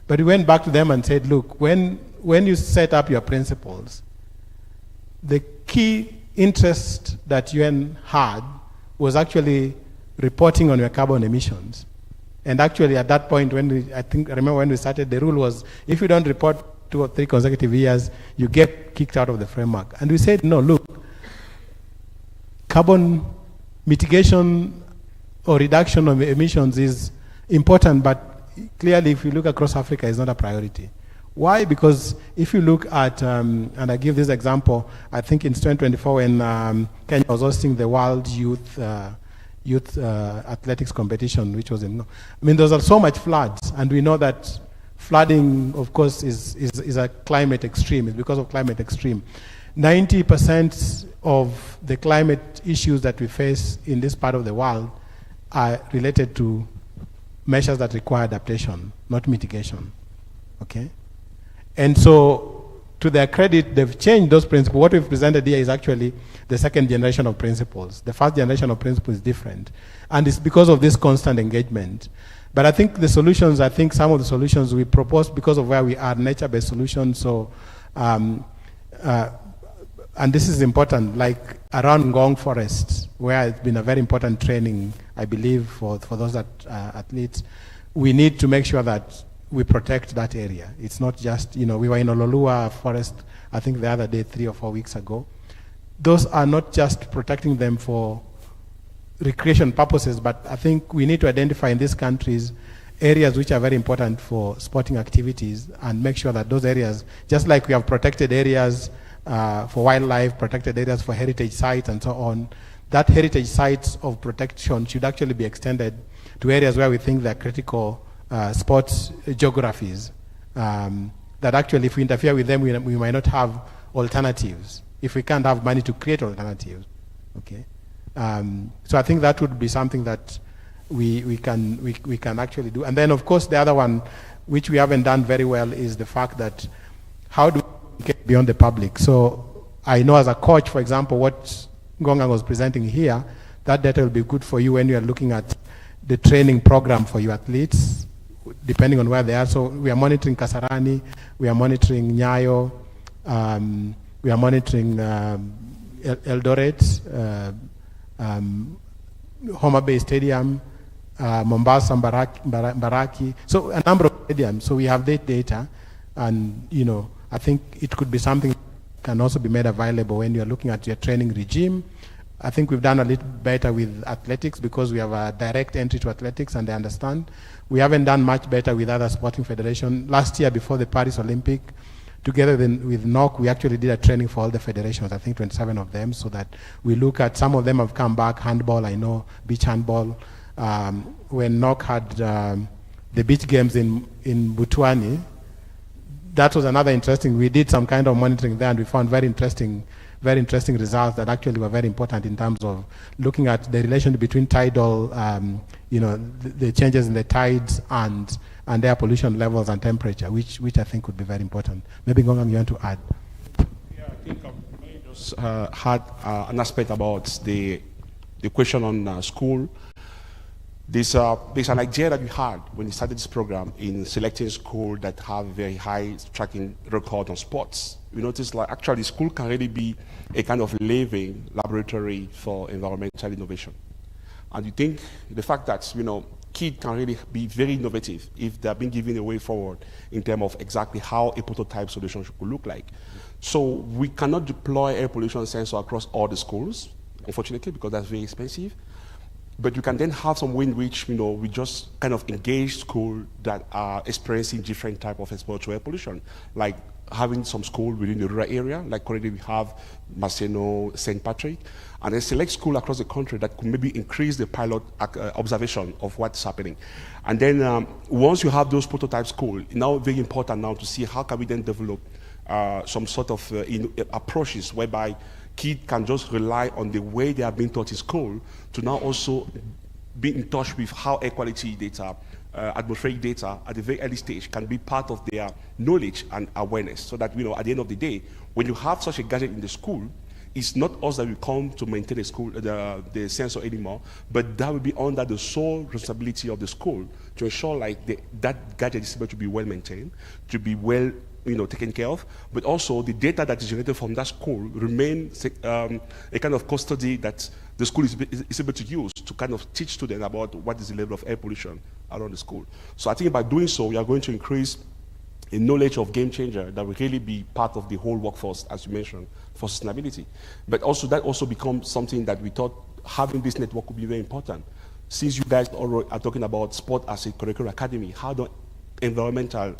But we went back to them and said, look, when you set up your principles, the key interest that UN had was actually reporting on your carbon emissions. And actually at that point, I remember when we started, the rule was, if you don't report 2 or 3 consecutive years, you get kicked out of the framework. And we said, no, look, carbon mitigation or reduction of emissions is important, but clearly if you look across Africa, it's not a priority. Why? Because if you look at, and I give this example, I think in 2024 when Kenya was hosting the World Youth Athletics Competition, which was in, there was so much floods, and we know that flooding, of course, is a climate extreme. It's because of climate extreme. 90% of the climate issues that we face in this part of the world are related to measures that require adaptation, not mitigation. Okay? And so, to their credit, they've changed those principles. What we've presented here is actually the second generation of principles. The first generation of principles is different. And it's because of this constant engagement. But I think some of the solutions we propose, because of where we are, nature-based solutions. So, and this is important, like around Ngong Forest, where it's been a very important training, I believe, for those athletes. We need to make sure that we protect that area. It's not just, we were in Ololua Forest, I think the other day, 3 or 4 weeks ago. Those are not just protecting them for recreation purposes, but I think we need to identify in these countries areas which are very important for sporting activities and make sure that those areas, just like we have protected areas for wildlife, protected areas for heritage sites and so on, that heritage sites of protection should actually be extended to areas where we think they're critical sports geographies, that actually if we interfere with them, we might not have alternatives, if we can't have money to create alternatives. Okay? So I think that would be something that we can actually do. And then of course the other one, which we haven't done very well, is the fact that how do we get beyond the public? So I know as a coach, for example, what Ngonga was presenting here, that data will be good for you when you are looking at the training program for your athletes, depending on where they are. So we are monitoring Kasarani, we are monitoring Nyayo, we are monitoring Eldoret, Homa Bay Stadium, Mombasa, Mbaraki, so a number of stadiums. So we have that data, and I think it could be something that can also be made available when you're looking at your training regime. I think we've done a little better with athletics because we have a direct entry to athletics and they understand. We haven't done much better with other sporting federations. Last year, before the Paris Olympic, together with NOC, we actually did a training for all the federations, I think 27 of them, so that we look at, some of them have come back, handball, I know, beach handball. When NOC had the beach games in Butuani, that was another interesting, we did some kind of monitoring there and we found very interesting results that actually were very important in terms of looking at the relation between tidal, the changes in the tides and air pollution levels and temperature, which I think would be very important. Maybe Ngonga, you want to add? Yeah, I think I just had an aspect about the question on school. There's an idea that we had when we started this program in selecting schools that have very high tracking record on sports. We noticed like actually school can really be a kind of living laboratory for environmental innovation. And you think the fact that, kids can really be very innovative if they're being given a way forward in terms of exactly how a prototype solution could look like. So we cannot deploy air pollution sensor across all the schools, unfortunately, because that's very expensive. But you can then have some way in which, we just kind of engage schools that are experiencing different type of exposure to air pollution, like having some school within the rural area, like currently we have Maseno, St. Patrick, and then select school across the country that could maybe increase the pilot observation of what's happening. And then once you have those prototype schools, now very important now to see how can we then develop some sort of approaches whereby kids can just rely on the way they are being taught in school to now also be in touch with how air quality data, atmospheric data at a very early stage can be part of their knowledge and awareness, so that, at the end of the day, when you have such a gadget in the school, it's not us that will come to maintain the sensor anymore, but that will be under the sole responsibility of the school to ensure that gadget is able to be well maintained, to be well taken care of, but also the data that is generated from that school remains a kind of custody that the school is able to use to kind of teach students about what is the level of air pollution around the school. So I think by doing so, we are going to increase a knowledge of game changer that will really be part of the whole workforce, as you mentioned, for sustainability. But also that also becomes something that we thought having this network would be very important. Since you guys are talking about sport as a curricular academy, how do environmental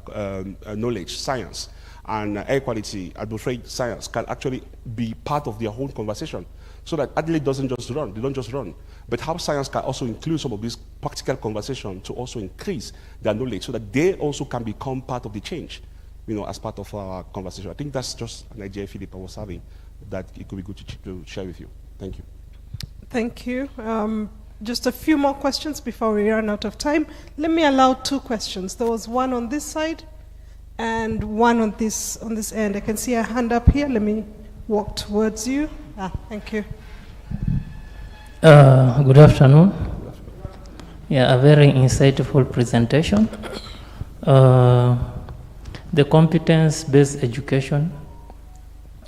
knowledge, science, and air quality, atmospheric science can actually be part of their whole conversation, so that athlete doesn't just run, they don't just run, but how science can also include some of this practical conversation to also increase their knowledge, so that they also can become part of the change, as part of our conversation. I think that's just an idea Philip was having that it could be good to share with you. Thank you. Thank you. Just a few more questions before we run out of time. Let me allow 2 questions. There was one on this side and one on this end. I can see a hand up here. Let me walk towards you. Thank you. Good afternoon. Yeah, a very insightful presentation. The competence-based education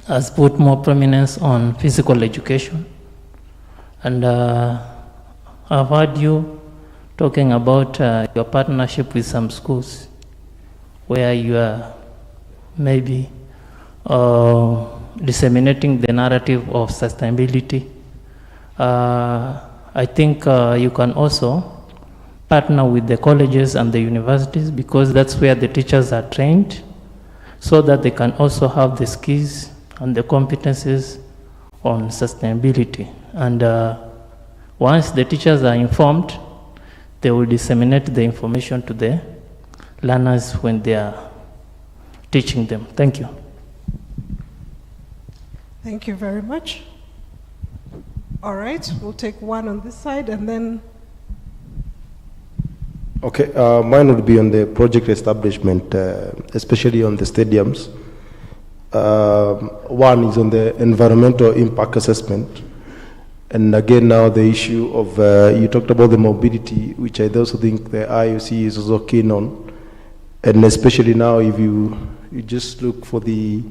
has put more prominence on physical education, and I've heard you talking about your partnership with some schools where you are maybe disseminating the narrative of sustainability. I think you can also partner with the colleges and the universities, because that's where the teachers are trained, so that they can also have the skills and the competencies on sustainability. And once the teachers are informed, they will disseminate the information to the learners when they are teaching them. Thank you. Thank you very much. All right, we'll take one on this side and then... Okay, mine would be on the project establishment, especially on the stadiums. One is on the environmental impact assessment. And again, now the issue of, you talked about the mobility, which I also think the IOC is also keen on. And especially now, if you just look for the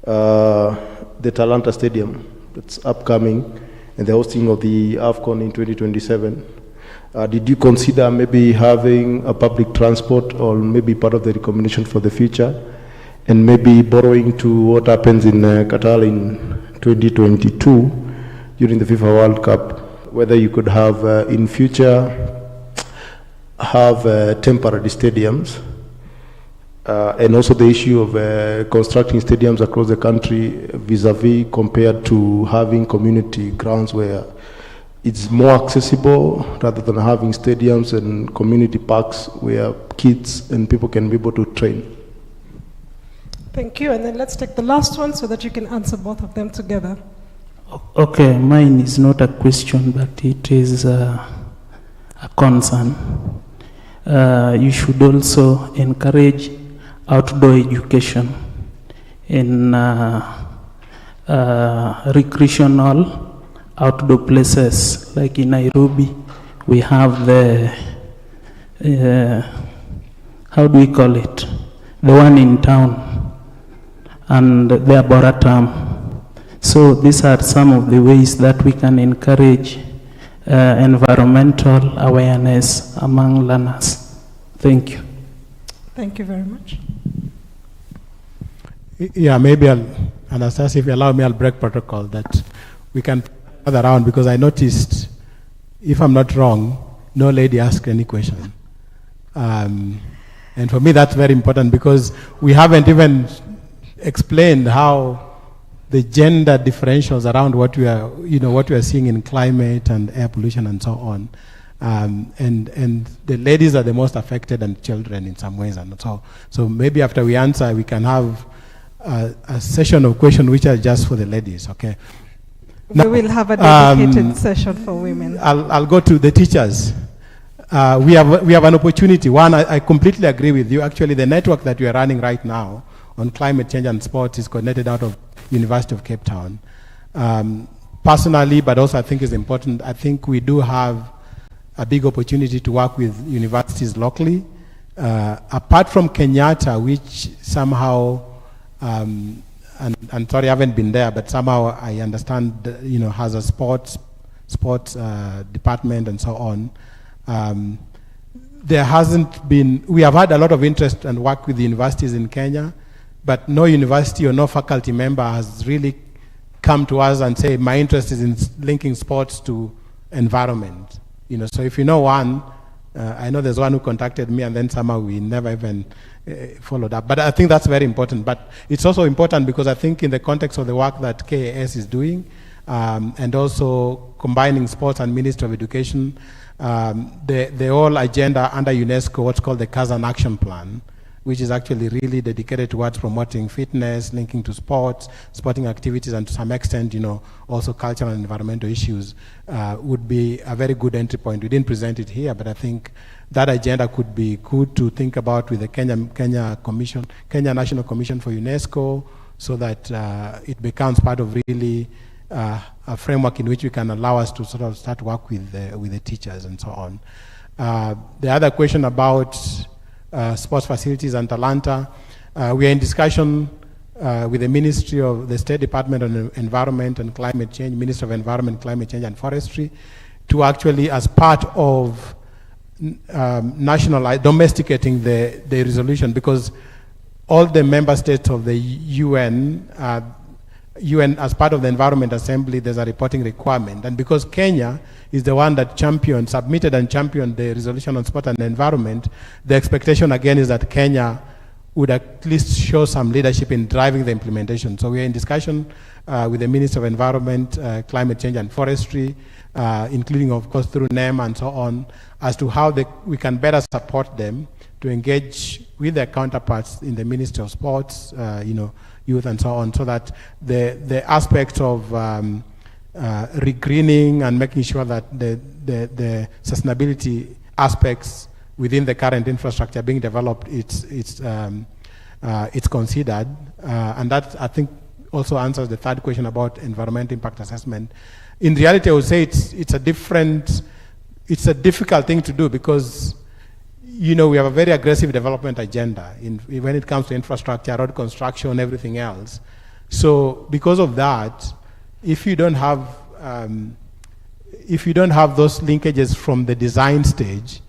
Talanta Stadium that's upcoming, and the hosting of the AFCON in 2027, did you consider maybe having a public transport, or maybe part of the recommendation for the future, and maybe borrowing to what happens in Qatar in 2022 during the FIFA World Cup, whether you could have in future have temporary stadiums, and also the issue of constructing stadiums across the country vis-a-vis compared to having community grounds where it's more accessible, rather than having stadiums and community parks where kids and people can be able to train. Thank you, and then let's take the last one so that you can answer both of them together. Okay, mine is not a question, but it is a concern. You should also encourage outdoor education in recreational outdoor places, like in Nairobi, we have the, how do we call it? The one in town and the Arboretum. So these are some of the ways that we can encourage environmental awareness among learners. Thank you. Thank you very much. Yeah, maybe Anastasia, if you allow me, I'll break protocol that we can gather around, because I noticed, if I'm not wrong, no lady asked any question. And for me, that's very important, because we haven't even explained how the gender differentials around what we are, what we are seeing in climate and air pollution and so on. And the ladies are the most affected, and children in some ways. And so maybe after we answer, we can have a session of questions which are just for the ladies, okay? We will have a dedicated session for women. I'll go to the teachers. We have an opportunity. One, I completely agree with you. Actually, the network that we are running right now on climate change and sports is coordinated out of University of Cape Town. Personally, but also I think is important, I think we do have a big opportunity to work with universities locally. Apart from Kenyatta, which somehow, and sorry, I haven't been there, but somehow I understand, has a sports department and so on. There hasn't been, we have had a lot of interest and work with the universities in Kenya, but no university or no faculty member has really come to us and say, my interest is in linking sports to environment. So if you know one, I know there's one who contacted me, and then somehow we never even followed up. But I think that's very important. But it's also important because I think in the context of the work that KAS is doing, and also combining sports and Ministry of Education, the whole agenda under UNESCO, what's called the Kazan Action Plan, which is actually really dedicated towards promoting fitness, linking to sports, sporting activities, and to some extent, also cultural and environmental issues, would be a very good entry point. We didn't present it here, but I think that agenda could be good to think about with the Kenya National Commission for UNESCO, so that it becomes part of really a framework in which we can allow us to sort of start work with the teachers and so on. The other question about sports facilities and Talanta, we are in discussion with the Ministry of the State Department on Environment and Climate Change, Minister of Environment, Climate Change and Forestry, to actually, as part of domesticating the resolution, because all the member states of the UN, as part of the Environment Assembly, there's a reporting requirement. And because Kenya is the one that submitted and championed the resolution on sport and environment, the expectation again is that Kenya would at least show some leadership in driving the implementation. So we are in discussion with the Minister of Environment, Climate Change and Forestry, including of course through NEM and so on, as to how we can better support them to engage with their counterparts in the Ministry of Sports, youth and so on, so that the aspects of regreening and making sure that the sustainability aspects within the current infrastructure being developed, it's considered. And that, I think, also answers the third question about environmental impact assessment. In reality, I would say it's a difficult thing to do, because we have a very aggressive development agenda when it comes to infrastructure, road construction, everything else. So because of that, if you don't have those linkages from the design stage,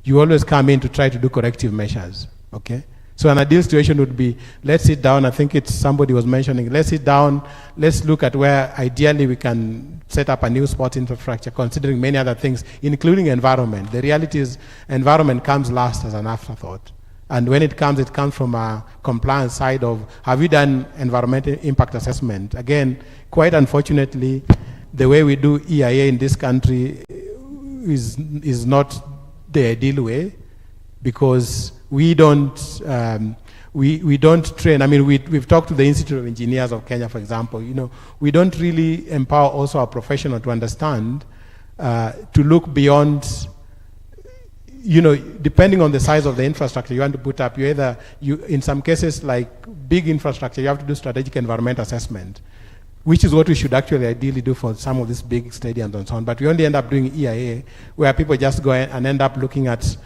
you always come in to try to do corrective measures, okay? So an ideal situation would be, let's sit down, I think somebody was mentioning, let's sit down, let's look at where ideally we can set up a new sports infrastructure, considering many other things, including environment. The reality is environment comes last as an afterthought. And when it comes from a compliance side of, have you done environmental impact assessment? Again, quite unfortunately, the way we do EIA in this country is not the ideal way, because we don't train. I mean, we've talked to the Institute of Engineers of Kenya, for example. We don't really empower also our professional to understand, to look beyond, depending on the size of the infrastructure you want to put up. In some cases, like big infrastructure, you have to do strategic environment assessment. which is what we should actually ideally do for some of these big stadiums and so on. But we only end up doing EIA, where people just go and end up looking at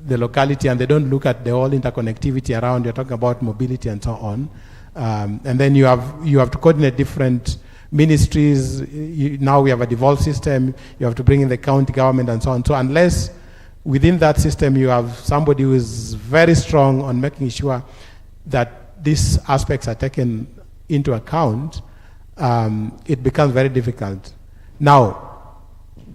the locality and they don't look at the whole interconnectivity around. You're talking about mobility and so on. And then you have to coordinate different ministries. Now we have a devolved system. You have to bring in the county government and so on. So unless within that system you have somebody who is very strong on making sure that these aspects are taken into account, it becomes very difficult. Now,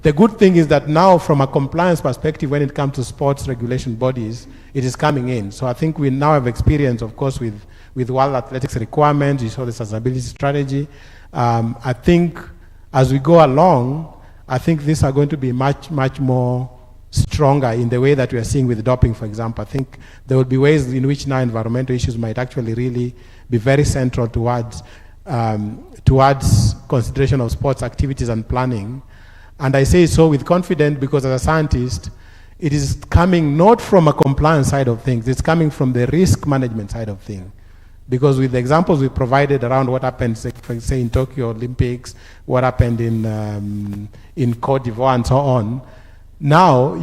the good thing is that now from a compliance perspective, when it comes to sports regulation bodies, it is coming in. So I think we now have experience, of course, with World Athletics requirements. You saw the sustainability strategy. I think as we go along, I think these are going to be much, much more stronger in the way that we are seeing with doping, for example. I think there will be ways in which now environmental issues might actually really be very central towards consideration of sports activities and planning. And I say so with confidence because as a scientist, it is coming not from a compliance side of things, it's coming from the risk management side of things. Because with the examples we provided around what happened, say in Tokyo Olympics, what happened in Cote d'Ivoire and so on, now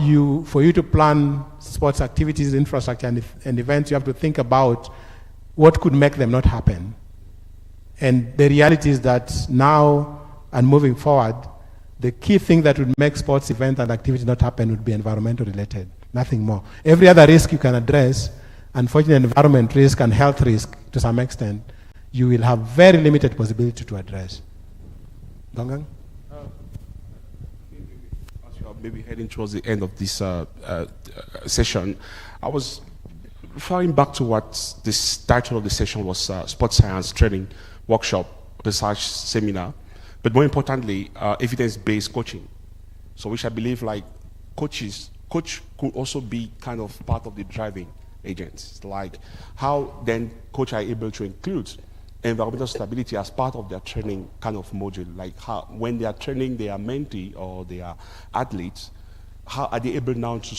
for you to plan sports activities, infrastructure and events, you have to think about what could make them not happen. And the reality is that now and moving forward, the key thing that would make sports events and activities not happen would be environmental related, nothing more. Every other risk you can address, unfortunately environment risk and health risk to some extent, you will have very limited possibility to address. Gongang? As you are maybe heading towards the end of this session, I was referring back to what this title of the session was, Sports Science Training Workshop, Research Seminar. But more importantly, evidence-based coaching. So which I believe like coach could also be kind of part of the driving agents. Like how then coach are able to include environmental stability as part of their training kind of module. Like how when they are training their mentee or their athletes, how are they able now to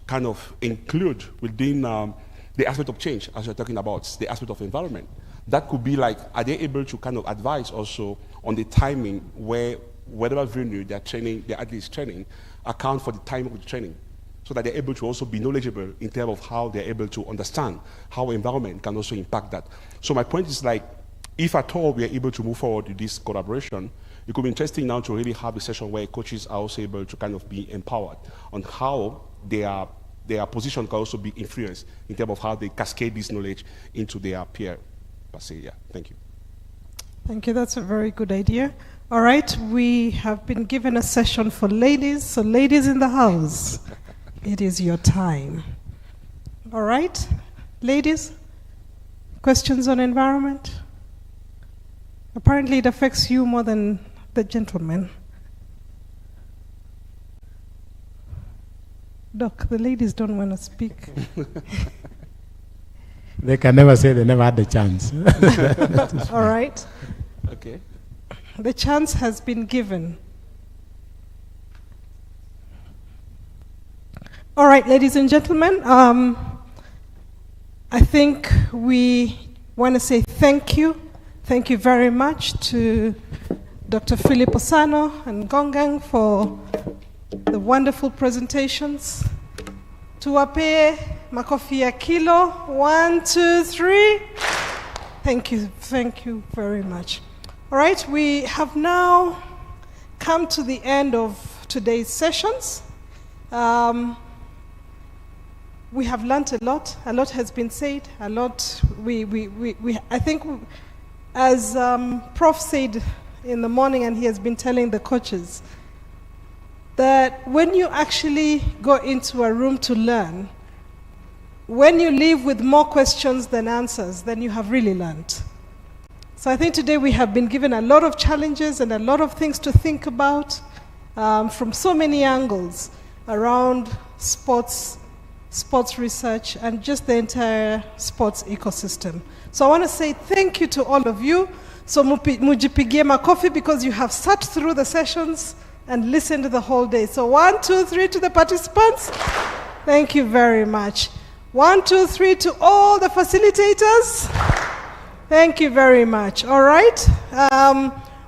kind of include within the aspect of change, as you're talking about, the aspect of environment. That could be like, are they able to kind of advise also on the timing where whatever venue they're training, the athlete is training, account for the time of the training, so that they're able to also be knowledgeable in terms of how they're able to understand how environment can also impact that. So my point is like, if at all we are able to move forward with this collaboration, it could be interesting now to really have a session where coaches are also able to kind of be empowered on how their position can also be influenced in terms of how they cascade this knowledge into their peer. Yeah, thank you. Thank you. That's a very good idea. All right, we have been given a session for ladies. So ladies in the house, it is your time. All right, ladies, questions on environment? Apparently it affects you more than the gentlemen. Doc, the ladies don't want to speak. They can never say they never had the chance. All right. Okay. The chance has been given. All right, ladies and gentlemen, I think we want to say thank you. Thank you very much to Dr. Philip Osano and Gongang for the wonderful presentations. Tuwape makofi ya kilo. 1, 2, 3. Thank you very much. All right, we have now come to the end of today's sessions. We have learnt a lot has been said, a lot, I think, as Prof said in the morning, and he has been telling the coaches, that when you actually go into a room to learn, when you leave with more questions than answers, then you have really learned. So I think today we have been given a lot of challenges and a lot of things to think about from so many angles around sports research and just the entire sports ecosystem. So I want to say thank you to all of you. So mujipigie makofi because you have sat through the sessions and listened the whole day. So 1, 2, 3 to the participants. Thank you very much. 1, 2, 3 to all the facilitators. Thank you very much. All right.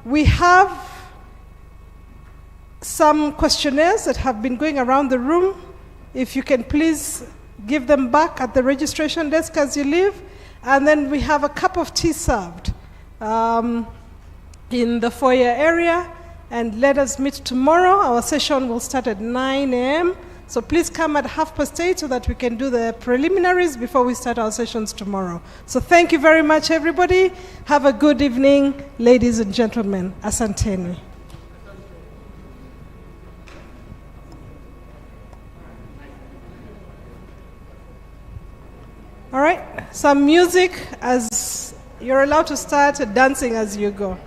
We have some questionnaires that have been going around the room. If you can please give them back at the registration desk as you leave. And then we have a cup of tea served in the foyer area. And let us meet tomorrow. Our session will start at 9 a.m. So please come at 8:30 so that we can do the preliminaries before we start our sessions tomorrow. So thank you very much, everybody. Have a good evening, ladies and gentlemen. Asanteni. All right, some music as you're allowed to start dancing as you go.